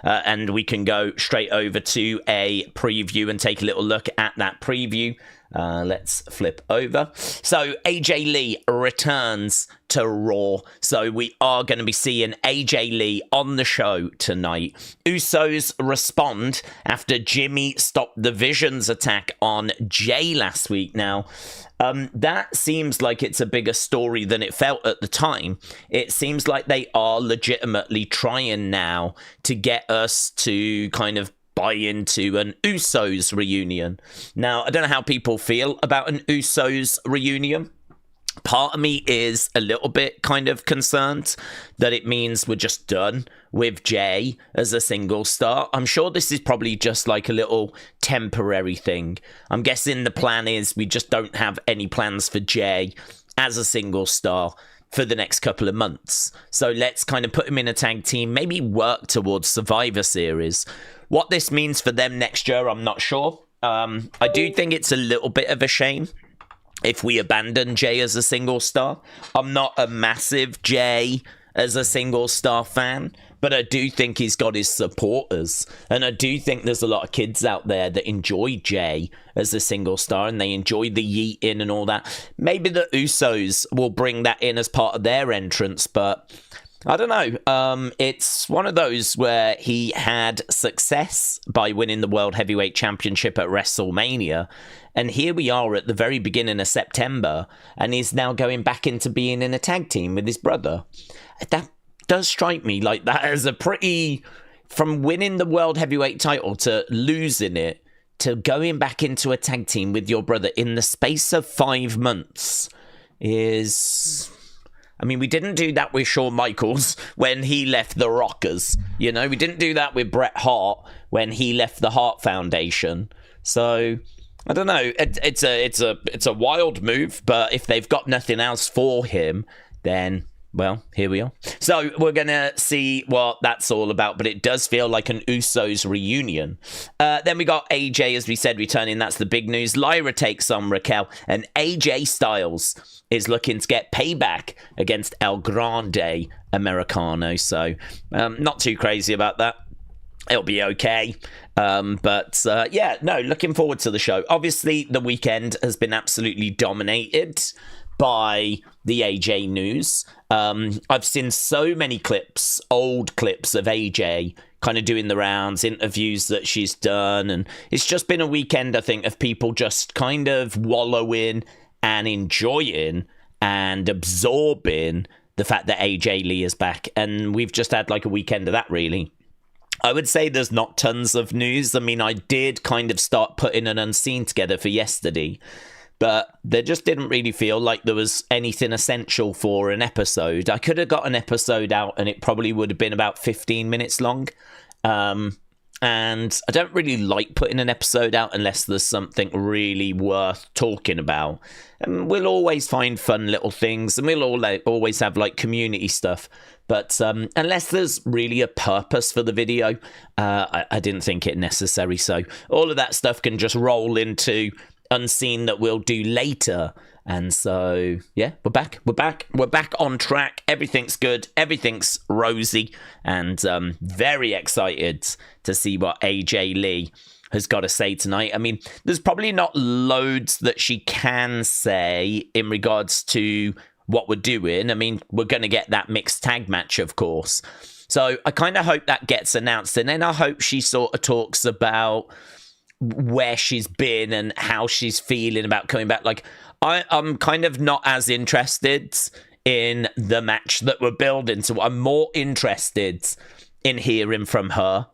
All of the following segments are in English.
and we can go straight over to a preview and take a little look at that preview. Let's flip over. So AJ Lee returns to Raw. So we are going to be seeing AJ Lee on the show tonight. Usos respond after Jimmy stopped the Vision's attack on Jay last week. Now, that seems like it's a bigger story than it felt at the time. It seems like they are legitimately trying now to get us to kind of buy into an Usos reunion. Now, I don't know how people feel about an Usos reunion. Part of me is a little bit kind of concerned that it means we're just done with Jay as a single star. I'm sure this is probably just like a little temporary thing. I'm guessing the plan is we just don't have any plans for Jay as a single star for the next couple of months. So let's kind of put him in a tag team, maybe work towards Survivor Series. What this means for them next year, I'm not sure. I do think it's a little bit of a shame if we abandon Jay as a single star. I'm not a massive Jay as a single star fan, but I do think he's got his supporters. And I do think there's a lot of kids out there that enjoy Jay as a single star and they enjoy the yeet in and all that. Maybe the Usos will bring that in as part of their entrance, but I don't know. It's one of those where he had success by winning the World Heavyweight Championship at WrestleMania. And here we are at the very beginning of September, and he's now going back into being in a tag team with his brother. That does strike me like that as a pretty... From winning the World Heavyweight title to losing it, to going back into a tag team with your brother in the space of 5 months is... I mean, we didn't do that with Shawn Michaels when he left the Rockers. You know, we didn't do that with Bret Hart when he left the Hart Foundation. So, I don't know. It's a wild move, but if they've got nothing else for him, then, well, here we are. So, we're going to see what that's all about, but it does feel like an Usos reunion. Then we got AJ, as we said, returning. That's the big news. Lyra takes on Raquel, and AJ Styles is looking to get payback against El Grande Americano. So, not too crazy about that. It'll be okay. Yeah, no, looking forward to the show. Obviously, the weekend has been absolutely dominated by the AJ news. I've seen so many clips, old clips of AJ kind of doing the rounds, interviews that she's done. And it's just been a weekend, I think, of people just kind of wallowing and enjoying and absorbing the fact that AJ Lee is back. And we've just had like a weekend of that, really. I would say there's not tons of news. I mean, I did kind of start putting an unseen together for yesterday, but there just didn't really feel like there was anything essential for an episode. I could have got an episode out and it probably would have been about 15 minutes long. And I don't really like putting an episode out unless there's something really worth talking about. And we'll always find fun little things, and we'll always have like community stuff. But unless there's really a purpose for the video, I didn't think it necessary. So all of that stuff can just roll into unseen that we'll do later. And so, yeah, we're back on track. Everything's good. Everything's rosy. And very excited to see what AJ Lee has got to say tonight. I mean, there's probably not loads that she can say in regards to what we're doing. I mean, we're going to get that mixed tag match, of course. So I kind of hope that gets announced. And then I hope she sort of talks about where she's been and how she's feeling about coming back. Like, I'm kind of not as interested in the match that we're building. So I'm more interested in hearing from her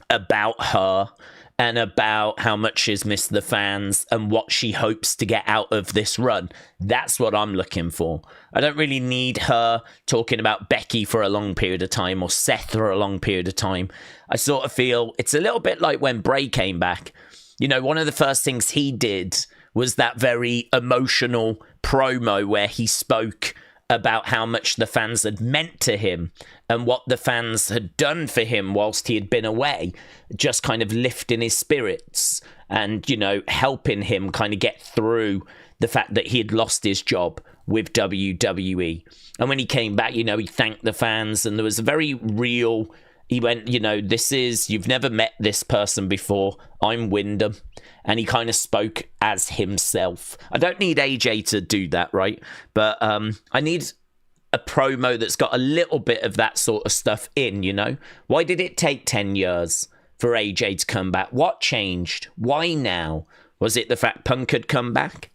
about her and about how much she's missed the fans and what she hopes to get out of this run. That's what I'm looking for. I don't really need her talking about Becky for a long period of time or Seth for a long period of time. I sort of feel it's a little bit like when Bray came back. You know, one of the first things he did was that very emotional promo where he spoke about how much the fans had meant to him and what the fans had done for him whilst he had been away, just kind of lifting his spirits and, you know, helping him kind of get through the fact that he had lost his job with WWE. And when he came back, you know, he thanked the fans, and there was a very real He went, you've never met this person before. I'm Wyndham. And he kind of spoke as himself. I don't need AJ to do that, right? But I need a promo that's got a little bit of that sort of stuff in, Why did it take 10 years for AJ to come back? What changed? Why now? Was it the fact Punk had come back?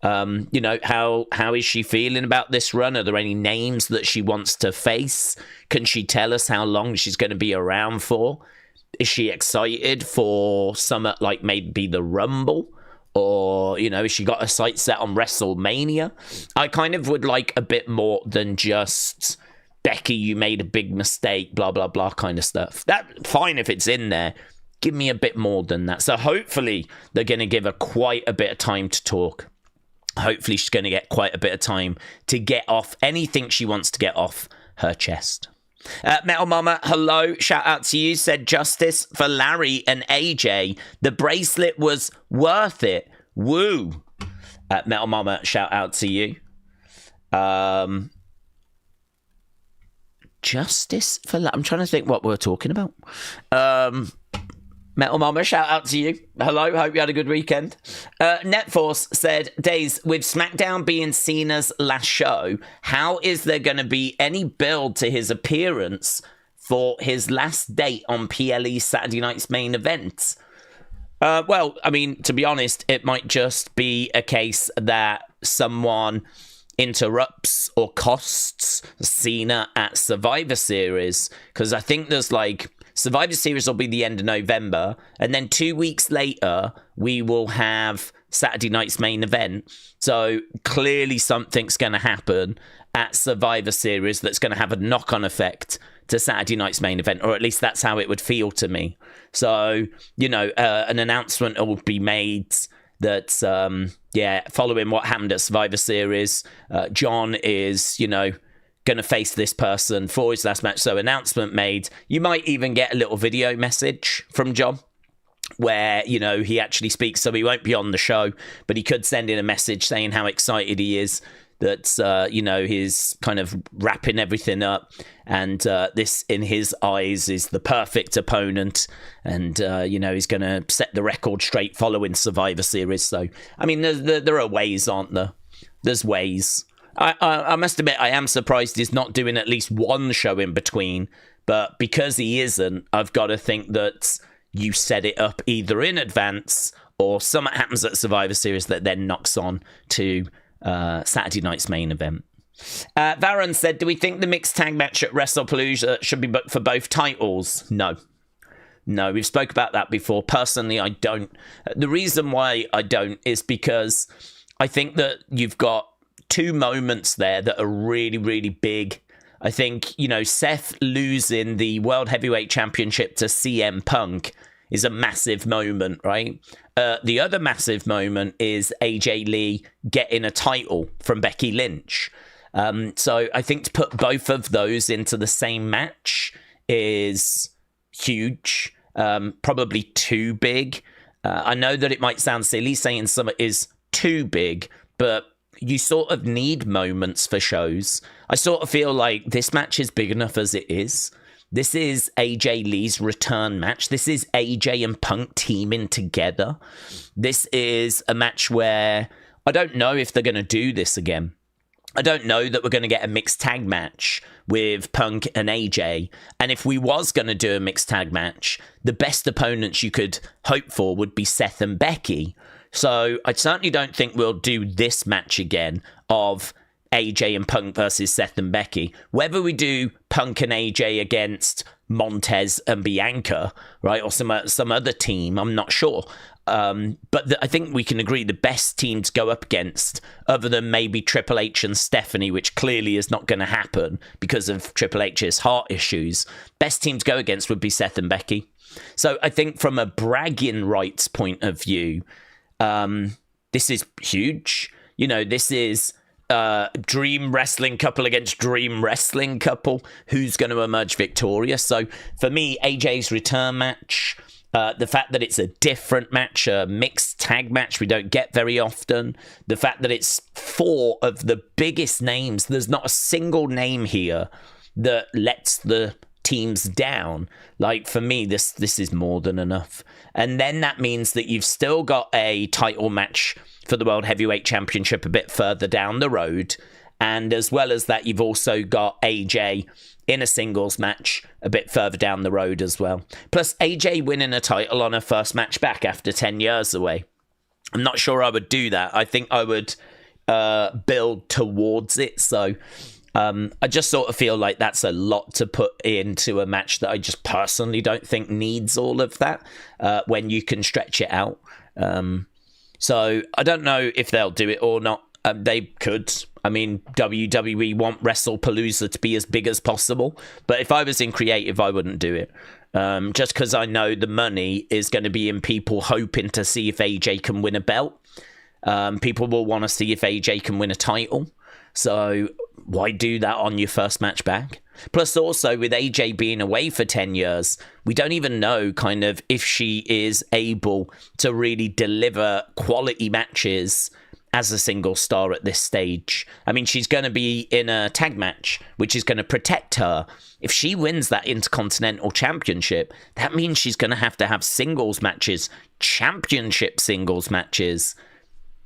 How is she feeling about this run? Are there any names that she wants to face? Can she tell us how long she's going to be around for? Is she excited for some, like maybe the Rumble? Or, has she got her sights set on WrestleMania? I kind of would like a bit more than just, Becky, you made a big mistake, blah, blah, blah kind of stuff. That's fine if it's in there. Give me a bit more than that. So hopefully they're going to give her quite a bit of time to talk. Hopefully she's going to get quite a bit of time to get off anything she wants to get off her chest. Metal Mama, hello. Shout out to you. Said justice for Larry and AJ. The bracelet was worth it. Woo. Metal Mama, shout out to you. Justice for Larry. I'm trying to think what we're talking about. Metal Mama, shout out to you. Hello, hope you had a good weekend. Netforce said, Daze, with SmackDown being Cena's last show, how is there going to be any build to his appearance for his last date on PLE Saturday night's main event? Well, I mean, to be honest, it might just be a case that someone interrupts or costs Cena at Survivor Series, because I think there's Survivor Series will be the end of November, and then 2 weeks later, we will have Saturday night's main event. So clearly something's going to happen at Survivor Series that's going to have a knock-on effect to Saturday night's main event, or at least that's how it would feel to me. So, an announcement will be made that, following what happened at Survivor Series, John is, going to face this person for his last match. So announcement made. You might even get a little video message from John where, he actually speaks. So he won't be on the show, but he could send in a message saying how excited he is that, he's kind of wrapping everything up. And this, in his eyes, is the perfect opponent. And, he's going to set the record straight following Survivor Series. So, I mean, there are ways, aren't there? There's ways. I must admit, I am surprised he's not doing at least one show in between. But because he isn't, I've got to think that you set it up either in advance or something happens at Survivor Series that then knocks on to Saturday night's main event. Varon said, do we think the mixed tag match at Wrestlepalooza should be booked for both titles? No, we've spoke about that before. Personally, I don't. The reason why I don't is because I think that you've got two moments there that are really, really big. I think, Seth losing the World Heavyweight Championship to CM Punk is a massive moment, right? The other massive moment is AJ Lee getting a title from Becky Lynch. So I think to put both of those into the same match is huge, probably too big. I know that it might sound silly saying something is too big, but you sort of need moments for shows. I sort of feel like this match is big enough as it is. This is AJ Lee's return match. This is AJ and Punk teaming together. This is a match where I don't know if they're going to do this again. I don't know that we're going to get a mixed tag match with Punk and AJ. And if we was going to do a mixed tag match, the best opponents you could hope for would be Seth and Becky. So I certainly don't think we'll do this match again of AJ and Punk versus Seth and Becky. Whether we do Punk and AJ against Montez and Bianca, right, or some other team, I'm not sure. But I think we can agree the best team to go up against, other than maybe Triple H and Stephanie, which clearly is not going to happen because of Triple H's heart issues, best team to go against would be Seth and Becky. So I think from a bragging rights point of view, this is huge. This is Dream Wrestling couple against Dream Wrestling couple. Who's going to emerge victorious? So for me, AJ's return match, the fact that it's a different match, a mixed tag match we don't get very often, the fact that it's four of the biggest names, there's not a single name here that lets the teams down, like, for me, this is more than enough. And then that means that you've still got a title match for the World Heavyweight Championship a bit further down the road. And as well as that, you've also got AJ in a singles match a bit further down the road as well. Plus, AJ winning a title on her first match back after 10 years away. I'm not sure I would do that. I think I would build towards it. So I just sort of feel like that's a lot to put into a match that I just personally don't think needs all of that when you can stretch it out. So I don't know if they'll do it or not. They could. I mean, WWE want Wrestlepalooza to be as big as possible. But if I was in creative, I wouldn't do it. Just because I know the money is going to be in people hoping to see if AJ can win a belt. People will want to see if AJ can win a title. So why do that on your first match back? Plus, also, with AJ being away for 10 years, we don't even know kind of if she is able to really deliver quality matches as a single star at this stage. I mean, she's going to be in a tag match, which is going to protect her. If she wins that Intercontinental Championship, that means she's going to have singles matches, championship singles matches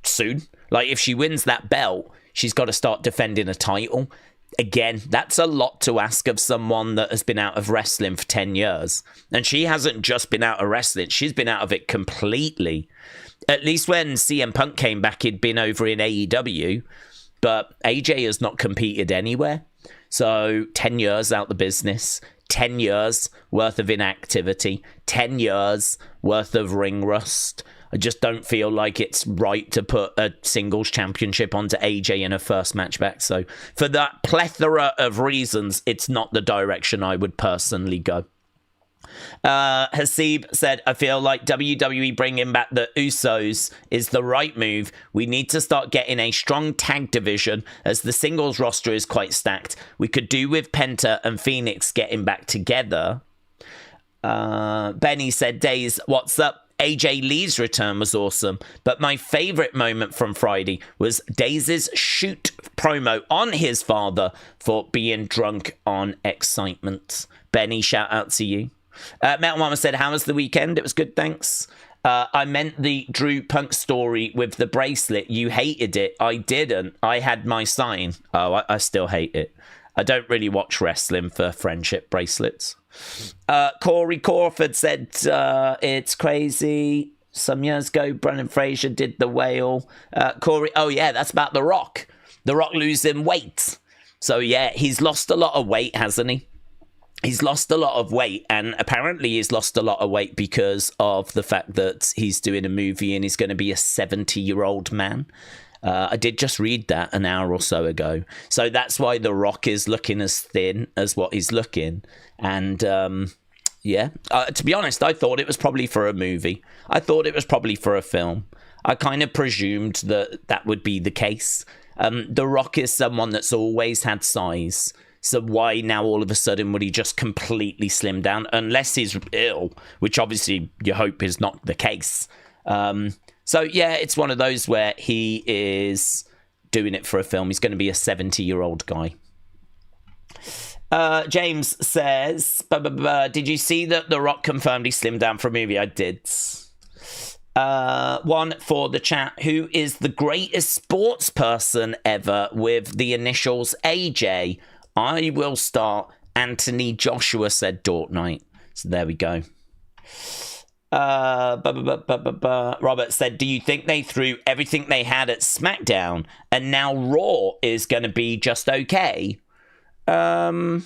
soon. Like, if she wins that belt, she's got to start defending a title. Again, that's a lot to ask of someone that has been out of wrestling for 10 years. And she hasn't just been out of wrestling, she's been out of it completely. At least when CM Punk came back, he'd been over in AEW, but AJ has not competed anywhere. So 10 years out the business, 10 years worth of inactivity, 10 years worth of ring rust. I just don't feel like it's right to put a singles championship onto AJ in her first match back. So for that plethora of reasons, it's not the direction I would personally go. Hasib said, I feel like WWE bringing back the Usos is the right move. We need to start getting a strong tag division as the singles roster is quite stacked. We could do with Penta and Phoenix getting back together. Benny said, Daze, what's up? AJ Lee's return was awesome, but my favorite moment from Friday was Daze's shoot promo on his father for being drunk on excitement. Benny, shout out to you. Metal Mama said, how was the weekend? It was good, thanks. I meant the Drew Punk story with the bracelet. You hated it. I didn't. I had my sign. Oh, I still hate it. I don't really watch wrestling for friendship bracelets. Corey Crawford said, it's crazy. Some years ago, Brendan Fraser did the whale. Corey, oh yeah, that's about The Rock. The Rock losing weight. So yeah, he's lost a lot of weight, hasn't he? He's lost a lot of weight, and apparently he's lost a lot of weight because of the fact that he's doing a movie and he's going to be a 70-year-old man. I did just read that an hour or so ago. So that's why The Rock is looking as thin as what he's looking. And yeah, to be honest, I thought it was probably for a movie. I thought it was probably for a film. I kind of presumed that that would be the case. The Rock is someone that's always had size. So why now all of a sudden would he just completely slim down? Unless he's ill, which obviously you hope is not the case. So yeah, it's one of those where he is doing it for a film. He's going to be a 70-year-old guy. James says, did you see that The Rock confirmed he slimmed down for a movie? I did. One for the chat. Who is the greatest sports person ever with the initials AJ? I will start. Anthony Joshua, said Dortnight. So there we go. Robert said, do you think they threw everything they had at SmackDown and now Raw is going to be just okay? I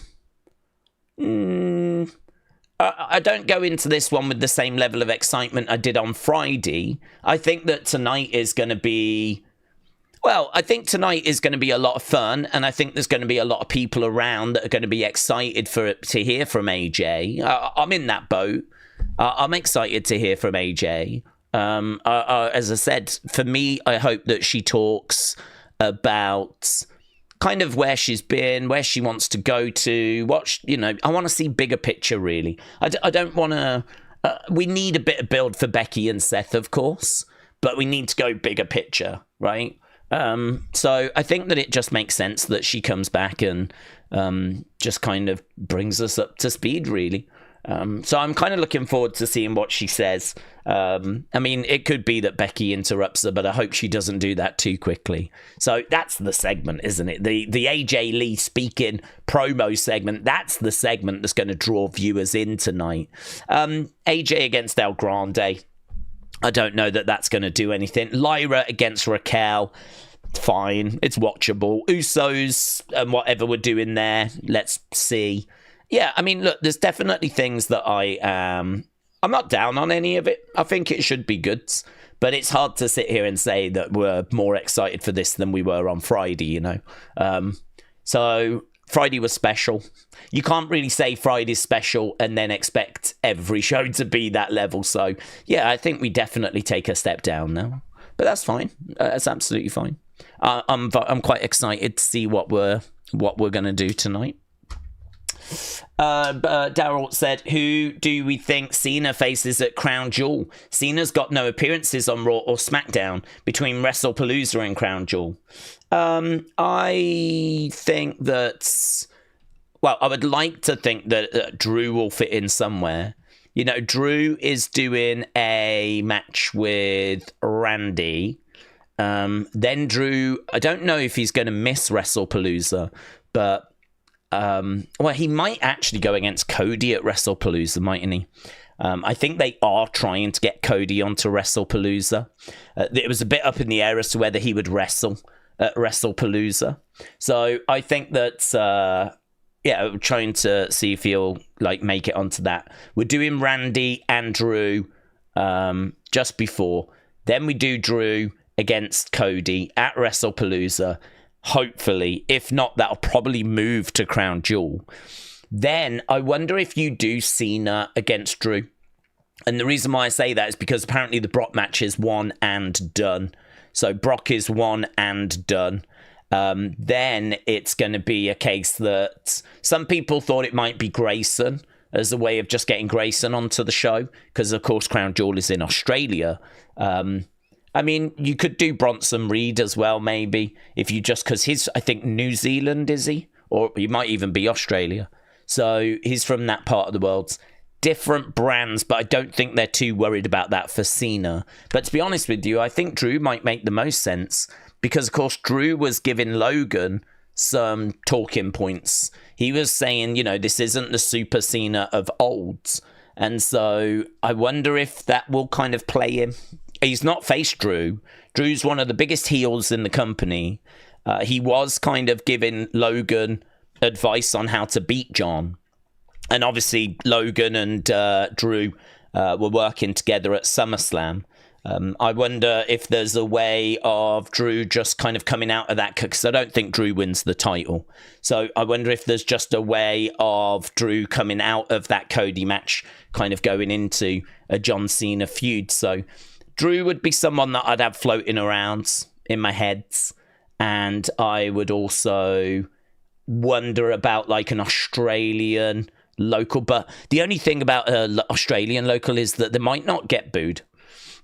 don't go into this one with the same level of excitement I did on Friday. I think that tonight is going to be... Well, I think tonight is going to be a lot of fun, and I think there's going to be a lot of people around that are going to be excited to hear from AJ. I'm in that boat. I'm excited to hear from AJ. As I said, for me, I hope that she talks about kind of where she's been, where she wants to go to. I want to see bigger picture, really. I don't want to... we need a bit of build for Becky and Seth, of course, but we need to go bigger picture, right? So I think that it just makes sense that she comes back and just kind of brings us up to speed, really. So I'm kind of looking forward to seeing what she says. I mean, it could be that Becky interrupts her, but I hope she doesn't do that too quickly. So that's the segment, isn't it? The AJ Lee speaking promo segment, that's the segment that's going to draw viewers in tonight. AJ against El Grande. I don't know that that's going to do anything. Lyra against Raquel. Fine. It's watchable. Usos and whatever we're doing there. Let's see. Yeah, I mean, look, there's definitely things that I'm not down on any of it. I think it should be good, but it's hard to sit here and say that we're more excited for this than we were on Friday, you know. So Friday was special. You can't really say Friday's special and then expect every show to be that level. So, yeah, I think we definitely take a step down now, but that's fine. That's absolutely fine. I'm quite excited to see what we're going to do tonight. Daryl said, who do we think Cena faces at Crown Jewel? Cena's got no appearances on Raw or SmackDown between Wrestlepalooza and Crown Jewel. I think that, well, I would like to think that Drew will fit in somewhere. You know, Drew is doing a match with Randy. Then Drew, I don't know if he's going to miss Wrestlepalooza, but well, he might actually go against Cody at Wrestlepalooza, mightn't he? I think they are trying to get Cody onto Wrestlepalooza. It was a bit up in the air as to whether he would wrestle at Wrestlepalooza. So I think that, yeah, I'm trying to see if he'll like make it onto that. We're doing Randy and Drew just before. Then we do Drew against Cody at Wrestlepalooza. Hopefully, if not, that'll probably move to Crown Jewel. Then I wonder if you do Cena against Drew. And the reason why I say that is because apparently the Brock match is one and done. So Brock is one and done. Then it's going to be a case that some people thought it might be Grayson as a way of just getting Grayson onto the show. Because, of course, Crown Jewel is in Australia. I mean, you could do Bronson Reed as well, maybe, if you just, because he's, I think, New Zealand, is he? Or he might even be Australia. So he's from that part of the world. Different brands, but I don't think they're too worried about that for Cena. But to be honest with you, I think Drew might make the most sense because, of course, Drew was giving Logan some talking points. He was saying, you know, this isn't the Super Cena of old. And so I wonder if that will kind of play him. He's not faced Drew. Drew's one of the biggest heels in the company. He was kind of giving Logan advice on how to beat John. And obviously, Logan and Drew were working together at SummerSlam. I wonder if there's a way of Drew just kind of coming out of that, because I don't think Drew wins the title. So I wonder if there's just a way of Drew coming out of that Cody match, kind of going into a John Cena feud. So Drew would be someone that I'd have floating around in my head. And I would also wonder about like an Australian local. But the only thing about an Australian local is that they might not get booed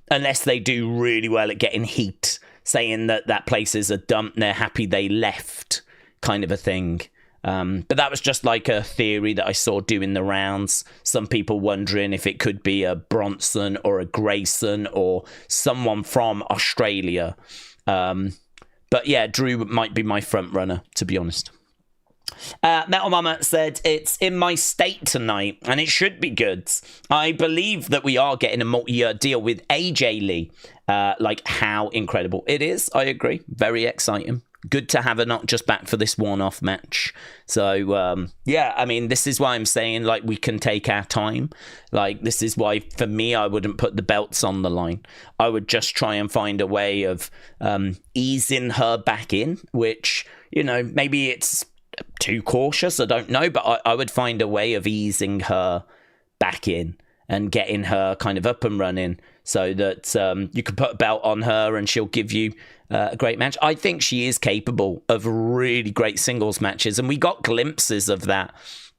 unless they do really well at getting heat, saying that that place is a dump and they're happy they left, kind of a thing. But that was just like a theory that I saw doing the rounds. Some people wondering if it could be a Bronson or a Grayson or someone from Australia. But yeah, Drew might be my front runner, to be honest. Metal Mama said, it's in my state tonight, and it should be good. I believe that we are getting a multi-year deal with AJ Lee. Like, how incredible it is. I agree. Very exciting. Good to have her not just back for this one-off match. So, yeah, I mean, this is why I'm saying, like, we can take our time. Like, this is why, for me, I wouldn't put the belts on the line. I would just try and find a way of easing her back in, which, you know, maybe it's too cautious, I don't know, but I would find a way of easing her back in and getting her kind of up and running so that you can put a belt on her and she'll give you a great match. I think she is capable of really great singles matches, and we got glimpses of that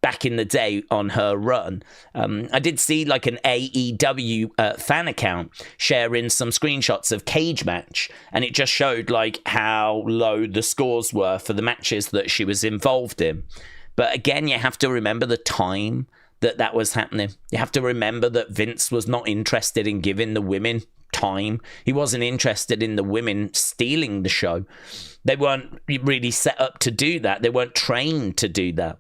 back in the day on her run. I did see like an AEW fan account sharing some screenshots of Cage Match, and it just showed like how low the scores were for the matches that she was involved in. But again, you have to remember the time that was happening. You have to remember that Vince was not interested in giving the women time. He wasn't interested in the women stealing the show. They weren't really set up to do that. They weren't trained to do that.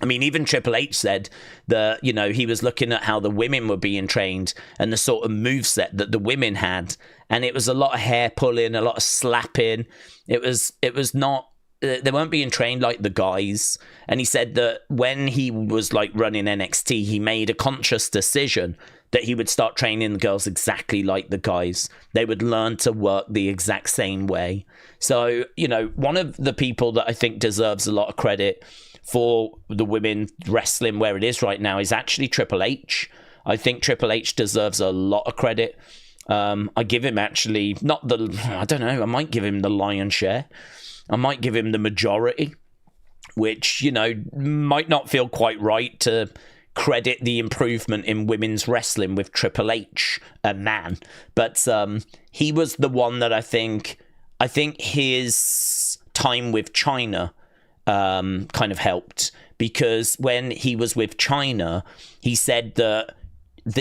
I mean, even Triple H said that, you know, he was looking at how the women were being trained and the sort of moveset that the women had. And it was a lot of hair pulling, a lot of slapping. It was not, they weren't being trained like the guys. And he said that when he was like running NXT, he made a conscious decision that he would start training the girls exactly like the guys. They would learn to work the exact same way. So, you know, one of the people that I think deserves a lot of credit for the women wrestling where it is right now is actually Triple H. I think Triple H deserves a lot of credit. I give him actually, I don't know, I might give him the lion's share. I might give him the majority, which, you know, might not feel quite right to credit the improvement in women's wrestling with Triple H, a man. But he was the one that I think his time with China kind of helped, because when he was with China, he said that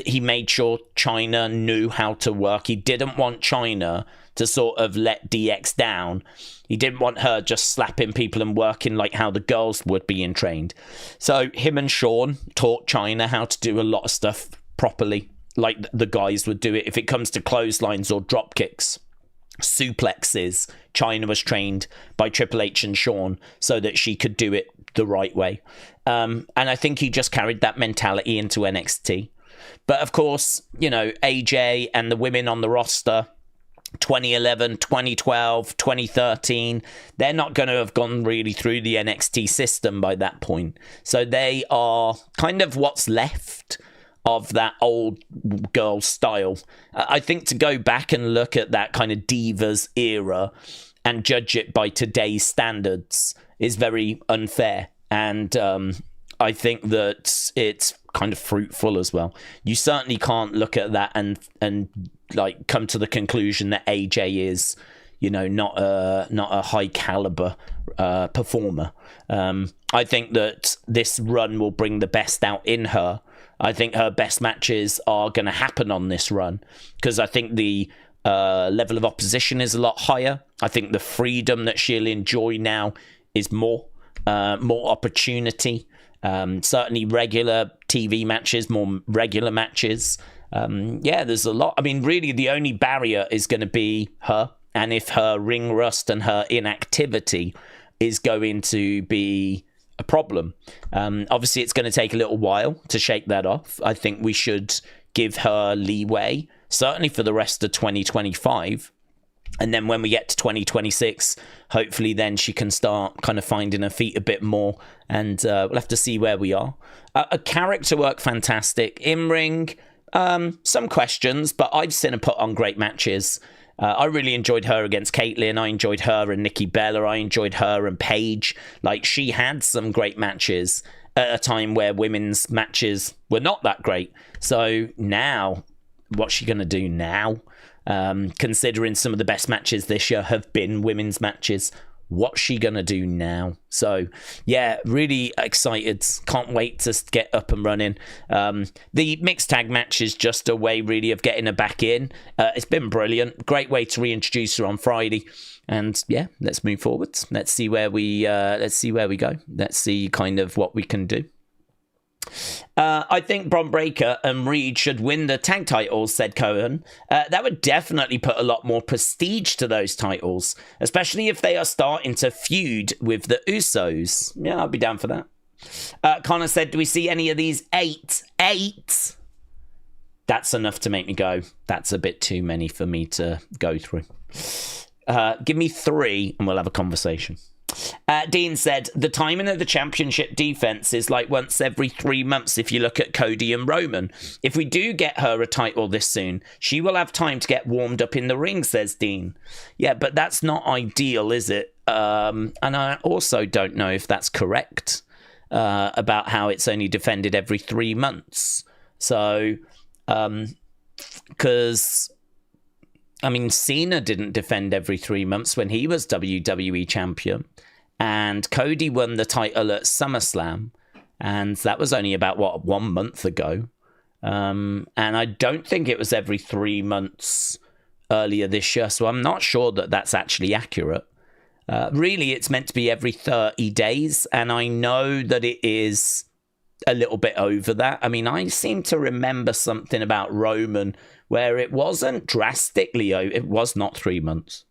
he made sure China knew how to work. He didn't want China to sort of let DX down. He didn't want her just slapping people and working like how the girls were being trained. So him and Sean taught China how to do a lot of stuff properly, like the guys would do it. If it comes to clotheslines or drop kicks, suplexes, China was trained by Triple H and Sean so that she could do it the right way. And I think he just carried that mentality into NXT. But of course, you know, AJ and the women on the roster, 2011, 2012, 2013, they're not going to have gone really through the NXT system by that point. So they are kind of what's left of that old girl style. I think to go back and look at that kind of Divas era and judge it by today's standards is very unfair. And I think that it's kind of fruitful as well. You certainly can't look at that and like come to the conclusion that AJ is, you know, not a high caliber performer. I think that this run will bring the best out in her. I think her best matches are going to happen on this run because I think the level of opposition is a lot higher. I think the freedom that she'll enjoy now is more opportunity. Certainly regular TV matches, more regular matches. There's a lot. I mean, really, the only barrier is going to be her, and if her ring rust and her inactivity is going to be a problem. Obviously, it's going to take a little while to shake that off. I think we should give her leeway, certainly for the rest of 2025. And then when we get to 2026, hopefully then she can start kind of finding her feet a bit more. And we'll have to see where we are. A character work, fantastic. In-ring, some questions, but I've seen her put on great matches. I really enjoyed her against Caitlyn. I enjoyed her and Nikki Bella. I enjoyed her and Paige. Like, she had some great matches at a time where women's matches were not that great. So now, what's she going to do now? Considering some of the best matches this year have been women's matches, what's she gonna do now? So yeah, really excited, can't wait to get up and running. The mixed tag match is just a way really of getting her back in. It's been brilliant, great way to reintroduce her on Friday. And yeah, let's move forward. Let's see where we go. Let's see kind of what we can do. I think Bron Breakker and Reed should win the tag titles, said Cohen. That would definitely put a lot more prestige to those titles, especially if they are starting to feud with the Usos. Yeah, I'll be down for that. Connor said, do we see any of these eight? That's enough to make me go, that's a bit too many for me to go through. Give me 3 and we'll have a conversation. Dean said, the timing of the championship defense is like once every 3 months if you look at Cody and Roman. If we do get her a title this soon, she will have time to get warmed up in the ring, says Dean. Yeah, but that's not ideal, is it? And I also don't know if that's correct. about how it's only defended every 3 months. So, because, Cena didn't defend every 3 months when he was WWE champion, and Cody won the title at SummerSlam, and that was only about, 1 month ago. And I don't think it was every 3 months earlier this year, so I'm not sure that that's actually accurate. Really, it's meant to be every 30 days, and I know that it is a little bit over that. I seem to remember something about Roman where it wasn't drastically over. It was not 3 months.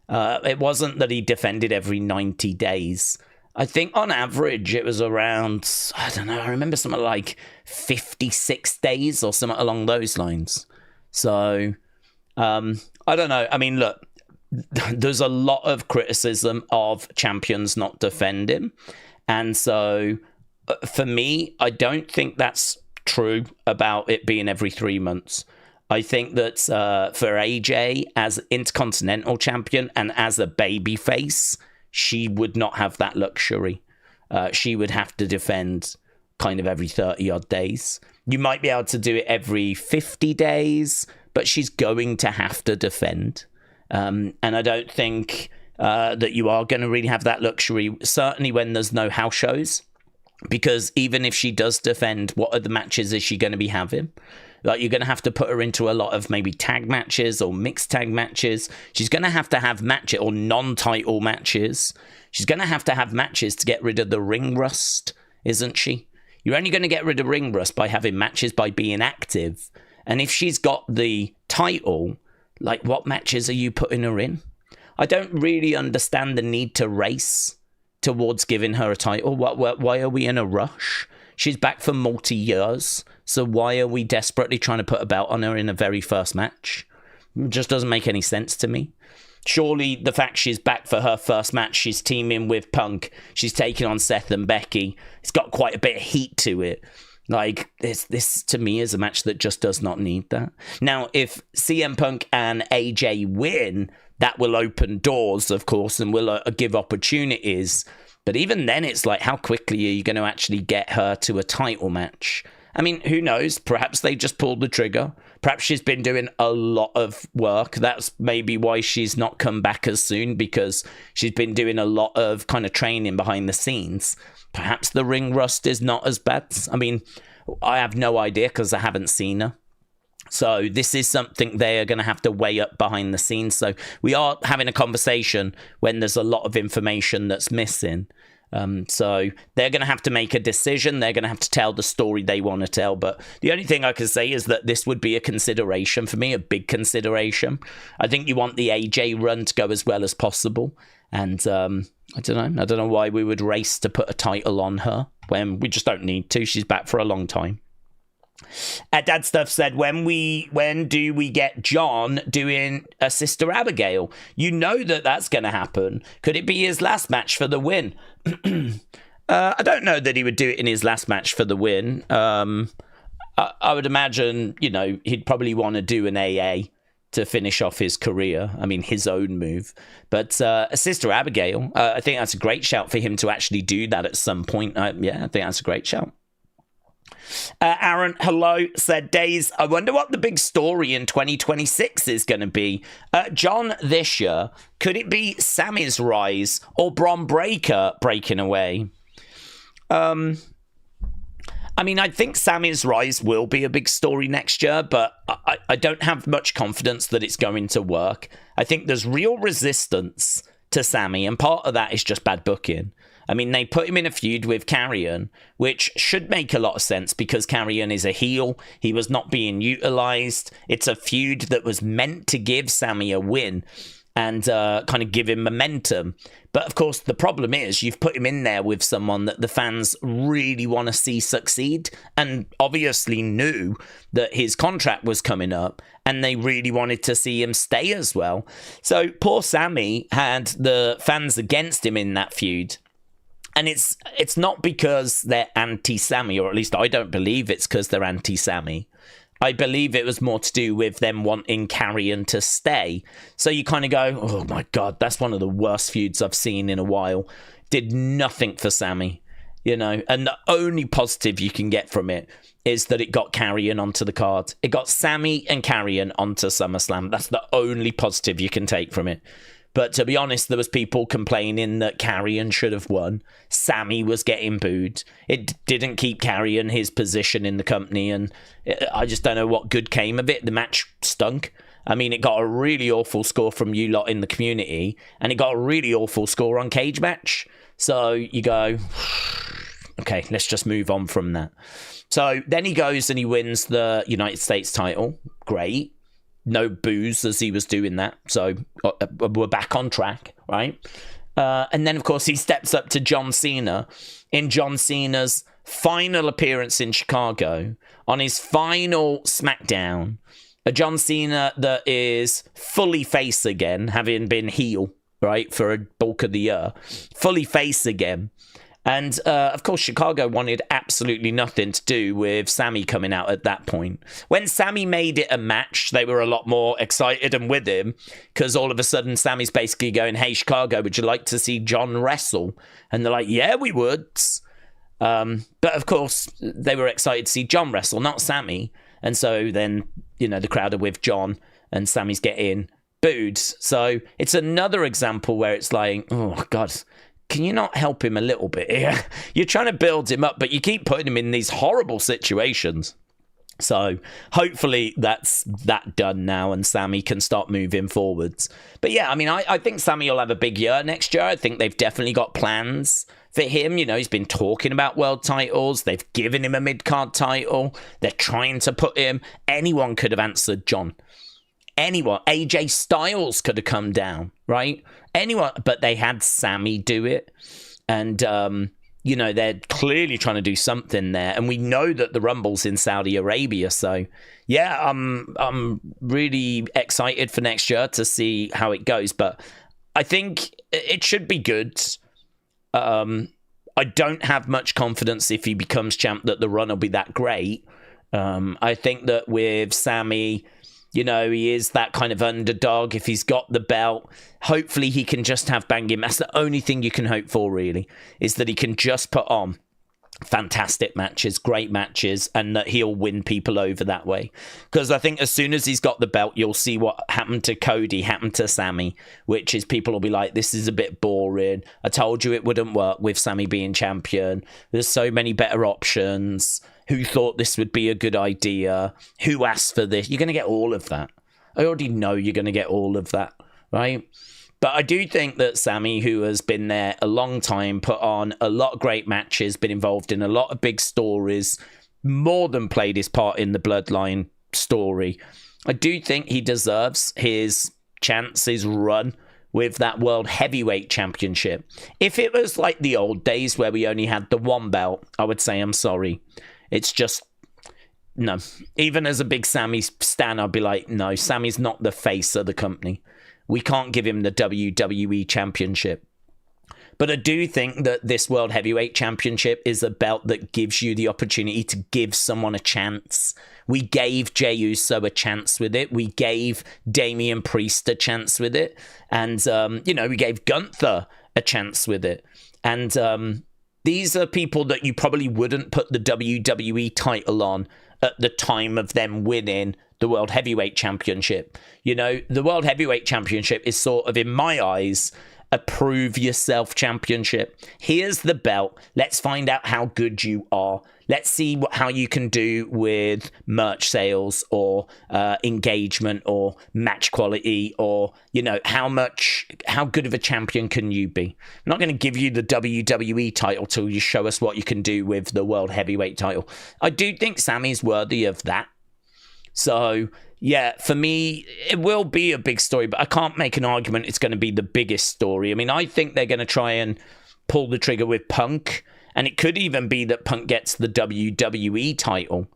It wasn't that he defended every 90 days. I think on average it was around, I don't know, I remember something like 56 days or something along those lines. So, I don't know. Look, there's a lot of criticism of champions not defending. And so, for me, I don't think that's true about it being every 3 months. I think that for AJ, as Intercontinental Champion and as a babyface, she would not have that luxury. She would have to defend kind of every 30-odd days. You might be able to do it every 50 days, but she's going to have to defend. And I don't think that you are going to really have that luxury, certainly when there's no house shows. Because even if she does defend, what other matches is she going to be having? Like, you're going to have to put her into a lot of maybe tag matches or mixed tag matches. She's going to have matches or non-title matches. She's going to have matches to get rid of the ring rust, isn't she? You're only going to get rid of ring rust by having matches, by being active. And if she's got the title, like, what matches are you putting her in? I don't really understand the need to race towards giving her a title. Why are we in a rush? She's back for multi-years, so why are we desperately trying to put a belt on her in the very first match? It just doesn't make any sense to me. Surely the fact she's back for her first match, she's teaming with Punk, she's taking on Seth and Becky, it's got quite a bit of heat to it. Like, this to me is a match that just does not need that. Now, if CM Punk and AJ win, that will open doors, of course, and will give opportunities. But even then, it's like, how quickly are you going to actually get her to a title match? Who knows? Perhaps they just pulled the trigger. Perhaps she's been doing a lot of work. That's maybe why she's not come back as soon, because she's been doing a lot of kind of training behind the scenes. Perhaps the ring rust is not as bad. I have no idea because I haven't seen her. So this is something they are going to have to weigh up behind the scenes. So we are having a conversation when there's a lot of information that's missing. So they're going to have to make a decision. They're going to have to tell the story they want to tell. But the only thing I can say is that this would be a consideration for me, a big consideration. I think you want the AJ run to go as well as possible. And I don't know why we would race to put a title on her when we just don't need to. She's back for a long time. Dad Stuff said, when do we get John doing a Sister Abigail? You know that's going to happen. Could it be his last match for the win? I don't know that he would do it in his last match for the win. I would imagine, he'd probably want to do an AA to finish off his career. His own move. But a Sister Abigail, I think that's a great shout for him to actually do that at some point. I think that's a great shout. Aaron, hello, said Daze, I wonder what the big story in 2026 is going to be. John, this year, could it be Sammy's rise or Bron Breakker breaking away? I think Sammy's rise will be a big story next year, but I don't have much confidence that it's going to work. I think there's real resistance to Sammy, and part of that is just bad booking. They put him in a feud with Carrion, which should make a lot of sense because Carrion is a heel. He was not being utilized. It's a feud that was meant to give Sammy a win and kind of give him momentum. But of course, the problem is you've put him in there with someone that the fans really want to see succeed and obviously knew that his contract was coming up and they really wanted to see him stay as well. So poor Sammy had the fans against him in that feud. And it's not because they're anti-Sammy, or at least I don't believe it's because they're anti-Sammy. I believe it was more to do with them wanting Carrion to stay. So you kind of go, oh my God, that's one of the worst feuds I've seen in a while. Did nothing for Sammy. you know, and the only positive you can get from it is that it got Carrion onto the card. It got Sammy and Carrion onto SummerSlam. That's the only positive you can take from it. But to be honest, there was people complaining that Carrion should have won. Sammy was getting booed. It didn't keep Carrion his position in the company, and I just don't know what good came of it. The match stunk. I mean, it got a really awful score from you lot in the community, and it got a really awful score on Cage Match. So you go, okay, let's just move on from that. So then he goes and he wins the United States title. Great. No booze as he was doing that. So we're back on track, right? And then, of course, he steps up to John Cena in John Cena's final appearance in Chicago on his final SmackDown. A John Cena that is fully face again, having been heel, right, for a bulk of the year. Fully face again. And, of course, Chicago wanted absolutely nothing to do with Sammy coming out at that point. When Sammy made it a match, they were a lot more excited and with him, because all of a sudden Sammy's basically going, hey, Chicago, would you like to see John wrestle? And they're like, yeah, we would. But, of course, they were excited to see John wrestle, not Sammy. And so then, you know, the crowd are with John and Sammy's getting booed. So it's another example where it's like, oh, God, can you not help him a little bit here? You're trying to build him up, but you keep putting him in these horrible situations. So hopefully that's that done now and Sammy can start moving forwards. But yeah, I mean, I think Sammy will have a big year next year. I think they've definitely got plans for him. You know, he's been talking about world titles. They've given him a mid-card title. They're trying to put him. Anyone could have answered John. Anyone. AJ Styles could have come down, right? Anyone. But they had Sammy do it. And, you know, they're clearly trying to do something there. And we know that the Rumble's in Saudi Arabia. So, yeah, I'm really excited for next year to see how it goes. But I think it should be good. I don't have much confidence if he becomes champ that the run will be that great. I think that with Sammy, you know, he is that kind of underdog. If he's got the belt, hopefully he can just have banging. That's the only thing you can hope for, really, is that he can just put on fantastic matches, great matches, and that he'll win people over that way. Because I think as soon as he's got the belt, you'll see what happened to Cody, happened to Sammy, which is people will be like, this is a bit boring. I told you it wouldn't work with Sammy being champion. There's so many better options. Who thought this would be a good idea? Who asked for this? You're going to get all of that. I already know you're going to get all of that, right? But I do think that Sammy, who has been there a long time, put on a lot of great matches, been involved in a lot of big stories, more than played his part in the Bloodline story. I do think he deserves his chance, his run with that World Heavyweight Championship. If it was like the old days where we only had the one belt, I would say I'm sorry. It's just, no. Even as a big Sammy stan, I'd be like, no, Sammy's not the face of the company. We can't give him the WWE Championship. But I do think that this World Heavyweight Championship is a belt that gives you the opportunity to give someone a chance. We gave Jey Uso a chance with it. We gave Damian Priest a chance with it. And, you know, we gave Gunther a chance with it. And these are people that you probably wouldn't put the WWE title on at the time of them winning the World Heavyweight Championship. You know, the World Heavyweight Championship is sort of, in my eyes, a prove yourself championship. Here's the belt. Let's find out how good you are. Let's see how you can do with merch sales or engagement or match quality, or, you know, how good of a champion can you be? I'm not going to give you the WWE title till you show us what you can do with the World Heavyweight title. I do think Sammy's worthy of that. So, yeah, for me, it will be a big story, but I can't make an argument it's going to be the biggest story. I mean, I think they're going to try and pull the trigger with Punk, and it could even be that Punk gets the WWE title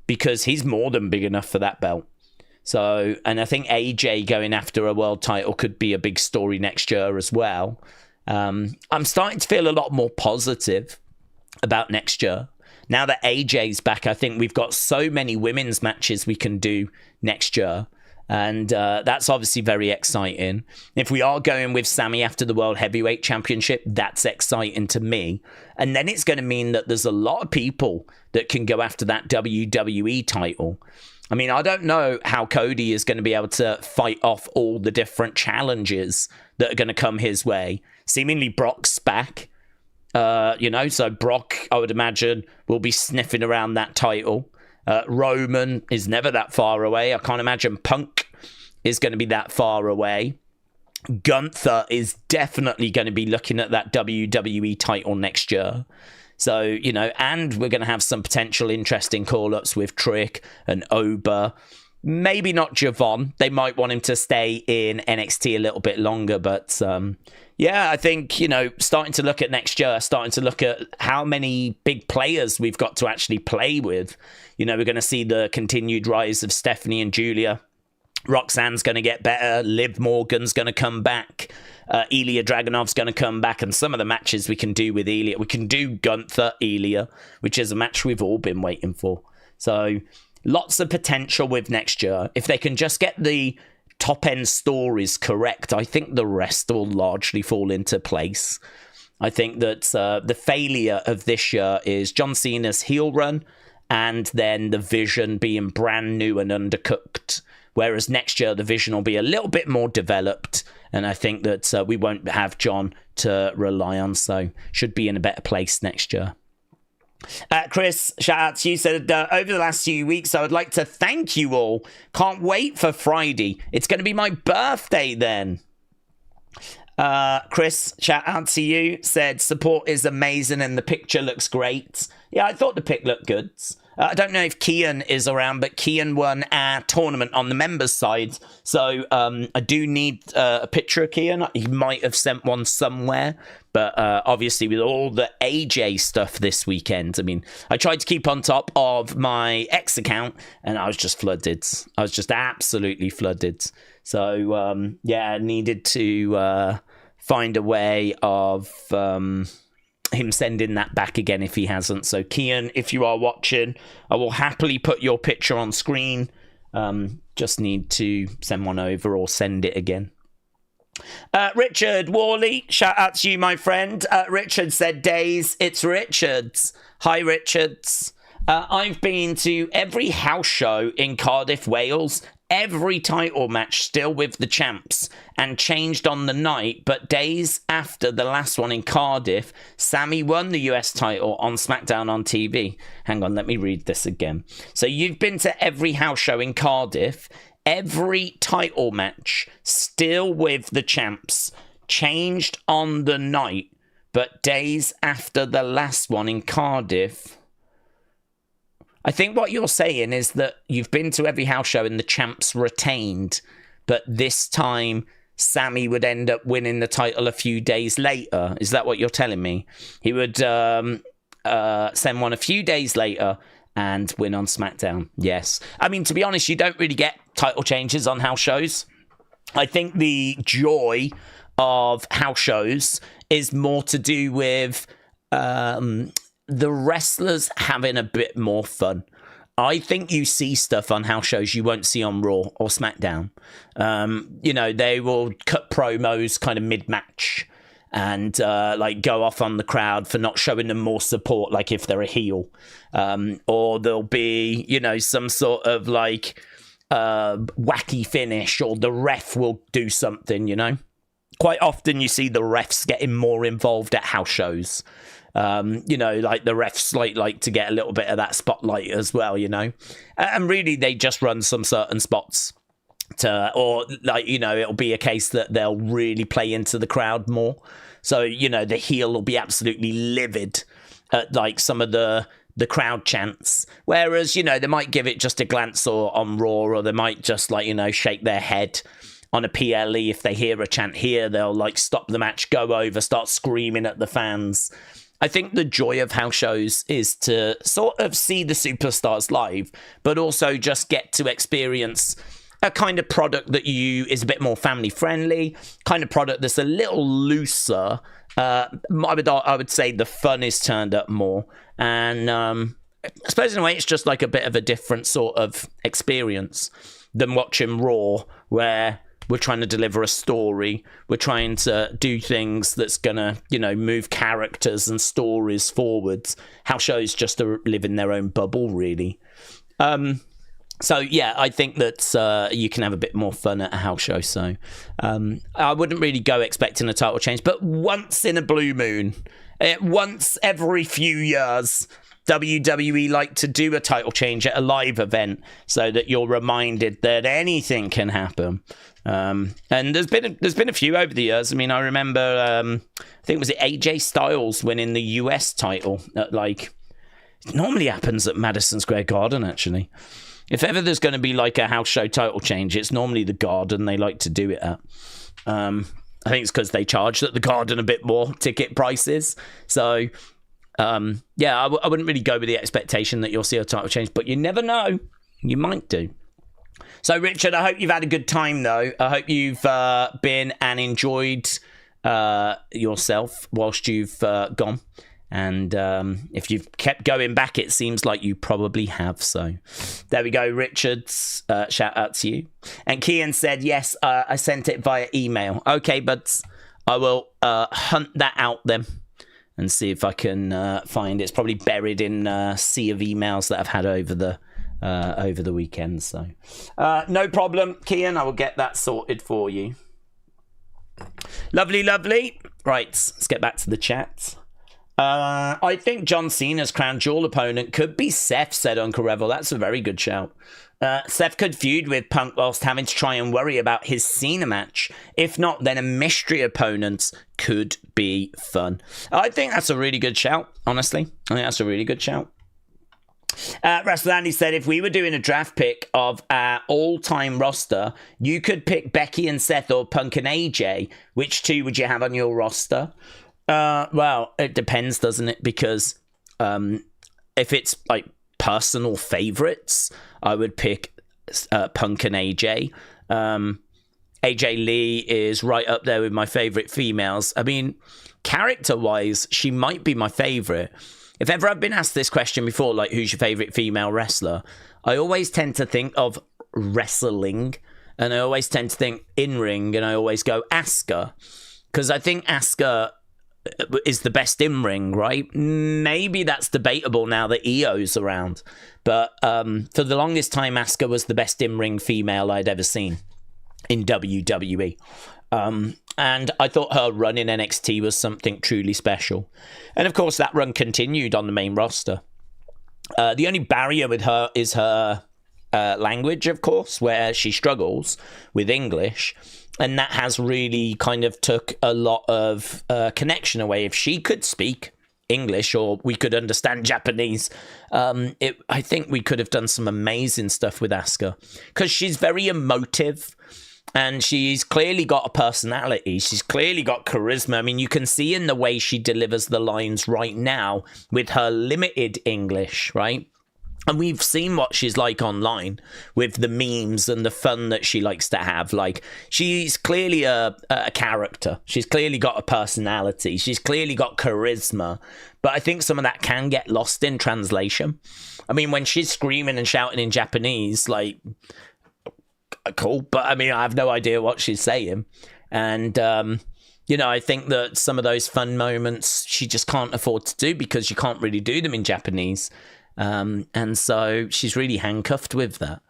because he's more than big enough for that belt. So, and I think AJ going after a world title could be a big story next year as well. I'm starting to feel a lot more positive about next year. Now that AJ's back, I think we've got so many women's matches we can do next year. And that's obviously very exciting. If we are going with Sami after the World Heavyweight Championship, that's exciting to me. And then it's going to mean that there's a lot of people that can go after that WWE title. I mean, I don't know how Cody is going to be able to fight off all the different challenges that are going to come his way. Seemingly Brock's back, so Brock, I would imagine, will be sniffing around that title. Roman is never that far away. I can't imagine Punk is going to be that far away. Gunther is definitely going to be looking at that WWE title next year. So, and we're going to have some potential interesting call-ups with Trick and Oba. Maybe not Javon. They might want him to stay in NXT a little bit longer. But, I think, starting to look at next year, starting to look at how many big players we've got to actually play with. We're going to see the continued rise of Stephanie and Julia. Roxanne's going to get better. Liv Morgan's going to come back. Ilya Dragunov's going to come back. And some of the matches we can do with Ilya. We can do Gunther, Ilya, which is a match we've all been waiting for. So lots of potential with next year. If they can just get the top-end stories correct, I think the rest will largely fall into place. I think that the failure of this year is John Cena's heel run and then the Vision being brand new and undercooked. Whereas next year, the Vision will be a little bit more developed. And I think that we won't have John to rely on. So should be in a better place next year. Chris, shout out to you. Said, over the last few weeks, I would like to thank you all. Can't wait for Friday. It's going to be my birthday then. Chris, shout out to you. Said, support is amazing and the picture looks great. Yeah, I thought the pic looked good. I don't know if Kian is around, but Kian won our tournament on the members' side. So I do need a picture of Kian. He might have sent one somewhere. But obviously with all the AJ stuff this weekend, I mean, I tried to keep on top of my X account and I was just flooded. I was just absolutely flooded. So, I needed to find a way of him sending that back again if he hasn't. So, Kian, if you are watching, I will happily put your picture on screen. Just need to send one over or send it again. Richard Worley, shout out to you, my friend. Richard said, Daze, it's Richards. Hi, Richards. I've been to every house show in Cardiff, Wales, every title match still with the champs, and changed on the night, but days after the last one in Cardiff, Sami won the US title on SmackDown on TV. Hang on, let me read this again. So you've been to every house show in Cardiff, every title match still with the champs, changed on the night, but days after the last one in Cardiff. I think what you're saying is that you've been to every house show and the champs retained, but this time Sami would end up winning the title a few days later. Is that what you're telling me? He would send one a few days later and win on SmackDown. Yes. I mean, to be honest, you don't really get title changes on house shows. I think the joy of house shows is more to do with the wrestlers having a bit more fun. I think you see stuff on house shows you won't see on Raw or SmackDown. They will cut promos kind of mid-match and go off on the crowd for not showing them more support, like if they're a heel. Or there'll be, some sort of wacky finish, or the ref will do something, Quite often you see the refs getting more involved at house shows. The refs like to get a little bit of that spotlight as well, and really they just run some certain spots it'll be a case that they'll really play into the crowd more. So, the heel will be absolutely livid at some of the crowd chants. Whereas, they might give it just a glance or on Raw, or they might just shake their head on a PLE. If they hear a chant here, they'll stop the match, go over, start screaming at the fans. I think the joy of house shows is to sort of see the superstars live, but also just get to experience a kind of product that is a bit more family friendly, kind of product that's a little looser. I would say the fun is turned up more. And I suppose in a way it's just like a bit of a different sort of experience. than watching Raw, where we're trying to deliver a story. We're trying to do things that's going to, move characters and stories forwards. House shows just live in their own bubble, really. So, yeah, I think that you can have a bit more fun at a house show. So I wouldn't really go expecting a title change. But once in a blue moon, once every few years, WWE like to do a title change at a live event so that you're reminded that anything can happen. And there's been a few over the years. I mean, I remember, I think was it AJ Styles winning the US title at it normally happens at Madison Square Garden, actually. If ever there's going to be like a house show title change, it's normally the Garden they like to do it at. I think it's because they charge at the Garden a bit more ticket prices. So, yeah, I wouldn't really go with the expectation that you'll see a title change, but you never know. You might do. So, Richard, I hope you've had a good time, though. I hope you've been and enjoyed yourself whilst you've gone. And if you've kept going back, it seems like you probably have. So there we go, Richard's shout out to you. And Kian said, yes, I sent it via email. Okay, but I will hunt that out then and see if I can find it. It's probably buried in a sea of emails that I've had over the weekend. So no problem, Kian. I will get that sorted for you. Lovely, lovely. Right, let's get back to the chat. I think John Cena's crown jewel opponent could be Seth, said Uncle Revel. That's a very good shout. Seth could feud with Punk whilst having to try and worry about his Cena match. If not, then a mystery opponent could be fun. I think that's a really good shout, honestly. I think that's a really good shout. Russell Andy said, if we were doing a draft pick of our all-time roster, you could pick Becky and Seth or Punk and AJ. Which two would you have on your roster? Well, it depends, doesn't it? Because if it's like personal favorites, I would pick Punk and AJ. AJ Lee is right up there with my favorite females. I mean, character-wise, she might be my favorite. If ever I've been asked this question before, like, who's your favorite female wrestler? I always tend to think of wrestling, and I always tend to think in-ring, and I always go Asuka. Because I think Asuka is the best in ring, right? Maybe that's debatable now that Io's around, but for the longest time, Asuka was the best in ring female I'd ever seen in WWE, and I thought her run in NXT was something truly special. And of course, that run continued on the main roster. The only barrier with her is her language, of course, where she struggles with English. And that has really kind of took a lot of connection away. If she could speak English or we could understand Japanese, I think we could have done some amazing stuff with Asuka. Because she's very emotive and she's clearly got a personality. She's clearly got charisma. I mean, you can see in the way she delivers the lines right now with her limited English, right? And we've seen what she's like online with the memes and the fun that she likes to have. Like, she's clearly a character. She's clearly got a personality. She's clearly got charisma. But I think some of that can get lost in translation. I mean, when she's screaming and shouting in Japanese, like, cool. But, I mean, I have no idea what she's saying. And, I think that some of those fun moments she just can't afford to do because you can't really do them in Japanese. And so she's really handcuffed with that.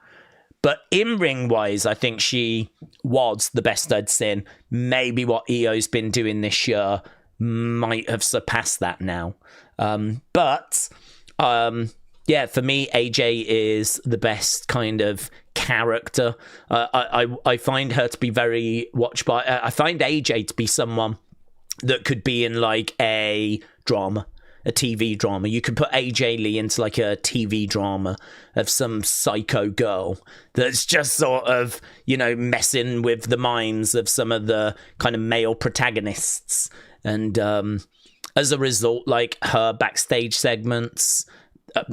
But in-ring wise, I think she was the best I'd seen. Maybe what Io's been doing this year might have surpassed that now. But yeah, for me, AJ is the best kind of character. I find her to be very watchable. I find AJ to be someone that could be in like a drama. A TV drama. You could put AJ Lee into like a TV drama of some psycho girl that's just sort of, messing with the minds of some of the kind of male protagonists. And as a result, like her backstage segments,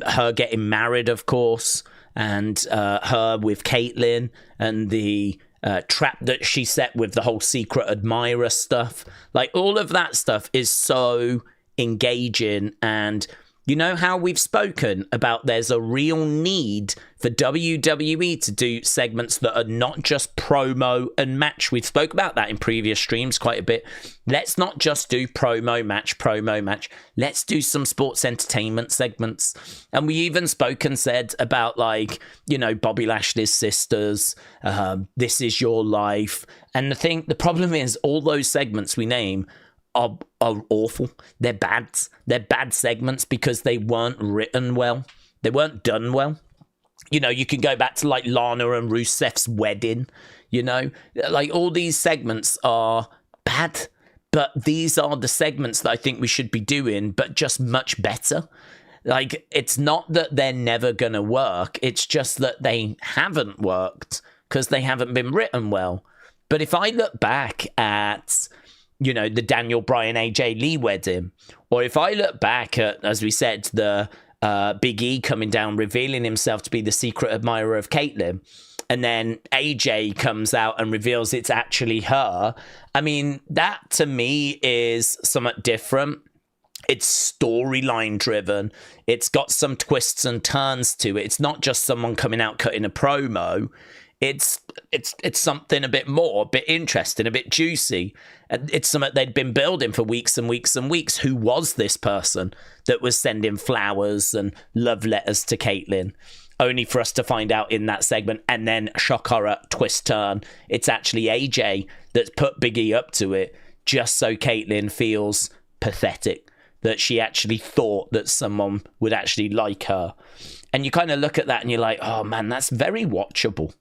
her getting married, of course, and her with Caitlyn and the trap that she set with the whole secret admirer stuff. Like all of that stuff is so engaging and You know how we've spoken about there's a real need for WWE to do segments that are not just promo and match. We've spoke about that in previous streams quite a bit. Let's not just do promo match. Let's do some sports entertainment segments. And we even spoke and said about, like, you know, Bobby Lashley's sisters, This Is Your Life. And the problem is all those segments we name are awful. They're bad. They're bad segments because they weren't written well. They weren't done well. You know, you can go back to like Lana and Rusev's wedding, you know, like all these segments are bad, but these are the segments that I think we should be doing, but just much better. Like, it's not that they're never going to work. It's just that they haven't worked because they haven't been written well. But if I look back at, you know, the Daniel Bryan AJ Lee wedding, or if I look back at, as we said, the Big E coming down, revealing himself to be the secret admirer of Caitlyn, and then AJ comes out and reveals it's actually her. I mean, that to me is somewhat different. It's storyline driven. It's got some twists and turns to it. It's not just someone coming out cutting a promo. It's something a bit more, a bit interesting, a bit juicy. It's something they'd been building for weeks and weeks and weeks. Who was this person that was sending flowers and love letters to Caitlyn? Only for us to find out in that segment, and then shock horror, twist turn. It's actually AJ that's put Big E up to it just so Caitlyn feels pathetic, that she actually thought that someone would actually like her. And you kind of look at that and you're like, oh man, that's very watchable.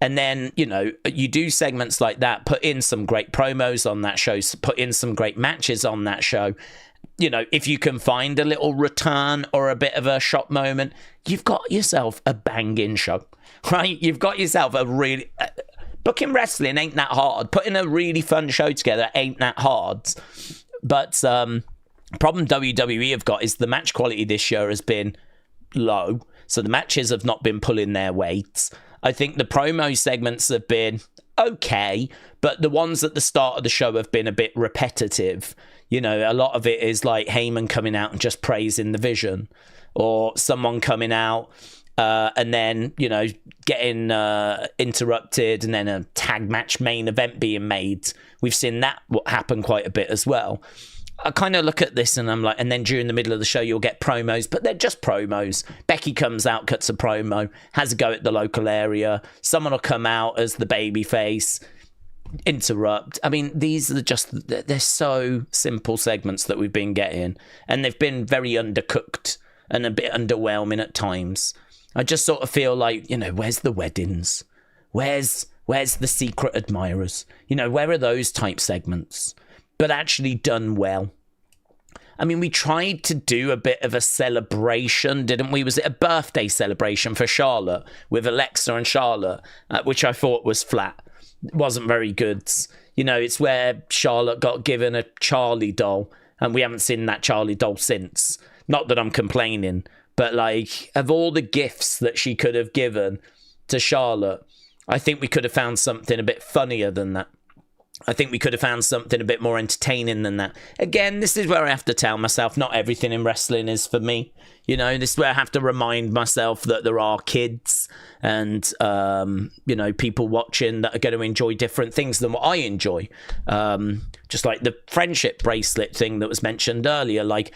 And then, you know, you do segments like that, put in some great promos on that show, put in some great matches on that show. You know, if you can find a little return or a bit of a shock moment, you've got yourself a banging show, right? You've got yourself a really... booking wrestling ain't that hard. Putting a really fun show together ain't that hard. But problem WWE have got is the match quality this year has been low. So the matches have not been pulling their weight. I think the promo segments have been okay, but the ones at the start of the show have been a bit repetitive. You know, a lot of it is like Heyman coming out and just praising the Vision, or someone coming out and then, you know, getting interrupted, and then a tag match main event being made. We've seen that happen quite a bit as well. I kind of look at this and I'm like, and then during the middle of the show, you'll get promos, but they're just promos. Becky comes out, cuts a promo, has a go at the local area. Someone will come out as the baby face, interrupt. I mean, these are just, they're so simple segments that we've been getting, and they've been very undercooked and a bit underwhelming at times. I just sort of feel like, you know, where's the weddings? Where's the secret admirers? You know, where are those type segments? But actually done well. I mean, we tried to do a bit of a celebration, didn't we? Was it a birthday celebration for Charlotte with Alexa and Charlotte, which I thought was flat. It wasn't very good. You know, it's where Charlotte got given a Charlie doll, and we haven't seen that Charlie doll since. Not that I'm complaining, but like, of all the gifts that she could have given to Charlotte, I think we could have found something a bit funnier than that. I think we could have found something a bit more entertaining than that. Again, this is where I have to tell myself not everything in wrestling is for me. You know, this is where I have to remind myself that there are kids and, you know, people watching that are going to enjoy different things than what I enjoy. Just like the friendship bracelet thing that was mentioned earlier, like,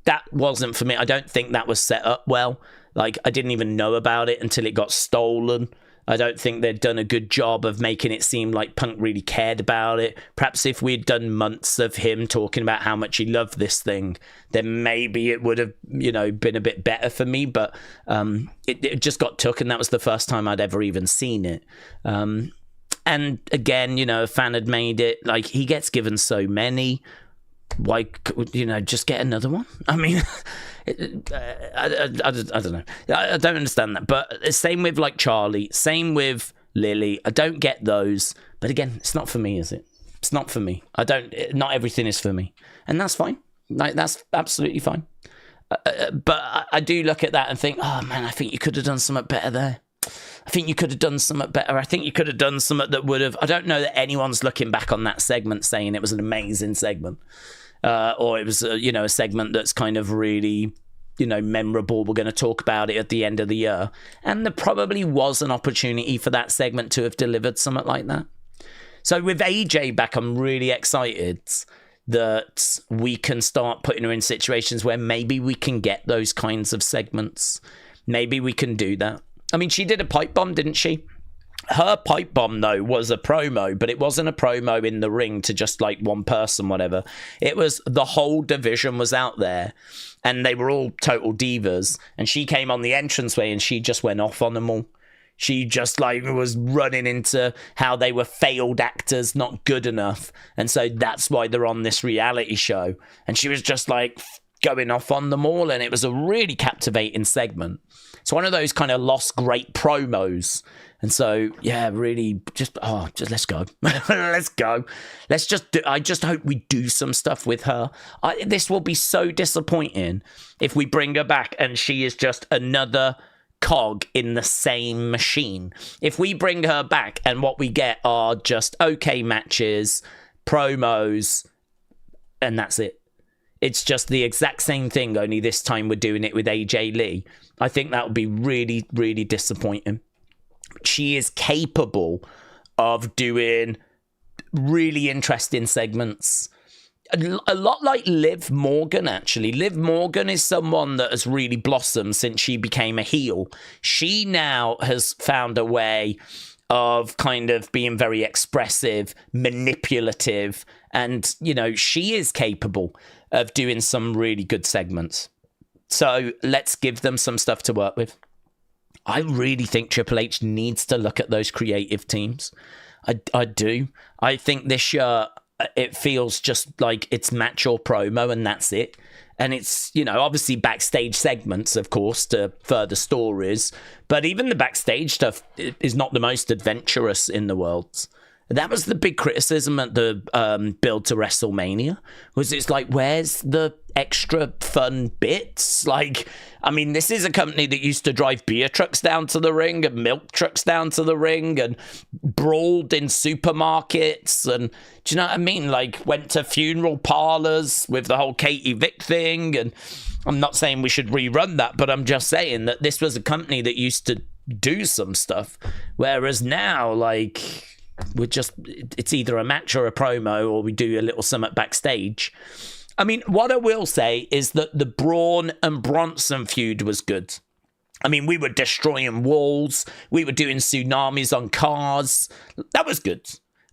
that wasn't for me. I don't think that was set up well. Like, I didn't even know about it until it got stolen. I don't think they'd done a good job of making it seem like Punk really cared about it. Perhaps if we'd done months of him talking about how much he loved this thing, then maybe it would have, you know, been a bit better for me. But it just got took, and that was the first time I'd ever even seen it. And again, you know, a fan had made it, like, he gets given so many. Why, you know, just get another one? I mean, I don't know. I don't understand that. But same with like Charlie, same with Lily. I don't get those. But again, it's not for me, is it? It's not for me. Not everything is for me. And that's fine. Like, that's absolutely fine. But I do look at that and think, oh man, I think you could have done something better there. I think you could have done something better. I think you could have done something that would have... I don't know that anyone's looking back on that segment saying it was an amazing segment. Or it was, you know, a segment that's kind of really memorable. We're going to talk about it at the end of the year. And there probably was an opportunity for that segment to have delivered something like that. So with AJ back, I'm really excited that we can start putting her in situations where maybe we can get those kinds of segments. Maybe we can do that. I mean, she did a pipe bomb, didn't she? Her pipe bomb, though, was a promo, but it wasn't a promo in the ring to just like one person, whatever. It was the whole division was out there and they were all total divas. And she came on the entranceway and she just went off on them all. She just like was running into how they were failed actors, not good enough. And so that's why they're on this reality show. And she was just like going off on them all. And it was a really captivating segment. It's one of those kind of lost great promos. And so, yeah, really just let's go. Let's go. Let's just do, I just hope we do some stuff with her. This will be so disappointing if we bring her back and she is just another cog in the same machine. If we bring her back and what we get are just okay matches, promos, and that's it. It's just the exact same thing, only this time we're doing it with AJ Lee. I think that would be really, really disappointing. She is capable of doing really interesting segments. A lot like Liv Morgan, actually. Liv Morgan is someone that has really blossomed since she became a heel. She now has found a way of kind of being very expressive, manipulative, and, she is capable of doing some really good segments. So let's give them some stuff to work with. I really think Triple H needs to look at those creative teams. I do. I think this year it feels just like it's match or promo and that's it. And it's, obviously backstage segments, of course, to further stories. But even the backstage stuff is not the most adventurous in the world. That was the big criticism at the build to WrestleMania, was it's like, where's the extra fun bits? Like, I mean, this is a company that used to drive beer trucks down to the ring and milk trucks down to the ring and brawled in supermarkets. And do you know what I mean? Like, went to funeral parlors with the whole Katie Vick thing. And I'm not saying we should rerun that, but I'm just saying that this was a company that used to do some stuff. Whereas now, like, it's either a match or a promo, or we do a little summit backstage. I mean, what I will say is that the Braun and Bronson feud was good. I mean, we were destroying walls. We were doing tsunamis on cars. That was good.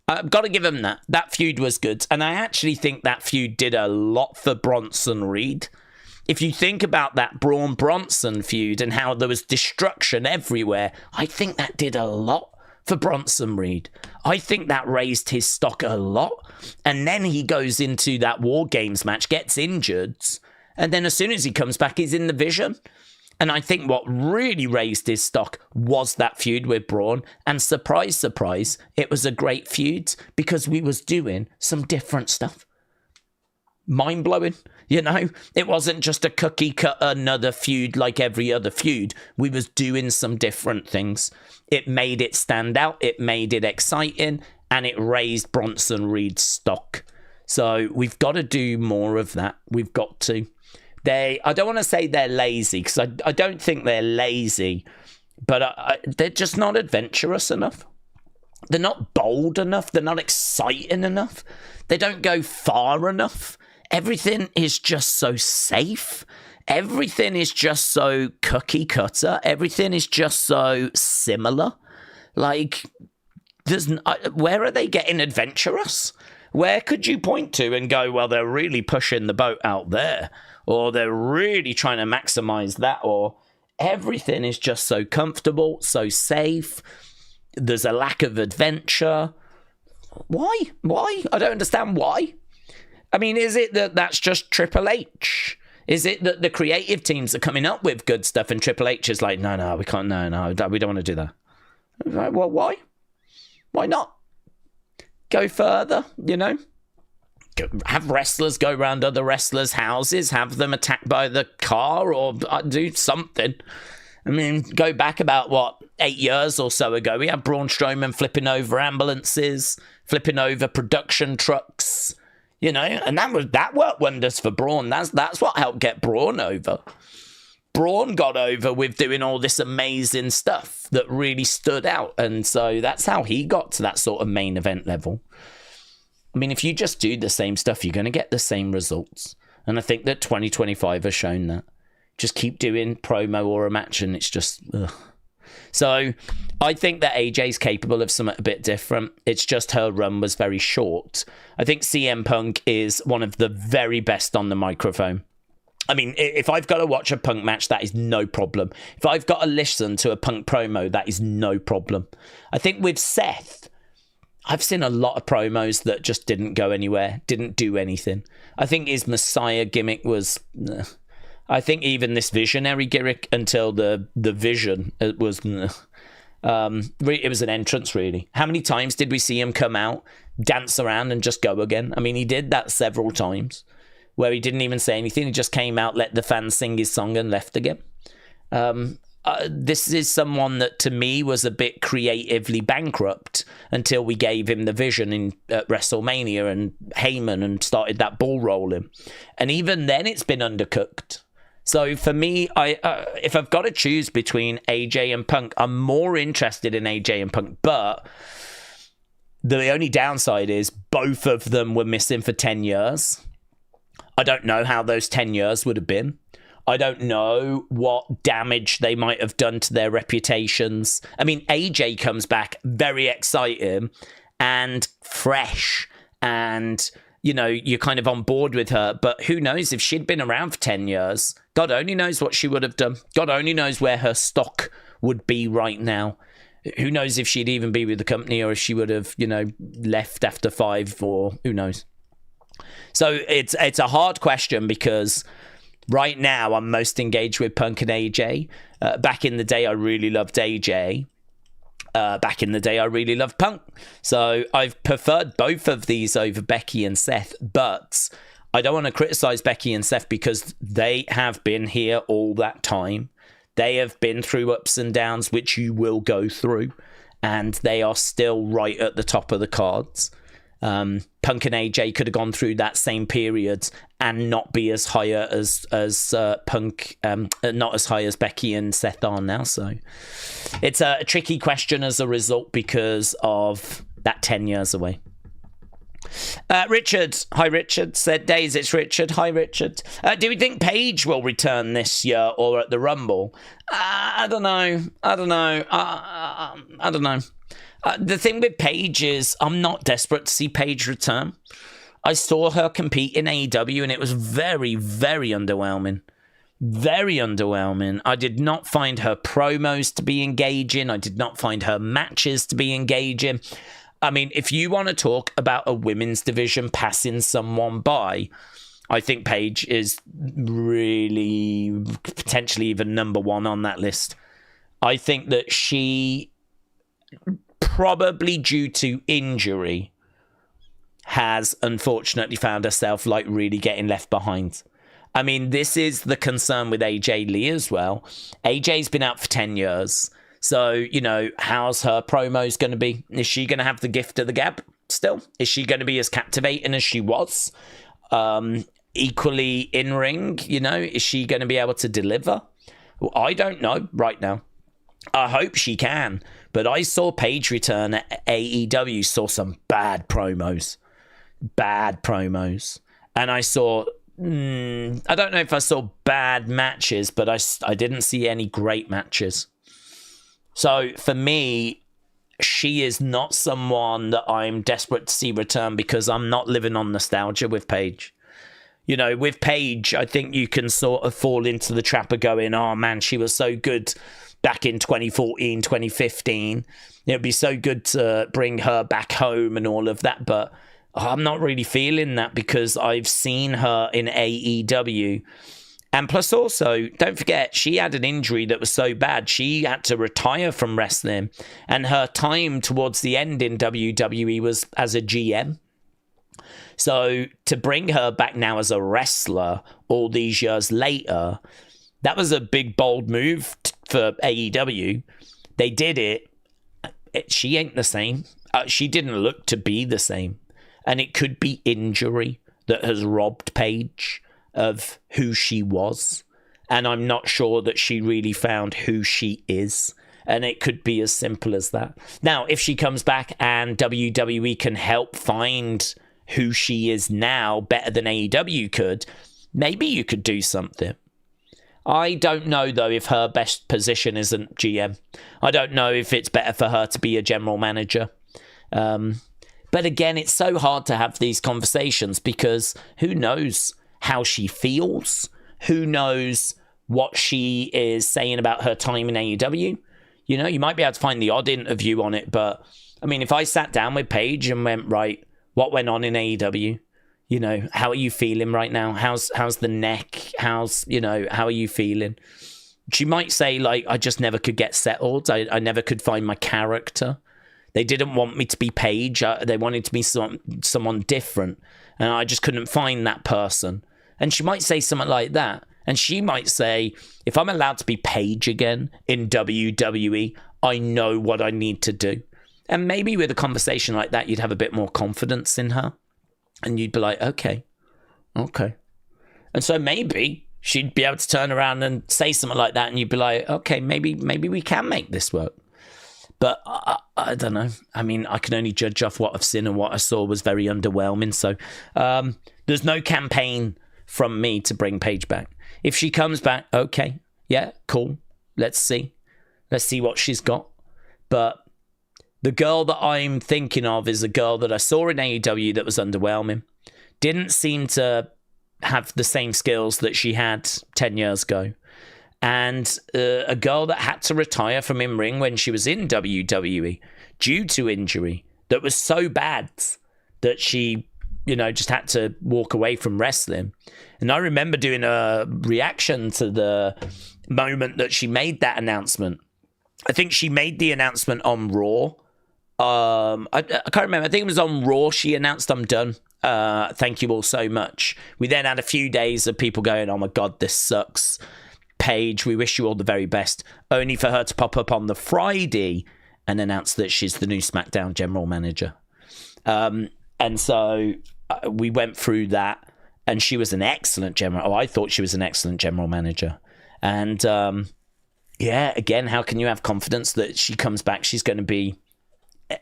I've got to give him that. That feud was good. And I actually think that feud did a lot for Bronson Reed. If you think about that Braun Bronson feud and how there was destruction everywhere, I think that did a lot for Bronson Reed. I think that raised his stock a lot. And then he goes into that War Games match, gets injured, and then as soon as he comes back, he's in the Vision. And I think what really raised his stock was that feud with Braun. And surprise, surprise, it was a great feud because we was doing some different stuff. Mind-blowing, It wasn't just a cookie cut another feud like every other feud. We was doing some different things. It made it stand out, it made it exciting, and it raised Bronson Reed's stock. So we've got to do more of that. We've got to. I don't want to say they're lazy, because I don't think they're lazy, but they're just not adventurous enough. They're not bold enough. They're not exciting enough. They don't go far enough. Everything is just so safe. Everything is just so cookie cutter. Everything is just so similar. Like, where are they getting adventurous? Where could you point to and go, well, they're really pushing the boat out there, or they're really trying to maximize that, or everything is just so comfortable, so safe. There's a lack of adventure. Why? I don't understand why. I mean, is it that that's just Triple H? Is it that the creative teams are coming up with good stuff and Triple H is like, no, we can't, no, we don't want to do that? Like, well, why? Why not? Go further, Have wrestlers go around other wrestlers' houses, have them attacked by the car, or do something. I mean, go back about, 8 years or so ago, we had Braun Strowman flipping over ambulances, flipping over production trucks, and that worked wonders for Braun. That's what helped get Braun over. Braun got over with doing all this amazing stuff that really stood out. And so that's how he got to that sort of main event level. I mean, if you just do the same stuff, you're going to get the same results. And I think that 2025 has shown that. Just keep doing promo or a match and it's just... Ugh. So I think that AJ's capable of something a bit different. It's just her run was very short. I think CM Punk is one of the very best on the microphone. I mean, if I've got to watch a Punk match, that is no problem. If I've got to listen to a Punk promo, that is no problem. I think with Seth, I've seen a lot of promos that just didn't go anywhere, didn't do anything. I think his Messiah gimmick was... I think even this visionary gimmick until the vision, it was an entrance, really. How many times did we see him come out, dance around and just go again? I mean, he did that several times where he didn't even say anything. He just came out, let the fans sing his song and left again. This is someone that to me was a bit creatively bankrupt until we gave him the vision at WrestleMania and Heyman and started that ball rolling. And even then it's been undercooked. So for me, if I've got to choose between AJ and Punk, I'm more interested in AJ and Punk. But the only downside is both of them were missing for 10 years. I don't know how those 10 years would have been. I don't know what damage they might have done to their reputations. I mean, AJ comes back very exciting and fresh and... You know, you're kind of on board with her, but who knows if she'd been around for 10 years? God only knows what she would have done. God only knows where her stock would be right now. Who knows if she'd even be with the company or if she would have, you know, left after 5 or who knows. So it's a hard question because right now I'm most engaged with Punk and AJ. Back in the day, I really loved AJ. Back in the day, I really loved Punk. So I've preferred both of these over Becky and Seth, but I don't want to criticize Becky and Seth because they have been here all that time. They have been through ups and downs, which you will go through, and they are still right at the top of the cards. Punk and AJ could have gone through that same period and not be as higher as Punk, not as high as Becky and Seth are now. So it's a tricky question as a result because of that 10 years away. Richard, hi Richard, said Daze, it's Richard, hi Richard. Do we think Paige will return this year or at the Rumble? I don't know. The thing with Paige is I'm not desperate to see Paige return. I saw her compete in AEW and it was very, very underwhelming. Very underwhelming. I did not find her promos to be engaging. I did not find her matches to be engaging. I mean, if you want to talk about a women's division passing someone by, I think Paige is really potentially even number one on that list. I think that she... probably due to injury, has unfortunately found herself like really getting left behind. I mean, this is the concern with AJ Lee as well. AJ's been out for 10 years. So, you know, how's her promos going to be? Is she going to have the gift of the gab still? Is she going to be as captivating as she was? Equally in ring, you know, is she going to be able to deliver? Well, I don't know right now. I hope she can. But I saw Paige return at AEW, saw some bad promos. And I saw, I don't know if I saw bad matches, but I didn't see any great matches. So for me, she is not someone that I'm desperate to see return because I'm not living on nostalgia with Paige. You know, with Paige, I think you can sort of fall into the trap of going, oh man, she was so good back in 2014, 2015. It would be so good to bring her back home and all of that, but I'm not really feeling that because I've seen her in AEW. And plus also, don't forget, she had an injury that was so bad, she had to retire from wrestling. And her time towards the end in WWE was as a GM. So to bring her back now as a wrestler all these years later, that was a big, bold move for AEW. They did it. She ain't the same. She didn't look to be the same. And it could be injury that has robbed Paige of who she was. and I'm not sure that she really found who she is. And it could be as simple as that. Now, if she comes back and WWE can help find who she is now better than AEW could, maybe you could do something. I don't know, though, if her best position isn't GM. I don't know if it's better for her to be a general manager. But again, it's so hard to have these conversations because who knows how she feels? Who knows what she is saying about her time in AEW? You know, you might be able to find the odd interview on it, but I mean, if I sat down with Paige and went, right, what went on in AEW? You know, how are you feeling right now? How's the neck? How are you feeling? She might say, like, I just never could get settled. I never could find my character. They didn't want me to be Paige. They wanted to be someone different. And I just couldn't find that person. And she might say something like that. And she might say, if I'm allowed to be Paige again in WWE, I know what I need to do. And maybe with a conversation like that, you'd have a bit more confidence in her. And you'd be like, okay. And so maybe she'd be able to turn around and say something like that. And you'd be like, okay, maybe we can make this work. But I don't know. I mean, I can only judge off what I've seen, and what I saw was very underwhelming. So there's no campaign from me to bring Paige back. If she comes back, okay, yeah, cool. Let's see what she's got. But the girl that I'm thinking of is a girl that I saw in AEW that was underwhelming. Didn't seem to have the same skills that she had 10 years ago. And a girl that had to retire from in-ring when she was in WWE due to injury that was so bad that she, just had to walk away from wrestling. And I remember doing a reaction to the moment that she made that announcement. I think she made the announcement on Raw. I can't remember. I think it was on Raw. She announced, I'm done. Thank you all so much. We then had a few days of people going, oh my God, this sucks. Paige, we wish you all the very best. Only for her to pop up on the Friday and announce that she's the new SmackDown general manager. And so we went through that, and she was an excellent general. Oh, I thought she was an excellent general manager. And again, how can you have confidence that she comes back, she's going to be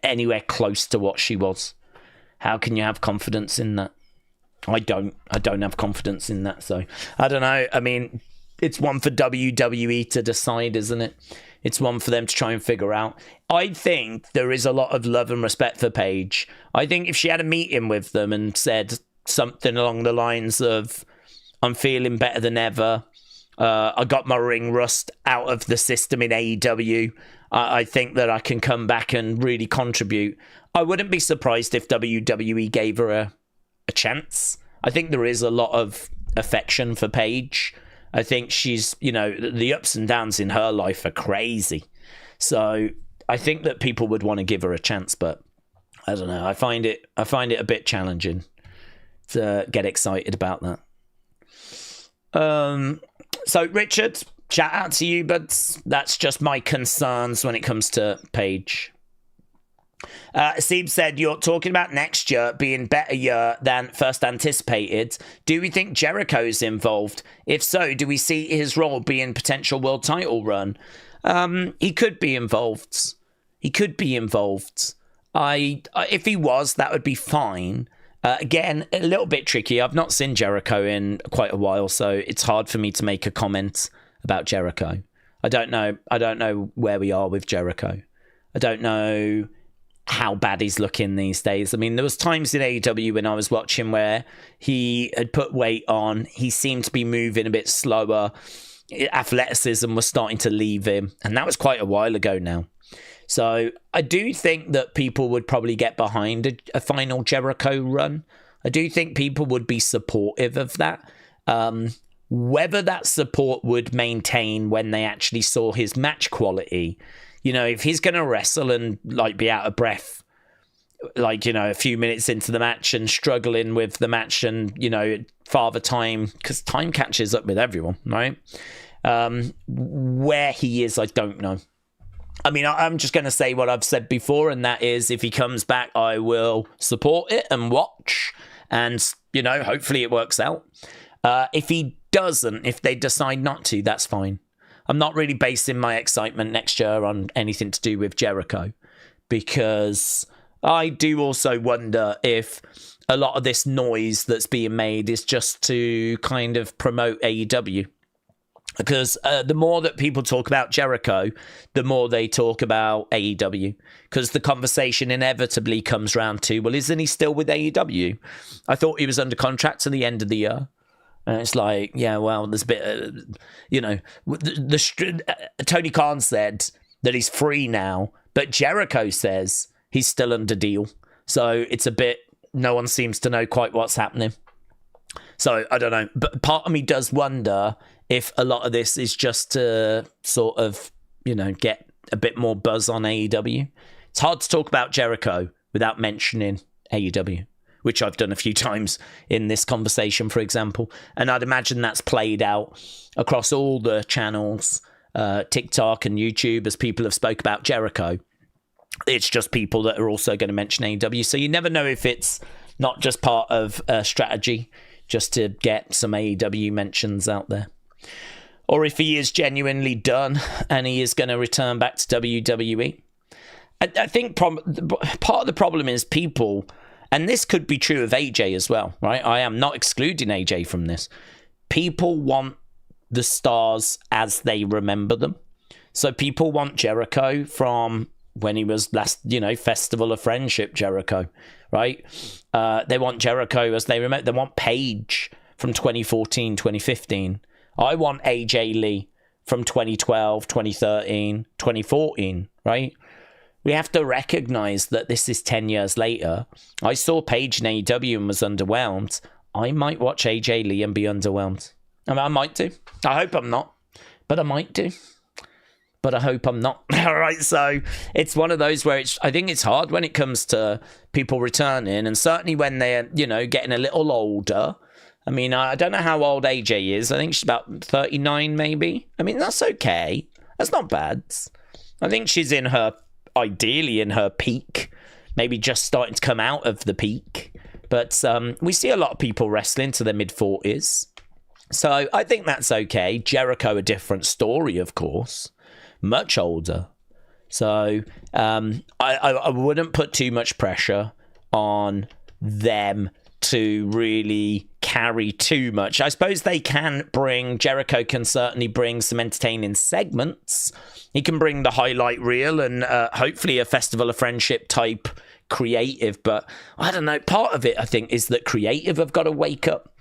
anywhere close to what she was? How can you have confidence in that? I don't have confidence in that. So I don't know. I mean, it's one for WWE to decide, isn't it? It's one for them to try and figure out. I think there is a lot of love and respect for Paige. I think if she had a meeting with them and said something along the lines of, I'm feeling better than ever. I got my ring rust out of the system in AEW. I think that I can come back and really contribute. I wouldn't be surprised if WWE gave her a chance. I think there is a lot of affection for Paige. I think she's, the ups and downs in her life are crazy. So I think that people would want to give her a chance, but I don't know. I find it a bit challenging to get excited about that. So Richard, shout out to you, but that's just my concerns when it comes to Paige. Aseeb said, you're talking about next year being better year than first anticipated. Do we think Jericho's involved? If so, do we see his role being potential world title run? He could be involved. If he was, that would be fine. Again, a little bit tricky. I've not seen Jericho in quite a while, so it's hard for me to make a comment about Jericho. I don't know where we are with Jericho. I don't know how bad he's looking these days. I mean, there was times in AEW when I was watching where he had put weight on. He seemed to be moving a bit slower. Athleticism was starting to leave him. And that was quite a while ago now. So I do think that people would probably get behind a final Jericho run. I do think people would be supportive of that. Whether that support would maintain when they actually saw his match quality, if he's going to wrestle and be out of breath, a few minutes into the match and struggling with the match and, father time, because time catches up with everyone, right? Where he is, I don't know. I mean, I'm just going to say what I've said before, and that is if he comes back, I will support it and watch, and, hopefully it works out. If he doesn't, if they decide not to, that's fine. I'm not really basing my excitement next year on anything to do with Jericho, because I do also wonder if a lot of this noise that's being made is just to kind of promote AEW. Because the more that people talk about Jericho, the more they talk about AEW. Because the conversation inevitably comes round to, well, isn't he still with AEW? I thought he was under contract to the end of the year. And it's like, yeah, well, there's a bit, Tony Khan said that he's free now, but Jericho says he's still under deal. So it's a bit, no one seems to know quite what's happening. So I don't know. But part of me does wonder if a lot of this is just to sort of, get a bit more buzz on AEW. It's hard to talk about Jericho without mentioning AEW, which I've done a few times in this conversation, for example. And I'd imagine that's played out across all the channels, TikTok and YouTube, as people have spoke about Jericho. It's just people that are also going to mention AEW. So you never know if it's not just part of a strategy just to get some AEW mentions out there, or if he is genuinely done and he is going to return back to WWE. I think part of the problem is people, and this could be true of AJ as well, right? I am not excluding AJ from this. People want the stars as they remember them. So people want Jericho from when he was last, Festival of Friendship Jericho, right? They want Jericho as they remember. They want Paige from 2014, 2015. I want AJ Lee from 2012, 2013, 2014, right? We have to recognize that this is 10 years later. I saw Paige in AEW and was underwhelmed. I might watch AJ Lee and be underwhelmed. I might do. I hope I'm not, but I might do. But I hope I'm not. All right, so it's one of those where I think it's hard when it comes to people returning, and certainly when they're, getting a little older. I mean, I don't know how old AJ is. I think she's about 39, maybe. I mean, that's okay. That's not bad. I think she's ideally in her peak, maybe just starting to come out of the peak. But we see a lot of people wrestling to their mid-40s. So I think that's okay. Jericho, a different story, of course. Much older. So I wouldn't put too much pressure on them to really carry too much. I suppose Jericho can certainly bring some entertaining segments. He can bring the highlight reel and hopefully a Festival of Friendship type creative. But I don't know, part of it, I think, is that creative have got to wake up.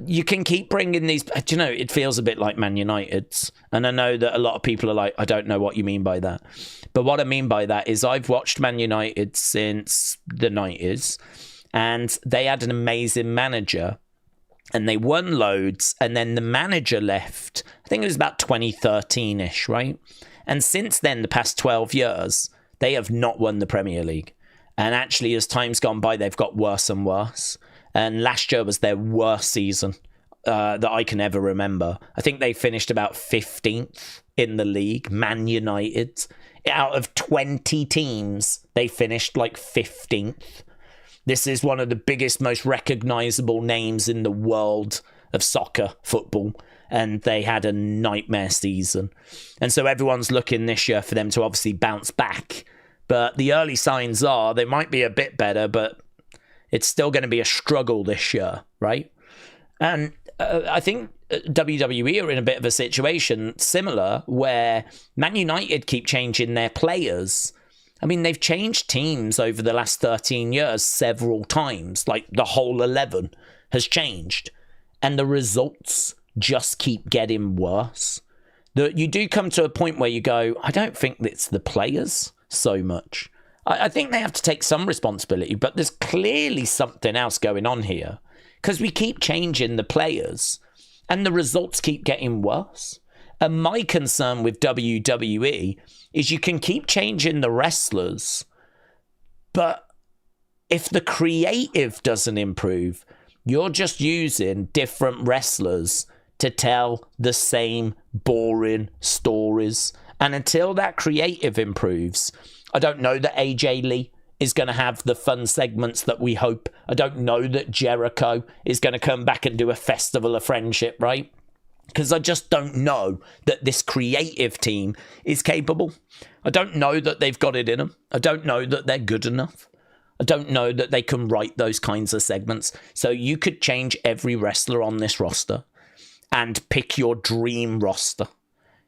You can keep bringing these, it feels a bit like Man United's. And I know that a lot of people are like, I don't know what you mean by that. But what I mean by that is I've watched Man United since the 90s. And they had an amazing manager. And they won loads. And then the manager left. I think it was about 2013-ish, right? And since then, the past 12 years, they have not won the Premier League. And actually, as time's gone by, they've got worse and worse. And last year was their worst season that I can ever remember. I think they finished about 15th in the league, Man United. Out of 20 teams, they finished like 15th. This is one of the biggest, most recognisable names in the world of soccer, football. And they had a nightmare season. And so everyone's looking this year for them to obviously bounce back. But the early signs are they might be a bit better, but it's still going to be a struggle this year, right? And I think WWE are in a bit of a situation similar where Man United keep changing their players. I mean, they've changed teams over the last 13 years several times. Like the whole 11 has changed. And the results just keep getting worse. You do come to a point where you go, I don't think it's the players so much. I think they have to take some responsibility, but there's clearly something else going on here because we keep changing the players and the results keep getting worse. And my concern with WWE is you can keep changing the wrestlers, but if the creative doesn't improve, you're just using different wrestlers to tell the same boring stories. And until that creative improves, I don't know that AJ Lee is going to have the fun segments that we hope. I don't know that Jericho is going to come back and do a festival of friendship, right? Because I just don't know that this creative team is capable. I don't know that they've got it in them. I don't know that they're good enough. I don't know that they can write those kinds of segments. So you could change every wrestler on this roster and pick your dream roster.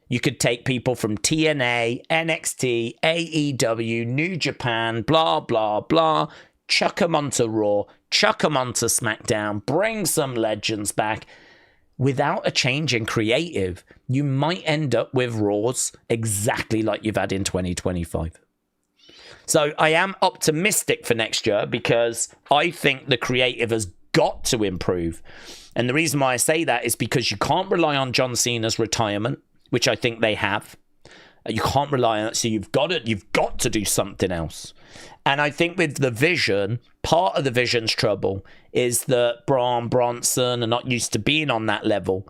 You could take people from TNA, NXT, AEW, New Japan, blah, blah, blah, chuck them onto Raw, chuck them onto SmackDown, bring some legends back. Without a change in creative, you might end up with Raws exactly like you've had in 2025. So I am optimistic for next year because I think the creative has got to improve. And the reason why I say that is because you can't rely on John Cena's retirement, which I think they have. You can't rely on it, so you've got to do something else. And I think with the Vision, part of the Vision's trouble is that Braun, Bronson are not used to being on that level.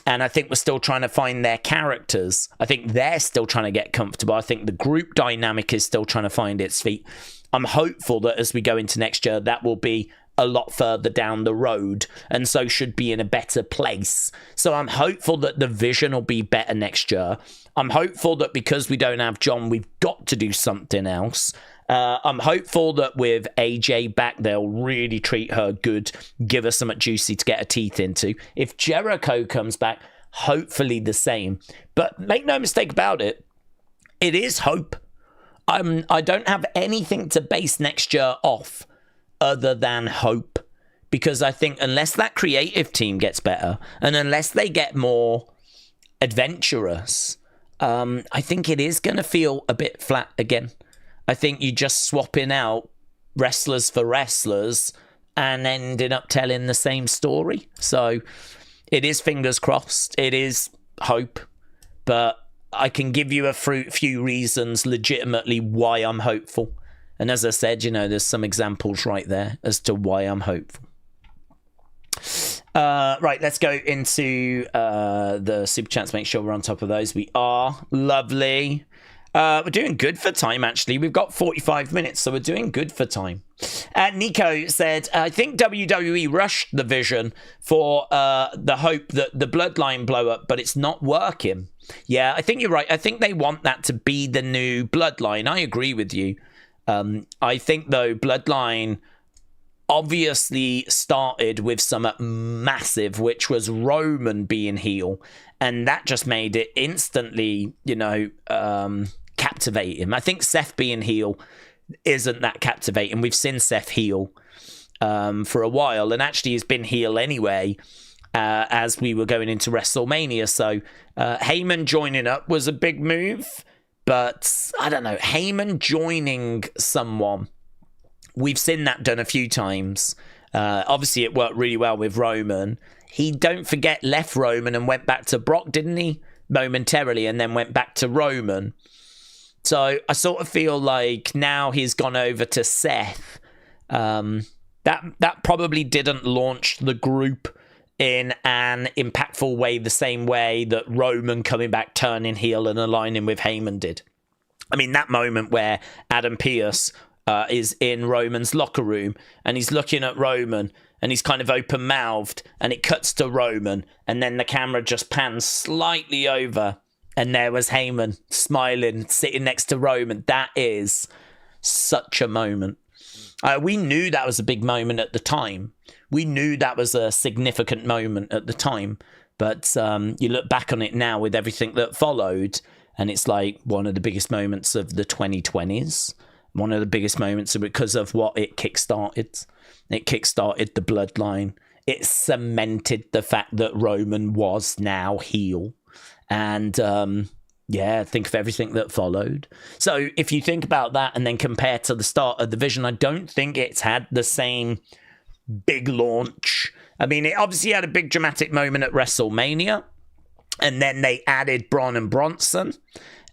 And I think we're still trying to find their characters. I think they're still trying to get comfortable. I think the group dynamic is still trying to find its feet. I'm hopeful that as we go into next year, that will be a lot further down the road and so should be in a better place. So I'm hopeful that the Vision will be better next year. I'm hopeful that because we don't have John, we've got to do something else. I'm hopeful that with AJ back, they'll really treat her good, give her something juicy to get her teeth into. If Jericho comes back, hopefully the same. But make no mistake about it, it is hope. I don't have anything to base next year off other than hope, because I think unless that creative team gets better and unless they get more adventurous, I think it is going to feel a bit flat again. I think you're just swapping out wrestlers for wrestlers and ending up telling the same story. So it is fingers crossed. It is hope. But I can give you a few reasons legitimately why I'm hopeful. And as I said, there's some examples right there as to why I'm hopeful. Right, let's go into the super chats. Make sure we're on top of those. We are. Lovely. We're doing good for time, actually. We've got 45 minutes, so we're doing good for time. Nico said, I think WWE rushed the Vision for the hope that the Bloodline blow up, but it's not working. Yeah, I think you're right. I think they want that to be the new Bloodline. I agree with you. I think, though, Bloodline obviously started with something massive, which was Roman being heel. And that just made it instantly, captivating. I think Seth being heel isn't that captivating. We've seen Seth heel for a while, and actually he's been heel anyway as we were going into WrestleMania. So Heyman joining up was a big move. But I don't know, Heyman joining someone, we've seen that done a few times. Obviously, it worked really well with Roman. He, don't forget, left Roman and went back to Brock, didn't he? Momentarily, and then went back to Roman. So I sort of feel like now he's gone over to Seth. That probably didn't launch the group in an impactful way, the same way that Roman coming back, turning heel and aligning with Heyman did. I mean, that moment where Adam Pearce is in Roman's locker room and he's looking at Roman and he's kind of open-mouthed and it cuts to Roman and then the camera just pans slightly over and there was Heyman smiling, sitting next to Roman. That is such a moment. We knew that was a big moment at the time. We knew that was a significant moment at the time. But you look back on it now with everything that followed, and it's like one of the biggest moments of the 2020s. One of the biggest moments because of what it kickstarted. It kickstarted the Bloodline. It cemented the fact that Roman was now heel. And think of everything that followed. So if you think about that and then compare to the start of the Vision, I don't think it's had the same big launch. I mean, it obviously had a big dramatic moment at WrestleMania, and then they added Braun and Bronson.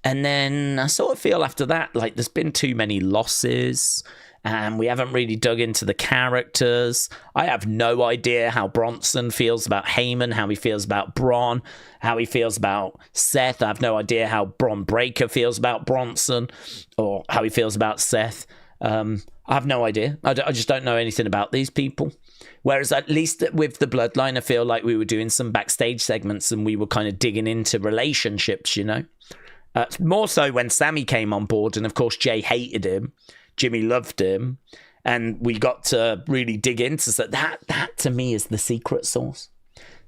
And then I sort of feel after that, like there's been too many losses and we haven't really dug into the characters. I have no idea how Bronson feels about Heyman, how he feels about Braun, how he feels about Seth. I have no idea how Braun Breaker feels about Bronson or how he feels about Seth. I have no idea. I just don't know anything about these people. Whereas at least with the Bloodline, I feel like we were doing some backstage segments and we were kind of digging into relationships, you know. More so when Sammy came on board, and of course Jay hated him, Jimmy loved him, and we got to really dig into that. That to me is the secret sauce.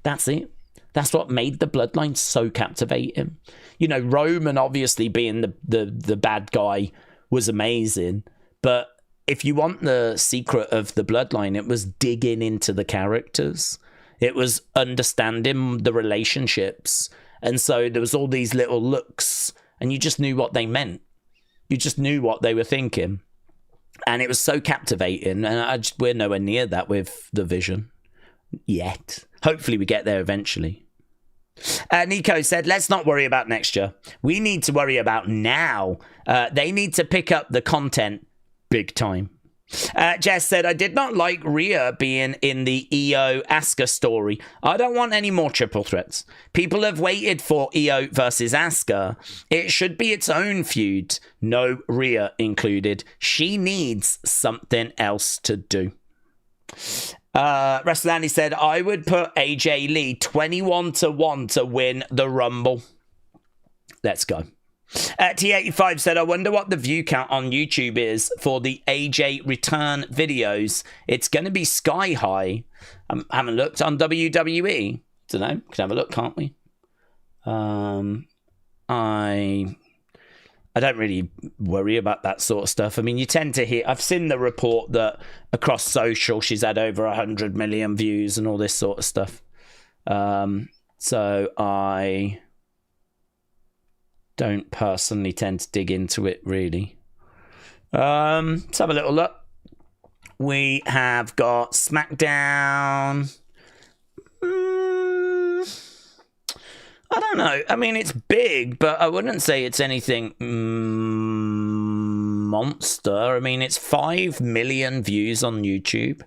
That's it. That's what made the Bloodline so captivating. You know, Roman obviously being the bad guy was amazing, but if you want the secret of the Bloodline, it was digging into the characters. It was understanding the relationships. And so there was all these little looks, and you just knew what they meant. You just knew what they were thinking. And it was so captivating. And we're nowhere near that with the Vision yet. Hopefully we get there eventually. Nico said, let's not worry about next year. We need to worry about now. They need to pick up the content big time. Jess said, I did not like Rhea being in the Io Asuka story. I don't want any more triple threats. People have waited for Io versus Asuka. It should be its own feud. No Rhea included. She needs something else to do. Wrestlandy said, I would put AJ Lee 21-1 to win the Rumble. Let's go. T85 said, I wonder what the view count on YouTube is for the AJ return videos. It's going to be sky high. I haven't looked on WWE. Don't know. Can have a look, can't we? I don't really worry about that sort of stuff. I mean, you tend to hear... I've seen the report that across social, she's had over 100 million views and all this sort of stuff. So I don't personally tend to dig into it, really. Let's have a little look. We have got SmackDown. I don't know. I mean, it's big, but I wouldn't say it's anything monster. I mean, it's 5 million views on YouTube.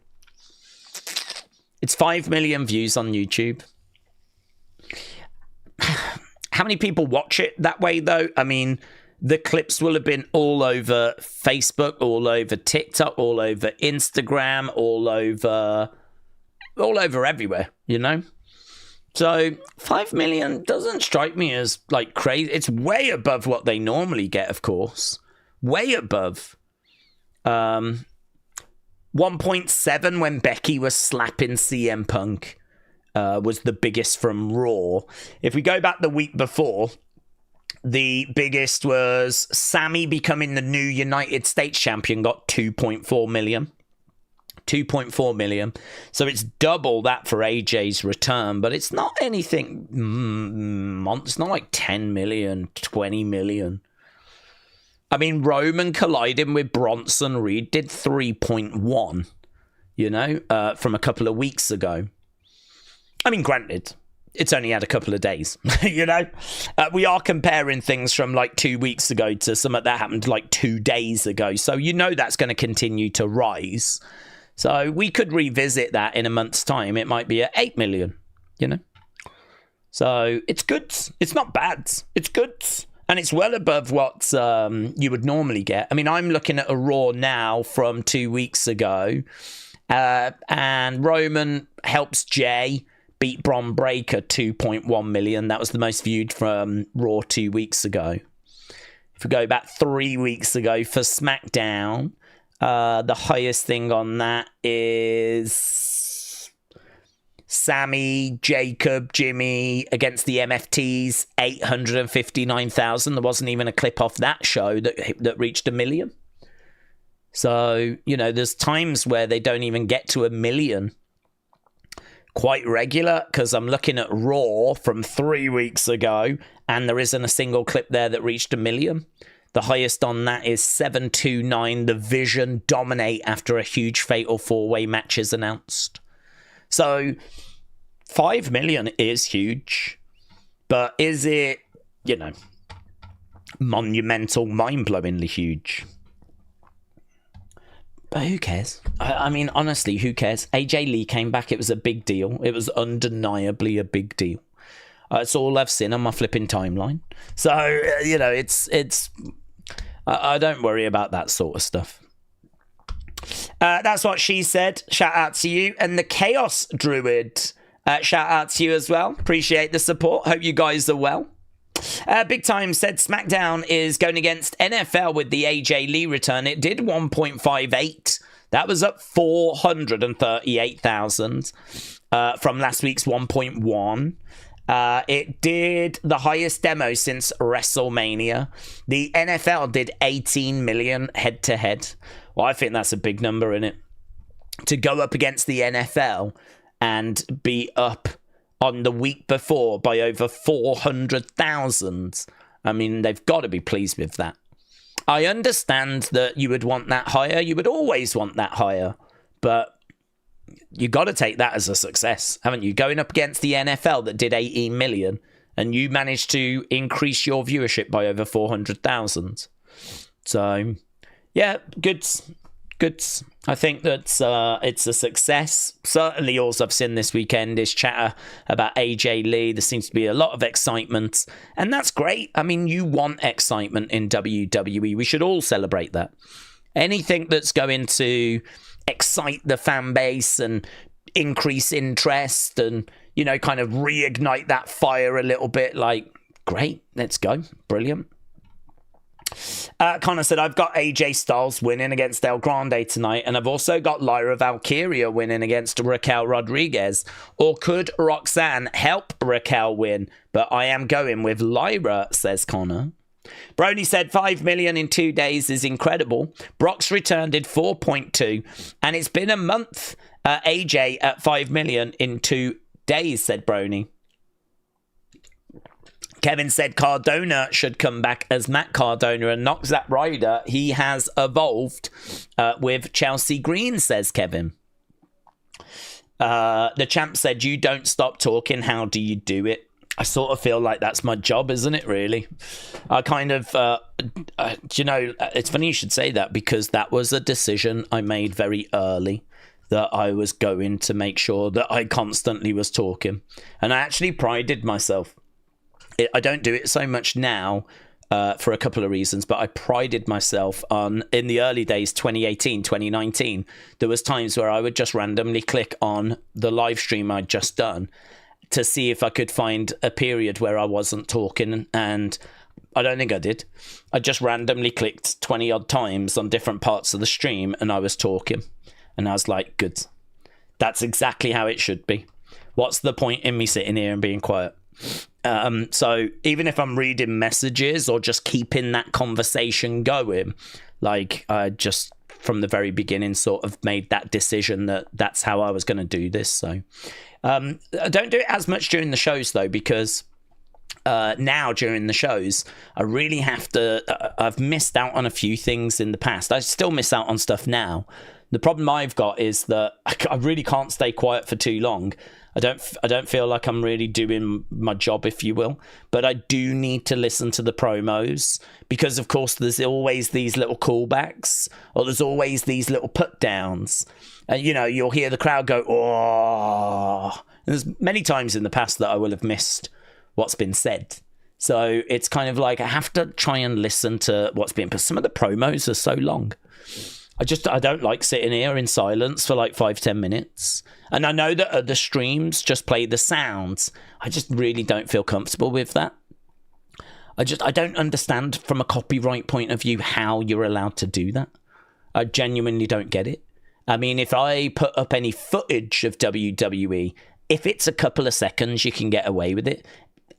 It's 5 million views on YouTube. How many people watch it that way, though? I mean, the clips will have been all over Facebook, all over TikTok, all over Instagram, all over everywhere, you know? So 5 million doesn't strike me as like crazy. It's way above what they normally get, of course. Way above. 1.7 when Becky was slapping CM Punk was the biggest from Raw. If we go back the week before, the biggest was Sammy becoming the new United States champion, got 2.4 million. 2.4 million. So it's double that for AJ's return, but it's not anything. It's not like 10 million, 20 million. I mean, Roman colliding with Bronson Reed did 3.1, you know, from a couple of weeks ago. I mean, granted, it's only had a couple of days, you know. We are comparing things from like 2 weeks ago to something that happened like 2 days ago. So you know that's going to continue to rise. So we could revisit that in a month's time. It might be at 8 million, you know. So it's good. It's not bad. It's good. And it's well above what you would normally get. I mean, I'm looking at a Raw now from 2 weeks ago. And Roman helps Jay beat Bron Breakker 2.1 million. That was the most viewed from Raw 2 weeks ago. If we go back 3 weeks ago for SmackDown... the highest thing on that is Sammy, Jacob, Jimmy against the MFTs, 859,000. There wasn't even a clip off that show that reached 1 million. So, you know, there's times where they don't even get to 1 million. Quite regular, because I'm looking at Raw from 3 weeks ago, and there isn't a single clip there that reached 1 million. The highest on that is 729. The Vision dominate after a huge fatal 4-way match is announced. So 5 million is huge. But is it, you know, monumental, mind-blowingly huge? But who cares? I mean, honestly, who cares? AJ Lee came back. It was a big deal. It was undeniably a big deal. It's all I've seen on my flipping timeline. So, you know, it's I don't worry about that sort of stuff. That's what she said. Shout out to you. And the Chaos Druid, shout out to you as well. Appreciate the support. Hope you guys are well. Big Time said SmackDown is going against NFL with the AJ Lee return. It did 1.58. That was up 438,000 from last week's 1.1. It did the highest demo since WrestleMania. The NFL did 18 million head to head. Well, I think that's a big number, in it. To go up against the NFL and be up on the week before by over 400,000. I mean, they've got to be pleased with that. I understand that you would want that higher. You would always want that higher. But you got to take that as a success, haven't you? Going up against the NFL that did 18 million and you managed to increase your viewership by over 400,000. So, yeah, good. I think that it's a success. Certainly all I've seen this weekend is chatter about AJ Lee. There seems to be a lot of excitement, and that's great. I mean, you want excitement in WWE. We should all celebrate that. Anything that's going to excite the fan base and increase interest and, you know, kind of reignite that fire a little bit, like, great, let's go. Brilliant. Connor said, I've got AJ Styles winning against El Grande tonight, and I've also got Lyra Valkyria winning against Raquel Rodriguez. Or could Roxanne help Raquel win? But I am going with Lyra, says Connor. Brony said 5 million in 2 days is incredible. Brock's return did 4.2, and it's been a month. AJ at 5 million in 2 days, said Brony. Kevin said Cardona should come back as Matt Cardona and knock Zack Ryder. He has evolved with Chelsea Green, says Kevin. The champ said, you don't stop talking. How do you do it? I sort of feel like that's my job, isn't it, really? I kind of, you know, it's funny you should say that, because that was a decision I made very early, that I was going to make sure that I constantly was talking. And I actually prided myself. I don't do it so much now for a couple of reasons, but I prided myself on, in the early days, 2018, 2019, there was times where I would just randomly click on the live stream I'd just done to see if I could find a period where I wasn't talking, and I don't think I did. I just randomly clicked 20 odd times on different parts of the stream and I was talking, and I was like, good. That's exactly how it should be. What's the point in me sitting here and being quiet? So even if I'm reading messages or just keeping that conversation going, like, I just from the very beginning sort of made that decision that that's how I was going to do this. So I don't do it as much during the shows though, because now during the shows I really have to I've missed out on a few things in the past. I still miss out on stuff now. The problem I've got is that I really can't stay quiet for too long. I don't feel like I'm really doing my job, if you will. But I do need to listen to the promos, because, of course, there's always these little callbacks, or there's always these little put downs. And, you know, you'll hear the crowd go, oh. And there's many times in the past that I will have missed what's been said. So it's kind of like I have to try and listen to what's being, but some of the promos are so long. I don't like sitting here in silence for like 5-10 minutes. And I know that other streams just play the sounds. I just really don't feel comfortable with that. I don't understand from a copyright point of view how you're allowed to do that. I genuinely don't get it. I mean, if I put up any footage of WWE, if it's a couple of seconds, you can get away with it.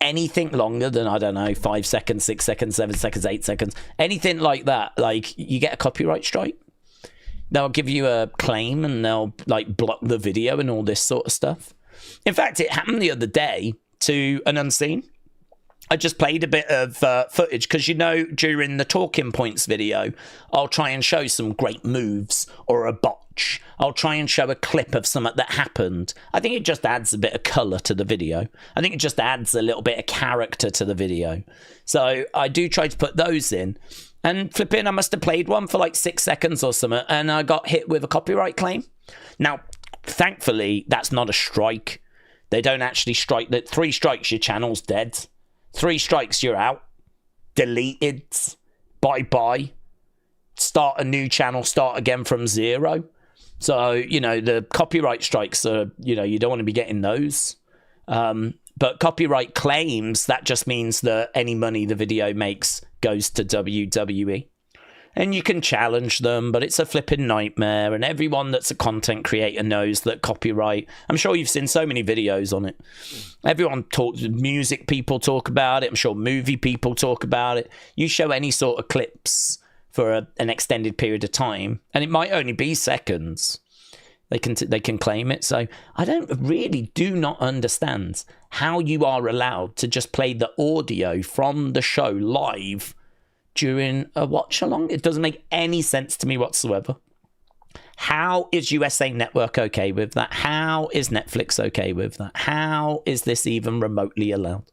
Anything longer than, I don't know, 5 seconds, 6 seconds, 7 seconds, 8 seconds, anything like that, like, you get a copyright strike. They'll give you a claim and they'll like block the video and all this sort of stuff. In fact, it happened the other day to an unseen. I just played a bit of footage because, you know, during the talking points video, I'll try and show some great moves or a botch. I'll try and show a clip of something that happened. I think it just adds a bit of colour to the video. I think it just adds a little bit of character to the video. So I do try to put those in. And flipping, I must have played one for like 6 seconds or something, and I got hit with a copyright claim. Now, thankfully, that's not a strike. They don't actually strike. 3 strikes, your channel's dead. 3 strikes, you're out. Deleted. Bye-bye. start a new channel, start again from zero. So, you know, the copyright strikes are, you know, you don't want to be getting those. But copyright claims, that just means that any money the video makes goes to WWE. And you can challenge them, but it's a flipping nightmare. And everyone that's a content creator knows that copyright, I'm sure you've seen so many videos on it. Everyone talks, music people talk about it. I'm sure movie people talk about it. You show any sort of clips for an extended period of time, and it might only be seconds. They can claim it. So I do not understand how you are allowed to just play the audio from the show live during a watch along. It doesn't make any sense to me whatsoever. How is USA Network okay with that? How is Netflix okay with that? How is this even remotely allowed?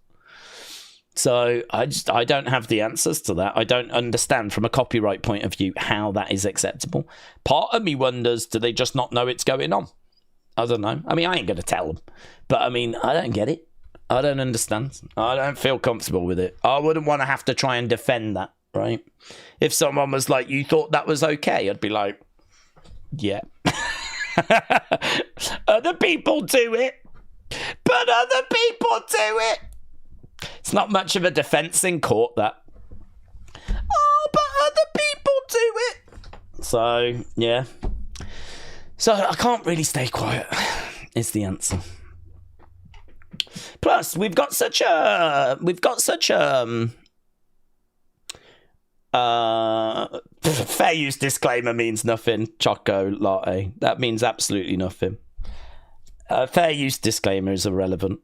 So I don't have the answers to that. I don't understand from a copyright point of view how that is acceptable. Part of me wonders, do they just not know it's going on? I don't know. I mean, I ain't going to tell them. But I mean, I don't get it. I don't understand. I don't feel comfortable with it. I wouldn't want to have to try and defend that, right? If someone was like, you thought that was okay, I'd be like, yeah. Other people do it. But other people do it. It's not much of a defense in court, that. Oh, but other people do it. So, yeah. So, I can't really stay quiet, is the answer. Plus, we've got such a fair use disclaimer means nothing. Choco latte. That means absolutely nothing. Fair use disclaimer is irrelevant.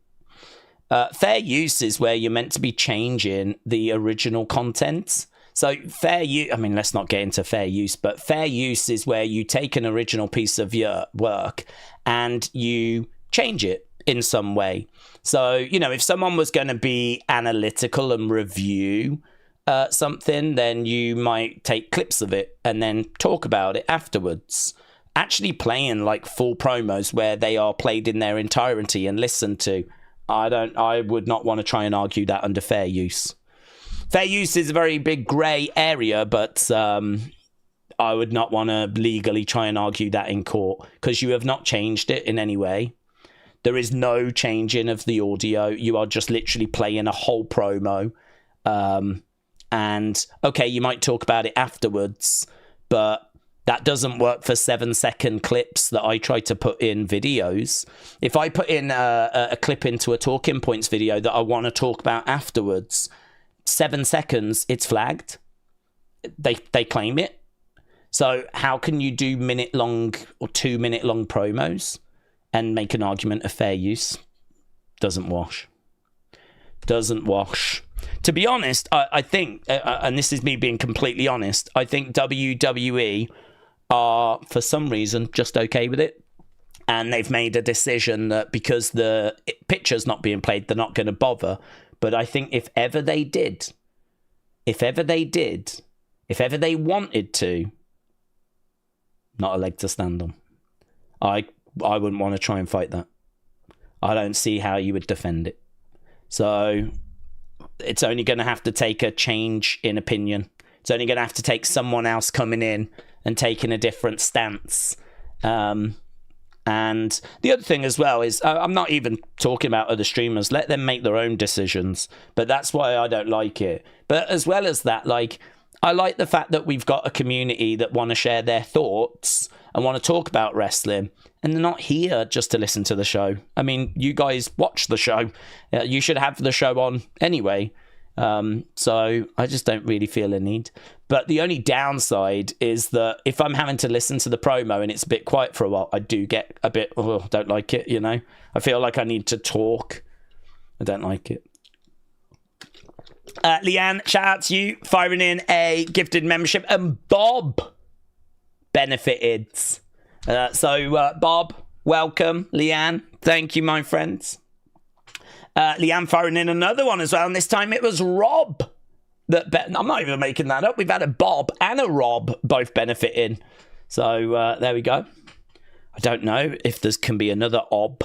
Fair use is where you're meant to be changing the original content. So fair use, I mean, let's not get into fair use, but fair use is where you take an original piece of your work and you change it in some way. So, you know, if someone was going to be analytical and review something, then you might take clips of it and then talk about it afterwards. Actually playing like full promos where they are played in their entirety and listened to. I would not want to try and argue that under fair use. Fair use is a very big grey area, but I would not want to legally try and argue that in court because you have not changed it in any way. There is no changing of the audio. You are just literally playing a whole promo. And, okay, you might talk about it afterwards, but that doesn't work for 7-second clips that I try to put in videos. If I put in a clip into a Talking Points video that I want to talk about afterwards, 7 seconds, it's flagged. They claim it. So how can you do minute-long or 2-minute-long promos and make an argument of fair use? Doesn't wash. Doesn't wash. To be honest, I think, and this is me being completely honest, I think WWE are, for some reason, just okay with it. And they've made a decision that because the picture's not being played, they're not going to bother. But I think if ever they wanted to, not a leg to stand on. I wouldn't want to try and fight that. I don't see how you would defend it. So it's only going to have to take a change in opinion. It's only going to have to take someone else coming in and taking a different stance. And the other thing as well is, I'm not even talking about other streamers. Let them make their own decisions. But that's why I don't like it. But as well as that, like, I like the fact that we've got a community that want to share their thoughts and want to talk about wrestling. And they're not here just to listen to the show. I mean, you guys watch the show. You should have the show on anyway. So I just don't really feel a need. But the only downside is that if I'm having to listen to the promo and it's a bit quiet for a while, I do get a bit, don't like it, you know? I feel like I need to talk. I don't like it. Leanne, shout out to you, firing in a gifted membership. And Bob benefited. So Bob, welcome. Leanne, thank you, my friends. Leanne firing in another one as well, and this time it was Rob. I'm not even making that up. We've had a Bob and a Rob both benefiting. So there we go. I don't know if there can be another Ob,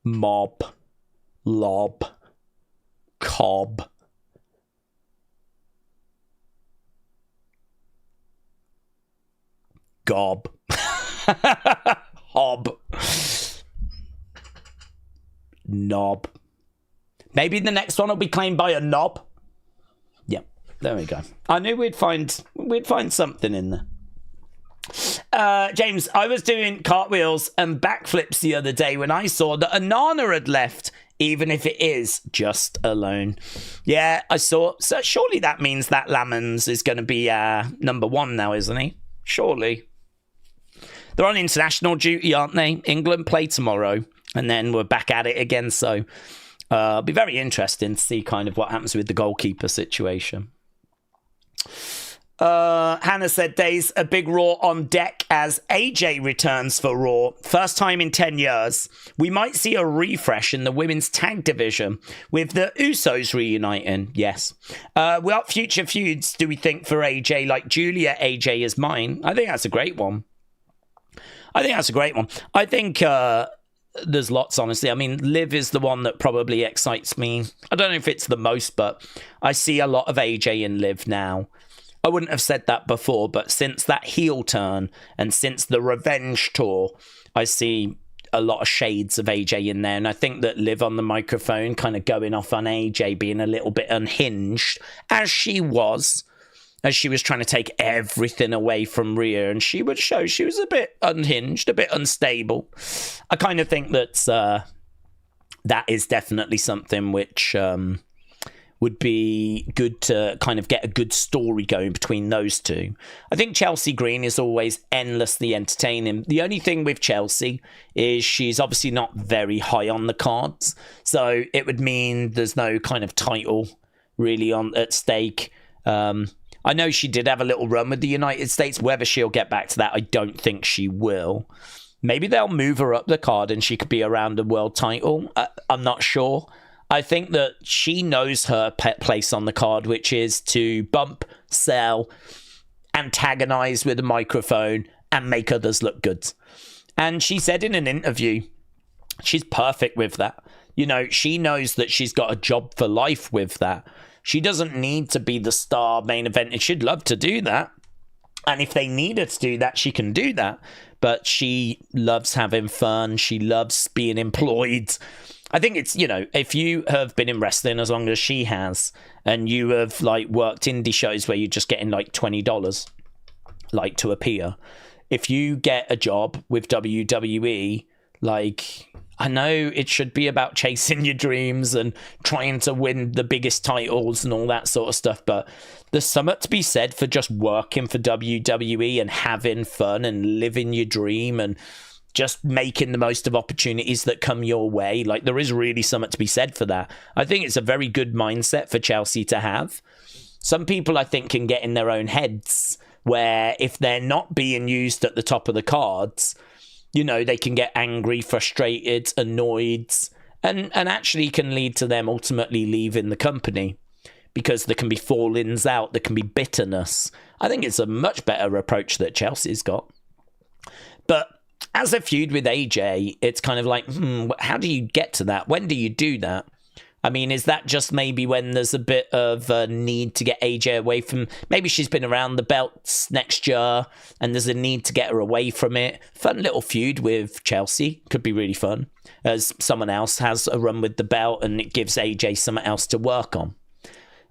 Mob, Lob, Cob. gob. Hob. Knob. Maybe the next one will be claimed by a knob. Yep, there we go. I knew we'd find something in there. James, I was doing cartwheels and backflips the other day when I saw that Anana had left, even if it is just alone. Yeah, I saw. So surely that means that Lamans is going to be number one now, isn't he? Surely. They're on international duty, aren't they? England play tomorrow, and then we're back at it again. So it'll be very interesting to see kind of what happens with the goalkeeper situation. Hannah said, Daze, a big Raw on deck as AJ returns for Raw. First time in 10 years. We might see a refresh in the women's tag division with the Usos reuniting. Yes. What future feuds do we think for AJ? Like Julia, AJ is mine. I think that's a great one. I think there's lots, honestly. I mean, Liv is the one that probably excites me. I don't know if it's the most, but I see a lot of AJ in Liv now. I wouldn't have said that before, but since that heel turn and since the revenge tour, I see a lot of shades of AJ in there. And I think that Liv on the microphone kind of going off on AJ being a little bit unhinged, as she was trying to take everything away from Rhea, and she would show she was a bit unhinged, a bit unstable. I kind of think that that is definitely something which would be good to kind of get a good story going between those two. I think Chelsea Green is always endlessly entertaining. The only thing with Chelsea is she's obviously not very high on the cards, so it would mean there's no kind of title really at stake. I know she did have a little run with the United States. Whether she'll get back to that, I don't think she will. Maybe they'll move her up the card and she could be around a world title. I'm not sure. I think that she knows her place on the card, which is to bump, sell, antagonize with a microphone, and make others look good. And she said in an interview, she's perfect with that. You know, she knows that she's got a job for life with that. She doesn't need to be the star main event, and she'd love to do that. And if they need her to do that, she can do that. But she loves having fun. She loves being employed. I think it's, you know, if you have been in wrestling as long as she has, and you have like worked indie shows where you're just getting like $20, like to appear, if you get a job with WWE, like, I know it should be about chasing your dreams and trying to win the biggest titles and all that sort of stuff, but there's something to be said for just working for WWE and having fun and living your dream and just making the most of opportunities that come your way. Like, there is really something to be said for that. I think it's a very good mindset for Chelsea to have. Some people, I think, can get in their own heads where if they're not being used at the top of the cards, you know, they can get angry, frustrated, annoyed, and actually can lead to them ultimately leaving the company because there can be fallings out, there can be bitterness. I think it's a much better approach that Chelsea's got. But as a feud with AJ, it's kind of like, how do you get to that? When do you do that? I mean, is that just maybe when there's a bit of a need to get AJ away from... Maybe she's been around the belts next year and there's a need to get her away from it. Fun little feud with Chelsea. Could be really fun. As someone else has a run with the belt and it gives AJ something else to work on.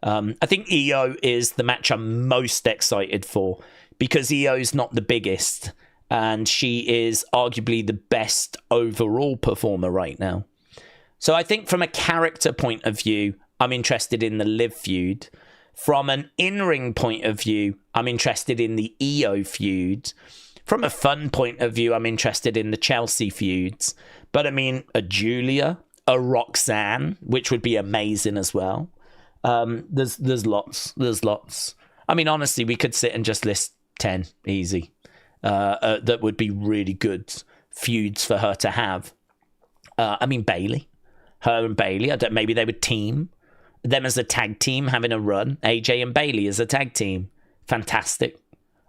I think EO is the match I'm most excited for because EO's not the biggest and she is arguably the best overall performer right now. So I think from a character point of view, I'm interested in the Liv feud. From an in-ring point of view, I'm interested in the EO feud. From a fun point of view, I'm interested in the Chelsea feuds. But I mean, a Julia, a Roxanne, which would be amazing as well. There's lots. I mean, honestly, we could sit and just list 10 easy. That would be really good feuds for her to have. I mean, Bayley. Her and Bayley, maybe they would team. Them as a tag team having a run. AJ and Bayley as a tag team. Fantastic.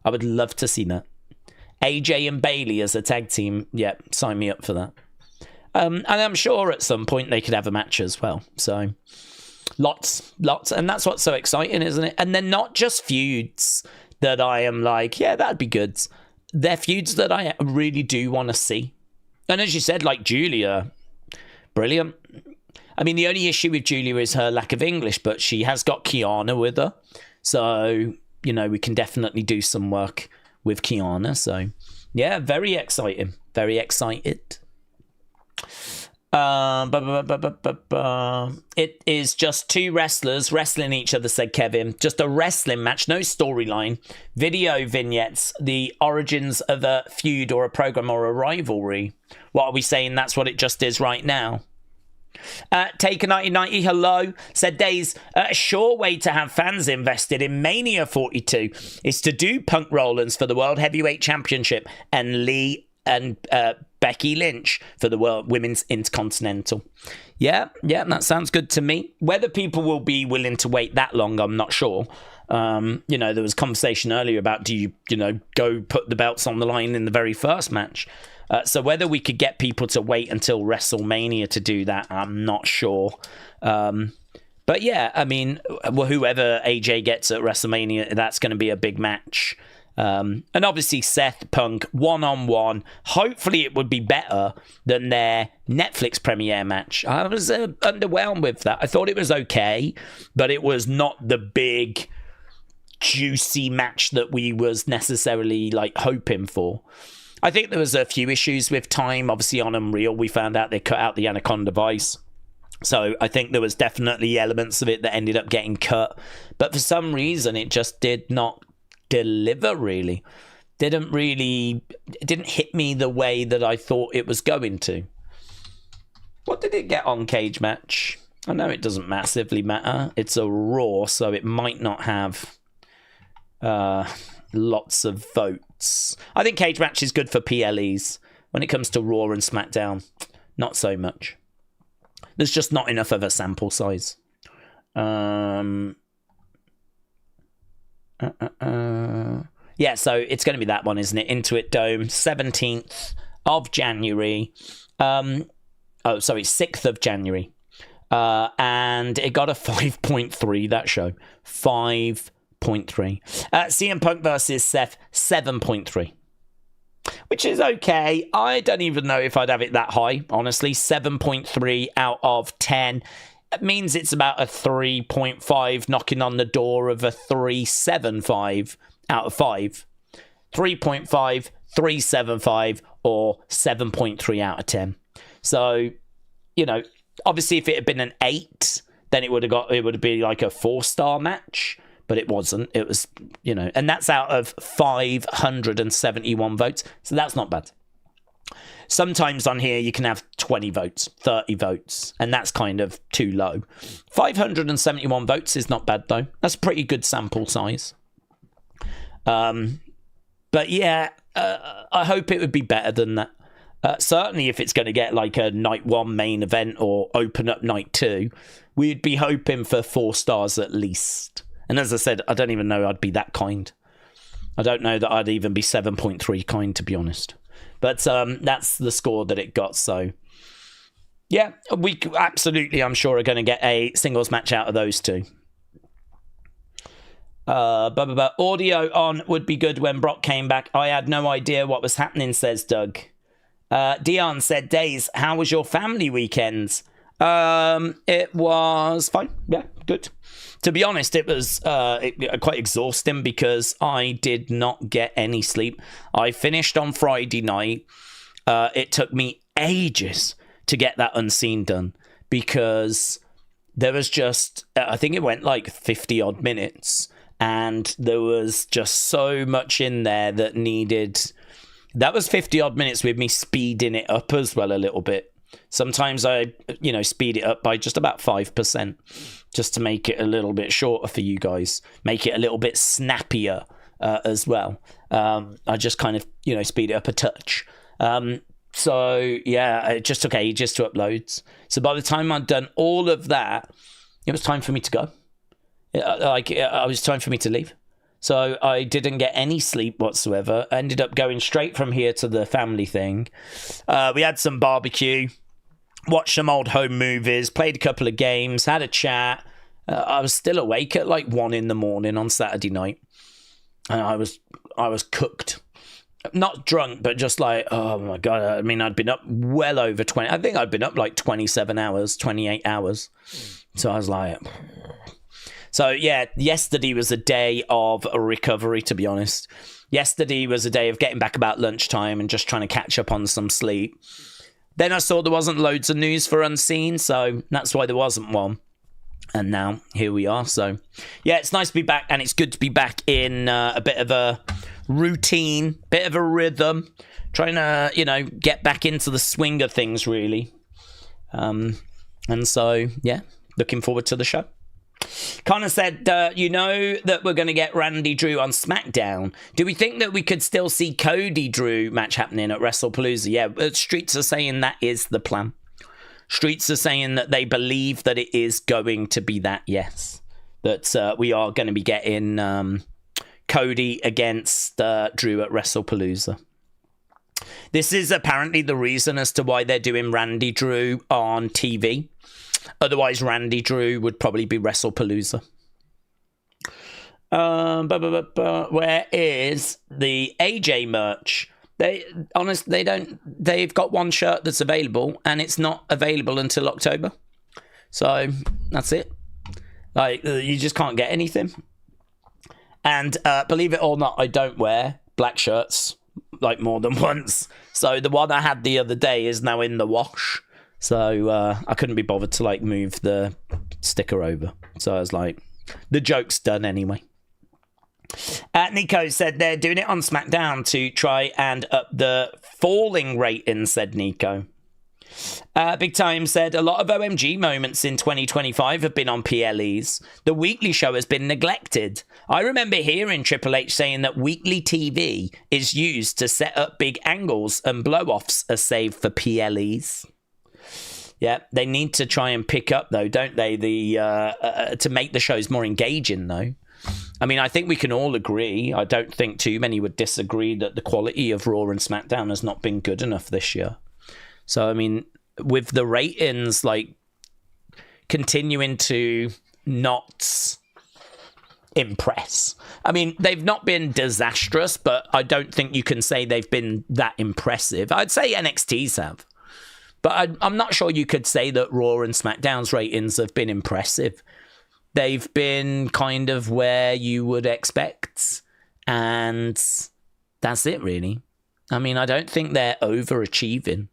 I would love to see that. AJ and Bayley as a tag team. Yeah, sign me up for that. And I'm sure at some point they could have a match as well. So, lots. And that's what's so exciting, isn't it? And they're not just feuds that I am like, yeah, that'd be good. they're feuds that I really do want to see. And as you said, like Julia, brilliant. I mean, the only issue with Julia is her lack of English, but she has got Kiana with her. So, you know, we can definitely do some work with Kiana. So, yeah, very exciting. Very excited. It is just two wrestlers wrestling each other, said Kevin. Just a wrestling match, no storyline. Video vignettes, the origins of a feud or a program or a rivalry. What are we saying? That's what it just is right now. Taker 1990, hello, said Daze, a sure way to have fans invested in Mania 42 is to do Punk Rollins for the World Heavyweight Championship and Lee and Becky Lynch for the World Women's Intercontinental. Yeah, that sounds good to me. Whether people will be willing to wait that long, I'm not sure. You know, there was conversation earlier about do you go put the belts on the line in the very first match. So whether we could get people to wait until WrestleMania to do that, I'm not sure. But yeah, I mean, whoever AJ gets at WrestleMania, that's going to be a big match. And obviously Seth Punk one-on-one. Hopefully it would be better than their Netflix premiere match. I was underwhelmed with that. I thought it was okay, but it was not the big juicy match that we was necessarily like hoping for. I think there was a few issues with time. Obviously on Unreal we found out they cut out the Anaconda Vice. So I think there was definitely elements of it that ended up getting cut. But for some reason it just did not deliver, really. It didn't hit me the way that I thought it was going to. What did it get on Cage Match? I know it doesn't massively matter. It's a Raw, so it might not have lots of votes. I think Cage Match is good for PLEs. When it comes to Raw and SmackDown, not so much. There's just not enough of a sample size. Yeah, so it's going to be that one, isn't it? Intuit Dome, 17th of January. 6th of January. And it got a 5.3, that show. 5.3. CM Punk versus Seth, 7.3. Which is okay. I don't even know if I'd have it that high, honestly. 7.3 out of 10. It means it's about a 3.5, knocking on the door of a 3.75 out of 5. 3.5, 3.75, or 7.3 out of 10. So, you know, obviously if it had been an 8, then it would have been like a 4-star match, but it wasn't. It was, you know, and that's out of 571 votes, so that's not bad. Sometimes on here you can have 20 votes, 30 votes, and that's kind of too low. 571 votes is not bad, though. That's a pretty good sample size. But yeah, I hope it would be better than that. Certainly if it's going to get like a night 1 main event or open up night 2, we'd be hoping for 4 stars at least. And as I said, I don't even know I'd be that kind. I don't know that I'd even be 7.3 kind, to be honest. But that's the score that it got. So, yeah, we absolutely, I'm sure, are going to get a singles match out of those two. Audio on would be good when Brock came back. I had no idea what was happening, says Doug. Dion said, Daze, how was your family weekends? It was fine. Yeah, good. To be honest, it was quite exhausting because I did not get any sleep. I finished on Friday night. It took me ages to get that Unseen done because there was just, I think it went like 50 odd minutes, and there was just so much in there that needed. That was 50 odd minutes with me speeding it up as well a little bit. Sometimes I, speed it up by just about 5%, just to make it a little bit shorter for you guys, make it a little bit snappier as well. I just kind of, speed it up a touch. So yeah, it just took ages to upload. So by the time I'd done all of that, it was time for me to go. It was time for me to leave. So I didn't get any sleep whatsoever. I ended up going straight from here to the family thing. We had some barbecue, watched some old home movies, played a couple of games, had a chat. I was still awake at like 1 a.m. on Saturday night. And I was cooked. not drunk, but just like, oh my God. I mean, I'd been up well over 20. I think I'd been up like 27 hours, 28 hours. So I was like, so yeah, yesterday was a day of recovery, to be honest. Yesterday was a day of getting back about lunchtime and just trying to catch up on some sleep. Then I saw there wasn't loads of news for Unseen, so that's why there wasn't one. And now here we are. So yeah, it's nice to be back, and it's good to be back in a bit of a routine, bit of a rhythm, trying to, get back into the swing of things, really. And so, yeah, looking forward to the show. Connor said, you know that we're going to get Randy Drew on SmackDown. Do we think that we could still see Cody Drew match happening at Wrestlepalooza? Yeah, Streets are saying that is the plan. Streets are saying that they believe that it is going to be that, yes. That we are going to be getting Cody against Drew at Wrestlepalooza. This is apparently the reason as to why they're doing Randy Drew on TV. Otherwise, Randy Drew would probably be Wrestlepalooza. Where is the AJ merch? They've got one shirt that's available, and it's not available until October. So that's it. Like, you just can't get anything. And believe it or not, I don't wear black shirts like more than once. So the one I had the other day is now in the wash. So I couldn't be bothered to like move the sticker over. So I was like, the joke's done anyway. Nico said they're doing it on SmackDown to try and up the falling ratings, said Nico. Big Time said a lot of OMG moments in 2025 have been on PLEs. The weekly show has been neglected. I remember hearing Triple H saying that weekly TV is used to set up big angles and blow-offs are saved for PLEs. Yeah, they need to try and pick up, though, don't they? To make the shows more engaging, though. I mean, I think we can all agree. I don't think too many would disagree that the quality of Raw and SmackDown has not been good enough this year. So, I mean, with the ratings, like, continuing to not impress. I mean, they've not been disastrous, but I don't think you can say they've been that impressive. I'd say NXT's have. But I'm not sure you could say that Raw and SmackDown's ratings have been impressive. They've been kind of where you would expect. And that's it, really. I mean, I don't think they're overachieving.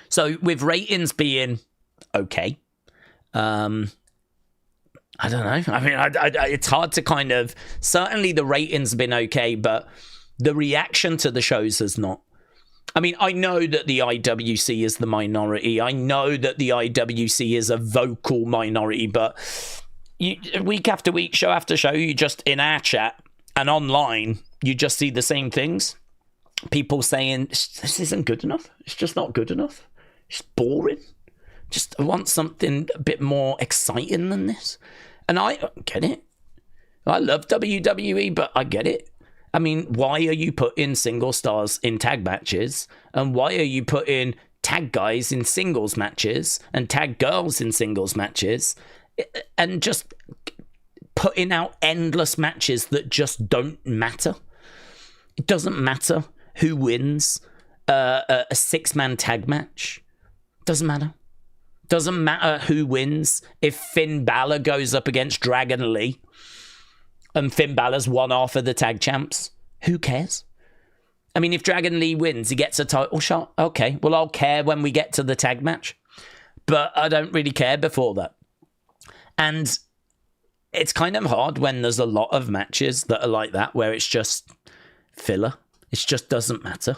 So with ratings being okay, I don't know. I mean, it's hard to kind of... Certainly the ratings have been okay, but the reaction to the shows has not. I mean, I know that the IWC is the minority. I know that the IWC is a vocal minority, but week after week, show after show, you just, in our chat and online, you just see the same things. People saying, this isn't good enough. It's just not good enough. It's boring. Just I want something a bit more exciting than this. And I get it. I love WWE, but I get it. I mean, why are you putting single stars in tag matches? And why are you putting tag guys in singles matches and tag girls in singles matches? And just putting out endless matches that just don't matter. It doesn't matter who wins a six-man tag match. Doesn't matter. Doesn't matter who wins if Finn Balor goes up against Dragon Lee and Finn Balor's one half of the tag champs. Who cares? I mean, if Dragon Lee wins, he gets a title shot. Okay, well, I'll care when we get to the tag match. But I don't really care before that. And it's kind of hard when there's a lot of matches that are like that, where it's just filler. It just doesn't matter.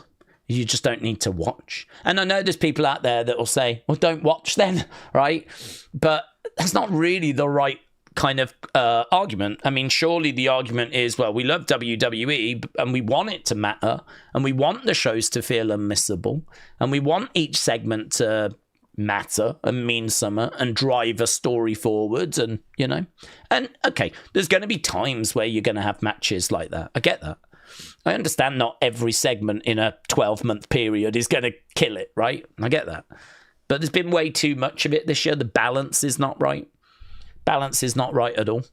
You just don't need to watch. And I know there's people out there that will say, well, don't watch then, right? But that's not really the right kind of argument. I mean, surely the argument is, well, we love WWE and we want it to matter and we want the shows to feel unmissable and we want each segment to matter and mean something and drive a story forwards and, you know. And, okay, there's going to be times where you're going to have matches like that. I get that. I understand not every segment in a 12-month period is going to kill it, right? I get that. But there's been way too much of it this year. The balance is not right. Balance is not right at all.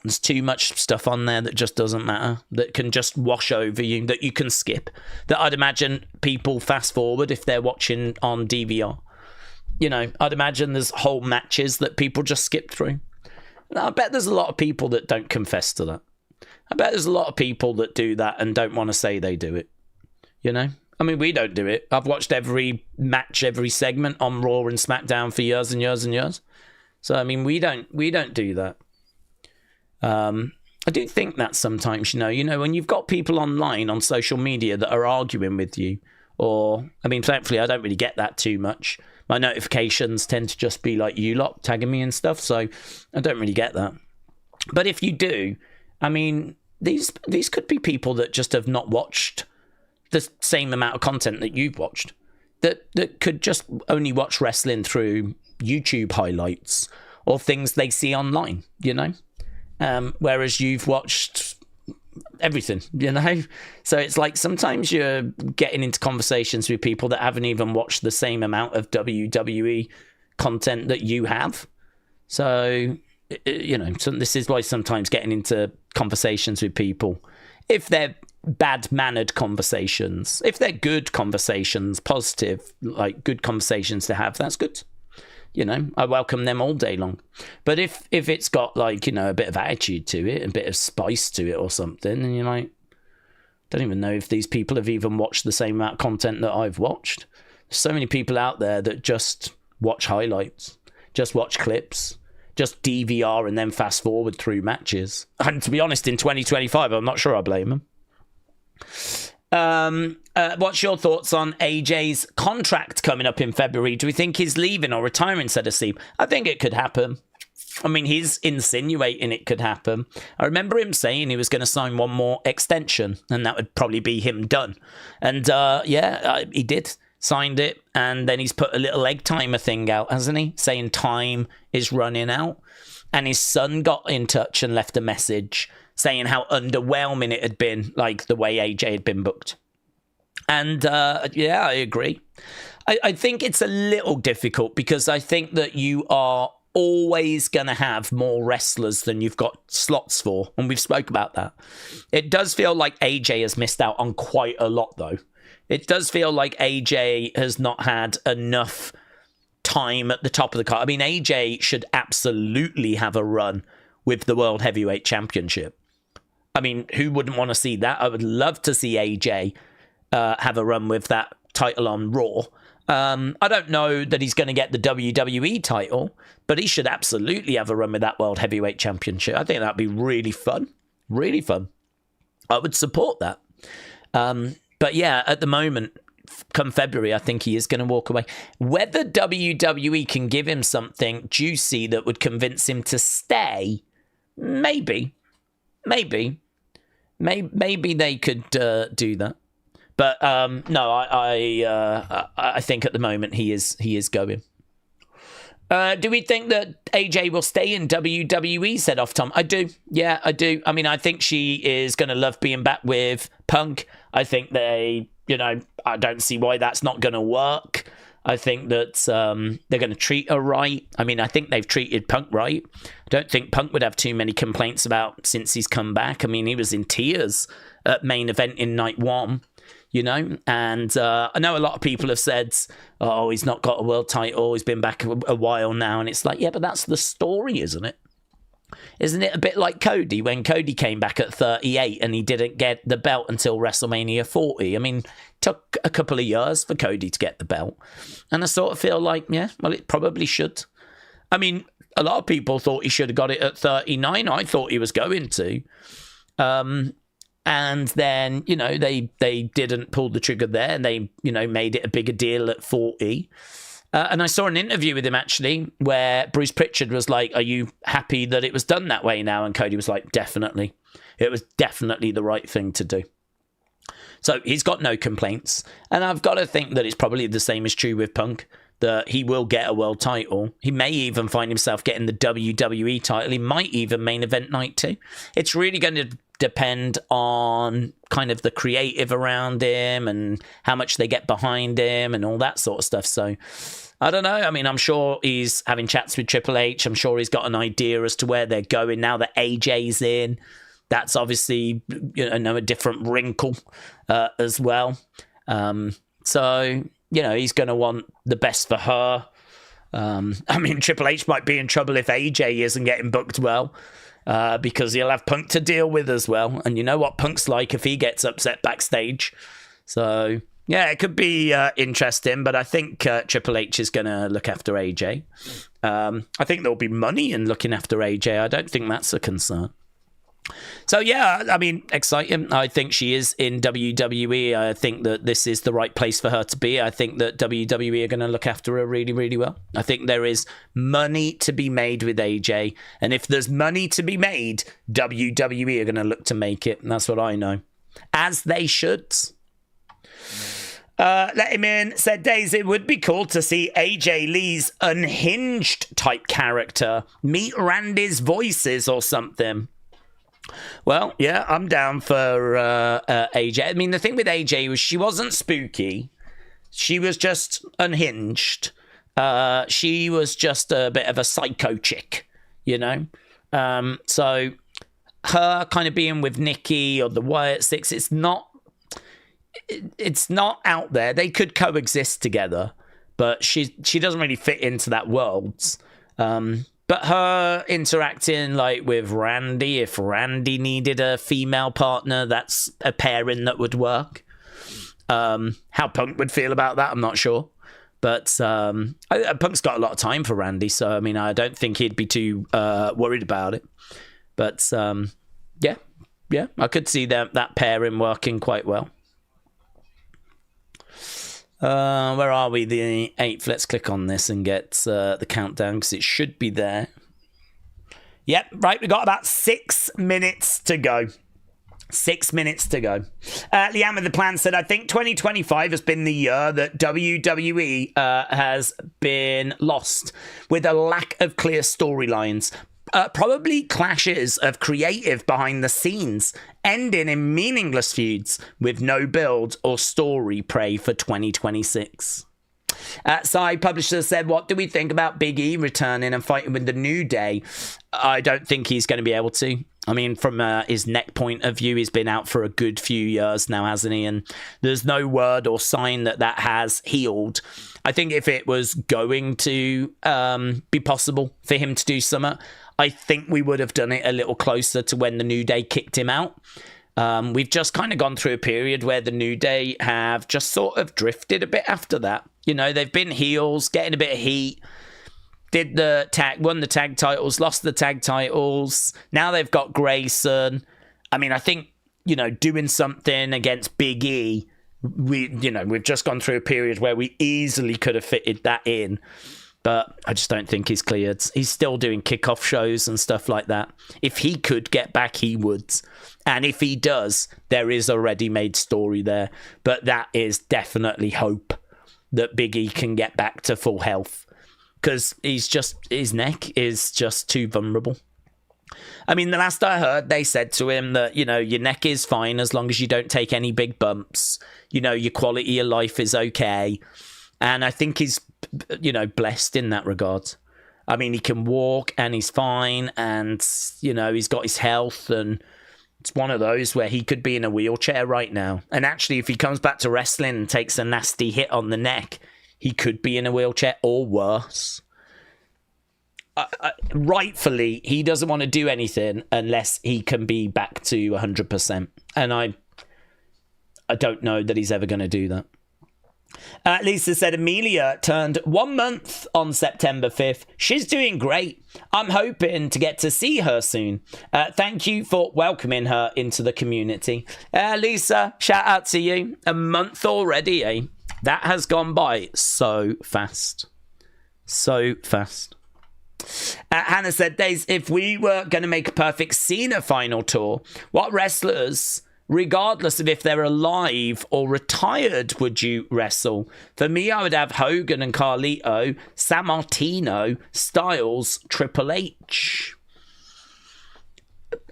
There's too much stuff on there that just doesn't matter, that can just wash over you, that you can skip, that I'd imagine people fast forward if they're watching on DVR. You know, I'd imagine there's whole matches that people just skip through. And I bet there's a lot of people that don't confess to that. I bet there's a lot of people that do that and don't want to say they do it. You know? I mean, we don't do it. I've watched every match, every segment on Raw and SmackDown for years and years and years. So, I mean, we don't do that. I do think that sometimes, you know, when you've got people online on social media that are arguing with you, or, I mean, thankfully, I don't really get that too much. My notifications tend to just be like you lot tagging me and stuff, so I don't really get that. But if you do, I mean, these could be people that just have not watched the same amount of content that you've watched, that could just only watch wrestling through YouTube highlights or things they see online, you know? Whereas you've watched everything, you know? So it's like sometimes you're getting into conversations with people that haven't even watched the same amount of WWE content that you have. So, you know, so this is why sometimes getting into conversations with people, if they're bad-mannered conversations, if they're good conversations, positive, like good conversations to have, that's good. You know, I welcome them all day long. But if it's got, like, you know, a bit of attitude to it, a bit of spice to it or something, and you're like, don't even know if these people have even watched the same amount of content that I've watched. There's so many people out there that just watch highlights, just watch clips, just DVR and then fast forward through matches. And to be honest, in 2025, I'm not sure I blame them. What's your thoughts on AJ's contract coming up in February? Do we think he's leaving or retiring, said Aseem? I think it could happen. I mean, he's insinuating it could happen. I remember him saying he was going to sign one more extension, and that would probably be him done. And he did. Signed it, and then he's put a little egg timer thing out, hasn't he? Saying time is running out. And his son got in touch and left a message saying how underwhelming it had been, like the way AJ had been booked. And I agree. I think it's a little difficult because I think that you are always going to have more wrestlers than you've got slots for. And we've spoke about that. It does feel like AJ has missed out on quite a lot, though. It does feel like AJ has not had enough time at the top of the card. I mean, AJ should absolutely have a run with the World Heavyweight Championship. I mean, who wouldn't want to see that? I would love to see AJ have a run with that title on Raw. I don't know that he's going to get the WWE title, but he should absolutely have a run with that World Heavyweight Championship. I think that'd be really fun. Really fun. I would support that. But yeah, at the moment, come February, I think he is going to walk away. Whether WWE can give him something juicy that would convince him to stay, maybe they could do that. But no, I think at the moment he is going. Do we think that AJ will stay in WWE, said Off Tom? I do. Yeah, I do. I mean, I think she is going to love being back with Punk. I think I don't see why that's not going to work. I think that they're going to treat her right. I mean, I think they've treated Punk right. I don't think Punk would have too many complaints about since he's come back. I mean, he was in tears at main event in night one. You know, and I know a lot of people have said, oh, he's not got a world title, he's been back a while now, and it's like, yeah, but that's the story, isn't it? Isn't it a bit like Cody, when Cody came back at 38 and he didn't get the belt until WrestleMania 40? I mean, it took a couple of years for Cody to get the belt, and I sort of feel like, yeah, well, it probably should. I mean, a lot of people thought he should have got it at 39. I thought he was going to. And then, you know, they didn't pull the trigger there, and they, you know, made it a bigger deal at 40. And I saw an interview with him, actually, where Bruce Pritchard was like, are you happy that it was done that way now? And Cody was like, definitely. It was definitely the right thing to do. So he's got no complaints. And I've got to think that it's probably the same is true with Punk, that he will get a world title. He may even find himself getting the WWE title. He might even main event night 2. It's really going to depend on kind of the creative around him and how much they get behind him and all that sort of stuff. So I don't know. I mean, I'm sure he's having chats with Triple H. I'm sure he's got an idea as to where they're going now that AJ's in. That's obviously, a different wrinkle as well. So, he's going to want the best for her. I mean, Triple H might be in trouble if AJ isn't getting booked well, because he'll have Punk to deal with as well. And you know what Punk's like if he gets upset backstage. So, yeah, it could be interesting, but I think Triple H is going to look after AJ. I think there'll be money in looking after AJ. I don't think that's a concern. So, yeah, I mean, exciting. I think she is in WWE. I think that this is the right place for her to be. I think that WWE are going to look after her really, really well. I think there is money to be made with AJ. And if there's money to be made, WWE are going to look to make it. And that's what I know. As they should. Let him in. Said Daze, it would be cool to see AJ Lee's unhinged type character meet Randy's voices or something. Well, yeah, I'm down for AJ. I mean, the thing with AJ was she wasn't spooky. She was just unhinged. She was just a bit of a psycho chick, So her kind of being with Nikki or the Wyatt Six, it's not out there. They could coexist together, but she doesn't really fit into that world. But her interacting with Randy, if Randy needed a female partner, that's a pairing that would work. How Punk would feel about that, I'm not sure. But Punk's got a lot of time for Randy, so I mean, I don't think he'd be too worried about it. But yeah, I could see that pairing working quite well. Where are we? The 8th. Let's click on this and get the countdown because it should be there. Yep, right. We got about 6 minutes to go. 6 minutes to go. Leanne with the plan said, I think 2025 has been the year that WWE has been lost with a lack of clear storylines. Probably clashes of creative behind the scenes, ending in meaningless feuds with no build or story. Pray for 2026. Side Publisher said, what do we think about Big E returning and fighting with the New Day? I don't think he's going to be able to. I mean, from his neck point of view, he's been out for a good few years now, hasn't he? And there's no word or sign that has healed. I think if it was going to be possible for him to do something, I think we would have done it a little closer to when the New Day kicked him out. We've just kind of gone through a period where the New Day have just sort of drifted a bit after that. They've been heels, getting a bit of heat, won the tag titles, lost the tag titles. Now they've got Grayson. I mean, I think, doing something against Big E, we've just gone through a period where we easily could have fitted that in. But I just don't think he's cleared. He's still doing kickoff shows and stuff like that. If he could get back, he would. And if he does, there is a ready-made story there. But that is definitely hope that Big E can get back to full health. Because his neck is just too vulnerable. I mean, the last I heard, they said to him that, your neck is fine as long as you don't take any big bumps. Your quality of life is okay. And I think he's, blessed in that regard. I mean, he can walk and he's fine and, he's got his health, and it's one of those where he could be in a wheelchair right now. And actually, if he comes back to wrestling and takes a nasty hit on the neck, he could be in a wheelchair or worse. Rightfully, he doesn't want to do anything unless he can be back to 100%. And I don't know that he's ever going to do that. Lisa said Amelia turned 1 month on September 5th. She's doing great. I'm hoping to get to see her soon. Thank you for welcoming her into the community. Lisa, shout out to you. A month already, eh? That has gone by so fast. So fast. Hannah said, Daze, if we were going to make a perfect Cena final tour, what wrestlers, regardless of if they're alive or retired, would you wrestle? For me, I would have Hogan and Carlito, Sammartino, Styles, Triple H.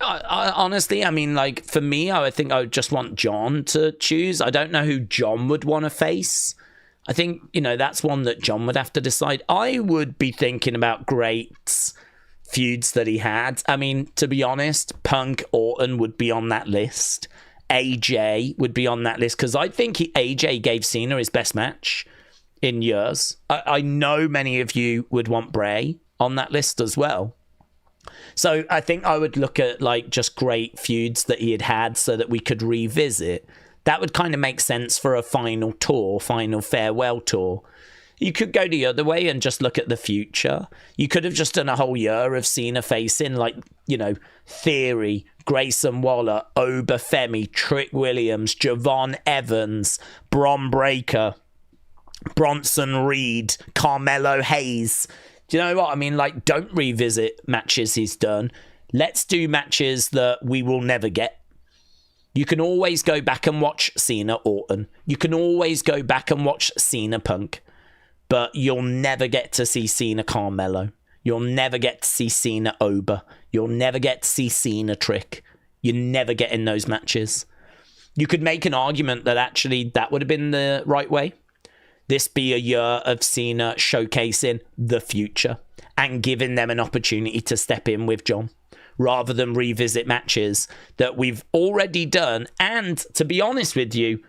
Honestly, I mean, like, for me, I think I would just want John to choose. I don't know who John would want to face. I think, you know, that's one that John would have to decide. I would be thinking about great feuds that he had. I mean, to be honest, Punk Orton would be on that list. AJ would be on that list because I think AJ gave Cena his best match in years. I know many of you would want Bray on that list as well. So I think I would look at like just great feuds that he had so that we could revisit. That would kind of make sense for a final tour, final farewell tour. You could go the other way and just look at the future. You could have just done a whole year of Cena facing, like, you know, Theory, Grayson Waller, Obafemi, Trick Williams, Javon Evans, Bron Breakker, Bronson Reed, Carmelo Hayes. Do you know what I mean? Like, don't revisit matches he's done. Let's do matches that we will never get. You can always go back and watch Cena Orton. You can always go back and watch Cena Punk. But you'll never get to see Cena Carmelo. You'll never get to see Cena Oba. You'll never get to see Cena Trick. You never get in those matches. You could make an argument that actually that would have been the right way. This be a year of Cena showcasing the future and giving them an opportunity to step in with John, rather than revisit matches that we've already done and, to be honest with you,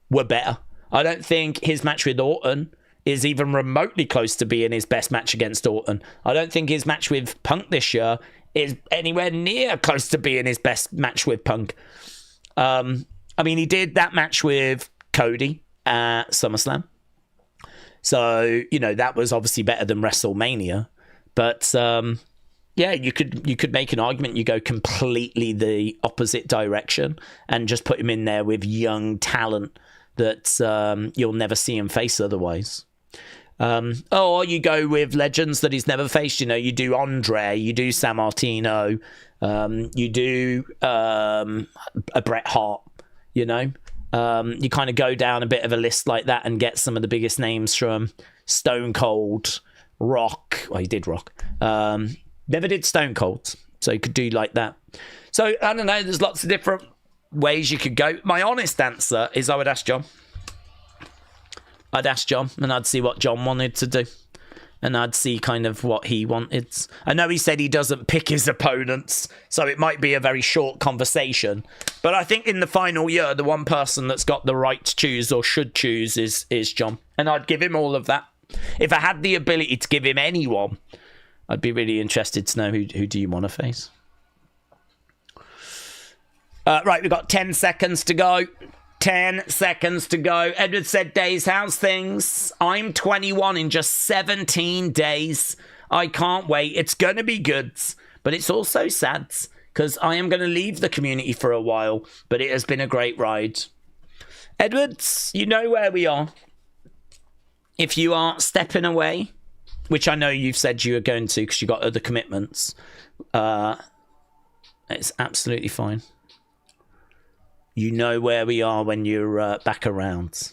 were better. I don't think his match with Orton is even remotely close to being his best match against Orton. I don't think his match with Punk this year is anywhere near close to being his best match with Punk. I mean, he did that match with Cody at SummerSlam. So, you know, that was obviously better than WrestleMania. But, yeah, you could make an argument. You go completely the opposite direction and just put him in there with young talent that you'll never see him face otherwise. Or you go with legends that he's never faced. You know, you do Andre, you do San Martino, you do a Bret Hart, you know. You kind of go down a bit of a list like that and get some of the biggest names from Stone Cold, Rock. Well, he did Rock. Never did Stone Cold, so you could do like that. So, I don't know, there's lots of different ways you could go. My honest answer is I would ask John. I'd ask John, and I'd see what John wanted to do. And I'd see kind of what he wanted. I know he said he doesn't pick his opponents, so it might be a very short conversation. But I think in the final year, the one person that's got the right to choose or should choose is John. And I'd give him all of that. If I had the ability to give him anyone, I'd be really interested to know who do you want to face. Right, we've got 10 seconds to go. 10 seconds to go. Edward said, Daze, how's things? I'm 21 in just 17 days. I can't wait. It's going to be good. But it's also sad because I am going to leave the community for a while. But it has been a great ride. Edwards, you know where we are. If you are stepping away, which I know you've said you are going to because you've got other commitments, it's absolutely fine. You know where we are when you're back around.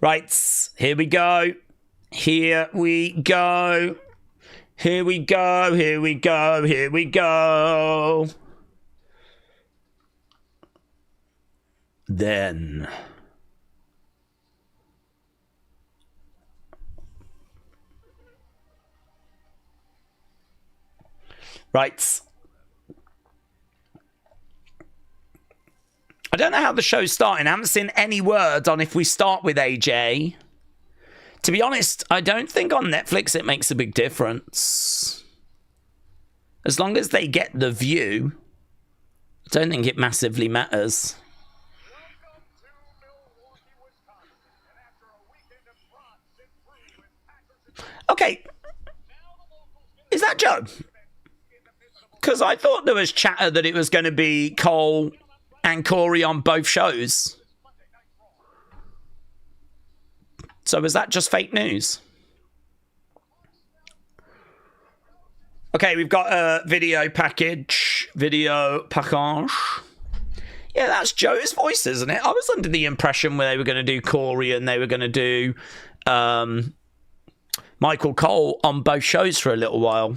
Right, here we go. Here we go. Here we go. Here we go. Here we go. Then. Right. I don't know how the show's starting. I haven't seen any word on if we start with AJ. To be honest, I don't think on Netflix it makes a big difference. As long as they get the view, I don't think it massively matters. Okay. Is that Joe? Because I thought there was chatter that it was going to be Cole and Corey on both shows. So was that just fake news? Okay, we've got a video package. Video package. Yeah, that's Joe's voice, isn't it? I was under the impression where they were going to do Corey and they were going to do Michael Cole on both shows for a little while.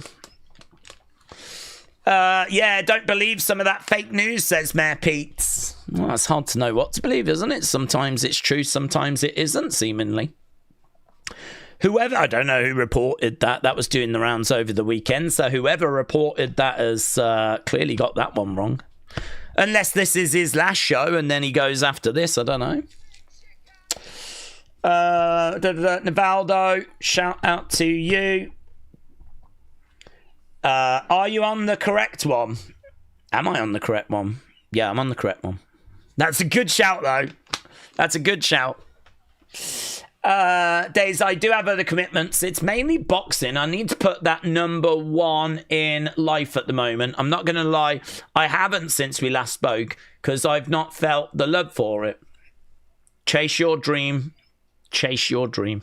Yeah, don't believe some of that fake news, says Mayor Pete. Well, it's hard to know what to believe, isn't it? Sometimes it's true, sometimes it isn't, seemingly. Whoever, I don't know who reported that. That was doing the rounds over the weekend. So whoever reported that has clearly got that one wrong. Unless this is his last show and then he goes after this. I don't know. Navaldo, shout out to you. Are you on the correct one? Am I on the correct one? Yeah, I'm on the correct one. That's a good shout, though. That's a good shout. Days, I do have other commitments. It's mainly boxing. I need to put that number one in life at the moment. I'm not going to lie. I haven't since we last spoke because I've not felt the love for it. Chase your dream. Chase your dream.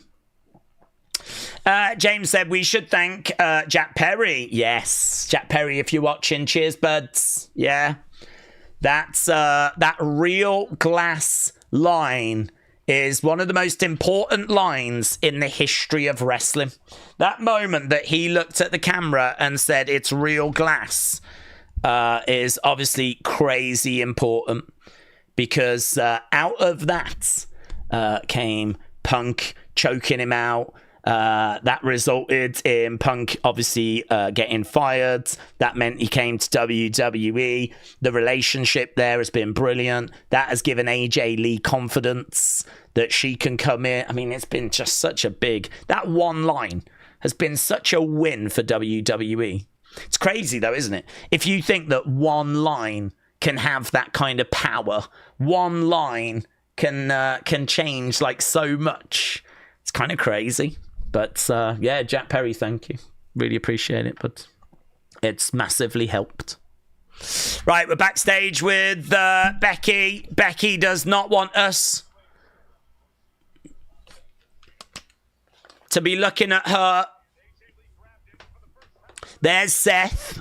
James said we should thank Jack Perry. Yes, Jack Perry, if you're watching, cheers, buds. Yeah, that's that real glass line is one of the most important lines in the history of wrestling. That moment that he looked at the camera and said it's real glass is obviously crazy important because out of that came Punk choking him out. That resulted in Punk obviously getting fired. That meant he came to WWE. The relationship there has been brilliant. That has given AJ Lee confidence that she can come in. I mean, it's been just such a big... That one line has been such a win for WWE. It's crazy though, isn't it? If you think that one line can have that kind of power, one line can change like so much. It's kind of crazy. But yeah, Jack Perry, thank you. Really appreciate it, but it's massively helped. Right, we're backstage with Becky. Becky does not want us to be looking at her. There's Seth.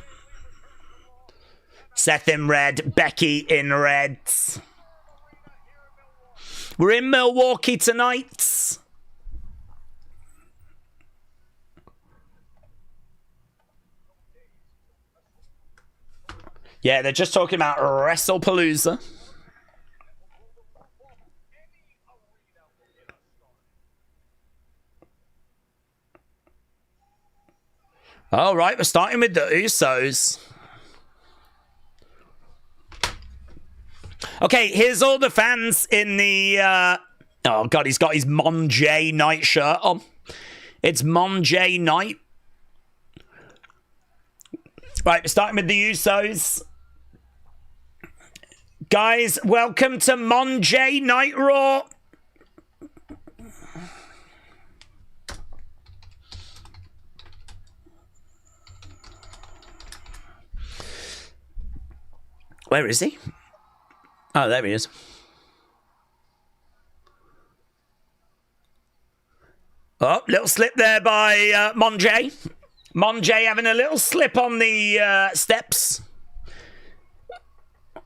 Seth in red, Becky in red. We're in Milwaukee tonight. Yeah, they're just talking about Wrestlepalooza. All right, we're starting with the Usos. Okay, here's all the fans in the... oh, God, he's got his Monjay Night shirt on. It's Monjay Night. Right, we're starting with the Usos. Guys, welcome to Monjay Night Raw. Where is he? Oh, there he is. Oh, little slip there by Monjay. Monjay having a little slip on the steps.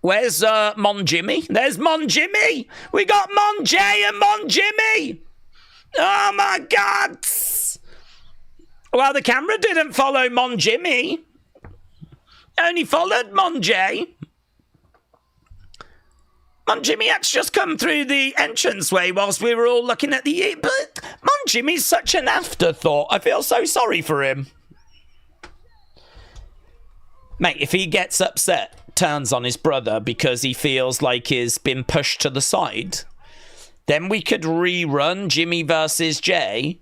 Where's Mon Jimmy? There's Mon Jimmy. We got Monjay and Mon Jimmy. Oh my God. Well, the camera didn't follow Mon Jimmy. Only followed Monjay. Mon Jimmy had just come through the entranceway whilst we were all looking at the... But Mon Jimmy's such an afterthought. I feel so sorry for him. Mate, if he gets upset, turns on his brother because he feels like he's been pushed to the side, then we could rerun Jimmy versus Jay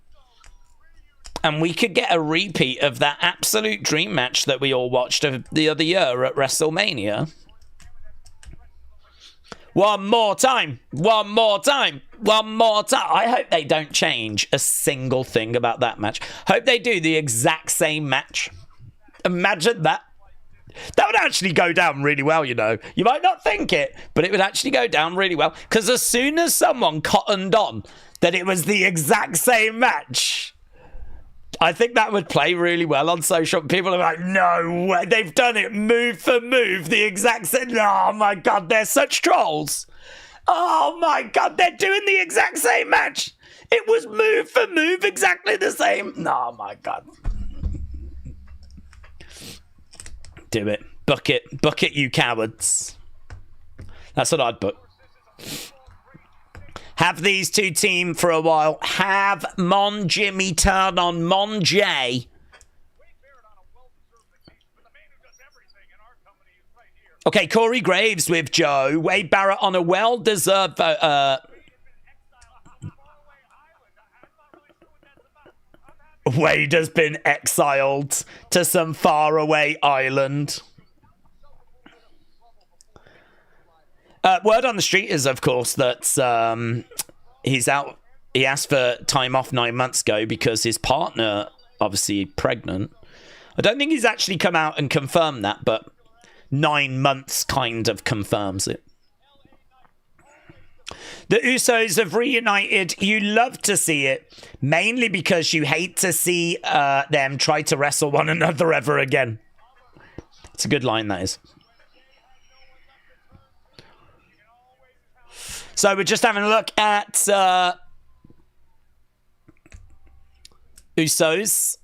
and we could get a repeat of that absolute dream match that we all watched the other year at WrestleMania. One more time. One more time. One more time. I hope they don't change a single thing about that match. Hope they do the exact same match. Imagine that. That would actually go down really well, you know. You might not think it, but it would actually go down really well. Because as soon as someone cottoned on that it was the exact same match, I think that would play really well on social. People are like, no way, they've done it move for move, the exact same. Oh my God, they're such trolls. Oh my God, they're doing the exact same match. It was move for move exactly the same. Oh, my God. Do it. Book it. Book it, you cowards. That's what I'd book. Have these two team for a while. Have Mon Jimmy turn on Mon Jay. Okay, Corey Graves with Joe. Wade Barrett on a well-deserved Wade has been exiled to some faraway island. Word on the street is, of course, that he's out. He asked for time off 9 months ago because his partner, obviously pregnant. I don't think he's actually come out and confirmed that, but 9 months kind of confirms it. The Usos have reunited. You love to see it, mainly because you hate to see them try to wrestle one another ever again. It's a good line, that is. So we're just having a look at Usos.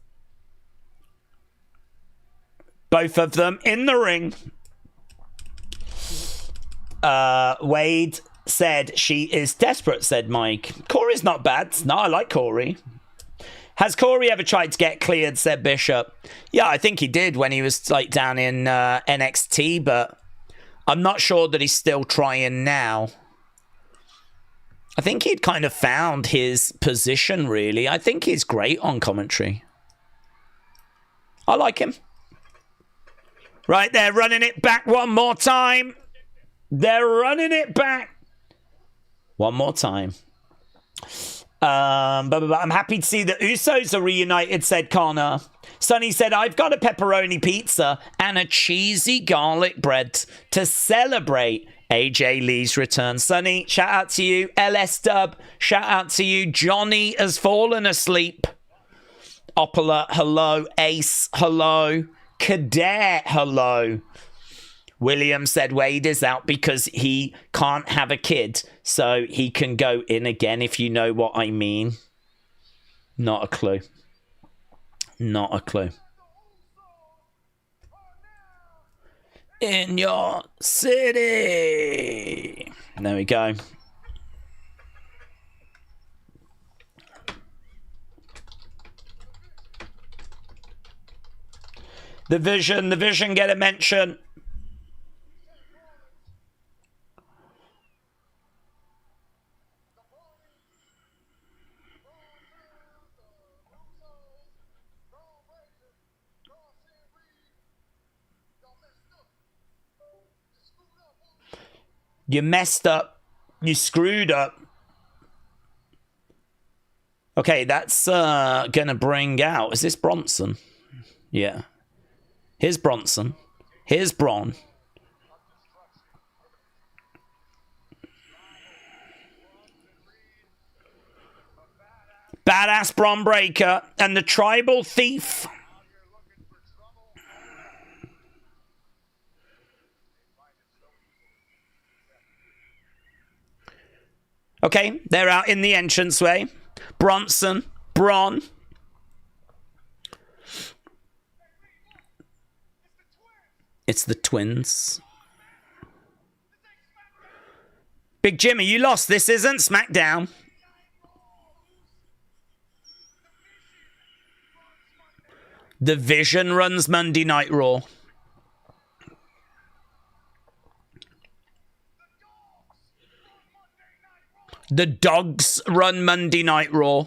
Both of them in the ring. Wade said she is desperate, said Mike. Corey's not bad. No, I like Corey. Has Corey ever tried to get cleared, said Bishop. Yeah, I think he did when he was like down in NXT, but I'm not sure that he's still trying now. I think he'd kind of found his position, really. I think he's great on commentary. I like him. Right, they're running it back one more time. They're running it back. One more time. I'm happy to see the Usos are reunited, said Connor. Sonny said, I've got a pepperoni pizza and a cheesy garlic bread to celebrate AJ Lee's return. Sonny, shout out to you. LS Dub, shout out to you. Johnny has fallen asleep. Opala, hello. Ace, hello. Cadet, hello. William said Wade is out because he can't have a kid, so he can go in again, if you know what I mean. Not a clue. Not a clue. In your city. There we go. The Vision get a mention. You messed up. You screwed up. Okay, that's gonna bring out... Is this Bronson? Yeah. Here's Bronson. Here's Braun. Badass Braun Breaker and the Tribal Thief. Okay, they're out in the entranceway. Bronson, Braun. It's the twins. Big Jimmy, you lost. This isn't SmackDown. The Vision runs Monday Night Raw. The Dogs run Monday Night Raw.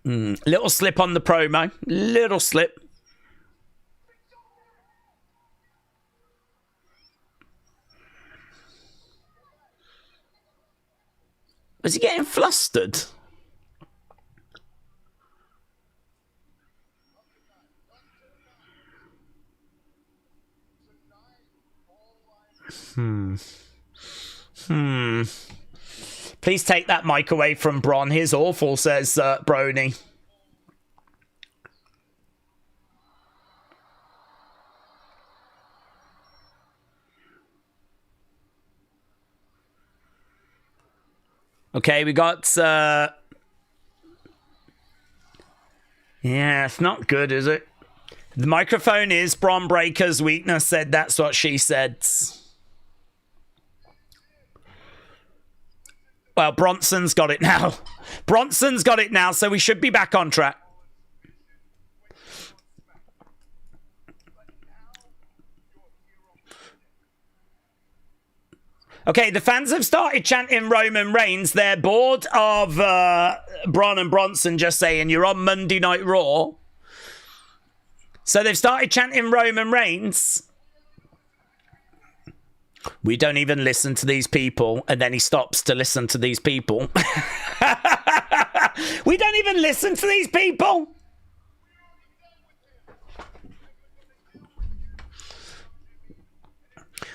Little slip on the promo. Little slip. Was he getting flustered? Please take that mic away from Bron. He's awful, says Brony. Okay, we got... Yeah, it's not good, is it? The microphone is Braun Breaker's weakness, said that's what she said. Well, Bronson's got it now. Bronson's got it now, so we should be back on track. Okay, the fans have started chanting Roman Reigns. They're bored of Braun and Bronson just saying, you're on Monday Night Raw. So they've started chanting Roman Reigns. We don't even listen to these people. And then he stops to listen to these people. We don't even listen to these people.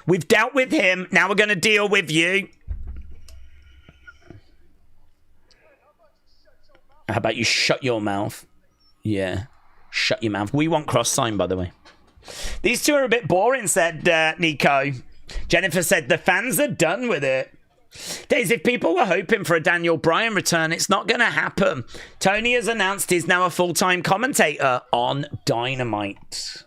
We've dealt with him. Now we're going to deal with you. How about you shut your mouth? Yeah. Shut your mouth. We want cross sign, by the way. These two are a bit boring, said Nico. Jennifer said the fans are done with it. Daze, if people were hoping for a Daniel Bryan return, it's not going to happen. Tony has announced he's now a full-time commentator on Dynamite.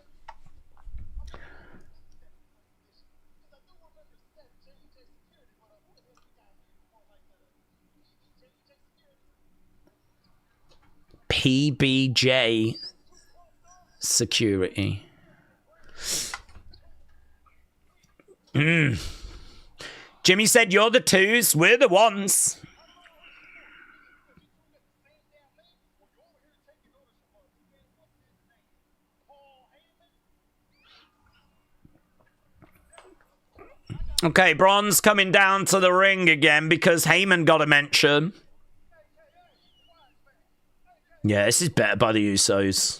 PBJ security. Jimmy said, you're the twos, we're the ones. Okay, Braun's coming down to the ring again because Heyman got a mention. Yeah, this is better by the Usos.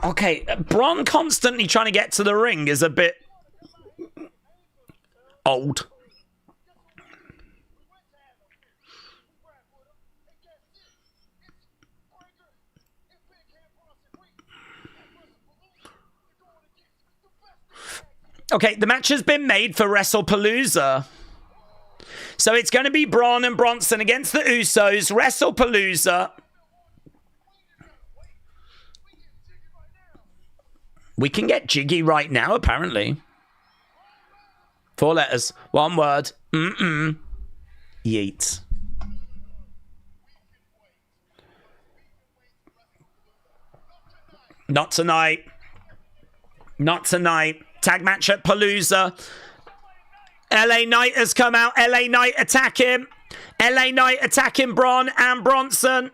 Okay, Braun constantly trying to get to the ring is a bit old. Okay, the match has been made for Wrestlepalooza. So it's going to be Braun and Bronson against the Usos, Wrestlepalooza. We can get jiggy right now, apparently. 4 letters, 1 word. Yeet. Not tonight. Not tonight. Tag match at Palooza. LA Knight has come out. LA Knight attack him. LA Knight attacking Braun and Bronson.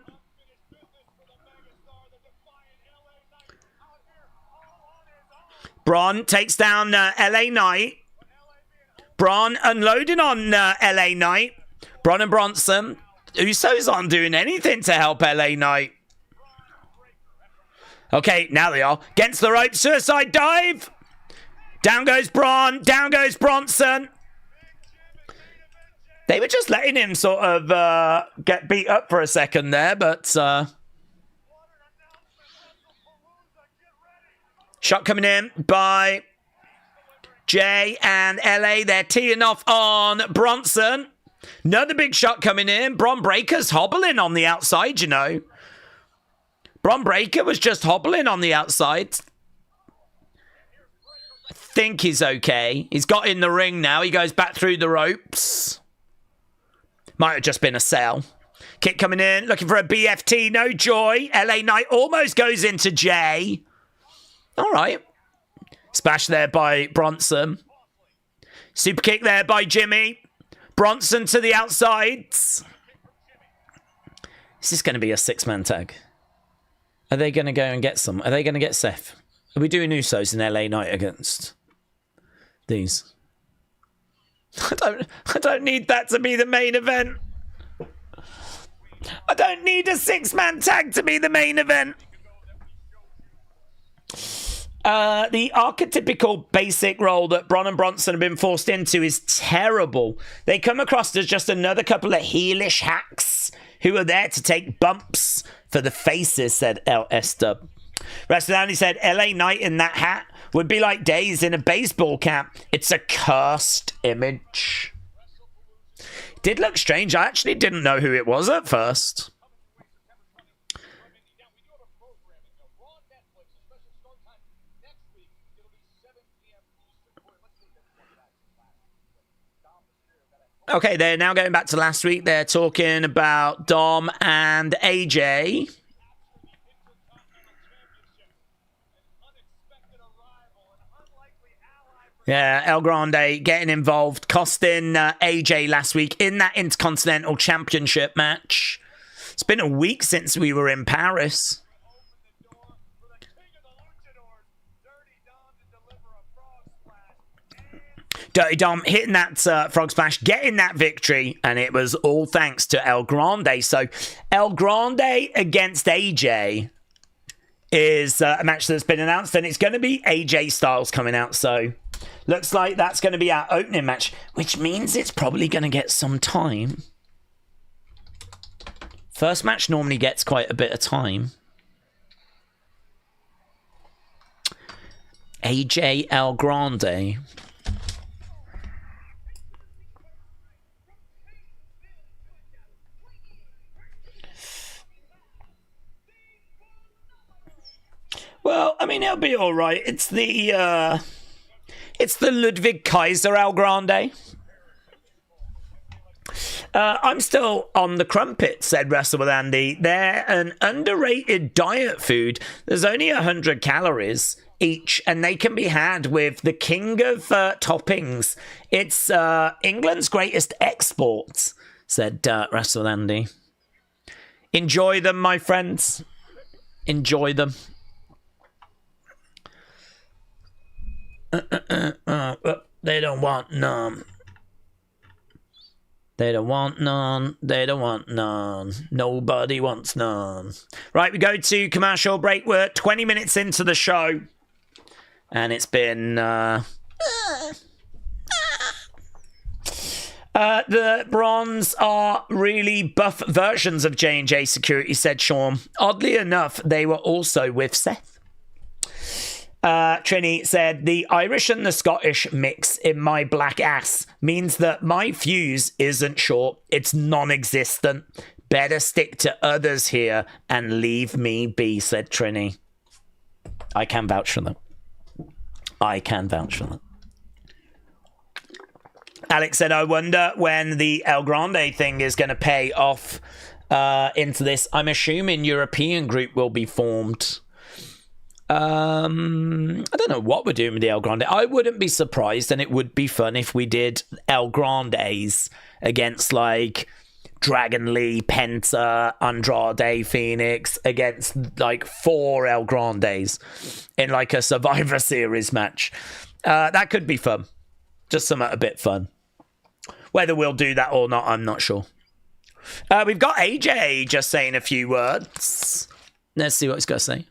Braun takes down LA Knight. Braun unloading on LA Knight. Braun and Bronson. Usos aren't doing anything to help LA Knight. Okay, now they are. Against the rope, suicide dive. Down goes Braun. Down goes Bronson. They were just letting him sort of get beat up for a second there, but... Shot coming in by Jay and LA. They're teeing off on Bronson. Another big shot coming in. Braun Breaker's hobbling on the outside, you know. Braun Breaker was just hobbling on the outside. I think he's okay. He's got in the ring now. He goes back through the ropes. Might have just been a sell. Kick coming in. Looking for a BFT. No joy. LA Knight almost goes into Jay. All right. Splash there by Bronson. Super kick there by Jimmy. Bronson to the outsides. Is this going to be a 6-man tag? Are they going to go and get some? Are they going to get Seth? Are we doing Usos in LA Knight against these? I don't need that to be the main event. I don't need a 6-man tag to be the main event. The archetypical basic role that Bron and Bronson have been forced into is terrible. They come across as just another couple of heelish hacks who are there to take bumps for the faces, said S-Dub. Wrestling said, LA Knight in that hat would be like Daze in a baseball cap. It's a cursed image. It did look strange. I actually didn't know who it was at first. Okay, they're now going back to last week. They're talking about Dom and AJ. Yeah, El Grande getting involved, costing AJ last week in that Intercontinental Championship match. It's been a week since we were in Paris. Dirty Dom hitting that frog splash, getting that victory, and it was all thanks to El Grande. So El Grande against AJ is a match that's been announced, and it's going to be AJ Styles coming out. So looks like that's going to be our opening match, which means it's probably going to get some time. First match normally gets quite a bit of time. AJ El Grande. Well, I mean, it'll be all right. It's the Ludwig Kaiser El Grande. I'm still on the crumpet, said Wrestle with Andy. They're an underrated diet food. There's only 100 calories each, and they can be had with the king of toppings. It's England's greatest exports, said Wrestle with Andy. Enjoy them, my friends. Enjoy them. They don't want none. They don't want none. They don't want none. Nobody wants none. Right, we go to commercial break. We're 20 minutes into the show. And it's been... the Bronze are really buff versions of J&J Security, said Sean. Oddly enough, they were also with Seth. Trini said, the Irish and the Scottish mix in my black ass means that my fuse isn't short, it's non-existent. Better stick to others here and leave me be, said Trini. I can vouch for that. I can vouch for that. Alex said, I wonder when the El Grande thing is going to pay off into this. I'm assuming European group will be formed. I don't know what we're doing with the El Grande. I wouldn't be surprised, and it would be fun if we did El Grandes against like Dragon Lee, Penta, Andrade, Phoenix, against like 4 El Grandes in like a Survivor Series match. That could be fun. Just something a bit fun. Whether we'll do that or not, I'm not sure. We've got AJ just saying a few words. Let's see what he's got to say.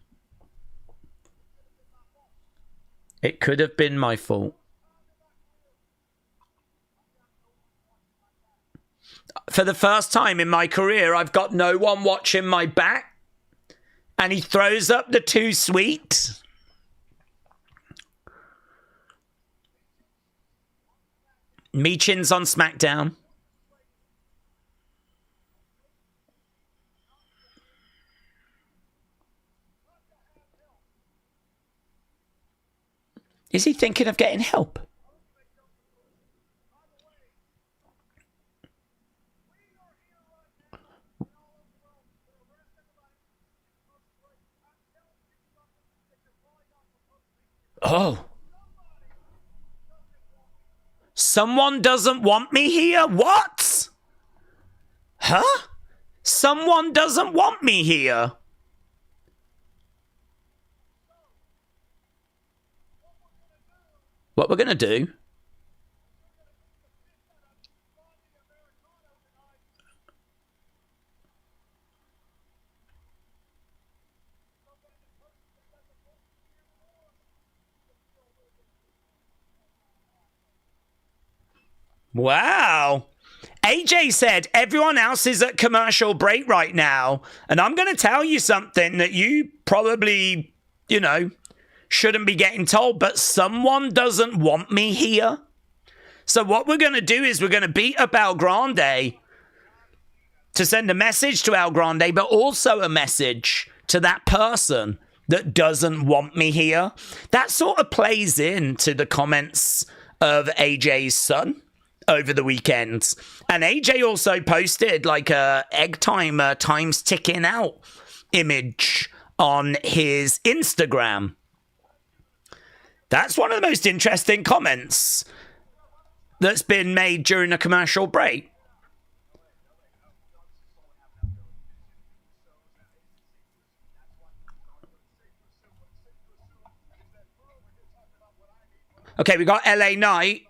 It could have been my fault. For the first time in my career, I've got no one watching my back. And he throws up the too sweet. Meechin's on SmackDown. Is he thinking of getting help? Oh. Someone doesn't want me here? What? Huh? Someone doesn't want me here. What we're going to do? Wow. AJ said everyone else is at commercial break right now. And I'm going to tell you something that you probably, shouldn't be getting told. But someone doesn't want me here. So what we're going to do is we're going to beat up El Grande to send a message to El Grande, but also a message to that person that doesn't want me here. That sort of plays into the comments of AJ's son over the weekend. And AJ also posted like a egg timer times ticking out image on his Instagram. That's one of the most interesting comments that's been made during a commercial break. Okay, we got LA Knight.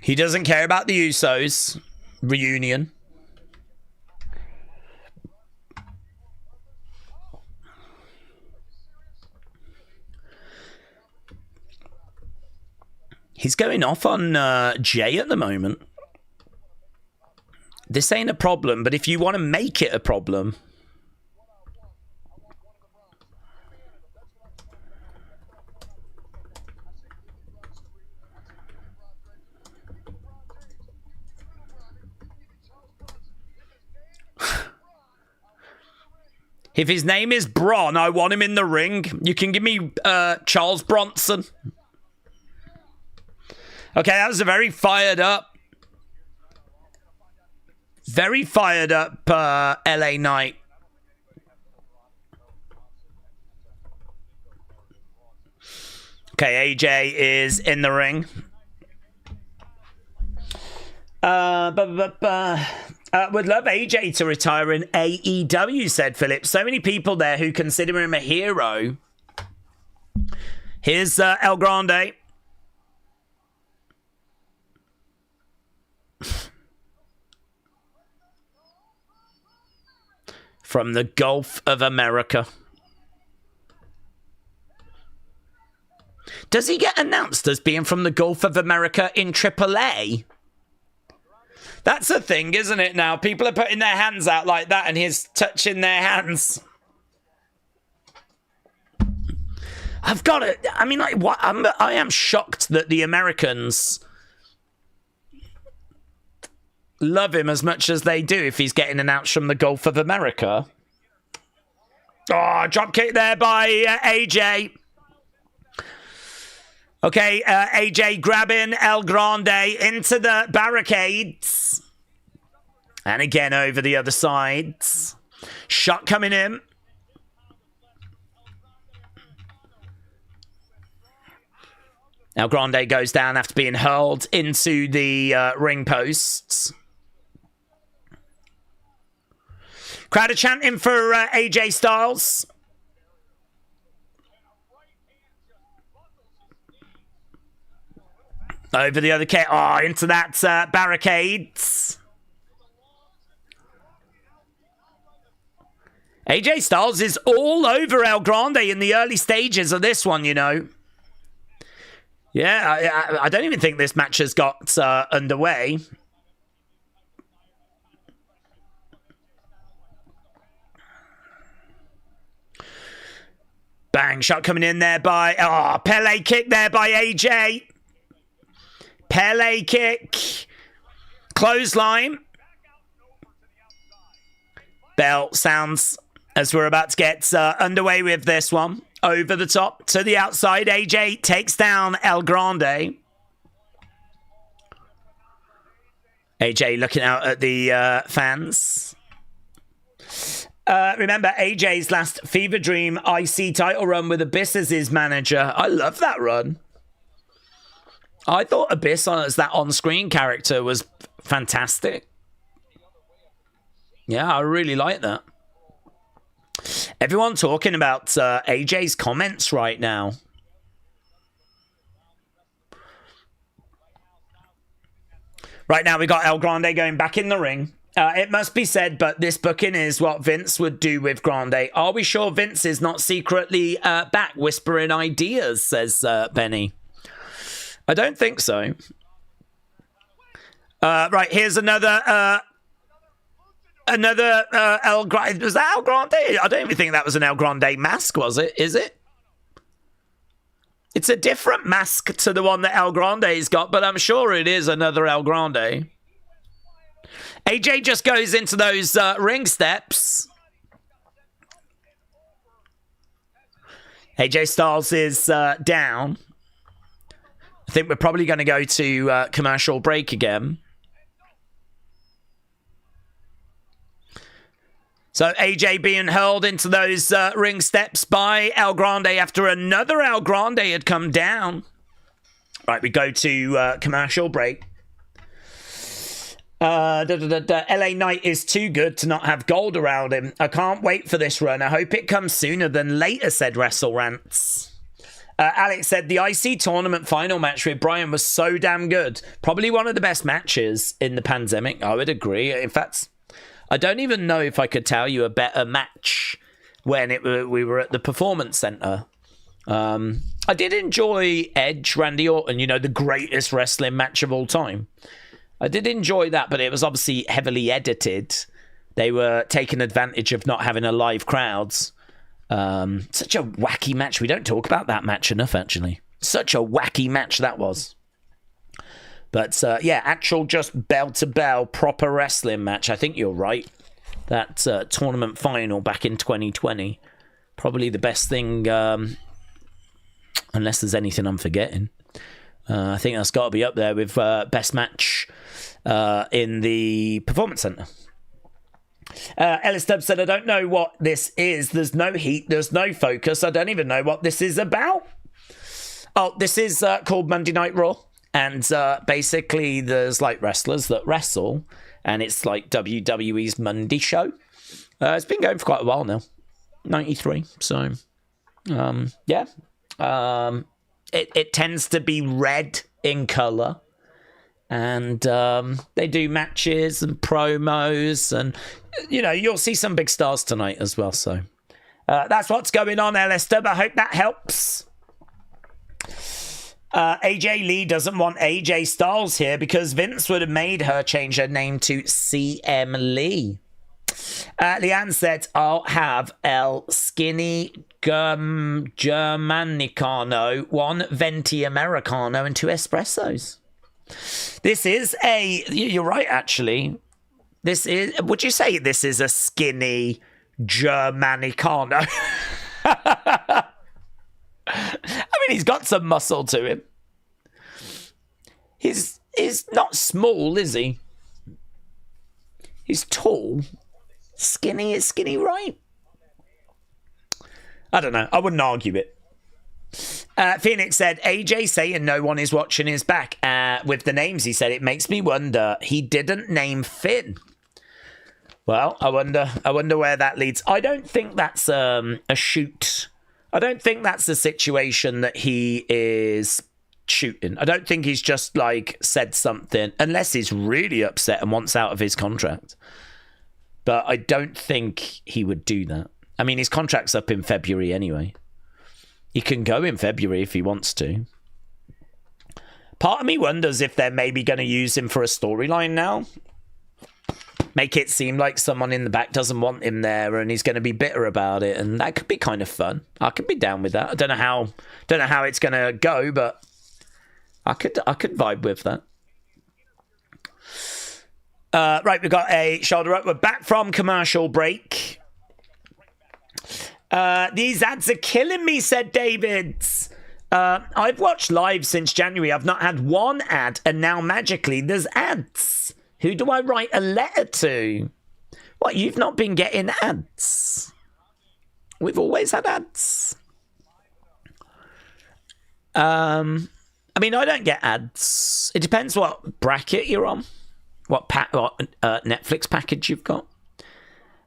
He doesn't care about the Usos reunion. He's going off on Jay at the moment. This ain't a problem, but if you want to make it a problem... If his name is Bron, I want him in the ring. You can give me Charles Bronson. Okay, that was a very fired up LA Knight. Okay, AJ is in the ring. Would love AJ to retire in AEW, said Philip. So many people there who consider him a hero. Here's El Grande. From the Gulf of America. Does he get announced as being from the Gulf of America in AAA? That's a thing, isn't it, now? People are putting their hands out like that and he's touching their hands. I've got it. I mean, like, what? I am shocked that the Americans love him as much as they do if he's getting announced from the Gulf of America. Oh, drop kick there by AJ. Okay, AJ grabbing El Grande into the barricades. And again over the other side. Shot coming in. El Grande goes down after being hurled into the ring posts. Crowd are chanting for AJ Styles. Over the other kit. Oh, into that barricades. AJ Styles is all over El Grande in the early stages of this one, you know. Yeah, I don't even think this match has got underway. Bang, shot coming in there by... Oh, Pele kick there by AJ. Pele kick. Clothesline. Bell sounds as we're about to get underway with this one. Over the top to the outside. AJ takes down El Grande. AJ looking out at the fans. Remember AJ's last Fever Dream IC title run with Abyss as his manager. I love that run. I thought Abyss as that on-screen character was fantastic. Yeah, I really like that. Everyone talking about AJ's comments right now. Right now we got El Grande going back in the ring. It must be said, but this booking is what Vince would do with Grande. Are we sure Vince is not secretly back whispering ideas, says Benny. I don't think so. Right, here's another El Grande. Was that El Grande? I don't even think that was an El Grande mask, was it? Is it? It's a different mask to the one that El Grande's got, but I'm sure it is another El Grande. AJ just goes into those ring steps. AJ Styles is down. I think we're probably going to go to commercial break again. So AJ being hurled into those ring steps by El Grande after another El Grande had come down. Right, we go to commercial break. LA Knight is too good to not have gold around him. I can't wait for this run. I hope it comes sooner than later, said Wrestle Rants. Alex said the IC tournament final match with Bryan was so damn good. Probably one of the best matches in the pandemic. I would agree. In fact, I don't even know if I could tell you a better match when we were at the Performance Center. I did enjoy Edge, Randy Orton, the greatest wrestling match of all time. I did enjoy that, but it was obviously heavily edited. They were taking advantage of not having a live crowds. Such a wacky match. We don't talk about that match enough, actually. Such a wacky match that was. But, yeah, actual just bell-to-bell proper wrestling match. I think you're right. That tournament final back in 2020. Probably the best thing, unless there's anything I'm forgetting. I think that's got to be up there with best match in the Performance Center. Ellis Stubbs said, I don't know what this is. There's no heat. There's no focus. I don't even know what this is about. Oh, this is called Monday Night Raw. And basically there's like wrestlers that wrestle. And it's like WWE's Monday show. It's been going for quite a while now. 93. So, yeah. It tends to be red in colour. And they do matches and promos. And, you'll see some big stars tonight as well. So that's what's going on, LSW. I hope that helps. AJ Lee doesn't want AJ Styles here because Vince would have made her change her name to CM Lee. Leanne said, I'll have El Skinny Germanicano, 1 Venti Americano, and 2 espressos. This is you're right, actually. Would you say this is a skinny Germanicano? I mean, he's got some muscle to him. He's not small, is he? He's tall. Skinny is skinny, right? I don't know. I wouldn't argue it. Phoenix said, AJ saying no one is watching his back. With the names he said, it makes me wonder. He didn't name Finn. Well, I wonder where that leads. I don't think that's a shoot. I don't think that's a situation that he is shooting. I don't think he's just said something, unless he's really upset and wants out of his contract. But I don't think he would do that. I mean, his contract's up in February anyway. He can go in February if he wants to. Part of me wonders if they're maybe going to use him for a storyline now. Make it seem like someone in the back doesn't want him there and he's going to be bitter about it, and that could be kind of fun. I could be down with that. I don't know how it's going to go, but I could vibe with that. Right, we've got a shoulder up. We're back from commercial break. These ads are killing me, said David. I've watched live since January. I've not had one ad, and now magically there's ads. Who do I write a letter to? What, you've not been getting ads? We've always had ads. I mean, I don't get ads. It depends what bracket you're on. What Netflix package you've got.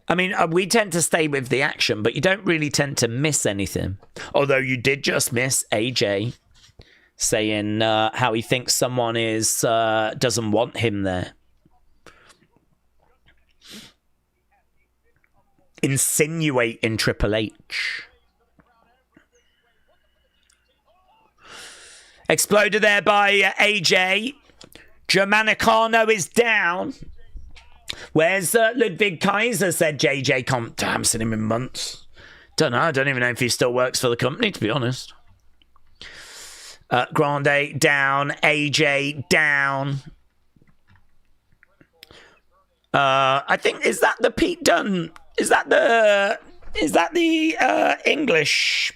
I mean, we tend to stay with the action, but you don't really tend to miss anything. Although you did just miss AJ saying how he thinks someone doesn't want him there. insinuating Triple H. Exploded there by AJ. Germanicano is down. Where's Ludwig Kaiser, said JJ Comp. I haven't seen him in months. Don't know. I don't even know if he still works for the company, to be honest. Grande down. AJ down. I think, is that the Pete Dunne? Is that the English?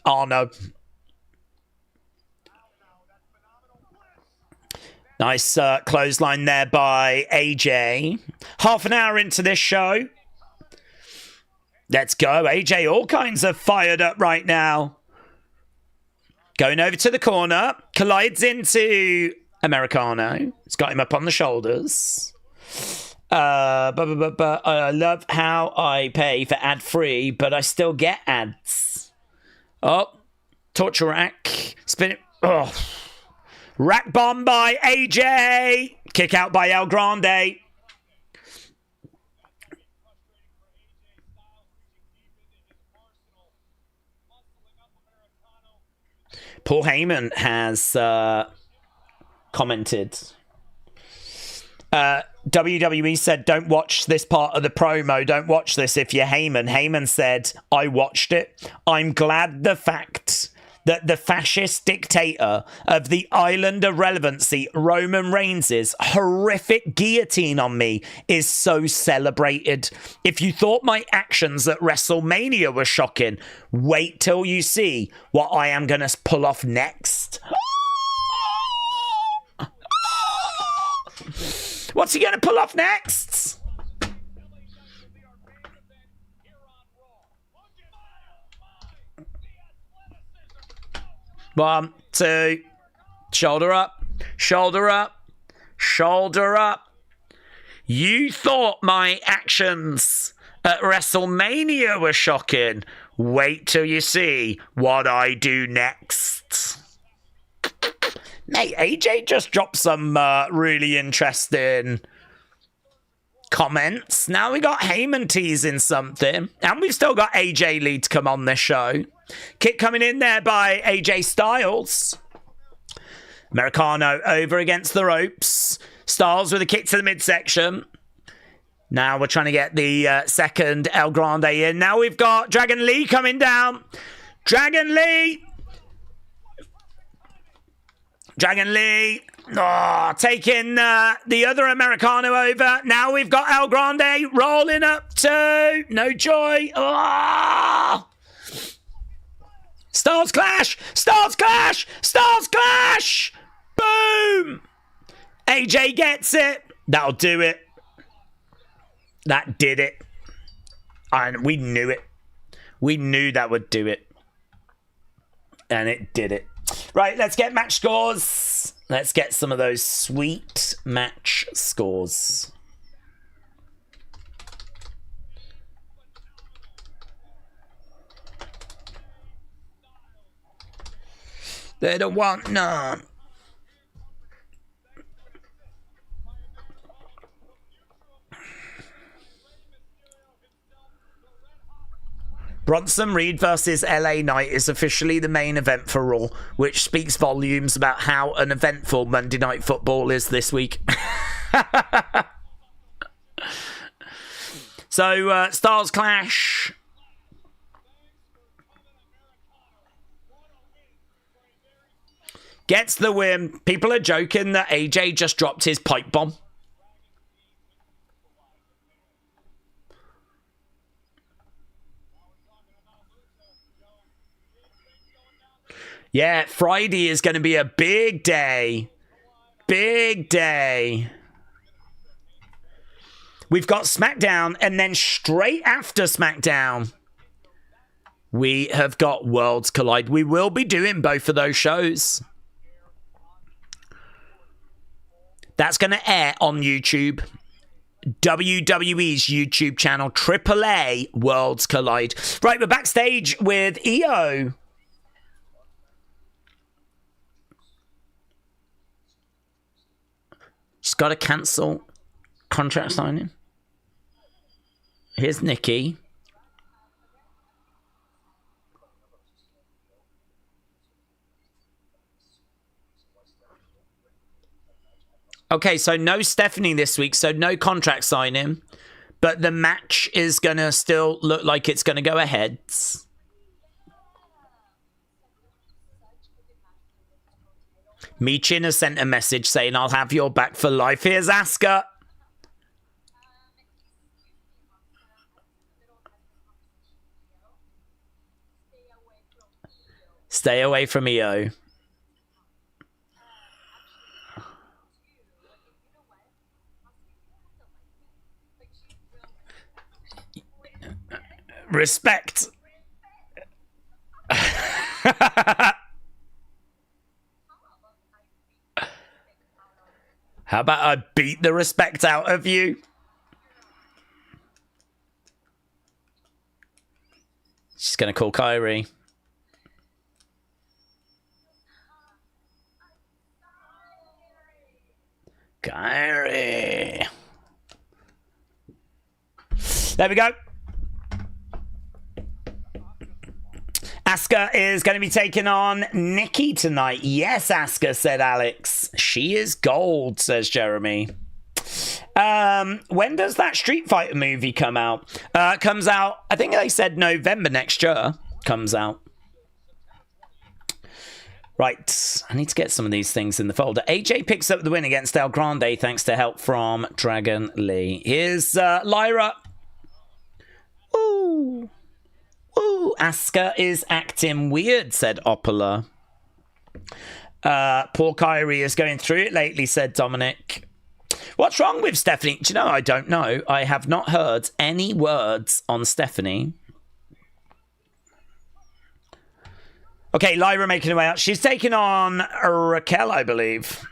Oh, no. Nice clothesline there by AJ. Half an hour into this show. Let's go. AJ all kinds of fired up right now. Going over to the corner. Collides into Americano. It's got him up on the shoulders. I love how I pay for ad-free, but I still get ads. Oh. Torture rack. Spin it. Oh. Rack bomb by AJ. Kick out by El Grande. Paul Heyman has commented. WWE said, don't watch this part of the promo. Don't watch this if you're Heyman. Heyman said, I watched it. I'm glad the fact that the fascist dictator of the island of relevancy, Roman Reigns' horrific guillotine on me is so celebrated. If you thought my actions at WrestleMania were shocking, wait till you see what I am going to pull off next. What's he going to pull off next? One, two, shoulder up, shoulder up, shoulder up. You thought my actions at WrestleMania were shocking. Wait till you see what I do next. Mate, AJ just dropped some really interesting comments. Now we got Heyman teasing something. And we've still got AJ Lee to come on this show. Kick coming in there by AJ Styles. Americano over against the ropes. Styles with a kick to the midsection. Now we're trying to get the second El Grande in. Now we've got Dragon Lee coming down. Dragon Lee. Dragon Lee. Oh, taking the other Americano over. Now we've got El Grande rolling up to No Joy. Oh. Styles Clash! Styles Clash! Styles Clash! Boom! AJ gets it. That'll do it. That did it. And we knew it. We knew that would do it. And it did it. Right, let's get match scores. Let's get some of those sweet match scores. They don't want none. Bronson Reed versus LA Knight is officially the main event for Raw, which speaks volumes about how uneventful Monday Night Football is this week. So, Styles Clash. Gets the win. People are joking that AJ just dropped his pipe bomb. Yeah, Friday is going to be a big day. Big day. We've got SmackDown, and then straight after SmackDown, we have got Worlds Collide. We will be doing both of those shows. That's going to air on YouTube. WWE's YouTube channel, AAA Worlds Collide. Right, we're backstage with EO. She's got to cancel contract signing. Here's Nikki. Okay, so no Stephanie this week, so no contract signing. But the match is going to still look like it's going to go ahead. Michin has sent a message saying, I'll have your back for life. Here's Asuka. Stay away from EO. Respect. How about I beat the respect out of you? She's going to call Kyrie. Kyrie. There we go. Asuka is going to be taking on Nikki tonight. Yes, Asuka, said Alex. She is gold, says Jeremy. When does that Street Fighter movie come out? Comes out, I think they said November next year. Comes out. Right, I need to get some of these things in the folder. AJ picks up the win against El Grande thanks to help from Dragon Lee. Here's Lyra. Ooh. Ooh, Asuka is acting weird, said Opala. Poor Kyrie is going through it lately, said Dominic. What's wrong with Stephanie? Do you know, I don't know. I have not heard any words on Stephanie. Okay, Lyra making her way out. She's taking on Raquel, I believe.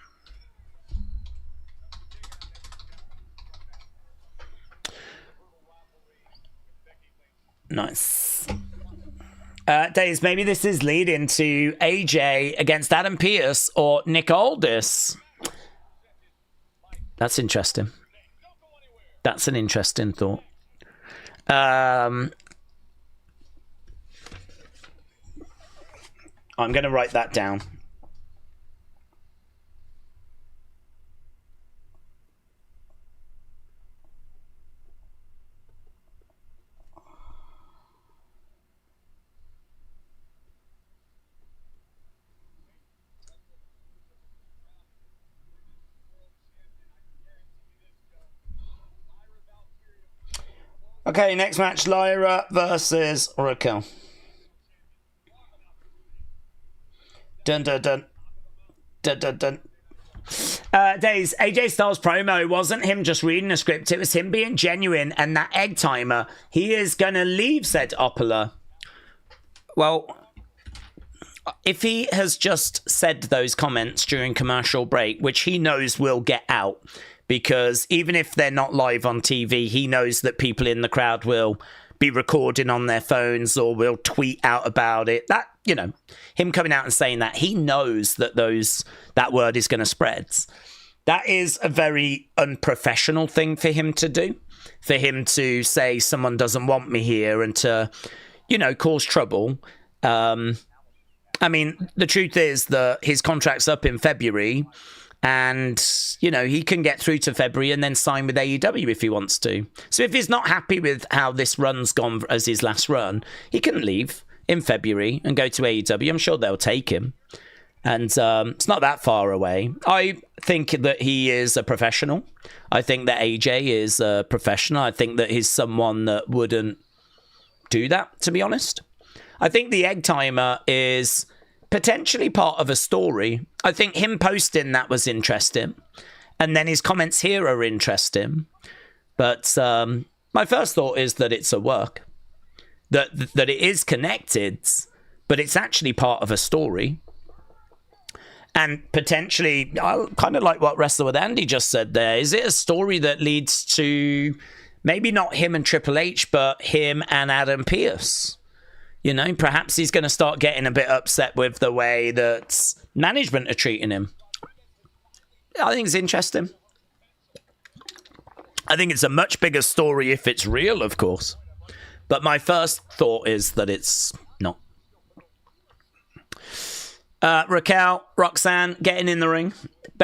Nice. Daze, maybe this is leading to AJ against Adam Pearce or Nick Aldis. That's interesting. That's an interesting thought. I'm going to write that down. Okay, next match, Lyra versus Raquel. Dun dun dun. Dun dun dun. Daze, AJ Styles promo wasn't him just reading a script, it was him being genuine, and that egg timer, he is gonna leave, said Opala. Well, if he has just said those comments during commercial break, which he knows will get out, because even if they're not live on TV, he knows that people in the crowd will be recording on their phones or will tweet out about it. That, you know, him coming out and saying that, he knows that that word is going to spread. That is a very unprofessional thing for him to do, for him to say someone doesn't want me here and to, you know, cause trouble. I mean, the truth is that his contract's up in February. And, you know, he can get through to February and then sign with AEW if he wants to. So if he's not happy with how this run's gone as his last run, he can leave in February and go to AEW. I'm sure they'll take him. And it's not that far away. I think that he is a professional. I think that AJ is a professional. I think that he's someone that wouldn't do that, to be honest. I think the egg timer is potentially part of a story. I think him posting that was interesting. And then his comments here are interesting. But my first thought is that it's a work. That it is connected, but it's actually part of a story. And potentially, I kind of like what Wrestler with Andy just said there. Is it a story that leads to maybe not him and Triple H, but him and Adam Pearce? You know, perhaps he's going to start getting a bit upset with the way that management are treating him. I think it's interesting. I think it's a much bigger story if it's real, of course. But my first thought is that it's not. Raquel, Roxanne getting in the ring.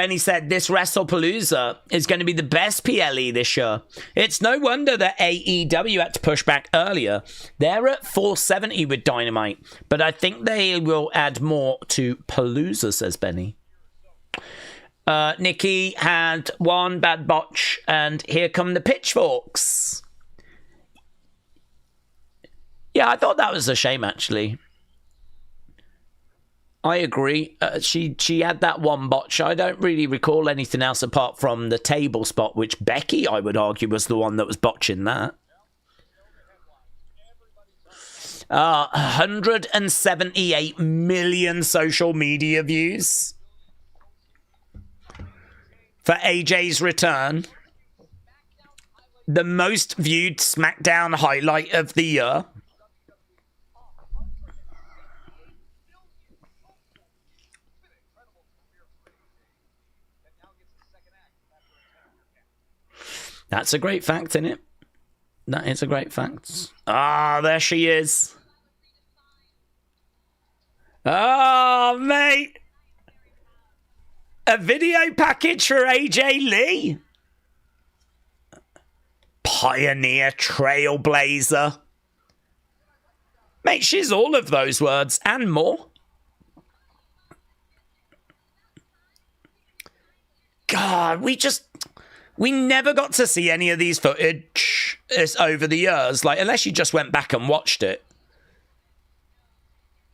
Benny said this Wrestlepalooza is going to be the best PLE this year. It's no wonder that AEW had to push back earlier. They're at 470 with Dynamite, but I think they will add more to Palooza, says Benny. Nikki had one bad botch, and here come the pitchforks. Yeah, I thought that was a shame, actually. I agree. She had that one botch. I don't really recall anything else apart from the table spot, which Becky, I would argue, was the one that was botching that. 178 million social media views for AJ's return. The most viewed SmackDown highlight of the year. That's a great fact, isn't it? That is a great fact. Ah, there she is. Oh, mate. A video package for AJ Lee. Pioneer, trailblazer. Mate, she's all of those words and more. God, we never got to see any of these footage over the years, like, unless you just went back and watched it.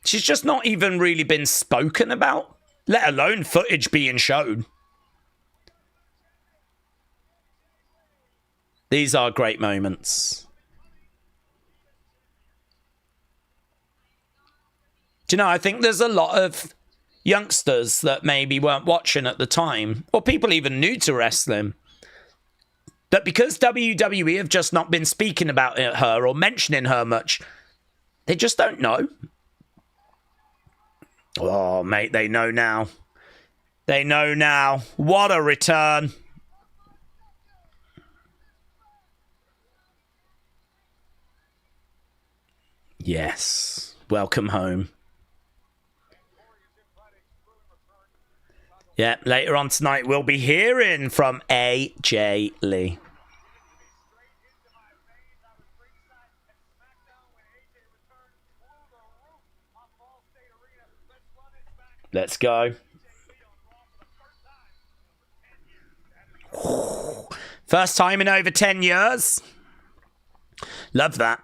She's just not even really been spoken about, let alone footage being shown. These are great moments. Do you know, I think there's a lot of youngsters that maybe weren't watching at the time, or people even new to wrestling, that because WWE have just not been speaking about her or mentioning her much, they just don't know. Oh, mate, they know now. They know now. What a return. Yes. Welcome home. Yeah, later on tonight, we'll be hearing from AJ Lee. Let's go. First time in over 10 years. Love that.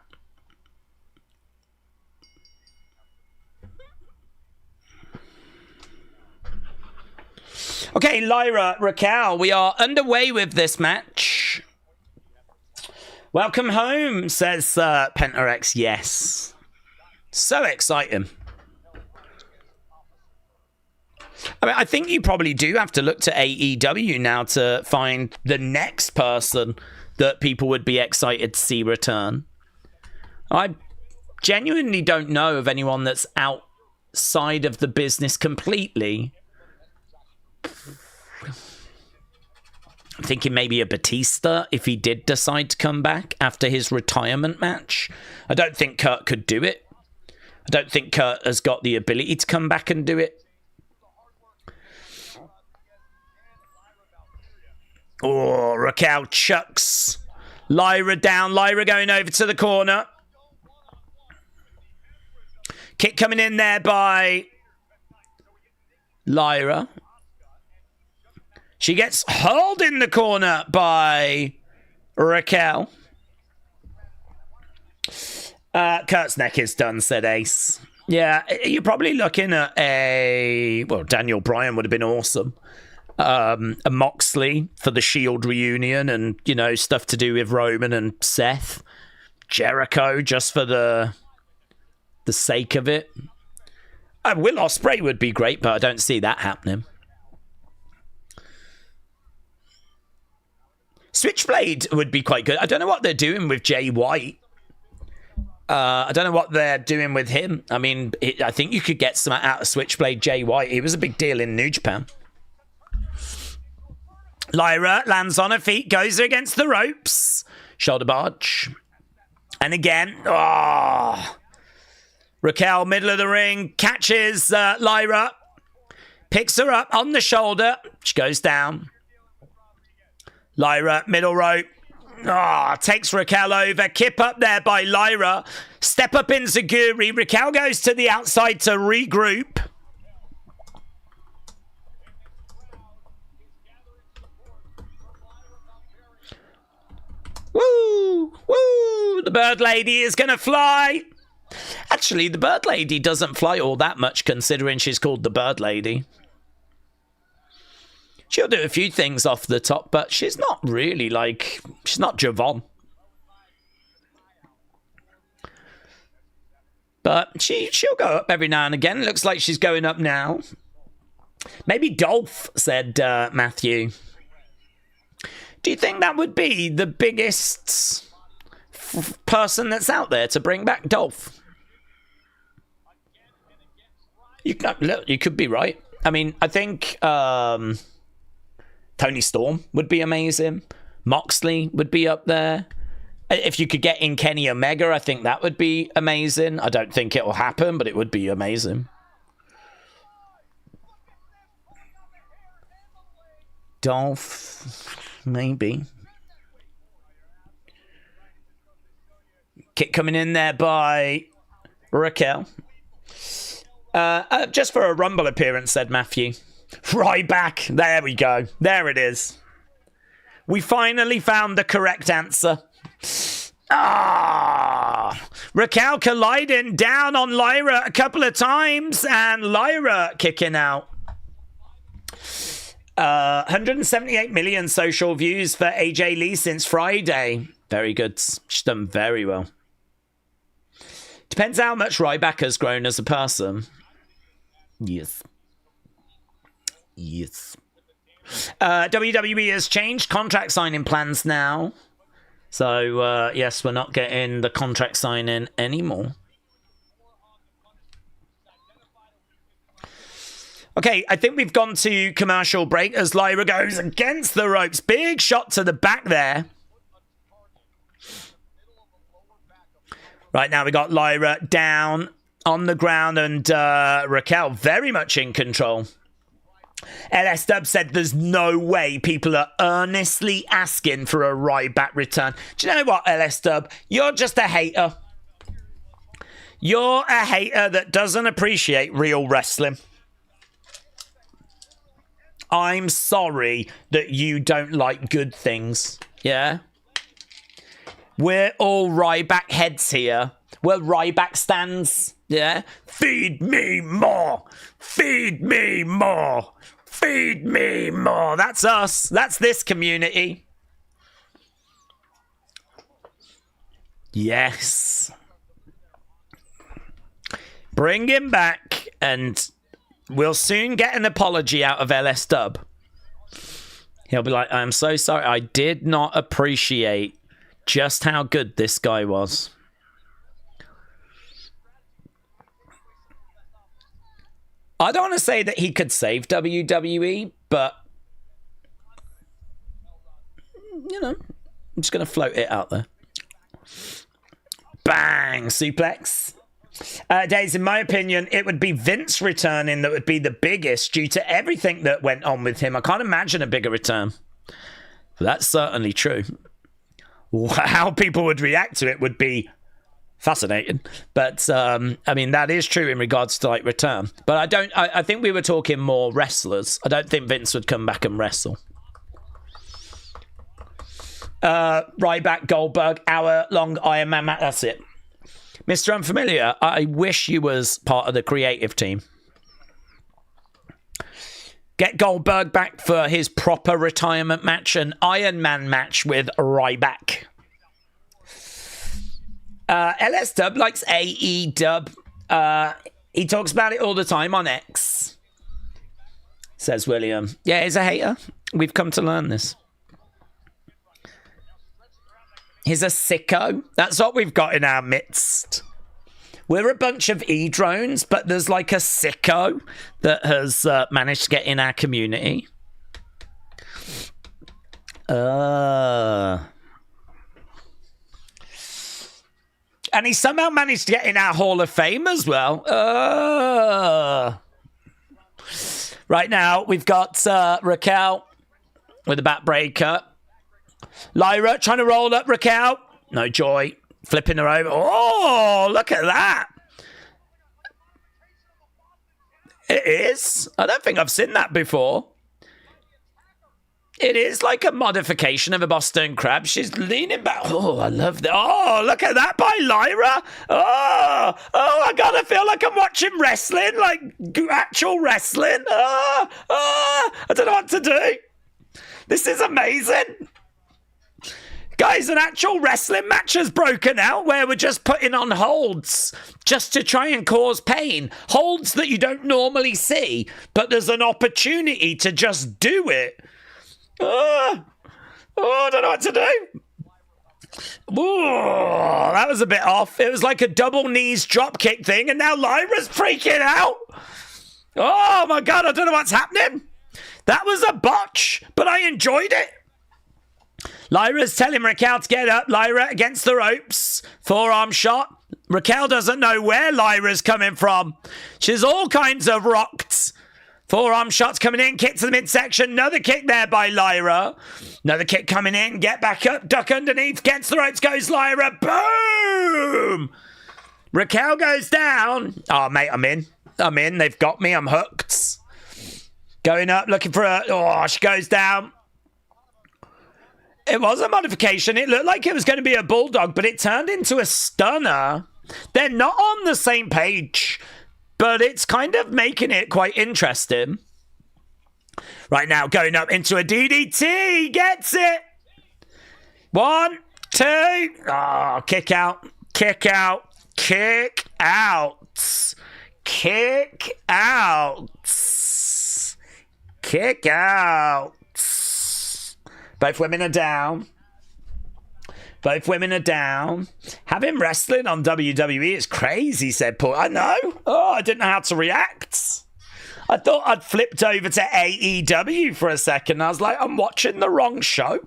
Okay, Lyra, Raquel, we are underway with this match. Welcome home, says Pentarex. Yes. So exciting. I mean, I think you probably do have to look to AEW now to find the next person that people would be excited to see return. I genuinely don't know of anyone that's outside of the business completely. I'm thinking maybe a Batista if he did decide to come back after his retirement match. I don't think Kurt could do it. I don't think Kurt has got the ability to come back and do it. Oh, Raquel chucks Lyra down. Lyra going over to the corner. Kick coming in there by Lyra. She gets hurled in the corner by Raquel. Kurt's neck is done, said Ace. Yeah, you're probably looking at well, Daniel Bryan would have been awesome. A Moxley for the Shield reunion and, you know, stuff to do with Roman and Seth. Jericho just for the sake of it. Will Ospreay would be great, but I don't see that happening. Switchblade would be quite good. I don't know what they're doing with Jay White. I don't know what they're doing with him. I mean, I think you could get some out of Switchblade Jay White. He was a big deal in New Japan. Lyra lands on her feet, goes against the ropes. Shoulder barge. And again, Raquel, middle of the ring, catches Lyra. Picks her up on the shoulder. She goes down. Lyra, middle rope. Takes Raquel over. Kip up there by Lyra. Step up in Zaguri. Raquel goes to the outside to regroup. Woo! Woo! The bird lady is going to fly. Actually, the bird lady doesn't fly all that much considering she's called the bird lady. She'll do a few things off the top, but she's not really like... She's not Javon. But she'll go up every now and again. Looks like she's going up now. Maybe Dolph, said Matthew. Do you think that would be the biggest person that's out there to bring back Dolph? You could be right. I mean, I think Tony Storm would be amazing. Moxley would be up there. If you could get in Kenny Omega, I think that would be amazing. I don't think it will happen, but it would be amazing. Dolph... Maybe. Kick coming in there by Raquel. Just for a Rumble appearance, said Matthew. Right back. There we go. There it is. We finally found the correct answer. Raquel colliding down on Lyra a couple of times, and Lyra kicking out. 178 million social views for AJ Lee since Friday. Very good. She's done very well. Depends how much Ryback has grown as a person. Yes. Yes. WWE has changed contract signing plans now. So, yes, we're not getting the contract signing anymore. Okay, I think we've gone to commercial break as Lyra goes against the ropes. Big shot to the back there. Right now we got Lyra down on the ground and Raquel very much in control. LS Dub said there's no way people are earnestly asking for a Ryback return. Do you know what, LS Dub? You're just a hater. You're a hater that doesn't appreciate real wrestling. I'm sorry that you don't like good things. Yeah? We're all Ryback heads here. We're Ryback stands. Yeah? Feed me more. Feed me more. Feed me more. That's us. That's this community. Yes. Bring him back and... we'll soon get an apology out of LS Dub. He'll be like, I'm so sorry. I did not appreciate just how good this guy was. I don't want to say that he could save WWE, but, you know, I'm just going to float it out there. Bang! Suplex. Daze, in my opinion, it would be Vince returning that would be the biggest due to everything that went on with him. I can't imagine a bigger return. But that's certainly true. How people would react to it would be fascinating. But, I mean, that is true in regards to, like, return. But I think we were talking more wrestlers. I don't think Vince would come back and wrestle. Ryback, Goldberg, hour-long Iron Man match. That's it. Mr. Unfamiliar, I wish you was part of the creative team. Get Goldberg back for his proper retirement match, an Iron Man match with Ryback. LS Dub likes AE Dub. He talks about it all the time on X, says William. Yeah, he's a hater. We've come to learn this. He's a sicko. That's what we've got in our midst. We're a bunch of E-drones, but there's like a sicko that has managed to get in our community. And he somehow managed to get in our Hall of Fame as well. Right now, we've got Raquel with a backbreaker. Lyra trying to roll up Raquel. No joy. Flipping her over. Oh, look at that. It is. I don't think I've seen that before. It is like a modification of a Boston Crab. She's leaning back. Oh, I love that. Oh, look at that by Lyra. Oh, I gotta feel like I'm watching wrestling, like actual wrestling. I don't know what to do. This is amazing. Guys, an actual wrestling match has broken out where we're just putting on holds just to try and cause pain. Holds that you don't normally see, but there's an opportunity to just do it. I don't know what to do. Oh, that was a bit off. It was like a double knees drop kick thing, and now Lyra's freaking out. Oh my God, I don't know what's happening. That was a botch, but I enjoyed it. Lyra's telling Raquel to get up. Lyra against the ropes. Forearm shot. Raquel doesn't know where Lyra's coming from. She's all kinds of rocked. Forearm shots coming in. Kick to the midsection. Another kick there by Lyra. Another kick coming in. Get back up. Duck underneath. Against the ropes goes Lyra. Boom! Raquel goes down. Oh, mate, I'm in. They've got me. I'm hooked. Going up, looking for her. Oh, she goes down. It was a modification. It looked like it was going to be a bulldog, but it turned into a stunner. They're not on the same page, but it's kind of making it quite interesting. Right now, going up into a DDT. Gets it. 1, 2. Oh, kick out. Kick out. Kick out. Kick out. Kick out. Both women are down. Both women are down. Having wrestling on WWE is crazy, said Paul. I know. Oh, I didn't know how to react. I thought I'd flipped over to AEW for a second. I was like, I'm watching the wrong show.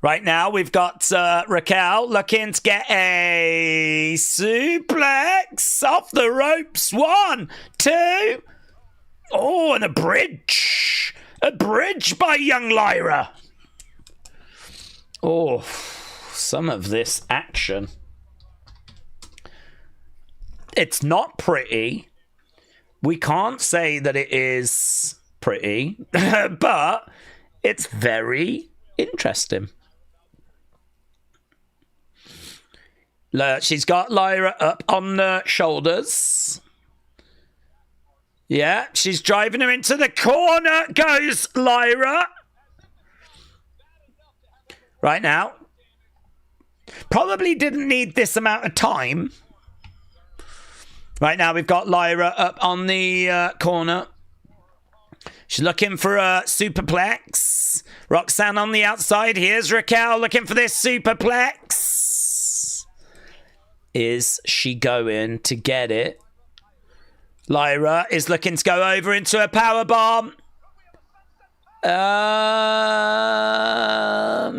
Right now, we've got Raquel looking to get a suplex off the ropes. 1, 2. Oh, and a bridge. A bridge by young Lyra. Oh, some of this action. It's not pretty. We can't say that it is pretty, but it's very interesting. She's got Lyra up on the shoulders. Yeah, she's driving her into the corner. Goes Lyra. Right now. Probably didn't need this amount of time. Right now, we've got Lyra up on the corner. She's looking for a superplex. Roxanne on the outside. Here's Raquel looking for this superplex. Is she going to get it? Lyra is looking to go over into a powerbomb. Yeah,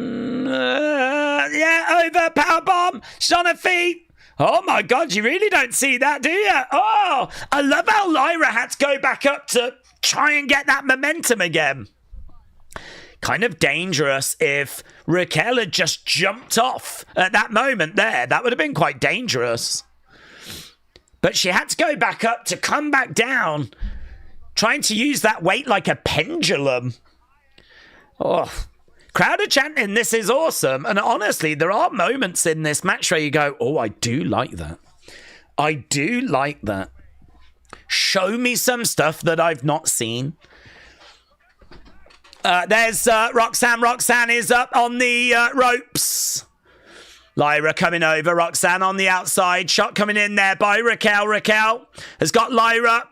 over powerbomb. She's on her feet. Oh my God, you really don't see that, do you? Oh, I love how Lyra had to go back up to try and get that momentum again. Kind of dangerous if Raquel had just jumped off at that moment there. That would have been quite dangerous. But she had to go back up to come back down, trying to use that weight like a pendulum. Oh, crowd are chanting, this is awesome. And honestly, there are moments in this match where you go, oh, I do like that. I do like that. Show me some stuff that I've not seen. There's Roxanne. Roxanne is up on the ropes. Lyra coming over. Roxanne on the outside. Shot coming in there by Raquel. Raquel has got Lyra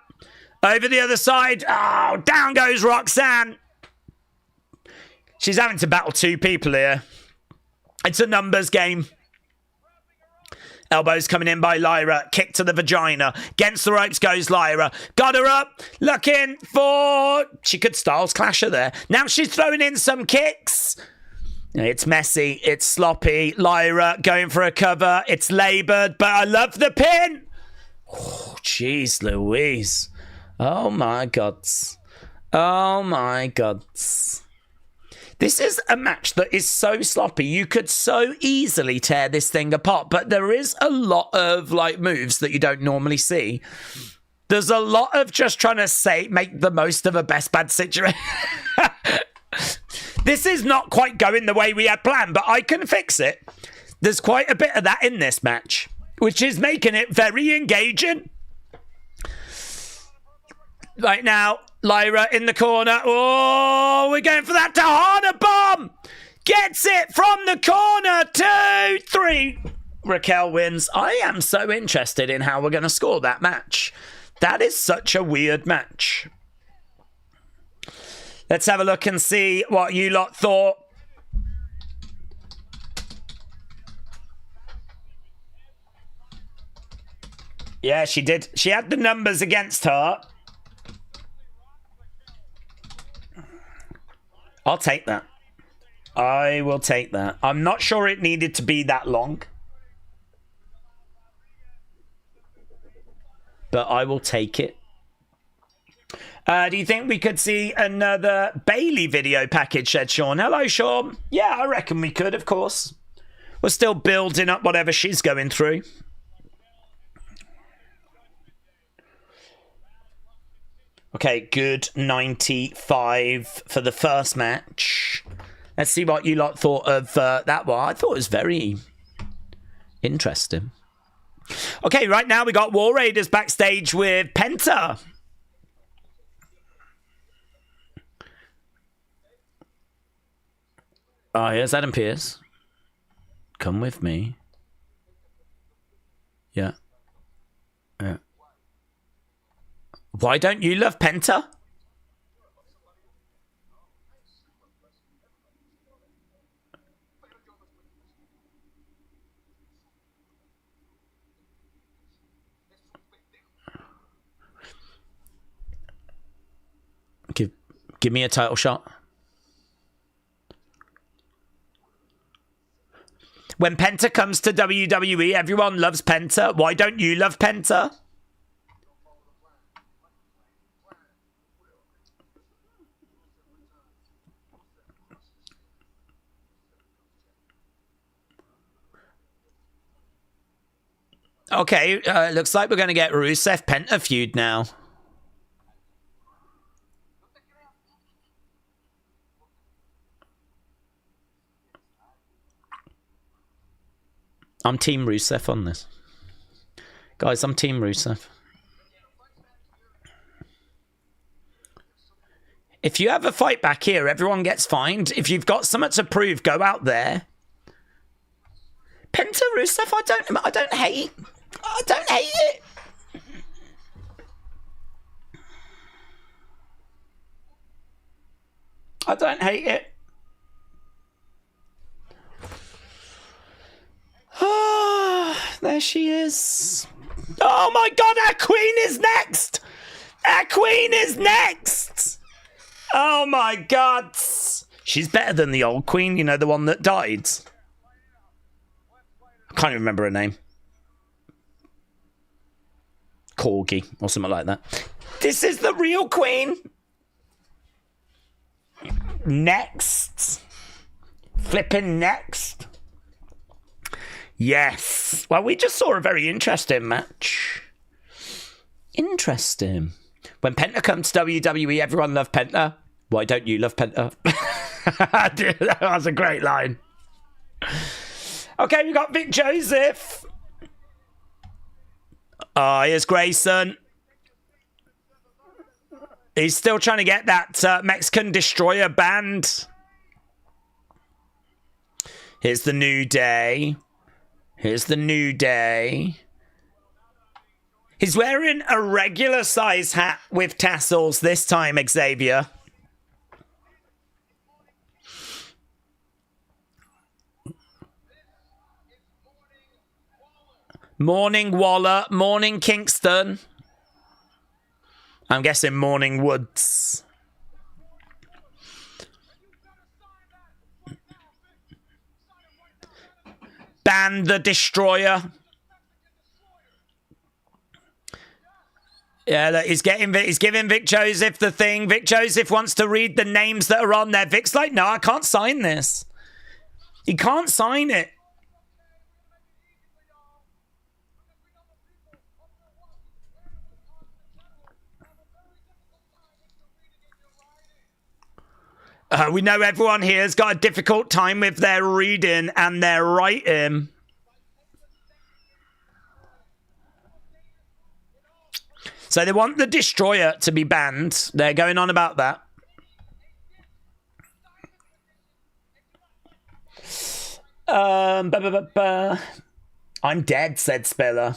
over the other side. Oh, down goes Roxanne. She's having to battle two people here. It's a numbers game. Elbows coming in by Lyra. Kick to the vagina. Against the ropes goes Lyra. Got her up. Looking for... She could Styles Clash her there. Now she's throwing in some kicks. It's messy. It's sloppy. Lyra going for a cover. It's laboured, but I love the pin. Oh, jeez Louise. Oh, my gods. Oh, my gods. This is a match that is so sloppy. You could so easily tear this thing apart, but there is a lot of like moves that you don't normally see. There's a lot of just trying to make the most of a best bad situation. This is not quite going the way we had planned, but I can fix it. There's quite a bit of that in this match, which is making it very engaging. Right now, Lyra in the corner. Oh, we're going for that Tahana bomb. Gets it from the corner. 2, 3. Raquel wins. I am so interested in how we're going to score that match. That is such a weird match. Let's have a look and see what you lot thought. Yeah, she did. She had the numbers against her. I'll take that. I will take that. I'm not sure it needed to be that long. But I will take it. Do you think we could see another Bailey video package, said Sean. Hello, Sean. Yeah, I reckon we could, of course. We're still building up whatever she's going through. Okay, good 95 for the first match. Let's see what you lot thought of that one. I thought it was very interesting. Okay, right now we got War Raiders backstage with Penta. Oh, here's Adam Pearce. Come with me. Yeah. Yeah. Why don't you love Penta? Give me a title shot. When Penta comes to WWE, everyone loves Penta. Why don't you love Penta? Okay, looks like we're going to get Rusev Penta feud now. I'm Team Rusev on this. Guys, I'm Team Rusev. If you have a fight back here, everyone gets fined. If you've got something to prove, go out there. Penta Rusev, I don't hate it. I don't hate it. There she is. Oh my god, our queen is next! Our queen is next! Oh my god. She's better than the old queen, you know, the one that died. I can't even remember her name. Corgi or something like that. This is the real queen. Next. Flipping next. Yes. Well, we just saw a very interesting match. Interesting. When Penta comes to WWE, everyone loves Penta. Why don't you love Penta? Dude, that was a great line. Okay, we got Vic Joseph. Oh, here's Grayson. He's still trying to get that Mexican Destroyer banned. Here's the New Day. Here's the New Day. He's wearing a regular size hat with tassels this time, Xavier. Morning Waller, morning Kingston. I'm guessing morning Woods. Ban the Destroyer. Yeah, look, he's giving Vic Joseph the thing. Vic Joseph wants to read the names that are on there. Vic's like, no, I can't sign this. He can't sign it. We know everyone here has got a difficult time with their reading and their writing. So they want the Destroyer to be banned. They're going on about that. I'm dead, said Speller.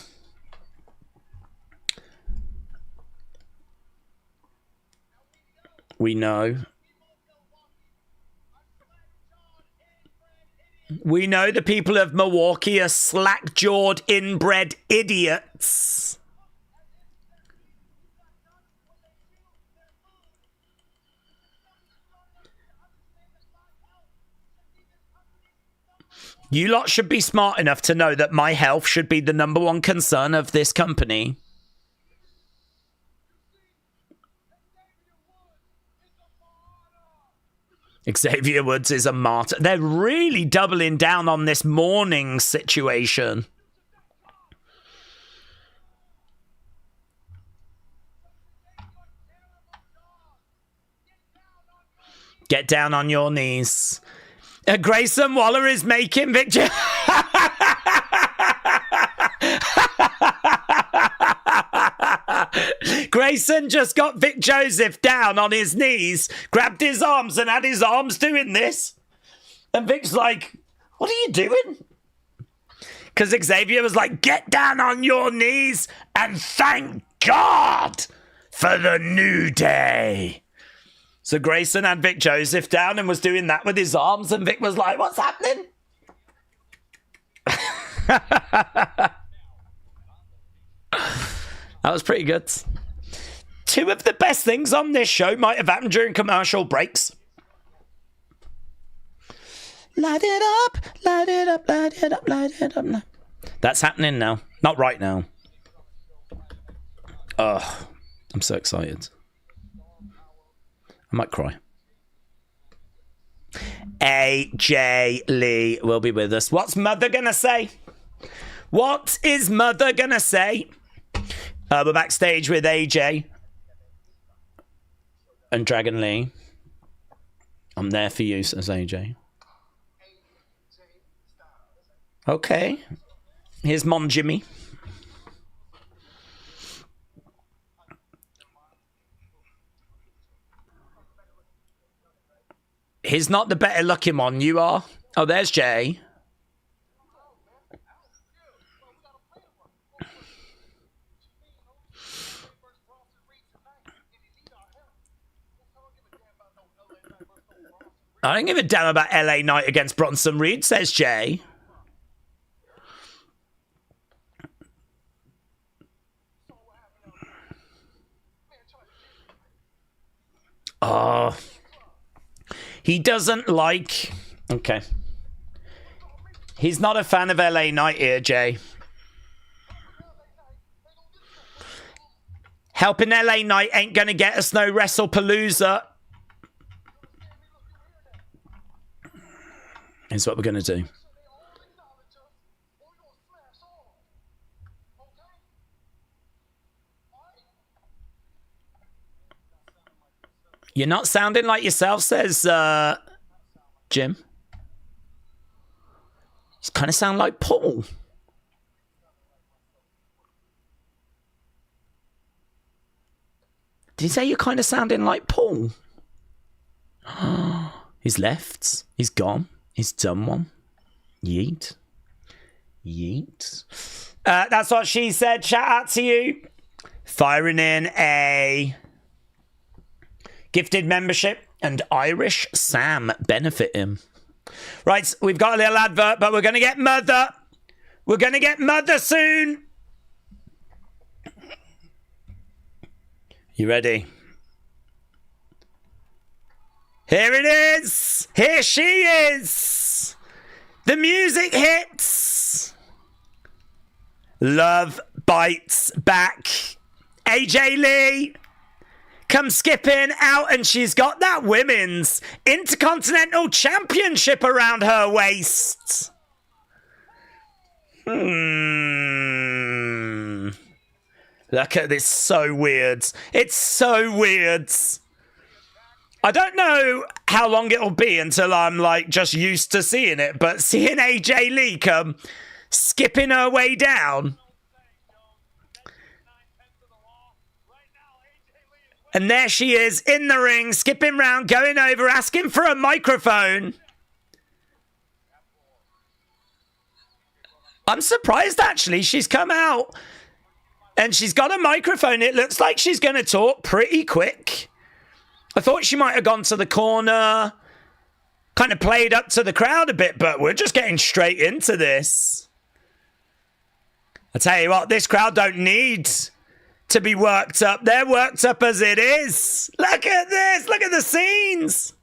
We know. We know the people of Milwaukee are slack-jawed, inbred idiots. You lot should be smart enough to know that my health should be the number one concern of this company. Xavier Woods is a martyr. They're really doubling down on this mourning situation. Get down on your knees. Grayson Waller is making Victor. Grayson just got Vic Joseph down on his knees, grabbed his arms and had his arms doing this. And Vic's like, what are you doing? Because Xavier was like, get down on your knees and thank God for the new day. So Grayson had Vic Joseph down and was doing that with his arms, and Vic was like, what's happening? That was pretty good. Two of the best things on this show might have happened during commercial breaks. Light it up, light it up, light it up, light it up. That's happening now. Not right now. Oh, I'm so excited. I might cry. AJ Lee will be with us. What's Mother gonna say? What is Mother gonna say? We're backstage with AJ and Dragon Lee. I'm there for you, says AJ. Okay. Here's Mom Jimmy. He's not the better looking one, you are. Oh, there's Jay. I don't give a damn about LA Knight against Bronson Reed, says Jay. Oh. He doesn't like... Okay. He's not a fan of LA Knight here, Jay. Helping LA Knight ain't gonna get us no Wrestlepalooza. Here's what we're gonna do. You're not sounding like yourself, says Jim. You kind of sound like Paul. Did he say you're kind of sounding like Paul? He's left. He's gone. He's done one. Yeet. Yeet. That's what she said. Shout out to you. Firing in a... gifted membership, and Irish Sam benefit him. Right, we've got a little advert, but we're going to get Mother. We're going to get Mother soon. You ready? Here it is. Here she is. The music hits. Love bites back. AJ Lee come skipping out, and she's got that women's Intercontinental Championship around her waist. Look at this, so weird. It's so weird. I don't know how long it'll be until I'm like just used to seeing it, but seeing AJ Lee come skipping her way down. And there she is in the ring, skipping round, going over, asking for a microphone. I'm surprised, actually. She's come out and she's got a microphone. It looks like she's going to talk pretty quick. I thought she might have gone to the corner, kind of played up to the crowd a bit, but we're just getting straight into this. I tell you what, this crowd don't need to be worked up. They're worked up as it is. Look at this. Look at the scenes.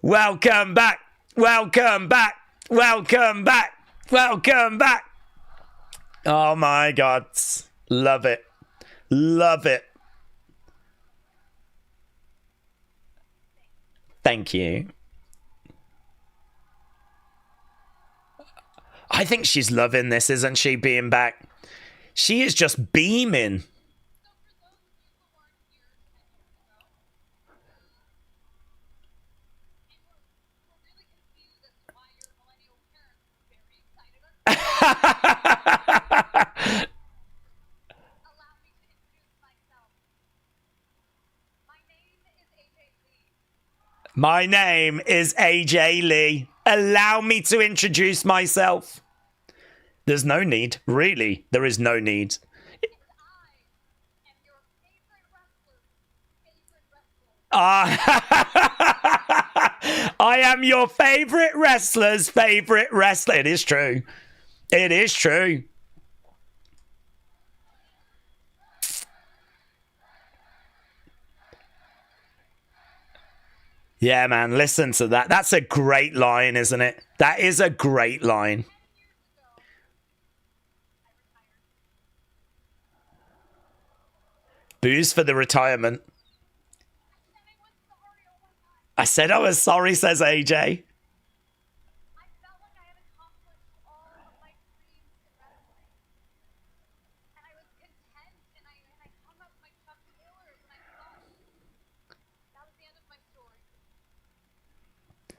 Welcome back. Welcome back. Welcome back. Welcome back. Oh my God. Love it. Love it. Thank you. I think she's loving this, isn't she, being back? She is just beaming. My name is AJ Lee. Allow me to introduce myself. There's no need. Really, there is no need. I am your favorite wrestler's favorite wrestler. It is true. It is true. Yeah, man, listen to that. That's a great line, isn't it? That is a great line. Booze for the retirement. I said I was sorry, says AJ.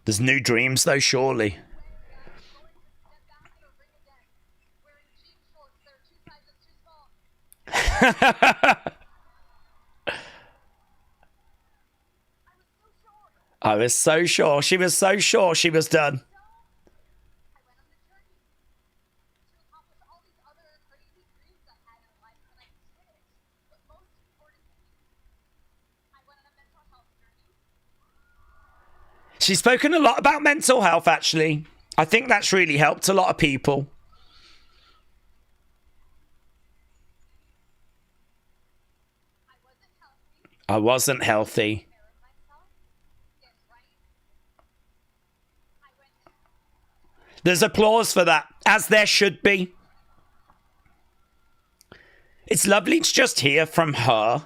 There's new dreams, though, surely. I was so sure. She was so sure she was done. She's spoken a lot about mental health, actually. I think that's really helped a lot of people. I wasn't healthy. There's applause for that, as there should be. It's lovely to just hear from her.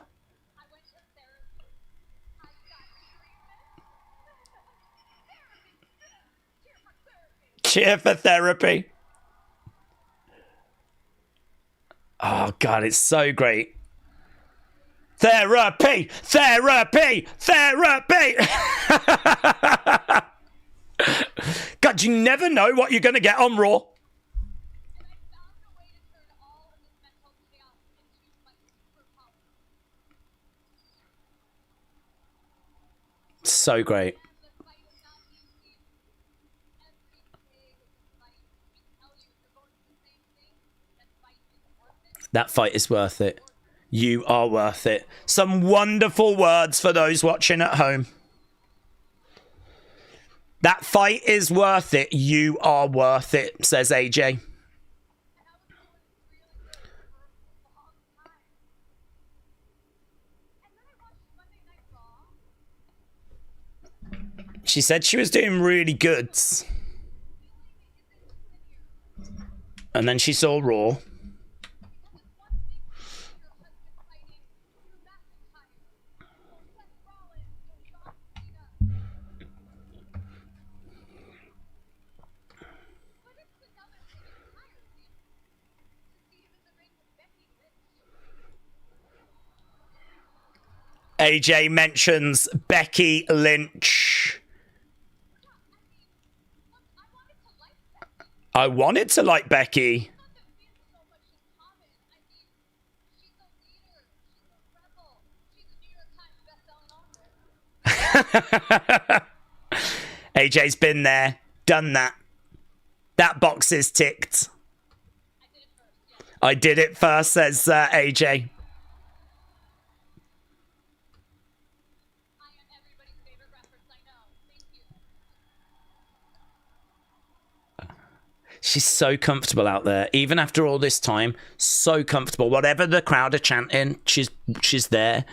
Cheer for therapy. Oh, God, it's so great. Therapy! Therapy! Therapy! God, you never know what you're going to get on Raw. So great. That fight is worth it. You are worth it. Some wonderful words for those watching at home. That fight is worth it. You are worth it, says AJ. She said she was doing really good. And then she saw Raw. AJ mentions Becky Lynch. I wanted to like Becky. AJ's been there, done that. That box is ticked. I did it first, says AJ. She's so comfortable out there, even after all this time. So comfortable. Whatever the crowd are chanting, she's there.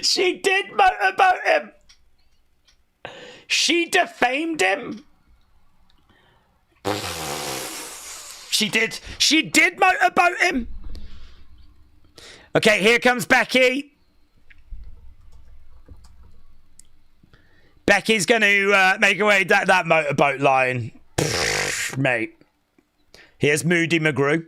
She did motorboat him. She defamed him. She did. She did motorboat him. Okay, here comes Becky. Becky's going to make her way down that motorboat line. Mate. Here's Moody McGrew.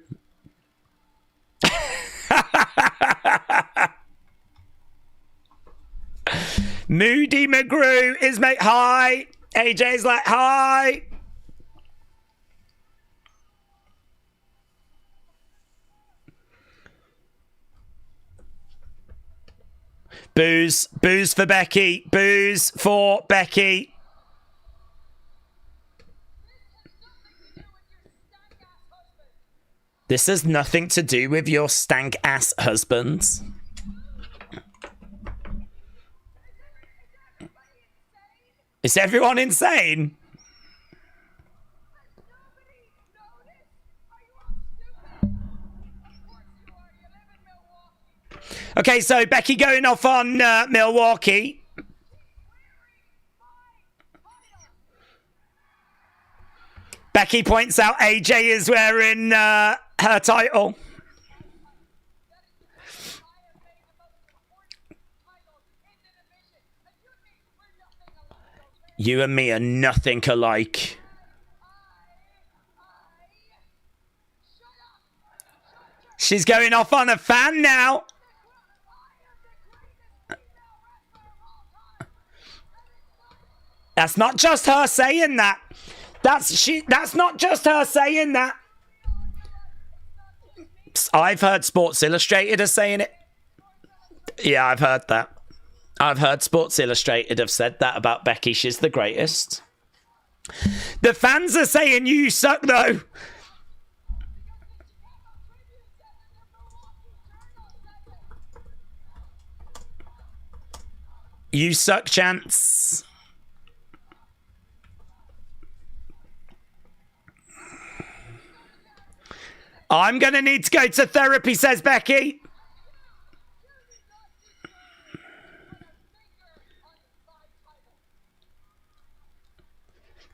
Moody McGrew is mate. Hi. AJ's like, hi. Booze. Booze for Becky. Booze for Becky. This has nothing to do with your stank-ass husbands. Is everyone insane? Okay, so Becky going off on Milwaukee. Becky points out AJ is wearing her title. You and me are nothing alike. She's going off on a fan now. That's not just her saying that. That's not just her saying that. I've heard Sports Illustrated are saying it. Yeah, I've heard that. I've heard Sports Illustrated have said that about Becky. She's the greatest. The fans are saying you suck, though. You suck, Chance. I'm going to need to go to therapy, says Becky.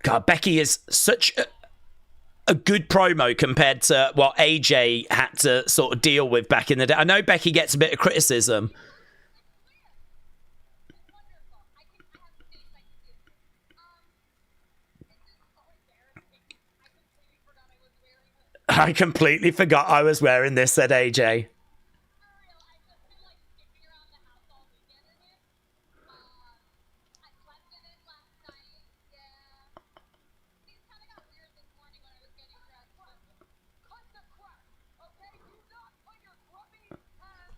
God, Becky is such a good promo compared to what AJ had to sort of deal with back in the day. I know Becky gets a bit of criticism. I completely forgot I was wearing this, said AJ.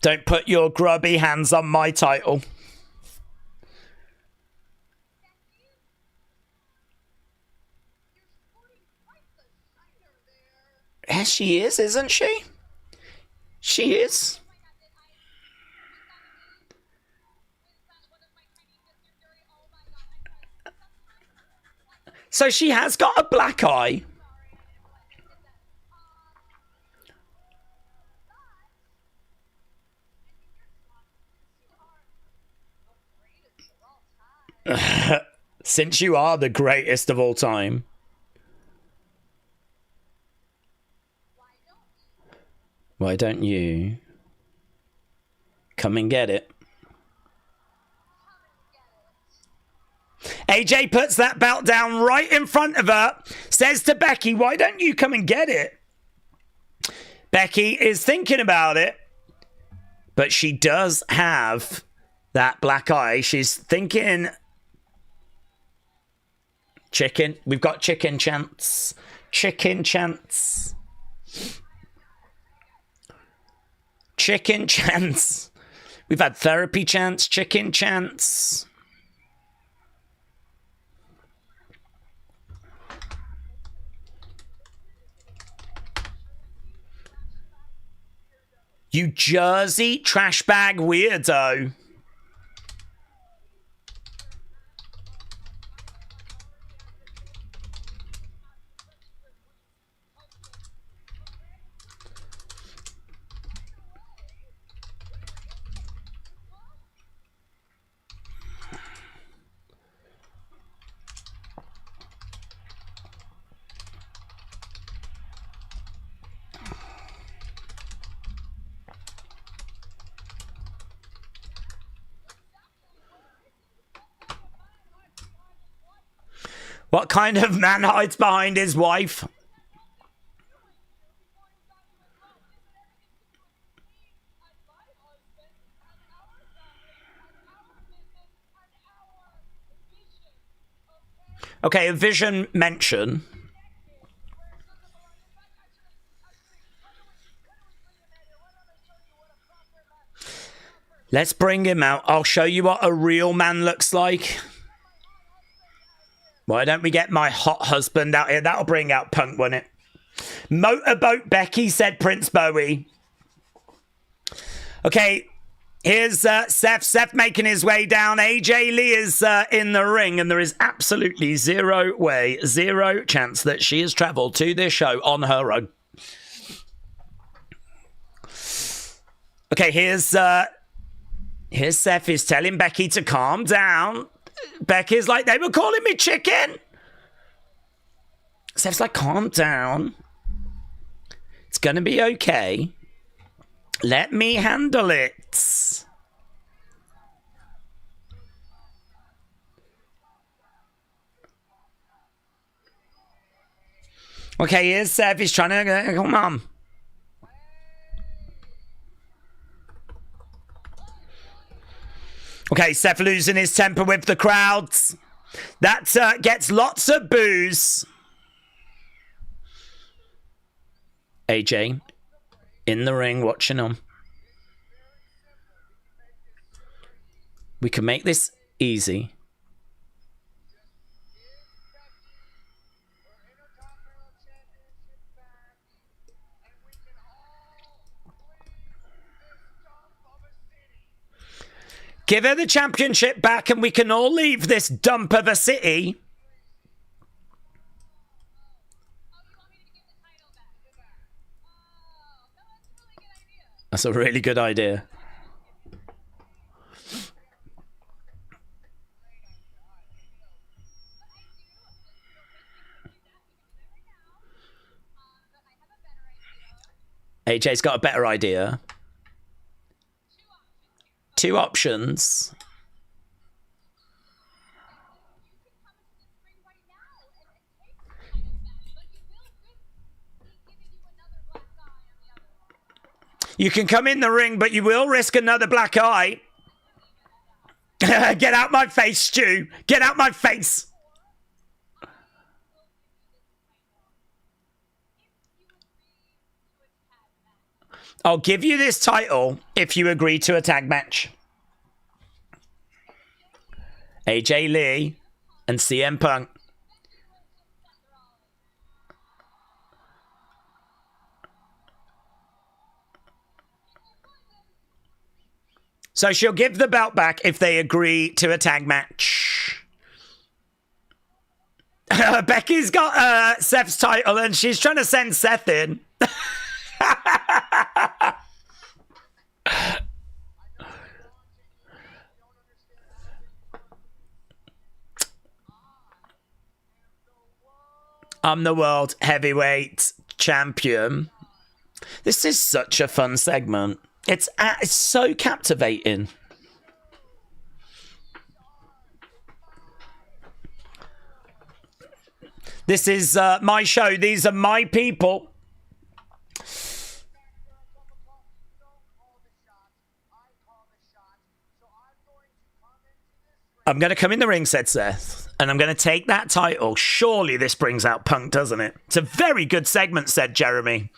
Don't put your grubby hands on my title. Yeah, she is, isn't she? She is. So she has got a black eye. Since you are the greatest of all time. Why don't you come and get it? AJ puts that belt down right in front of her, says to Becky, why don't you come and get it? Becky is thinking about it, but she does have that black eye. She's thinking, chicken. We've got chicken chance. Chicken chance. Chicken chance. We've had therapy chance, chicken chance. You Jersey trash bag weirdo. What kind of man hides behind his wife? Okay, a vision mention. Let's bring him out. I'll show you what a real man looks like. Why don't we get my hot husband out here? That'll bring out Punk, won't it? Motorboat Becky, said Prince Bowie. Okay, here's Seth. Seth making his way down. AJ Lee is in the ring, and there is absolutely zero way, zero chance that she has travelled to this show on her own. Okay, here's Seth is telling Becky to calm down. Becky's like, they were calling me chicken. Seth's like, calm down. It's going to be okay. Let me handle it. Okay, here's Seth. He's trying to, come on. Okay, Seth losing his temper with the crowds. That gets lots of boos. AJ in the ring watching him. We can make this easy. Give her the championship back and we can all leave this dump of a city. That's a really good idea. AJ's got a better idea. Two options. You can come in the ring, but you will risk another black eye. Get out my face, Stu. Get out my face. I'll give you this title if you agree to a tag match. AJ Lee and CM Punk. So she'll give the belt back if they agree to a tag match. Becky's got Seth's title and she's trying to send Seth in. I'm the world heavyweight champion. This is such a fun segment. It's so captivating. This is my show. These are my people. I'm going to come in the ring, said Seth, and I'm going to take that title. Surely this brings out Punk, doesn't it? It's a very good segment, said Jeremy.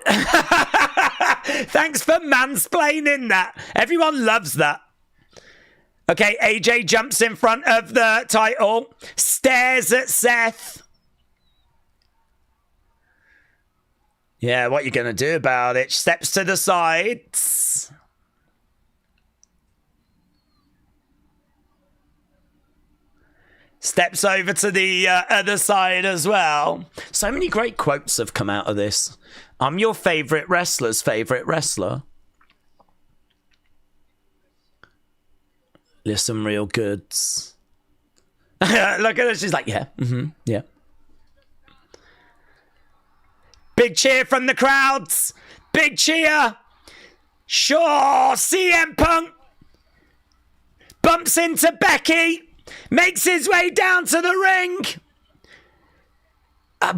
Thanks for mansplaining that. Everyone loves that. Okay, AJ jumps in front of the title, stares at Seth. Yeah, what you going to do about it? Steps to the sides. Steps over to the other side as well. So many great quotes have come out of this. I'm your favourite wrestler's favourite wrestler. Listen, real goods. Look at her. She's like, yeah. Yeah. Big cheer from the crowds. Big cheer. Sure. CM Punk bumps into Becky. Makes his way down to the ring.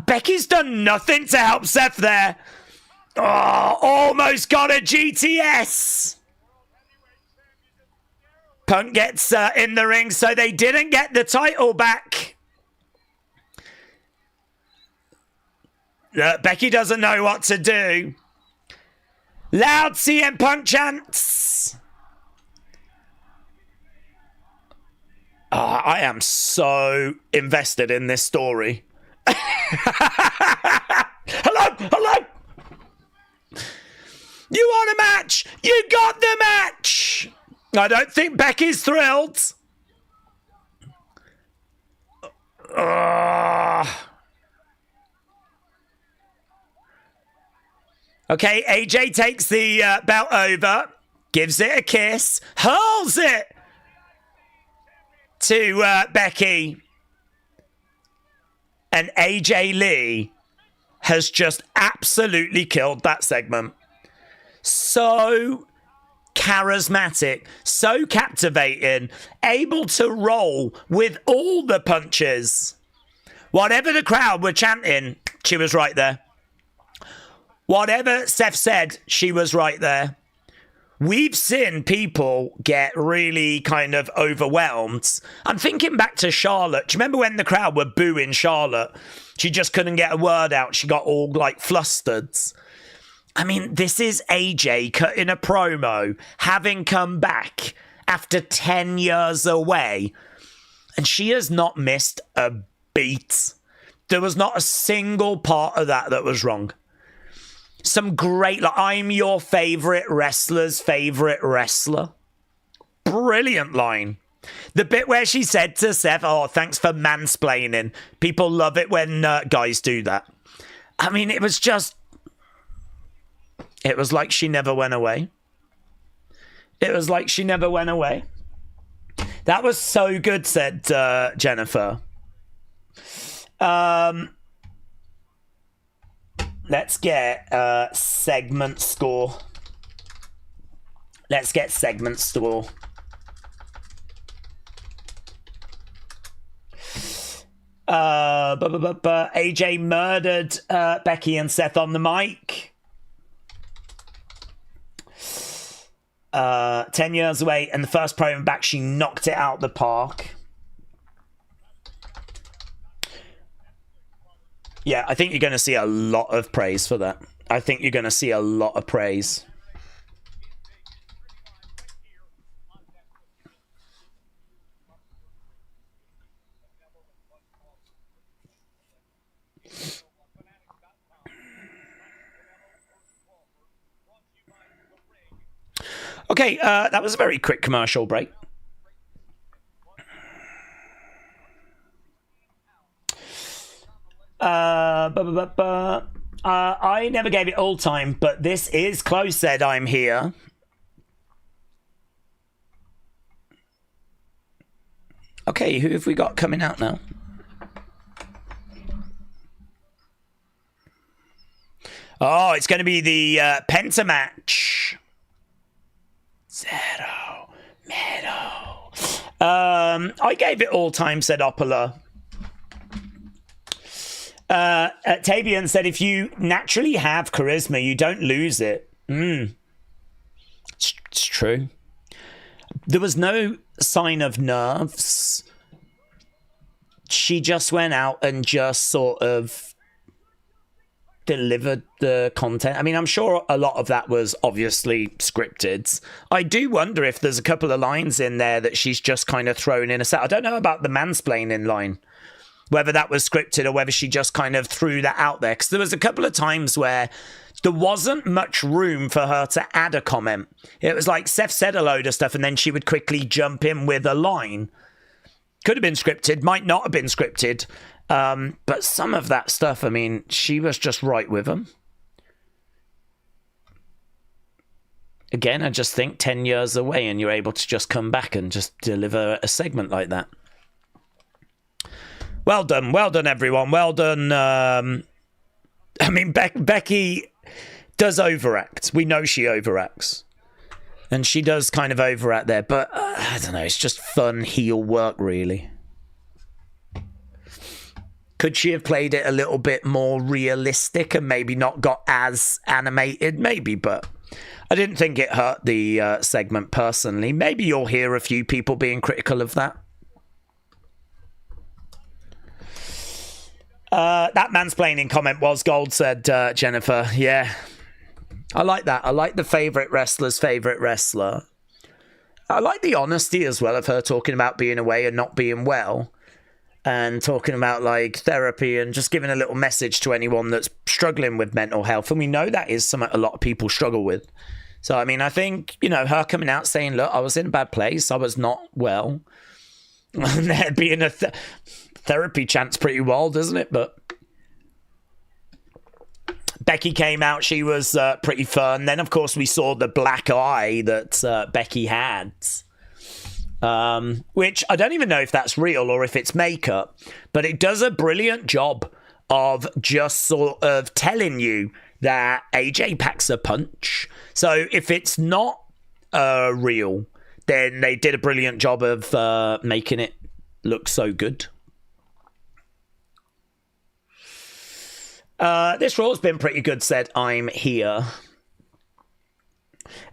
Becky's done nothing to help Seth there. Oh, almost got a GTS. Punk gets in the ring, so they didn't get the title back. Becky doesn't know what to do. Loud CM Punk chants. I am so invested in this story. Hello. You want a match? You got the match. I don't think Becky's thrilled. Okay, AJ takes the belt over, gives it a kiss, hurls it to Becky. And AJ Lee has just absolutely killed that segment. So charismatic, so captivating, able to roll with all the punches. Whatever the crowd were chanting, she was right there. Whatever Seth said, she was right there. We've seen people get really kind of overwhelmed. I'm thinking back to Charlotte. Do you remember when the crowd were booing Charlotte? She just couldn't get a word out. She got all like flustered. I mean, this is AJ cutting a promo, having come back after 10 years away. And she has not missed a beat. There was not a single part of that was wrong. Some great, like, I'm your favourite wrestler's favourite wrestler. Brilliant line. The bit where she said to Seth, oh, thanks for mansplaining. People love it when guys do that. I mean, it was like she never went away. It was like she never went away. That was so good, said Jennifer. Let's get segment score. Let's get segment score. AJ murdered Becky and Seth on the mic. 10 years away, and the first promo back, she knocked it out the park. Yeah, I think you're going to see a lot of praise for that. I think you're going to see a lot of praise. Okay, that was a very quick commercial break. I never gave it all time, but this is close, said I'm here. Okay, who have we got coming out now? Oh, it's going to be the Penta match. Zero Meadow. I gave it all time, said Opala. Tabian said, if you naturally have charisma, you don't lose it. It's true. There was no sign of nerves. She just went out and just sort of delivered the content. I mean, I'm sure a lot of that was obviously scripted. I do wonder if there's a couple of lines in there that she's just kind of thrown in a set. I don't know about the mansplaining line, whether that was scripted or whether she just kind of threw that out there. Because there was a couple of times where there wasn't much room for her to add a comment. It was like Seth said a load of stuff and then she would quickly jump in with a line. Could have been scripted, might not have been scripted. But some of that stuff, I mean, she was just right with them. Again, I just think 10 years away and you're able to just come back and just deliver a segment like that. Well done, everyone. Well done. I mean, Becky does overact. We know she overacts. And she does kind of overact there. But, I don't know, it's just fun heel work, really. Could she have played it a little bit more realistic and maybe not got as animated? Maybe, but I didn't think it hurt the segment personally. Maybe you'll hear a few people being critical of that. That mansplaining comment was gold, said Jennifer. Yeah, I like that. I like the favourite wrestler's favourite wrestler. I like the honesty as well of her talking about being away and not being well. And talking about like therapy and just giving a little message to anyone that's struggling with mental health. And we know that is something a lot of people struggle with. So, I mean, I think, you know, her coming out saying, look, I was in a bad place. I was not well. And there being a therapy chant's pretty wild, isn't it? But Becky came out. She was pretty fun. Then, of course, we saw the black eye that Becky had. Which I don't even know if that's real or if it's makeup, but it does a brilliant job of just sort of telling you that AJ packs a punch. So if it's not real, then they did a brilliant job of making it look so good. This Raw's been pretty good, said I'm here.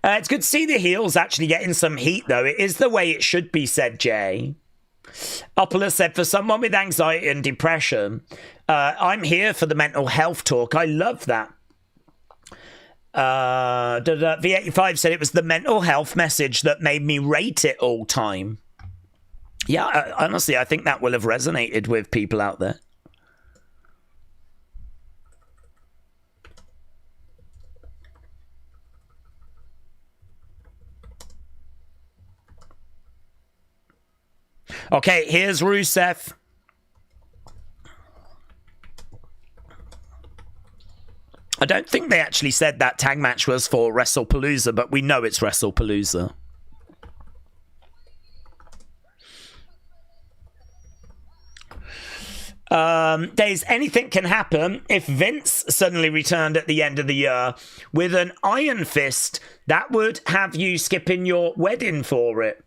It's good to see the heels actually getting some heat, though. It is the way it should be, said Jay. Opala said, for someone with anxiety and depression, I'm here for the mental health talk. I love that. V85 said it was the mental health message that made me rate it all time. Yeah, honestly, I think that will have resonated with people out there. Okay, here's Rusev. I don't think they actually said that tag match was for Wrestlepalooza, but we know it's Wrestlepalooza. Daze, anything can happen. If Vince suddenly returned at the end of the year with an iron fist, that would have you skipping your wedding for it.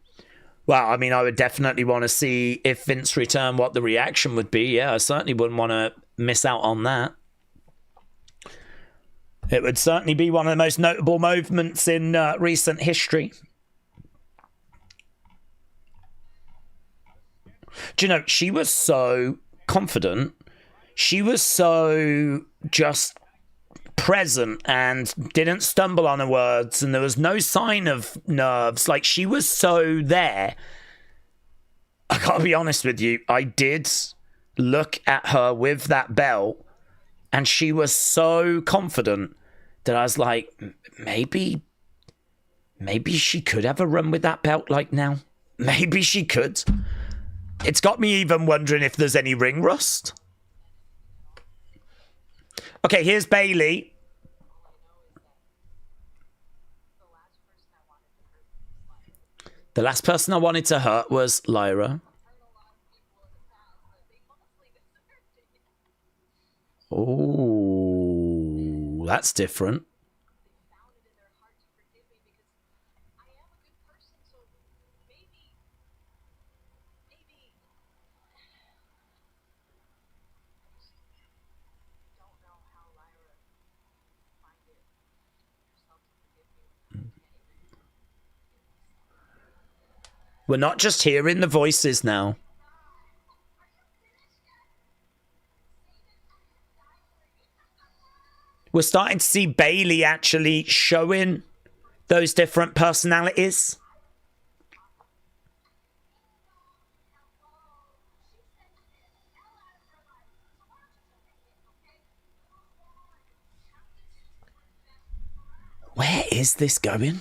Well, I mean, I would definitely want to see if Vince returned what the reaction would be. Yeah, I certainly wouldn't want to miss out on that. It would certainly be one of the most notable moments in recent history. Do you know, she was so confident. She was so just present and didn't stumble on her words, and there was no sign of nerves. Like, she was so there. I gotta be honest with you, I did look at her with that belt and she was so confident that I was like, maybe she could have a run with that belt like now. Maybe she could. It's got me even wondering if there's any ring rust. Okay, here's Bailey. The last person I wanted to hurt was Lyra. that's different. We're not just hearing the voices now. We're starting to see Bayley actually showing those different personalities. Where is this going?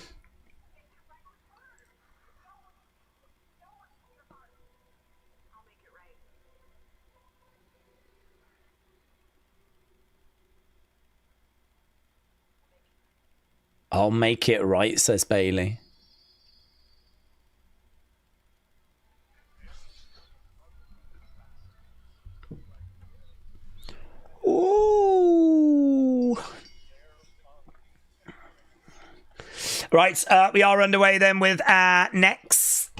I'll make it right, says Bayley. Ooh. Right, we are underway then with our next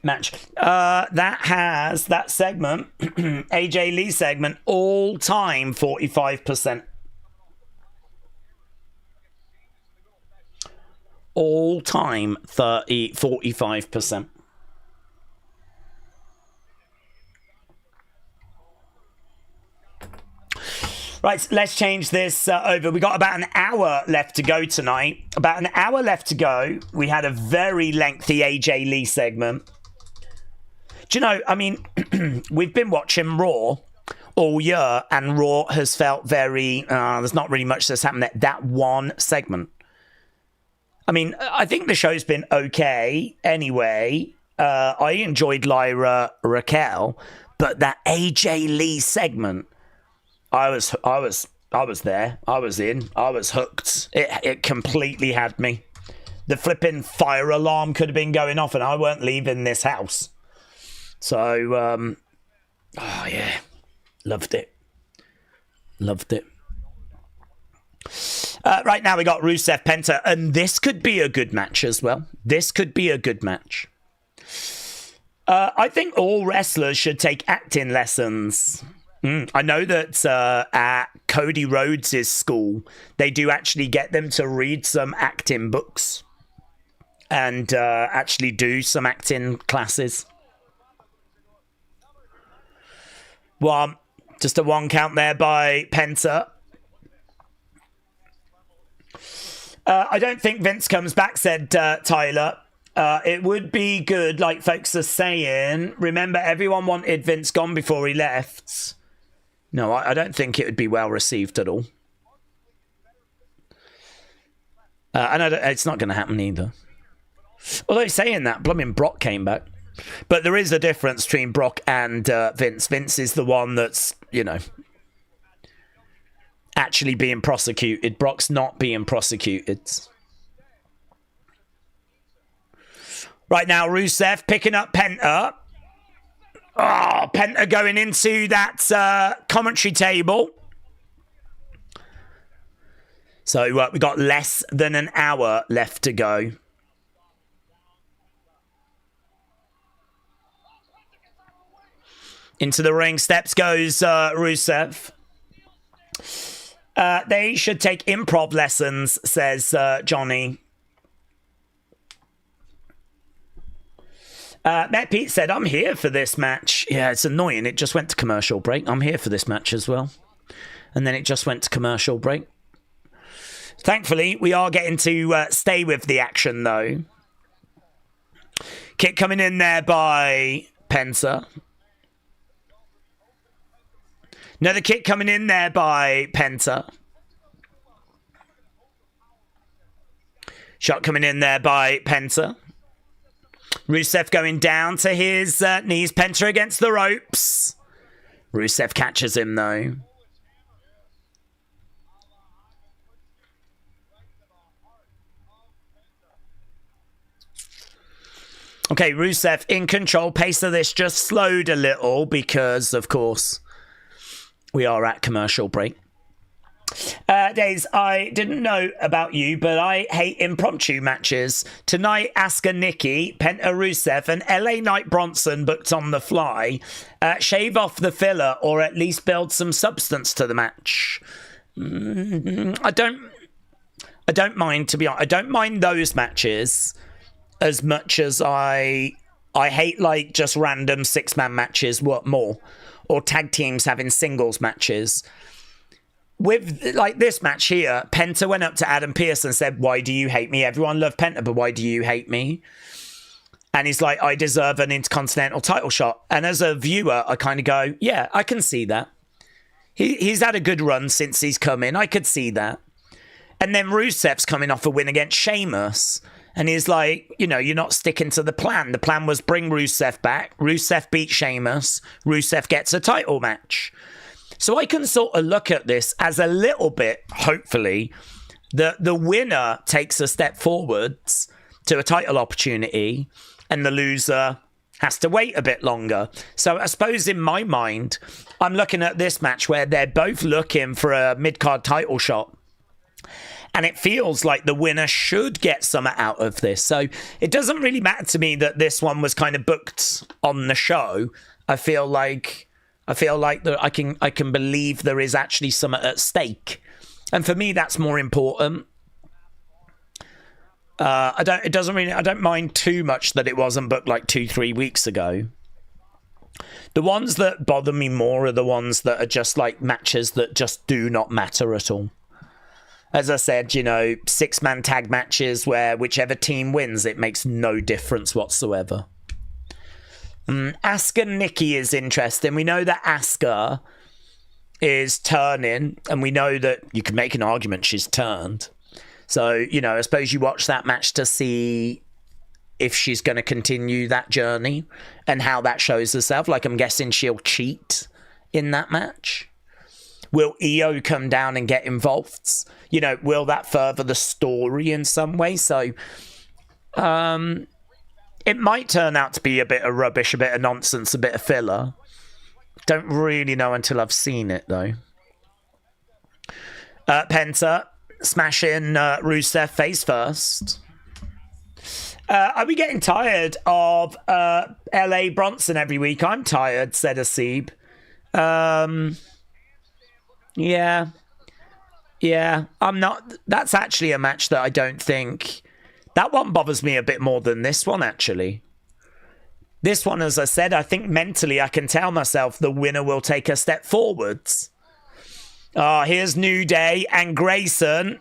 match. That segment, AJ Lee segment, all time 45%. All time 45%. Right, let's change this over. We got about an hour left to go tonight. About an hour left to go. We had a very lengthy AJ Lee segment. Do you know, I mean, we've been watching Raw all year, and Raw has felt very, there's not really much that's happened there. That one segment. I mean, I think the show's been okay anyway. I enjoyed Lyra, Raquel, but that AJ Lee segment, I was there. I was in. I was hooked. It completely had me. The flipping fire alarm could have been going off, and I weren't leaving this house. So, oh yeah, loved it. Loved it. Right now we got Rusev Penta, and this could be a good match as well. This could be a good match. I think all wrestlers should take acting lessons. I know that at Cody Rhodes' school, they do actually get them to read some acting books and actually do some acting classes. One, just a one count there by Penta. I don't think Vince comes back, said Tyler. It would be good, like folks are saying. Remember, everyone wanted Vince gone before he left. No, I don't think it would be well received at all. And it's not going to happen either. Although saying that, blooming Brock came back. But there is a difference between Brock and Vince. Vince is the one that's, you know, actually being prosecuted. Brock's not being prosecuted. Right now, Rusev picking up Penta. Oh, Penta going into that commentary table. So we got less than an hour left to go. Into the ring steps goes Rusev. They should take improv lessons, says Johnny. Matt Pete said, I'm here for this match. Yeah, it's annoying. It just went to commercial break. I'm here for this match as well. And then it just went to commercial break. Thankfully, we are getting to stay with the action, though. Kick coming in there by Penta. Another kick coming in there by Penta. Shot coming in there by Penta. Rusev going down to his knees. Penta against the ropes. Rusev catches him, though. Okay, Rusev in control. Pace of this just slowed a little because, of course, We are at commercial break. Daze, I didn't know about you, but I hate impromptu matches. Tonight, Asuka, Nikki, Penta, Rusev, and LA Knight Bronson booked on the fly. Shave off the filler, or at least build some substance to the match. I don't mind, to be honest. I don't mind those matches as much as I hate like just random 6-man matches. What more? Or tag teams having singles matches. With like this match here, Penta went up to Adam Pearce and said, "Why do you hate me? Everyone loved Penta, but why do you hate me?" And he's like, "I deserve an Intercontinental title shot." And as a viewer, I kind of go, yeah, I can see that. He's had a good run since he's come in. I could see that. And then Rusev's coming off a win against Sheamus. And he's like, you know, you're not sticking to the plan. The plan was bring Rusev back. Rusev beats Sheamus. Rusev gets a title match. So I can sort of look at this as a little bit, hopefully, the winner takes a step forwards to a title opportunity and the loser has to wait a bit longer. So I suppose in my mind, I'm looking at this match where they're both looking for a mid-card title shot. And it feels like the winner should get something out of this. So it doesn't really matter to me that this one was kind of booked on the show. I feel like that I can believe there is actually something at stake. And for me, that's more important. I don't mind too much that it wasn't booked like 2-3 weeks ago. The ones that bother me more are the ones that are just like matches that just do not matter at all. As I said, you know, 6-man tag matches where whichever team wins, it makes no difference whatsoever. Asuka Nikki is interesting. We know that Asuka is turning, and we know that you can make an argument she's turned. So, you know, I suppose you watch that match to see if she's going to continue that journey and how that shows herself. Like, I'm guessing she'll cheat in that match. Will Io come down and get involved? You know, will that further the story in some way? So, it might turn out to be a bit of rubbish, a bit of nonsense, a bit of filler. Don't really know until I've seen it, though. Penta smashing Rusev face first. Are we getting tired of LA Bronson every week? I'm tired, said Asib. Yeah, I'm not. That's actually a match that I don't think. That one bothers me a bit more than this one, actually. This one, as I said, I think mentally I can tell myself the winner will take a step forwards. Here's New Day and Grayson.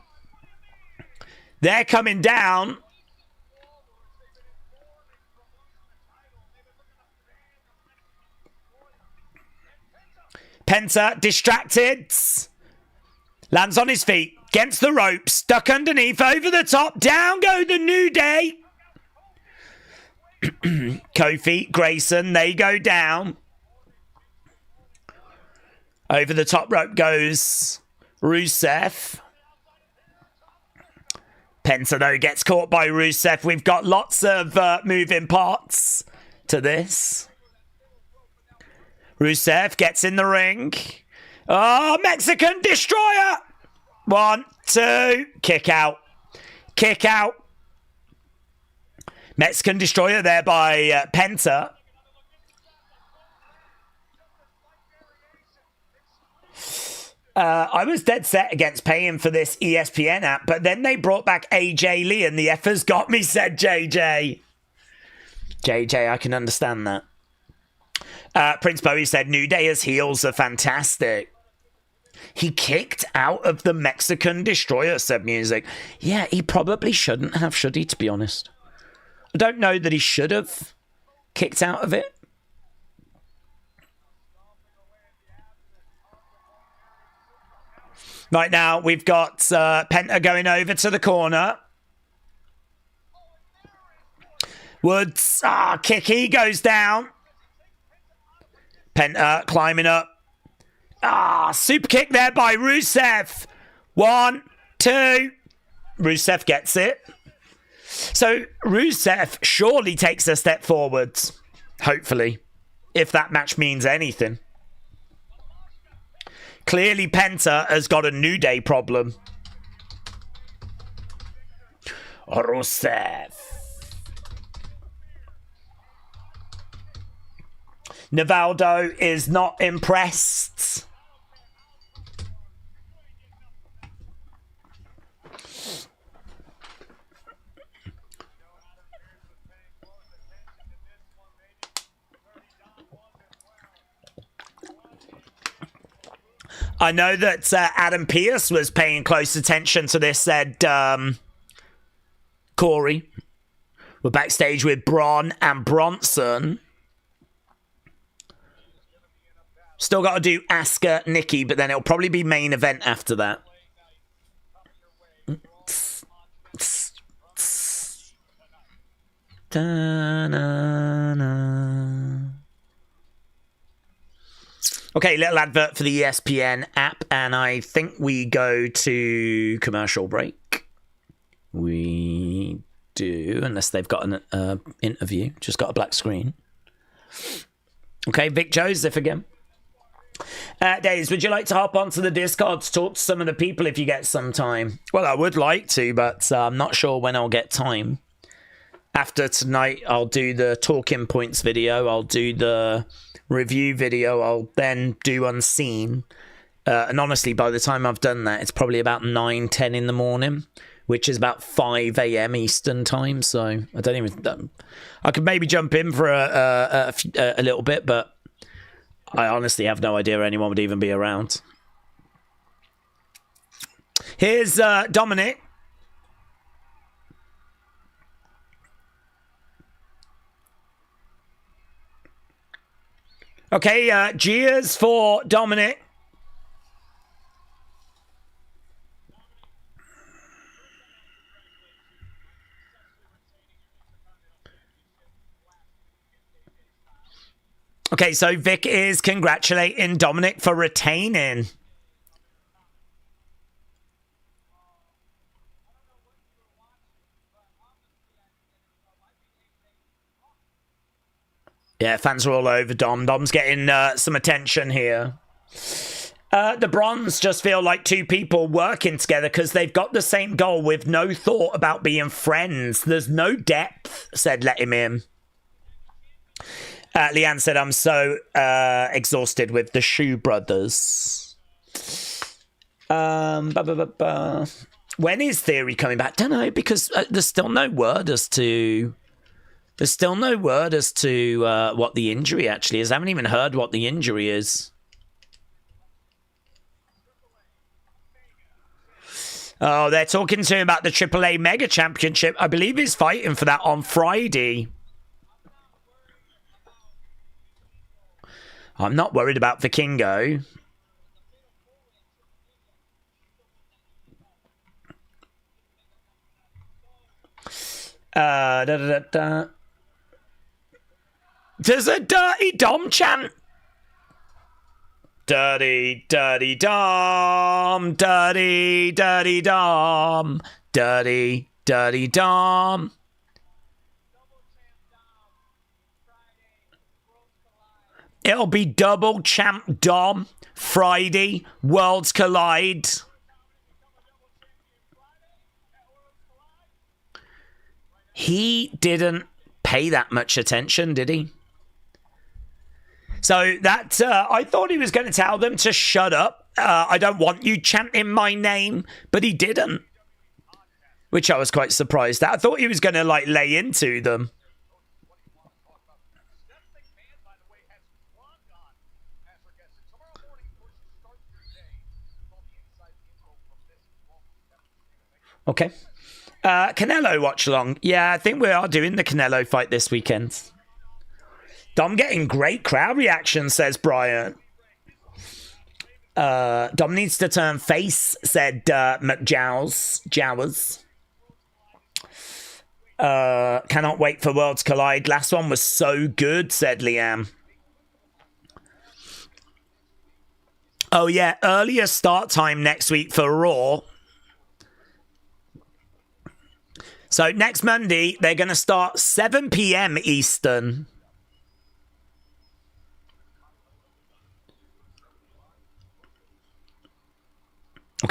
They're coming down. Penta distracted. Lands on his feet. Against the rope. Stuck underneath. Over the top. Down go the New Day. Kofi, Grayson. They go down. Over the top rope goes Rusev. Penta, though, gets caught by Rusev. We've got lots of moving parts to this. Rusev gets in the ring. Oh, Mexican Destroyer. 1, 2. Kick out. Kick out. Mexican Destroyer there by Penta. I was dead set against paying for this ESPN app, but then they brought back AJ Lee and the effers got me, said JJ. JJ, I can understand that. Prince Bowie said, New Day as heels are fantastic. He kicked out of the Mexican Destroyer, said Music. Yeah, he probably shouldn't have, should he, to be honest? I don't know that he should have kicked out of it. Right now, we've got Penta going over to the corner. Woods, kick, he goes down. Penta climbing up. Super kick there by Rusev. 1, 2. Rusev gets it. So Rusev surely takes a step forwards. Hopefully. If that match means anything. Clearly, Penta has got a New Day problem. Rusev. Nivaldo is not impressed. I know that Adam Pearce was paying close attention to this, said Corey. We're backstage with Braun and Bronson. Still got to do Asuka, Nikki, but then it'll probably be main event after that. Okay, little advert for the ESPN app, and I think we go to commercial break. We do, unless they've got an interview. Just got a black screen. Okay, Vic Joseph again. Daze, would you like to hop onto the Discord to talk to some of the people if you get some time? Well, I would like to, but I'm not sure when I'll get time. After tonight, I'll do the talking points video. I'll do the review video. I'll then do Unseen. And honestly, by the time I've done that, it's probably about 9, 10 in the morning, which is about 5 a.m. Eastern time. So I don't even... I could maybe jump in for a little bit, but I honestly have no idea anyone would even be around. Here's Dominic. Okay, cheers for Dominic. Okay, so Vic is congratulating Dominic for retaining. Yeah, fans are all over Dom. Dom's getting some attention here. The Bronze just feel like two people working together because they've got the same goal with no thought about being friends. There's no depth, said Let Him In. Leanne said, I'm so exhausted with the Shoe Brothers. When is Theory coming back? Don't know, because there's still no word as to... There's still no word as to what the injury actually is. I haven't even heard what the injury is. Oh, they're talking to him about the AAA Mega Championship. I believe he's fighting for that on Friday. I'm not worried about Vikingo. There's a Dirty Dom chant. Dirty, dirty Dom. Dirty, dirty Dom. Dirty, dirty Dom. It'll be double champ Dom. Friday, Worlds Collide. He didn't pay that much attention, did he? So that, I thought he was going to tell them to shut up. I don't want you chanting my name, but he didn't. Which I was quite surprised at. I thought he was going to, like, lay into them. Okay. Canelo watch along. Yeah, I think we are doing the Canelo fight this weekend. Dom getting great crowd reaction, says Brian. Dom needs to turn face, said McJowers. Cannot wait for Worlds Collide. Last one was so good, said Liam. Oh yeah, earlier start time next week for Raw. So next Monday, they're going to start 7 p.m. Eastern.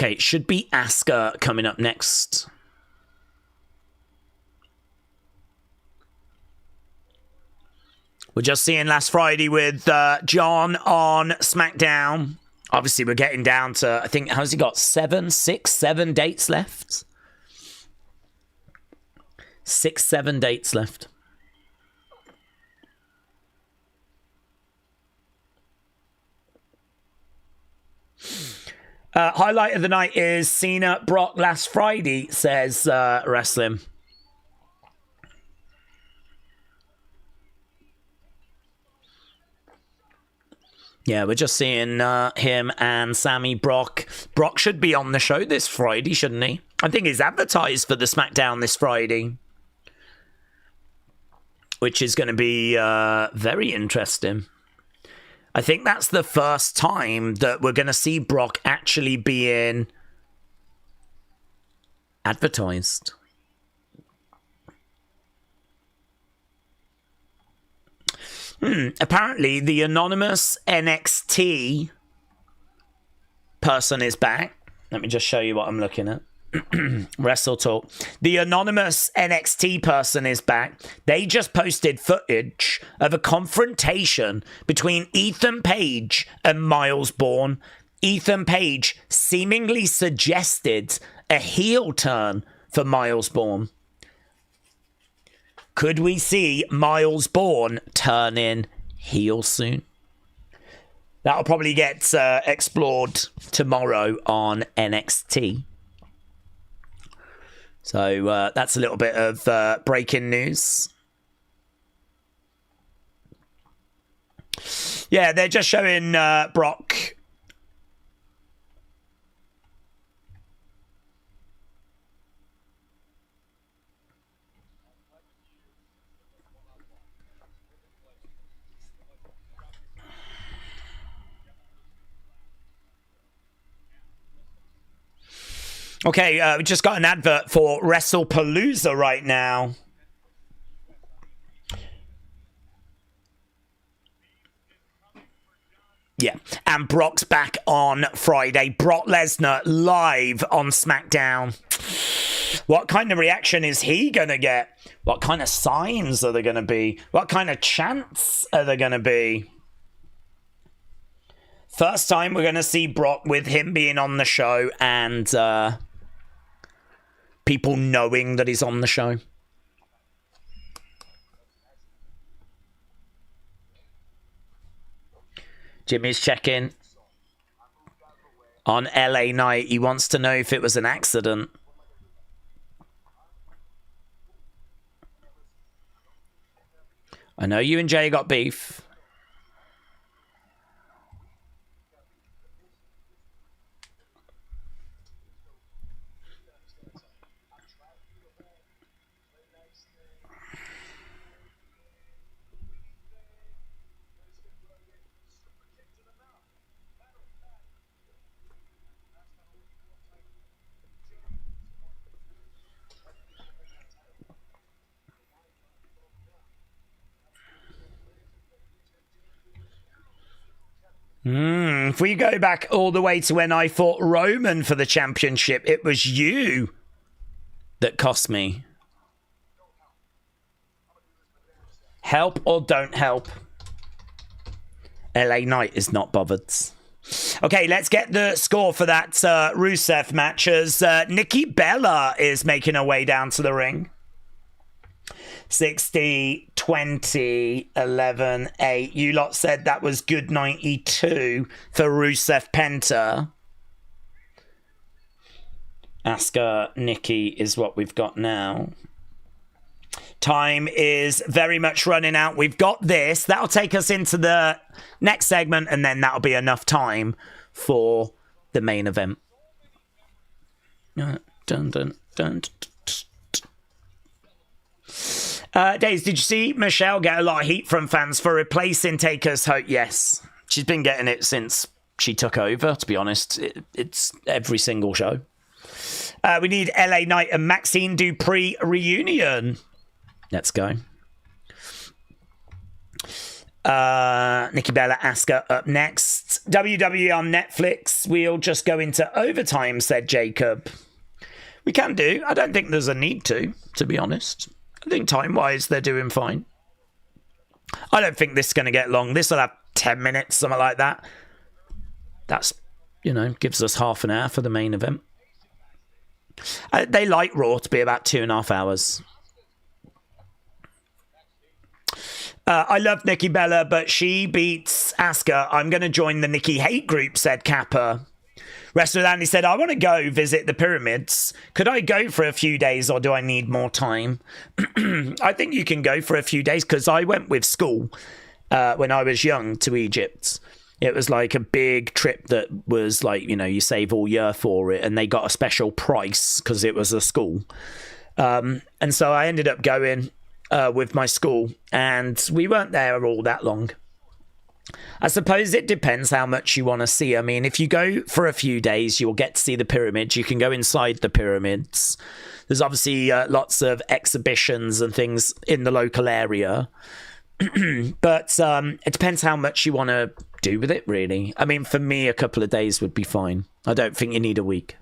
Okay, it should be Asuka coming up next. We're just seeing last Friday with John on SmackDown. Obviously, we're getting down to, I think, how's he got? 7 dates left? 7 dates left. Highlight of the night is Cena Brock last Friday, says Wrestling. Yeah, we're just seeing him and Sammy Brock. Brock should be on the show this Friday, shouldn't he? I think he's advertised for the SmackDown this Friday, which is going to be very interesting. I think that's the first time that we're going to see Brock actually being advertised. Apparently, the anonymous NXT person is back. Let me just show you what I'm looking at. Wrestle Talk. The anonymous NXT person is back. They just posted footage of a confrontation between Ethan Page and Miles Bourne. Ethan Page seemingly suggested a heel turn for Miles Bourne. Could we see Miles Bourne turning heel soon? That'll probably get explored tomorrow on NXT. So that's a little bit of breaking news. Yeah, they're just showing Brock. Okay, we just got an advert for Wrestlepalooza right now. Yeah, and Brock's back on Friday. Brock Lesnar live on SmackDown. What kind of reaction is he going to get? What kind of signs are there going to be? What kind of chants are there going to be? First time we're going to see Brock with him being on the show and people knowing that he's on the show. Jimmy's checking on LA Knight. He wants to know if it was an accident. I know you and Jay got beef. If we go back all the way to when I fought Roman for the championship, it was you that cost me. Help or don't help? LA Knight is not bothered. Okay, let's get the score for that Rusev match as Nikki Bella is making her way down to the ring. 60, 20, 11, 8. You lot said that was good 92 for Rusev Penta. Asuka, Nikki is what we've got now. Time is very much running out. We've got this. That'll take us into the next segment, and then that'll be enough time for the main event. Dun, dun, dun, dun. Daze, did you see Michelle get a lot of heat from fans for replacing Taker's Hope? Yes. She's been getting it since she took over, to be honest. It's every single show. We need LA Knight and Maxine Dupree reunion. Let's go. Nikki Bella, Asuka up next. WWE on Netflix. We'll just go into overtime, said Jacob. We can do. I don't think there's a need to be honest. I think time-wise, they're doing fine. I don't think this is going to get long. This will have 10 minutes, something like that. That's, gives us half an hour for the main event. They like Raw to be about 2.5 hours. I love Nikki Bella, but she beats Asuka. I'm going to join the Nikki hate group, said Kappa. Wrestler Andy said, I want to go visit the pyramids. Could I go for a few days or do I need more time? I think you can go for a few days because I went with school when I was young to Egypt. It was like a big trip that was like, you save all year for it and they got a special price because it was a school. And so I ended up going with my school and we weren't there all that long. I suppose it depends how much you want to see. I mean, if you go for a few days, you'll get to see the pyramids. You can go inside the pyramids. There's obviously lots of exhibitions and things in the local area. But it depends how much you want to do with it, really. I mean, for me, a couple of days would be fine. I don't think you need a week.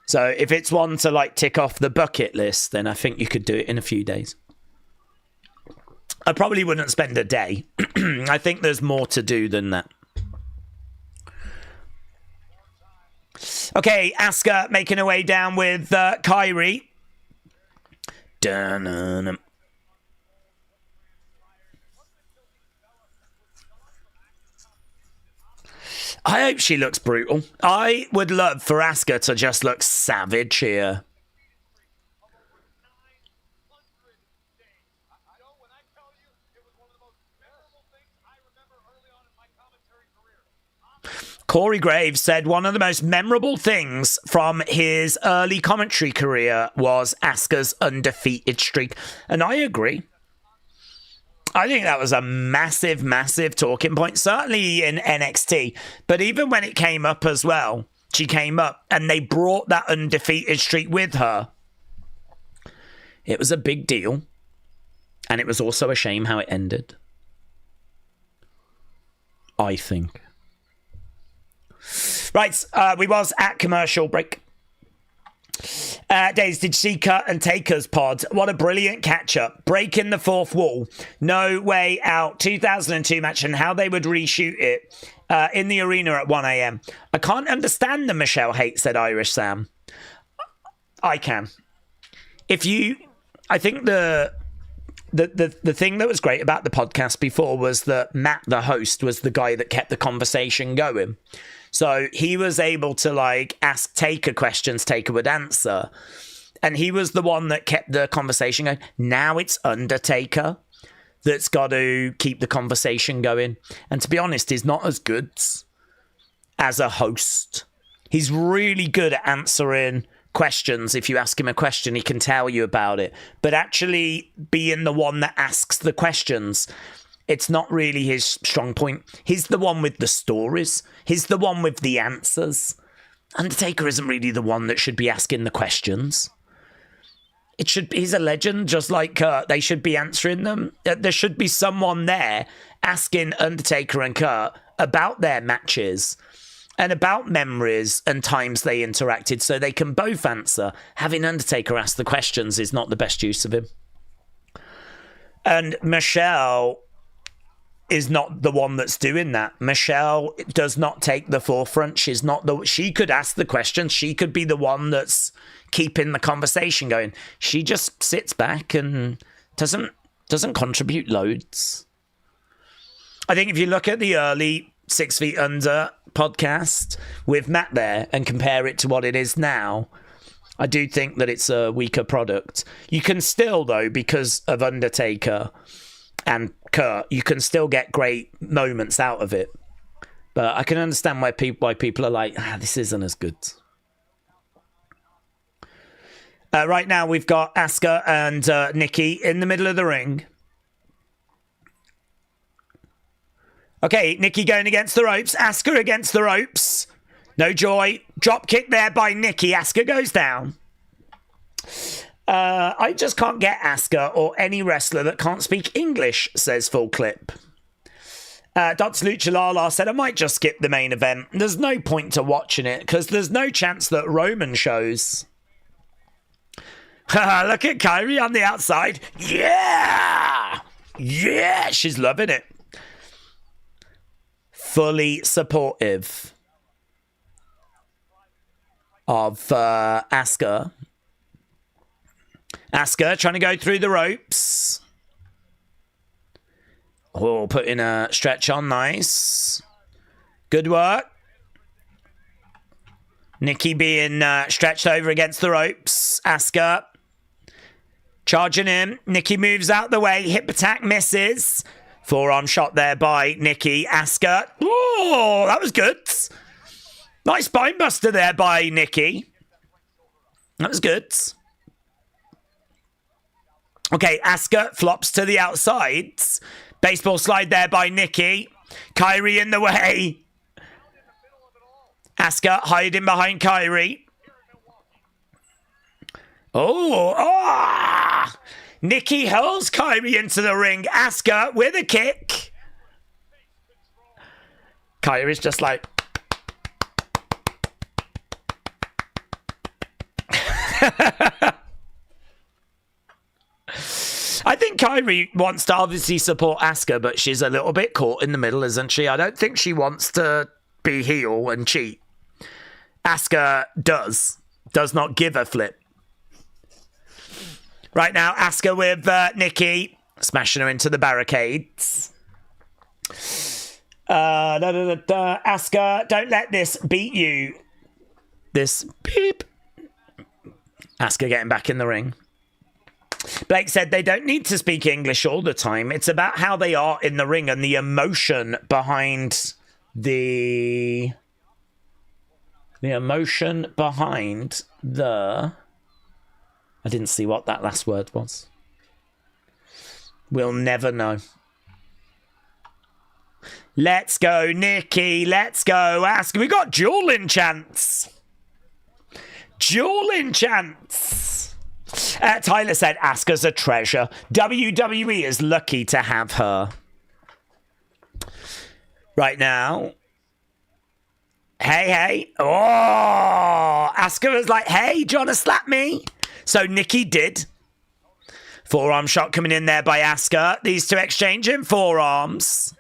So if it's one to like tick off the bucket list, then I think you could do it in a few days. I probably wouldn't spend a day. I think there's more to do than that. Okay, Asuka making her way down with Kyrie. Dun-dun-dun. I hope she looks brutal. I would love for Asuka to just look savage here. Corey Graves said one of the most memorable things from his early commentary career was Asuka's undefeated streak. And I agree. I think that was a massive, massive talking point, certainly in NXT. But even when it came up as well, she came up and they brought that undefeated streak with her. It was a big deal. And it was also a shame how it ended. I think. Right, we was at commercial break. Daze, did you see Kurt and Taker's pod? What a brilliant catch-up. Breaking the fourth wall. No Way Out 2002 match and how they would reshoot it in the arena at 1 a.m. I can't understand the Michelle hate, said Irish Sam. I can. I think the thing that was great about the podcast before was that Matt, the host, was the guy that kept the conversation going. So he was able to like ask Taker questions, Taker would answer. And he was the one that kept the conversation going. Now it's Undertaker that's got to keep the conversation going. And to be honest, he's not as good as a host. He's really good at answering questions. If you ask him a question, he can tell you about it. But actually being the one that asks the questions, it's not really his strong point. He's the one with the stories. He's the one with the answers. Undertaker isn't really the one that should be asking the questions. He's a legend, just like Kurt. They should be answering them. There should be someone there asking Undertaker and Kurt about their matches and about memories and times they interacted so they can both answer. Having Undertaker ask the questions is not the best use of him. And Michelle is not the one that's doing that. Michelle does not take the forefront. She could ask the questions. She could be the one that's keeping the conversation going. She just sits back and doesn't contribute loads. I think if you look at the early 6 Feet Under podcast with Matt there and compare it to what it is now, I do think that it's a weaker product. You can still, though, because of Undertaker and Kurt, you can still get great moments out of it. But I can understand why people are like, this isn't as good. Right now, we've got Asuka and Nikki in the middle of the ring. Okay, Nikki going against the ropes. Asuka against the ropes. No joy. Drop kick there by Nikki. Asuka goes down. I just can't get Asuka or any wrestler that can't speak English, says Full Clip. Dr. Lucha Lala said, I might just skip the main event. There's no point to watching it because there's no chance that Roman shows. Look at Kyrie on the outside. Yeah! Yeah! She's loving it. Fully supportive of Asuka. Asuka trying to go through the ropes. Oh, putting a stretch on. Nice. Good work. Nikki being stretched over against the ropes. Asuka charging in. Nikki moves out the way. Hip attack misses. Forearm shot there by Nikki. Asuka. Oh, that was good. Nice spine buster there by Nikki. That was good. Okay, Asuka flops to the outside. Baseball slide there by Nikki. Kyrie in the way. Asuka hiding behind Kyrie. Oh! Nikki hurls Kyrie into the ring. Asuka with a kick. Kyrie's just like... I think Kyrie wants to obviously support Asuka, but she's a little bit caught in the middle, isn't she? I don't think she wants to be heel and cheat. Asuka does not give a flip. Right now, Asuka with Nikki, smashing her into the barricades. Asuka, don't let this beat you. This beep. Asuka getting back in the ring. Blake said they don't need to speak English all the time. It's about how they are in the ring and the emotion behind the emotion behind the... I didn't see what that last word was. We'll never know. Let's go, Nikki. Let's go, Asuka. We got dueling chants. Dueling chants. Tyler said Asuka's a treasure. WWE is lucky to have her. Right now. Hey. Oh, Asuka was like, hey, do you want to slap me? So Nikki did. Forearm shot coming in there by Asuka. These two exchanging forearms.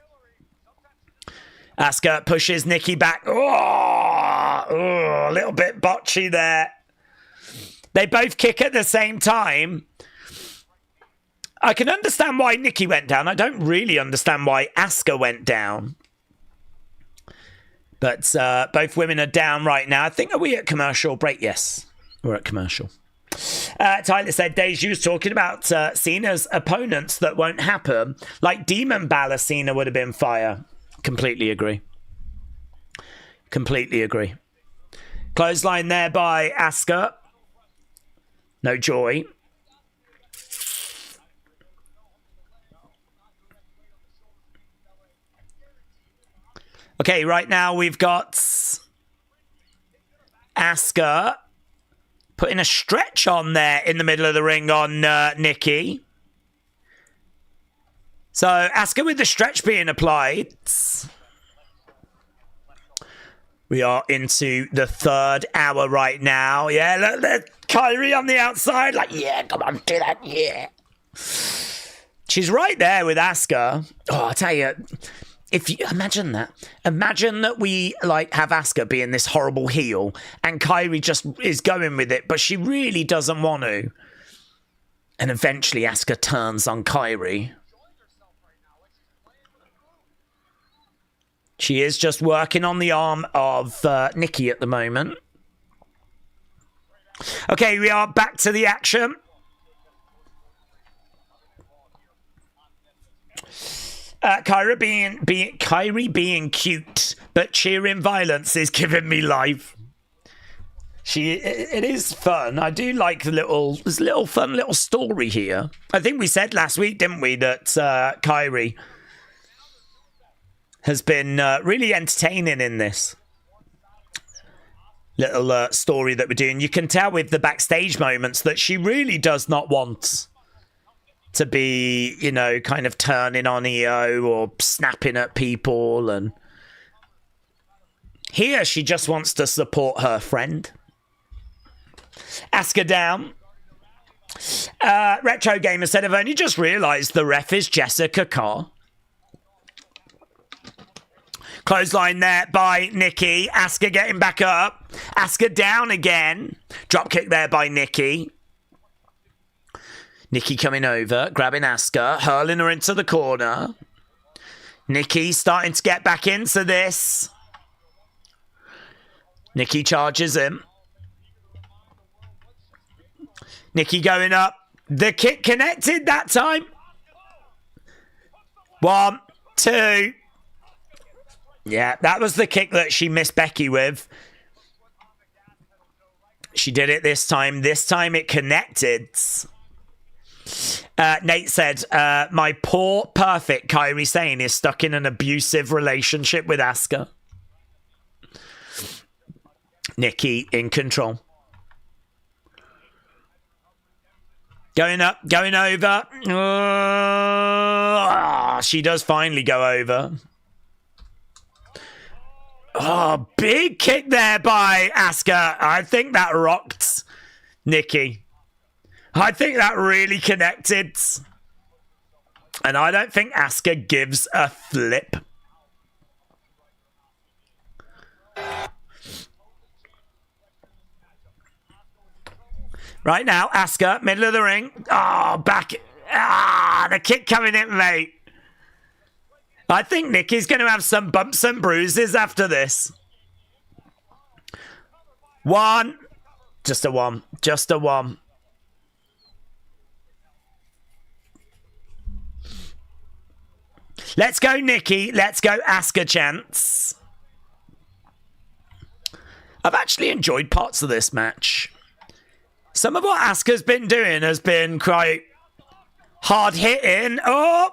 Asuka pushes Nikki back. Oh, a little bit botchy there. They both kick at the same time. I can understand why Nikki went down. I don't really understand why Asuka went down. But both women are down right now. I think, are we at commercial break? Yes, we're at commercial. Tyler said, Daze, you was talking about Cena's opponents that won't happen. Like Demon Balor, Cena would have been fire. Completely agree. Completely agree. Clothesline there by Asuka. No joy. Okay, right now we've got Asuka putting a stretch on there in the middle of the ring on Nikki. So Asuka with the stretch being applied. We are into the third hour right now. Yeah, look, Kyrie on the outside. Like, yeah, come on, do that, yeah. She's right there with Asuka. Oh, I tell you, if you imagine that we like have Asuka being this horrible heel and Kyrie just is going with it, but she really doesn't want to. And eventually Asuka turns on Kyrie. She is just working on the arm of Nikki at the moment. Okay, we are back to the action. Kyrie being cute, but cheering violence is giving me life. It is fun. I do like this little fun little story here. I think we said last week, didn't we, that Kyrie has been really entertaining in this. little story that we're doing. You can tell with the backstage moments that she really does not want to be, you know, kind of turning on EO or snapping at people. And here she just wants to support her friend. Asuka down. Retro Gamer said, I've only just realised the ref is Jessica Carr. Clothesline there by Nikki. Asuka getting back up. Asuka down again. Dropkick there by Nikki. Nikki coming over, grabbing Asuka, hurling her into the corner. Nikki starting to get back into this. Nikki charges him. Nikki going up. The kick connected that time. 1, 2. Yeah, that was the kick that she missed Becky with. She did it this time. This time it connected. Nate said, my poor, perfect Kairi Sane is stuck in an abusive relationship with Asuka. Nikki in control. Going up, going over. She does finally go over. Oh, big kick there by Asuka. I think that rocked Nikki. I think that really connected. And I don't think Asuka gives a flip. Right now, Asuka, middle of the ring. Oh, back. The kick coming in, mate. I think Nikki's going to have some bumps and bruises after this. 1. Just a 1. Just a 1. Let's go, Nikki. Let's go, Asuka chance. I've actually enjoyed parts of this match. Some of what Asuka's been doing has been quite hard hitting. Oh!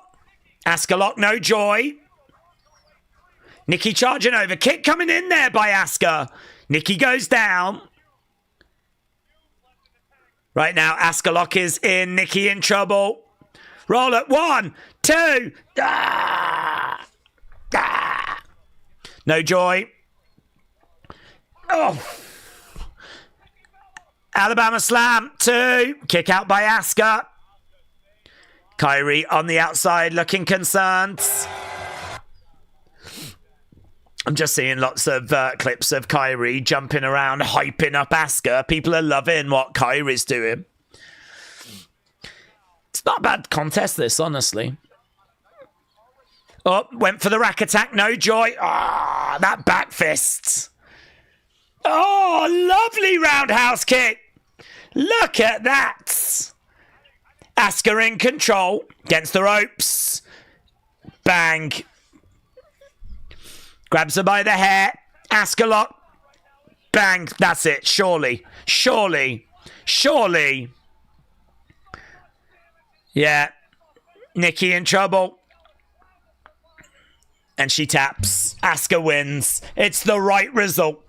Asuka lock, no joy. Nikki charging over. Kick coming in there by Asuka. Nikki goes down. Right now, Asuka lock is in. Nikki in trouble. Roll it. 1, 2. No joy. Oh. Alabama slam. 2. Kick out by Asuka. Kairi on the outside looking concerned. I'm just seeing lots of clips of Kairi jumping around, hyping up Asuka. People are loving what Kairi's doing. It's not a bad contest, this, honestly. Oh, went for the rack attack. No joy. Ah, that back fist. Oh, lovely roundhouse kick. Look at that. Asuka in control. Against the ropes. Bang. Grabs her by the hair. Asuka lock. Bang. That's it. Surely. Surely. Surely. Yeah. Nikki in trouble. And she taps. Asuka wins. It's the right result.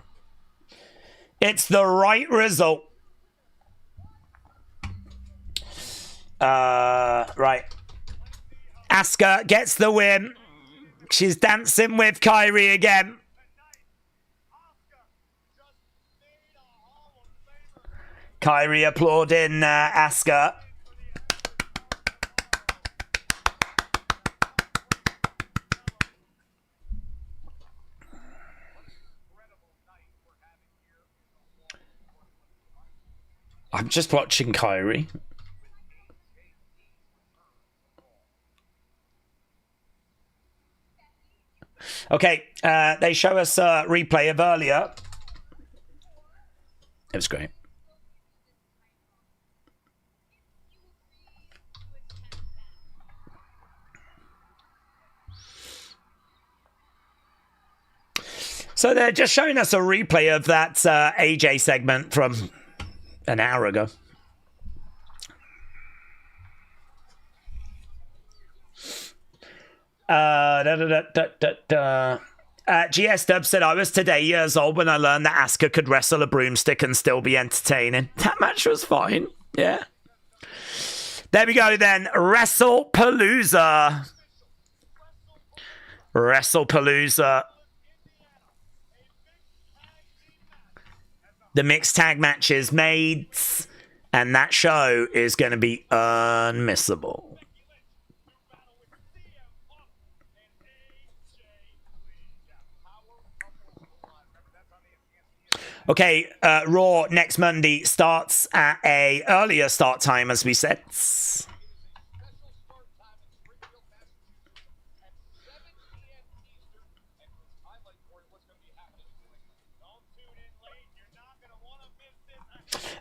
It's the right result. Right. Asuka gets the win. She's dancing with Kairi again. Kairi applauding Asuka. I'm just watching Kairi. Okay, they show us a replay of earlier. It was great. So they're just showing us a replay of that AJ segment from an hour ago. GS Dub said, I was today years old when I learned that Asuka could wrestle a broomstick and still be entertaining. That match was fine. Yeah. There we go then. Wrestlepalooza. Wrestlepalooza. The mixed tag match is made, and that show is going to be unmissable. Okay, Raw next Monday starts at a earlier start time, as we said.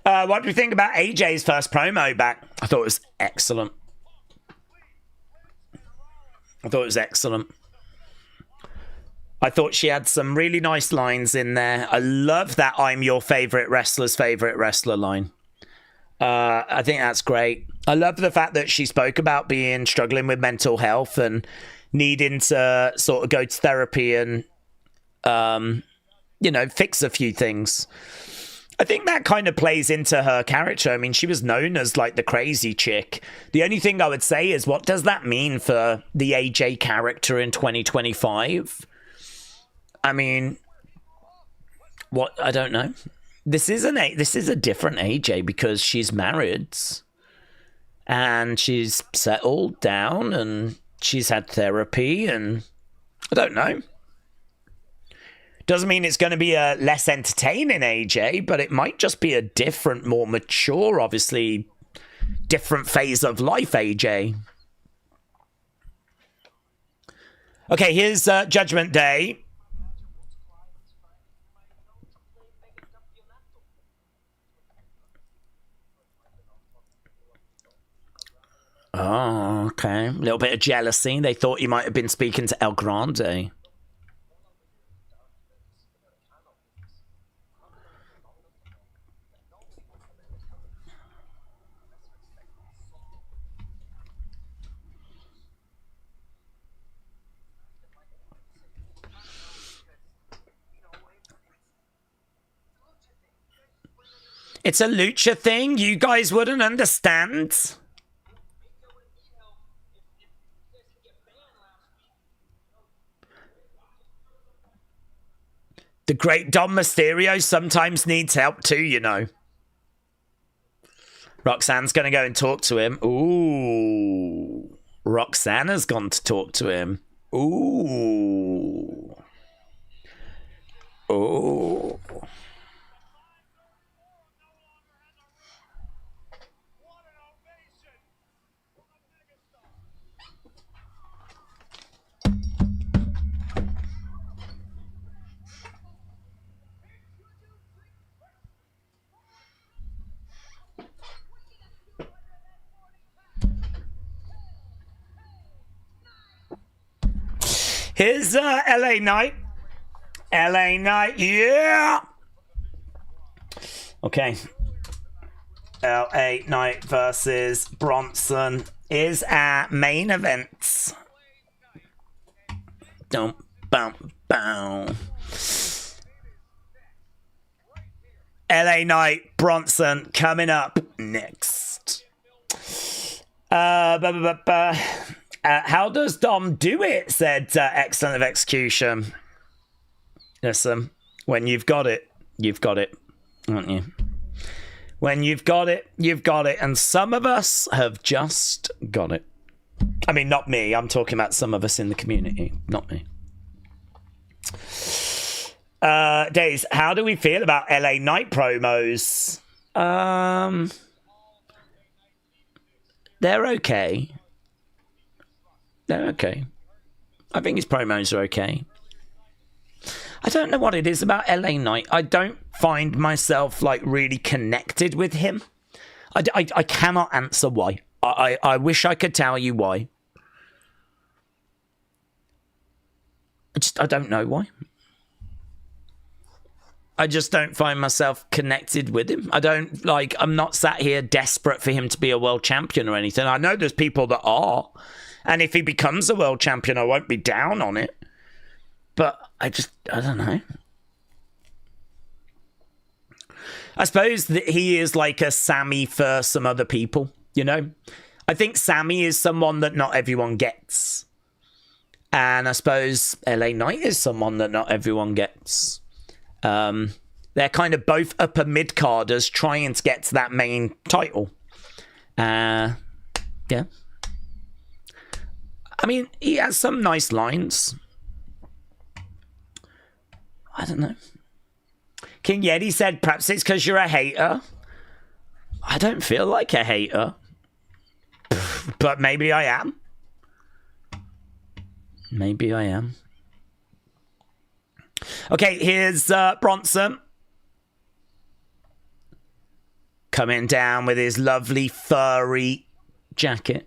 What do you think about AJ's first promo back? I thought it was excellent. I thought she had some really nice lines in there. I love that I'm your favorite wrestler's favorite wrestler line. I think that's great. I love the fact that she spoke about struggling with mental health and needing to sort of go to therapy and, fix a few things. I think that kind of plays into her character. I mean, she was known as like the crazy chick. The only thing I would say is, what does that mean for the AJ character in 2025? I mean, what? I don't know. This is a different AJ because she's married and she's settled down and she's had therapy, and I don't know. Doesn't mean it's going to be a less entertaining AJ, but it might just be a different, more mature, obviously different phase of life AJ. Okay, here's Judgment Day. Oh, okay. A little bit of jealousy. They thought you might have been speaking to El Grande. It's a lucha thing. You guys wouldn't understand. The great Dom Mysterio sometimes needs help too, you know. Roxanne's going to go and talk to him. Ooh. Roxanna's gone to talk to him. Ooh. Ooh. Here's LA Knight. LA Knight, yeah! Okay. LA Knight versus Bronson is our main event. Don't boom, boom. LA Knight, Bronson coming up next. How does Dom do it? Said Excellent of Execution. Listen, when you've got it, aren't you? When you've got it, you've got it. And some of us have just got it. I mean, not me. I'm talking about some of us in the community, not me. Daze, how do we feel about LA Knight promos? They're okay. They're okay. I think his promos are okay. I don't know what it is about LA Knight. I don't find myself like really connected with him. I cannot answer why. I wish I could tell you why. I don't know why. I just don't find myself connected with him. I'm not sat here desperate for him to be a world champion or anything. I know there's people that are. And if he becomes a world champion, I won't be down on it. But I don't know. I suppose that he is like a Sammy for some other people, you know? I think Sammy is someone that not everyone gets. And I suppose LA Knight is someone that not everyone gets. They're kind of both upper mid-carders trying to get to that main title. Yeah. I mean, he has some nice lines. I don't know. King Yeti said, perhaps it's because you're a hater. I don't feel like a hater. But maybe I am. Maybe I am. Okay, here's Bronson. Coming down with his lovely furry jacket.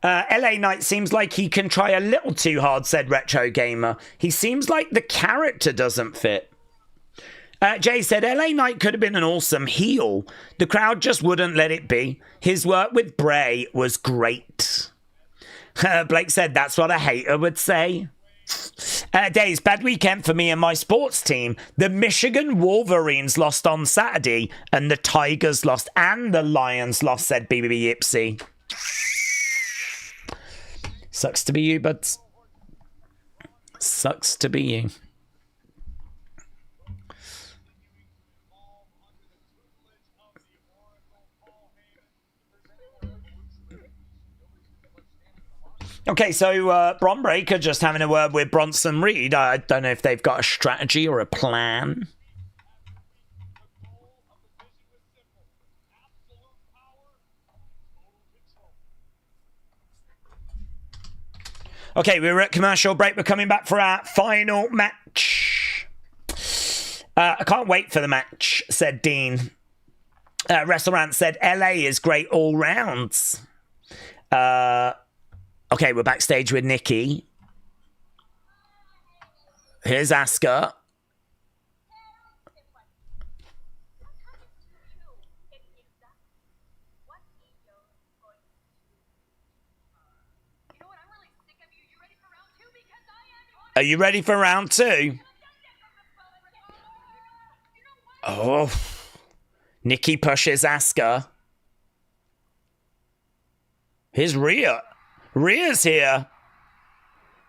LA Knight seems like he can try a little too hard, said Retro Gamer. He seems like the character doesn't fit. Jay said, LA Knight could have been an awesome heel. The crowd just wouldn't let it be. His work with Bray was great. Blake said, that's what a hater would say. Daze, bad weekend for me and my sports team. The Michigan Wolverines lost on Saturday, and the Tigers lost, and the Lions lost, said BBB Ipsy. Sucks to be you, buds. Sucks to be you. Okay, so Bron Breakker just having a word with Bronson Reed. I don't know if they've got a strategy or a plan. Okay, we're at commercial break. We're coming back for our final match. I can't wait for the match, said Dean. WrestleRant said, LA is great all rounds. Okay, we're backstage with Nikki. Here's Asuka. Are you ready for round two? Oh. Nikki pushes Asuka. Here's Rhea. Rhea's here.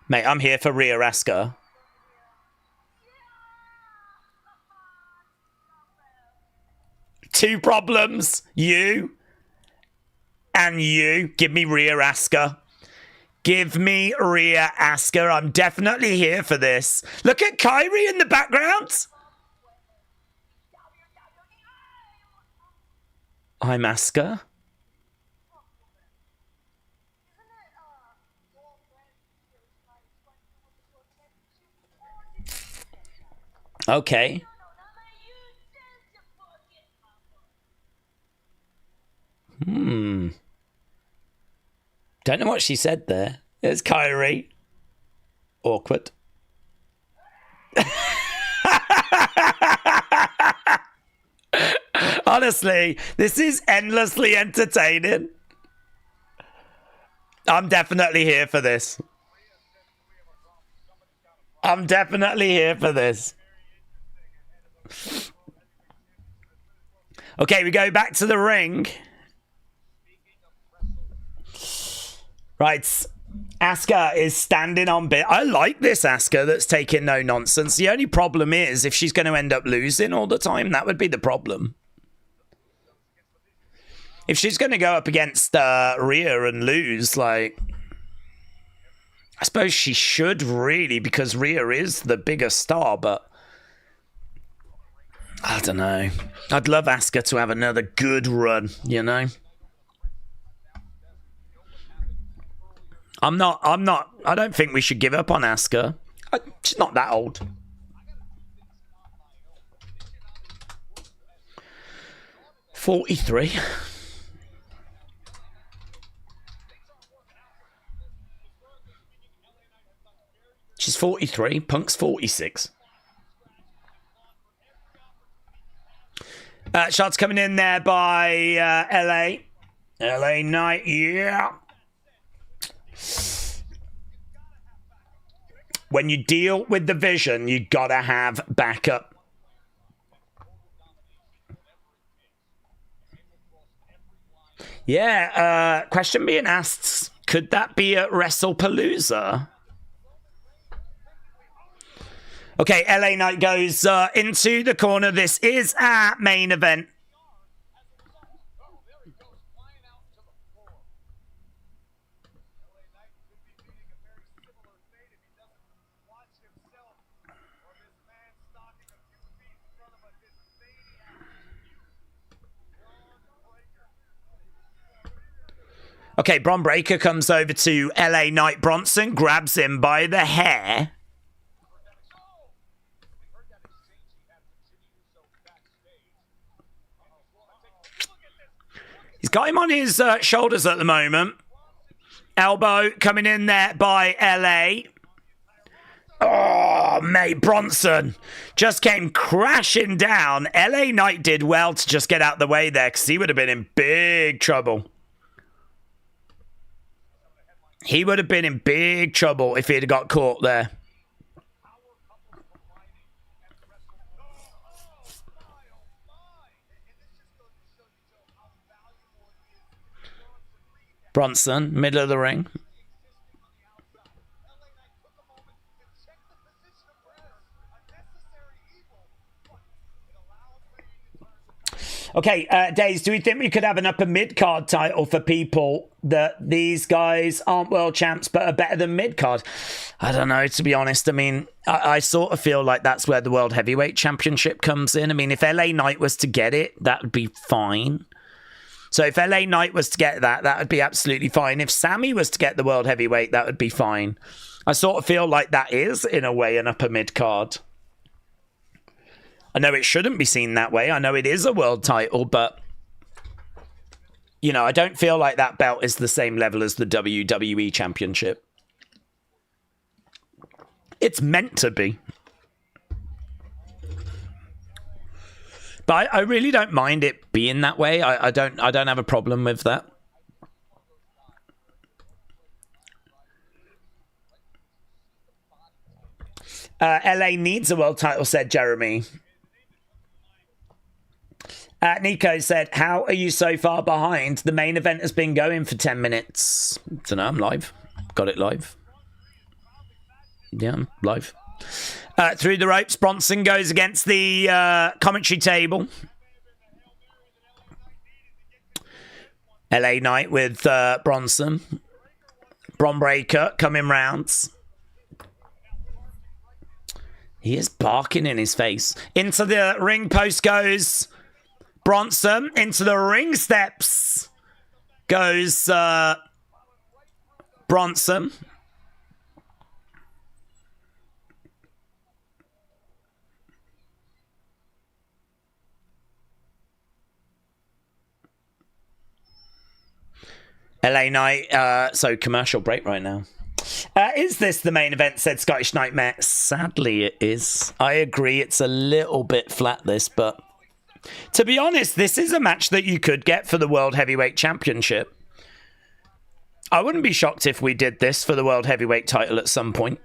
Mate, I'm here for Rhea Asuka. Two problems. You and you. Give me Rhea Asuka. Give me Rhea Asuka. I'm definitely here for this. Look at Kyrie in the background. I'm Asuka. Okay. Don't know what she said there. There's Kyrie. Awkward. Honestly, this is endlessly entertaining. I'm definitely here for this. I'm definitely here for this. Okay, we go back to the ring. Right, Asuka is standing on bit. I like this Asuka that's taking no nonsense. The only problem is if she's going to end up losing all the time, that would be the problem. If she's going to go up against Rhea and lose, like, I suppose she should really, because Rhea is the bigger star, but I don't know. I'd love Asuka to have another good run, you know? I don't think we should give up on Asuka. She's not that old. $43. She's 43. Punk's 46. Shots coming in there by LA. LA Knight, yeah. When you deal with the Vision, you gotta have backup. Yeah, question being asked, could that be at Wrestlepalooza? Okay, LA Knight goes into the corner. This is our main event. Okay, Bron Breakker comes over to LA Knight. Bronson grabs him by the hair. He's got him on his shoulders at the moment. Elbow coming in there by LA. Oh, mate, Bronson just came crashing down. LA Knight did well to just get out the way there because he would have been in big trouble. He would have been in big trouble if he'd have got caught there. Bronson, middle of the ring. Okay, Daze, do we think we could have an upper mid-card title for people that these guys aren't world champs but are better than mid-card? I don't know, to be honest. I mean, I sort of feel like that's where the World Heavyweight Championship comes in. I mean, if LA Knight was to get it, that would be fine. So if LA Knight was to get that, that would be absolutely fine. If Sammy was to get the World Heavyweight, that would be fine. I sort of feel like that is, in a way, an upper mid-card. I know it shouldn't be seen that way. I know it is a world title, but, you know, I don't feel like that belt is the same level as the WWE Championship. It's meant to be. But I really don't mind it being that way. I don't have a problem with that. LA needs a world title, said Jeremy. Nico said, how are you so far behind? The main event has been going for 10 minutes. Don't know, I'm live. Got it live. Yeah, I'm live. Through the ropes, Bronson goes against the commentary table. LA Knight with Bronson. Bron Breakker coming round. He is barking in his face. Into the ring post goes Bronson. Into the ring steps goes Bronson. LA Knight, so commercial break right now. Is this the main event, said Scottish Nightmare? Sadly, it is. I agree, it's a little bit flat, this, but to be honest, this is a match that you could get for the World Heavyweight Championship. I wouldn't be shocked if we did this for the World Heavyweight title at some point.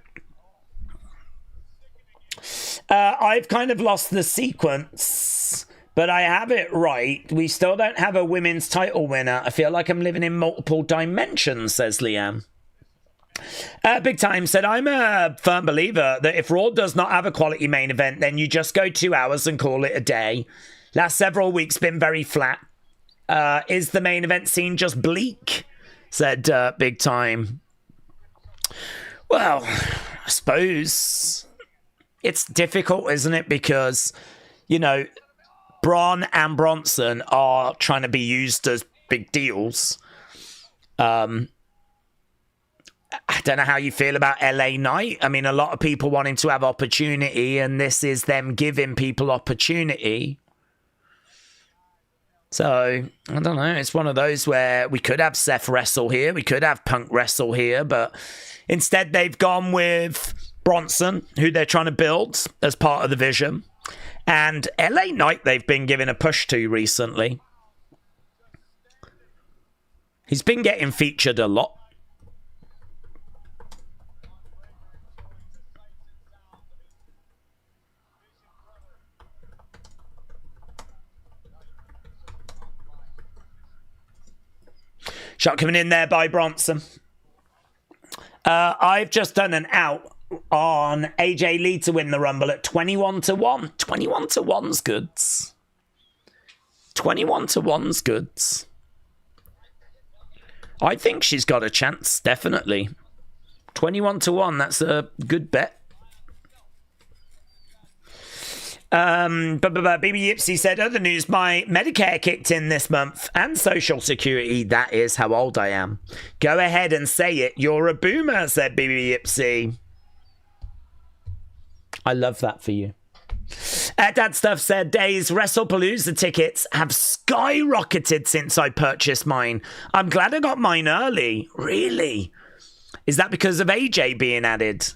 I've kind of lost the sequence, but I have it right. We still don't have a women's title winner. I feel like I'm living in multiple dimensions, says Liam. Big Time said, I'm a firm believer that if Raw does not have a quality main event, then you just go 2 hours and call it a day. Last several weeks been very flat. Is the main event scene just bleak? Said Big Time. Well, I suppose it's difficult, isn't it? Because, you know, Braun and Bronson are trying to be used as big deals. I don't know how you feel about LA Knight. I mean, a lot of people wanting to have opportunity, and this is them giving people opportunity. So, I don't know. It's one of those where we could have Seth wrestle here. We could have Punk wrestle here. But instead, they've gone with Bronson, who they're trying to build as part of the vision. And LA Knight, they've been giving a push to recently. He's been getting featured a lot. Shot coming in there by Bronson. I've just done an out on AJ Lee to win the Rumble at 21-1. 21-1's goods. 21-1's goods. I think she's got a chance, definitely. 21-1, that's a good bet. BB Yipsy said, other news, my Medicare kicked in this month and Social Security. That is how old I am. Go ahead and say it. You're a boomer, said BB Yipsy. I love that for you. Dad Stuff said, Daze, Wrestlepalooza tickets have skyrocketed since I purchased mine. I'm glad I got mine early. Really? Is that because of AJ being added?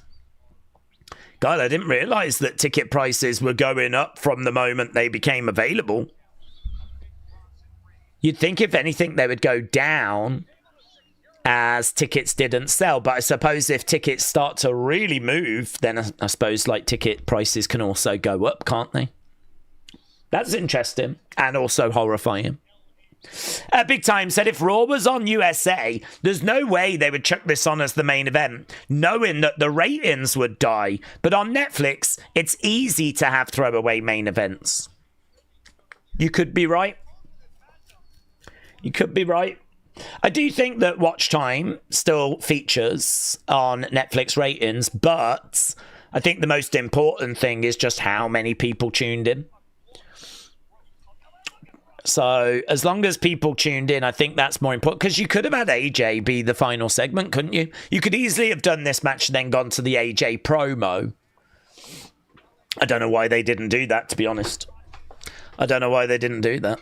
God, I didn't realise that ticket prices were going up from the moment they became available. You'd think, if anything, they would go down as tickets didn't sell. But I suppose if tickets start to really move, then I suppose like ticket prices can also go up, can't they? That's interesting and also horrifying. Big Time said, if Raw was on USA, there's no way they would chuck this on as the main event, knowing that the ratings would die. But on Netflix, it's easy to have throwaway main events. You could be right. You could be right. I do think that watch time still features on Netflix ratings, but I think the most important thing is just how many people tuned in. So as long as people tuned in, I think that's more important. Because you could have had AJ be the final segment, couldn't you? You could easily have done this match and then gone to the AJ promo. I don't know why they didn't do that, to be honest. I don't know why they didn't do that.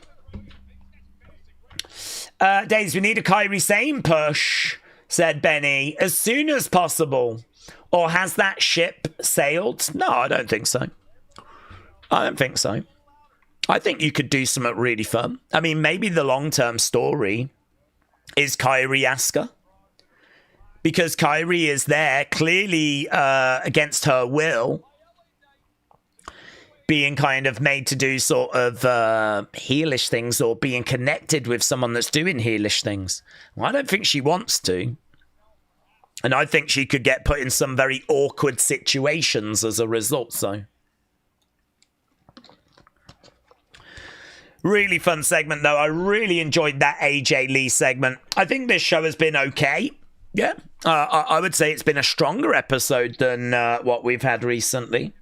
Daze, we need a Kairi Sane push, said Benny, as soon as possible. Or has that ship sailed? No, I don't think so. I don't think so. I think you could do something really fun. I mean, maybe the long-term story is Kairi Asuka. Because Kairi is there, clearly against her will, being kind of made to do sort of heelish things or being connected with someone that's doing heelish things. Well, I don't think she wants to. And I think she could get put in some very awkward situations as a result, so... Really fun segment, though. I really enjoyed that AJ Lee segment. I think this show has been okay. Yeah, I would say it's been a stronger episode than what we've had recently.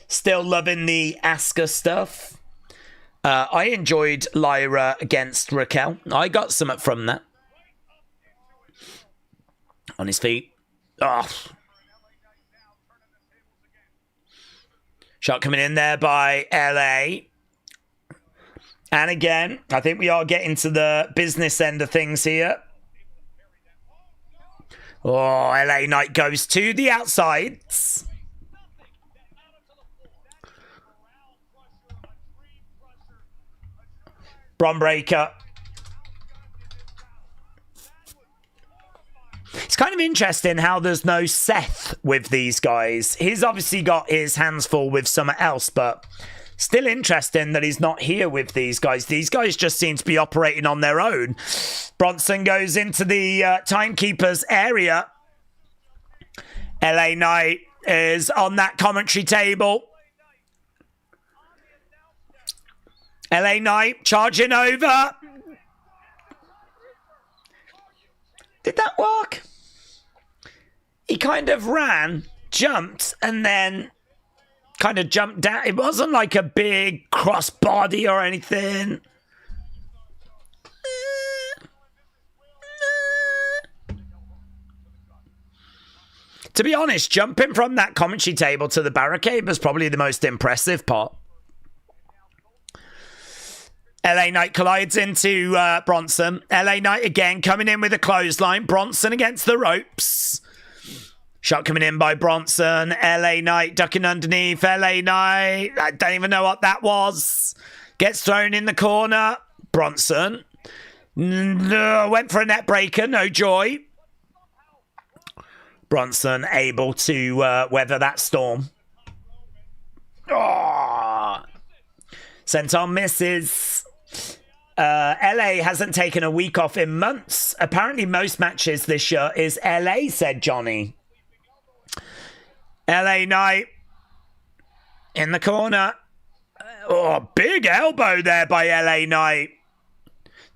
Still loving the Asuka stuff. I enjoyed Lyra against Raquel. I got something from that. On his feet. Oh. Shot coming in there by LA. And again, I think we are getting to the business end of things here. Oh, LA Knight goes to the outsides. Bron Breakker. It's kind of interesting how there's no Seth with these guys. He's obviously got his hands full with something else, but still interesting that he's not here with these guys. These guys just seem to be operating on their own. Bronson goes into the timekeeper's area. LA Knight is on that commentary table. LA Knight charging over. Did that work? He kind of ran, jumped, and then kind of jumped down. It wasn't like a big crossbody or anything. To be honest, jumping from that commentary table to the barricade was probably the most impressive part. LA Knight collides into Bronson. LA Knight again coming in with a clothesline. Bronson against the ropes. Shot coming in by Bronson. LA Knight ducking underneath. LA Knight, I don't even know what that was. Gets thrown in the corner. Bronson went for a net breaker. No joy. Bronson able to weather that storm. Oh. Senton misses. LA hasn't taken a week off in months. Apparently most matches this year is LA, said Johnny. LA Knight in the corner. Oh, big elbow there by LA Knight.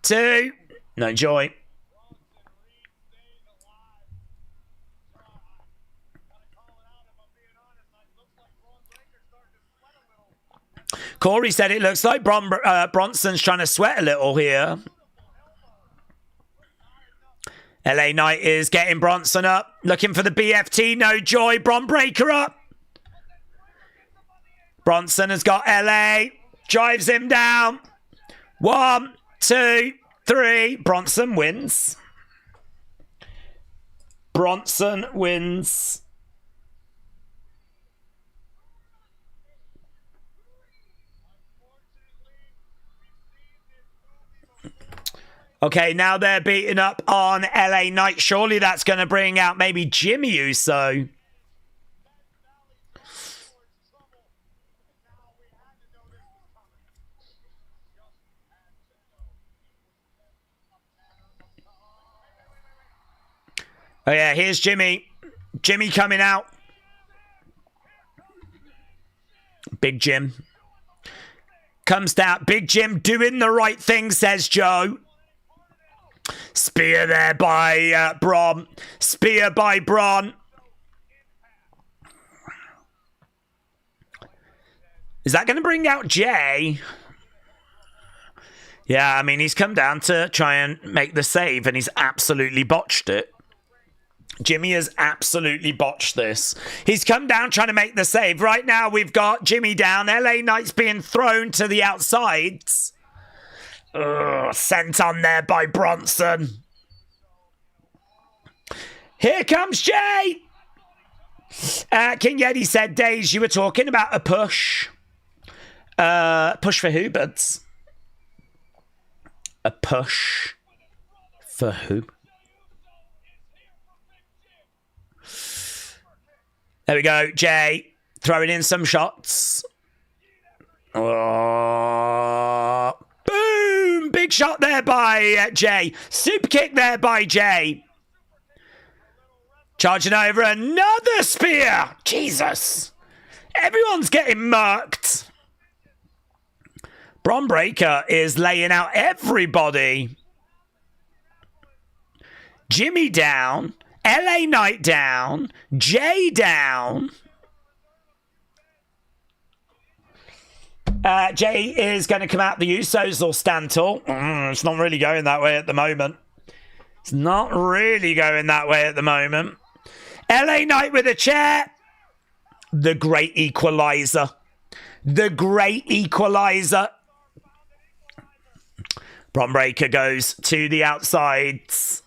2. No joy. Corey said it looks like Bronson's trying to sweat a little here. LA Knight is getting Bronson up. Looking for the BFT. No joy. Bron Breaker up. Bronson has got LA. Drives him down. 1, 2, 3. Bronson wins. Bronson wins. Okay, now they're beating up on LA Knight. Surely that's going to bring out maybe Jimmy Uso. Oh yeah, here's Jimmy. Jimmy coming out. Big Jim. Comes down. Big Jim doing the right thing, says Joe. Spear there by Bron. Spear by Bron. Is that going to bring out Jay? Yeah, I mean, he's come down to try and make the save, and he's absolutely botched it. Jimmy has absolutely botched this. He's come down trying to make the save. Right now, we've got Jimmy down. LA Knight's being thrown to the outsides. Sent on there by Bronson. Here comes Jay. King Yeti said, Daze, you were talking about a push. Push for who, buds? A push for who? There we go, Jay. Throwing in some shots. Oh. Boom! Big shot there by Jay. Super kick there by Jay. Charging over another spear. Jesus. Everyone's getting murked. Bron Breaker is laying out everybody. Jimmy down. LA Knight down. Jay down. Jay is going to come out. The Usos will stand tall. It's not really going that way at the moment. It's not really going that way at the moment. LA Knight with a chair. The great equalizer. The great equalizer. Bron Breaker goes to the outsides.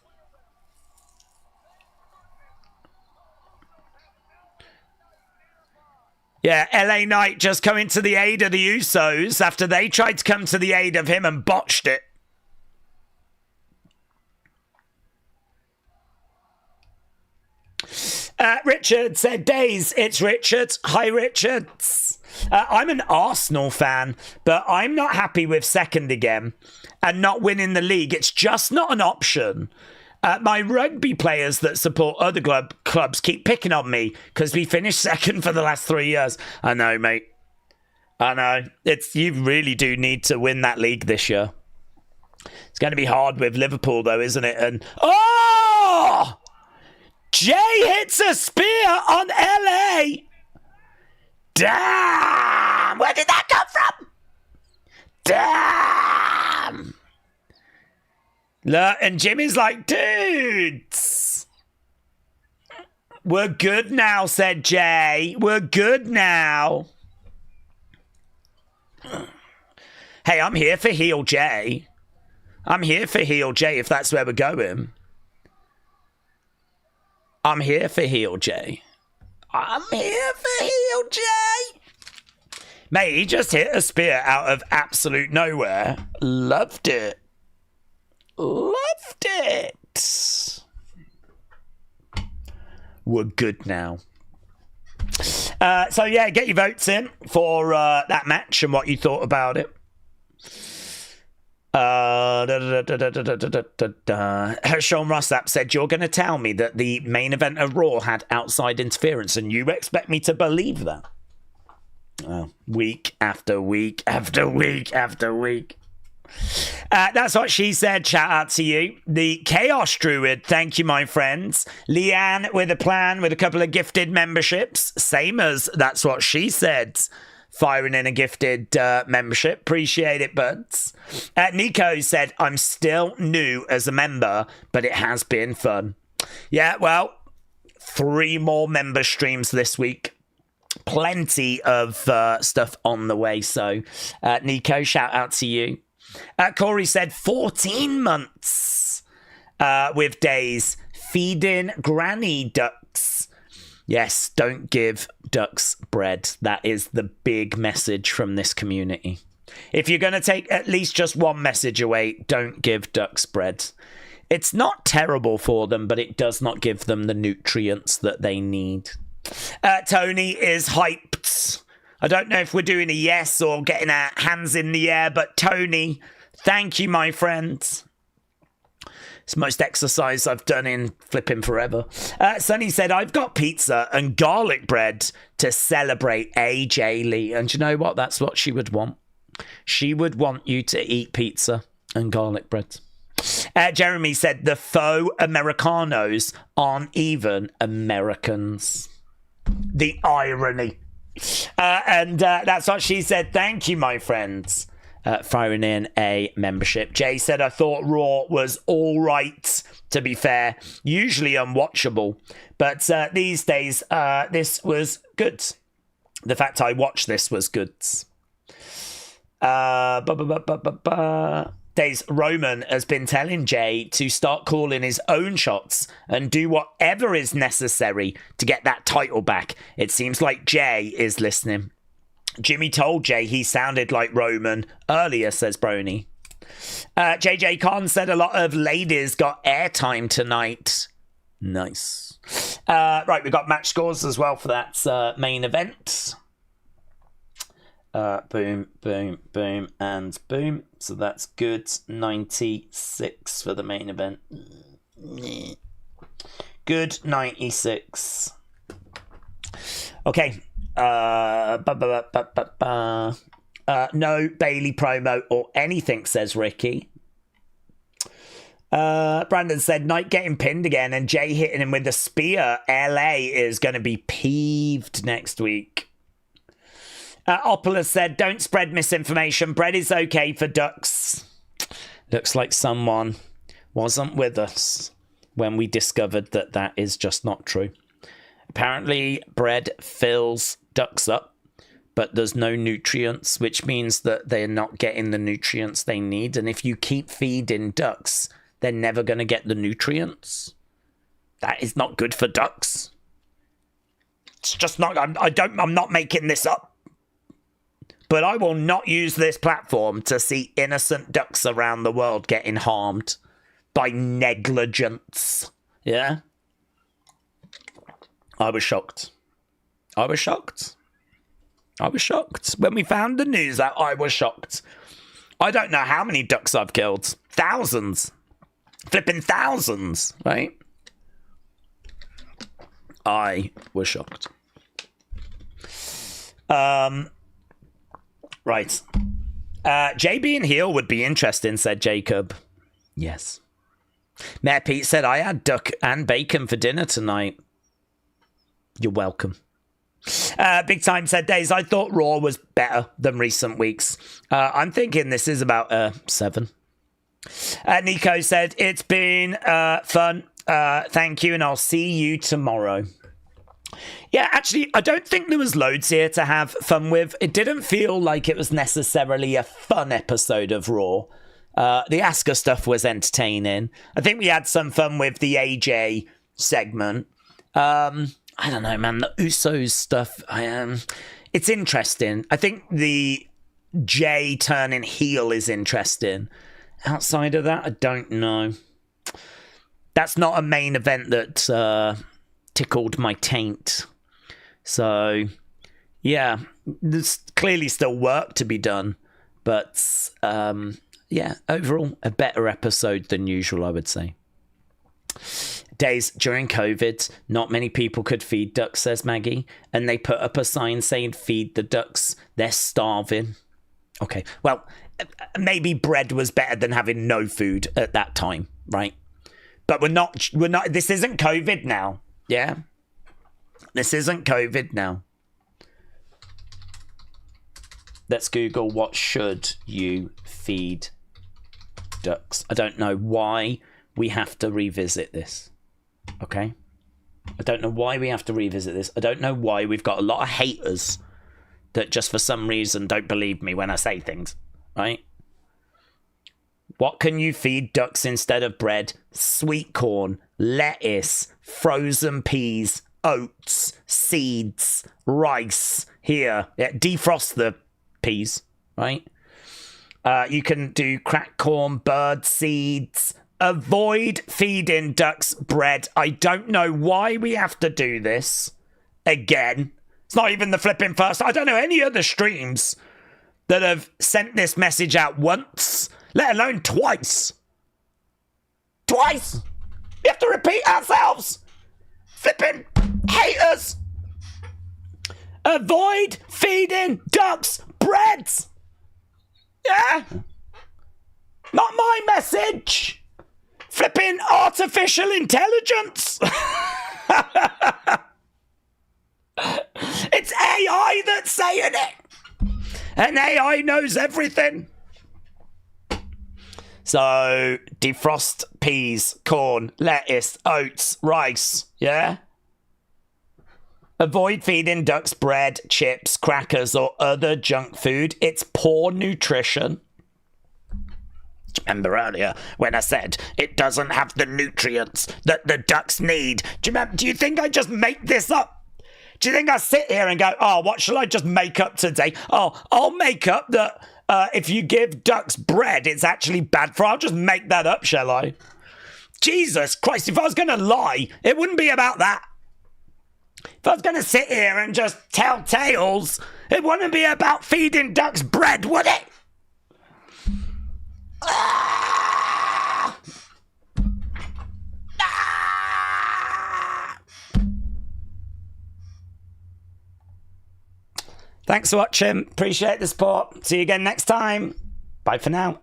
Yeah, LA Knight just coming to the aid of the Usos after they tried to come to the aid of him and botched it. Richard said, Daze, it's Richard. Hi, Richard. I'm an Arsenal fan, but I'm not happy with second again and not winning the league. It's just not an option. My rugby players that support other clubs keep picking on me because we finished second for the last 3 years. I know, mate. I know. You really do need to win that league this year. It's going to be hard with Liverpool, though, isn't it? And oh! Jay hits a spear on LA. Damn! Where did that come from? Damn! Look, and Jimmy's like, dudes, we're good now, said Jay. We're good now. Hey, I'm here for heel Jay. I'm here for heel Jay if that's where we're going. I'm here for heel Jay. I'm here for heel Jay. Mate, he just hit a spear out of absolute nowhere. Loved it. Loved it. We're good now. So yeah, get your votes in for that match and what you thought about it. Sean Rossap said, you're going to tell me that the main event of Raw had outside interference and you expect me to believe that? Week after week after week after week. That's what she said. Shout out to you. The Chaos Druid, thank you, my friends. Leanne with a plan with a couple of gifted memberships. Same as that's what she said. Firing in a gifted membership. Appreciate it, buds. Nico said, I'm still new as a member, but it has been fun. Yeah, well, 3 more member streams this week. Plenty of stuff on the way. So, Nico, shout out to you. Corey said 14 months with Daze feeding granny ducks. Yes, don't give ducks bread. That is the big message from this community. If you're going to take at least just one message away, don't give ducks bread. It's not terrible for them, but it does not give them the nutrients that they need. Tony is hyped. I don't know if we're doing a yes or getting our hands in the air, but Tony, thank you, my friend. It's the most exercise I've done in flipping forever. Sonny said, I've got pizza and garlic bread to celebrate AJ Lee. And you know what? That's what she would want. She would want you to eat pizza and garlic bread. Jeremy said, the faux Americanos aren't even Americans. The irony. And that's what she said. Thank you, my friends. Firing in a membership. Jay said, I thought Raw was all right, to be fair. Usually unwatchable. But these days, this was good. The fact I watched this was good. Days Roman has been telling Jay to start calling his own shots and do whatever is necessary to get that title back. It seems like Jay is listening. Jimmy told Jay he sounded like Roman earlier, says Brony. JJ Khan said a lot of ladies got airtime tonight. Nice. Right, we've got match scores as well for that main event. Boom, boom, boom, and boom. So that's good. 96 for the main event. Good 96. Okay. No Bailey promo or anything, says Ricky. Brandon said, Knight getting pinned again and Jay hitting him with a spear. LA is going to be peeved next week. Opolis said, don't spread misinformation. Bread is okay for ducks. Looks like someone wasn't with us when we discovered that that is just not true. Apparently, bread fills ducks up, but there's no nutrients, which means that they're not getting the nutrients they need. And if you keep feeding ducks, they're never going to get the nutrients. That is not good for ducks. It's just not. I'm not making this up. But I will not use this platform to see innocent ducks around the world getting harmed by negligence. Yeah? I was shocked. I was shocked. I was shocked. When we found the news out, I was shocked. I don't know how many ducks I've killed. Thousands. Flipping thousands, right? I was shocked. Right. Jay being heel would be interesting, said Jacob. Yes. Mayor Pete said, I had duck and bacon for dinner tonight. You're welcome. Big Time said, Days, I thought Raw was better than recent weeks. I'm thinking this is about 7. Nico said, it's been fun. Thank you, and I'll see you tomorrow. Yeah, actually, I don't think there was loads here to have fun with. It didn't feel like it was necessarily a fun episode of Raw. The Asuka stuff was entertaining. I think we had some fun with the AJ segment. I don't know, man. The Usos stuff, it's interesting. I think the Jay turning heel is interesting. Outside of that, I don't know. That's not a main event that tickled my taint. So, yeah, there's clearly still work to be done. But yeah, overall, a better episode than usual, I would say. Days during COVID, not many people could feed ducks, says Maggie, and they put up a sign saying, feed the ducks, they're starving. Okay, well, maybe bread was better than having no food at that time, right? But we're not, this isn't COVID now, yeah? This isn't COVID now. Let's Google, what should you feed ducks? I don't know why we have to revisit this. Okay? I don't know why we have to revisit this. I don't know why we've got a lot of haters that just for some reason don't believe me when I say things. Right? What can you feed ducks instead of bread? Sweet corn, lettuce, frozen peas, oats, seeds, rice. Here, yeah, defrost the peas, right? You can do cracked corn, bird seeds. Avoid feeding ducks bread. I don't know why we have to do this again. It's not even the flipping first. I don't know any other streams that have sent this message out once, let alone twice. Twice! We have to repeat ourselves. Flipping haters. Avoid feeding ducks breads. Yeah? Not my message. Flipping artificial intelligence. It's AI that's saying it. And AI knows everything. So, defrost peas, corn, lettuce, oats, rice. Yeah? Avoid feeding ducks bread, chips, crackers, or other junk food. It's poor nutrition. Remember earlier when I said it doesn't have the nutrients that the ducks need? Do you think I just make this up? Do you think I sit here and go, oh, what shall I just make up today? Oh, I'll make up that if you give ducks bread, it's actually bad for. I'll just make that up, shall I? Jesus Christ, if I was going to lie, it wouldn't be about that. If I was going to sit here and just tell tales, it wouldn't be about feeding ducks bread, would it? Ah! Ah! Thanks for watching. Appreciate the support. See you again next time. Bye for now.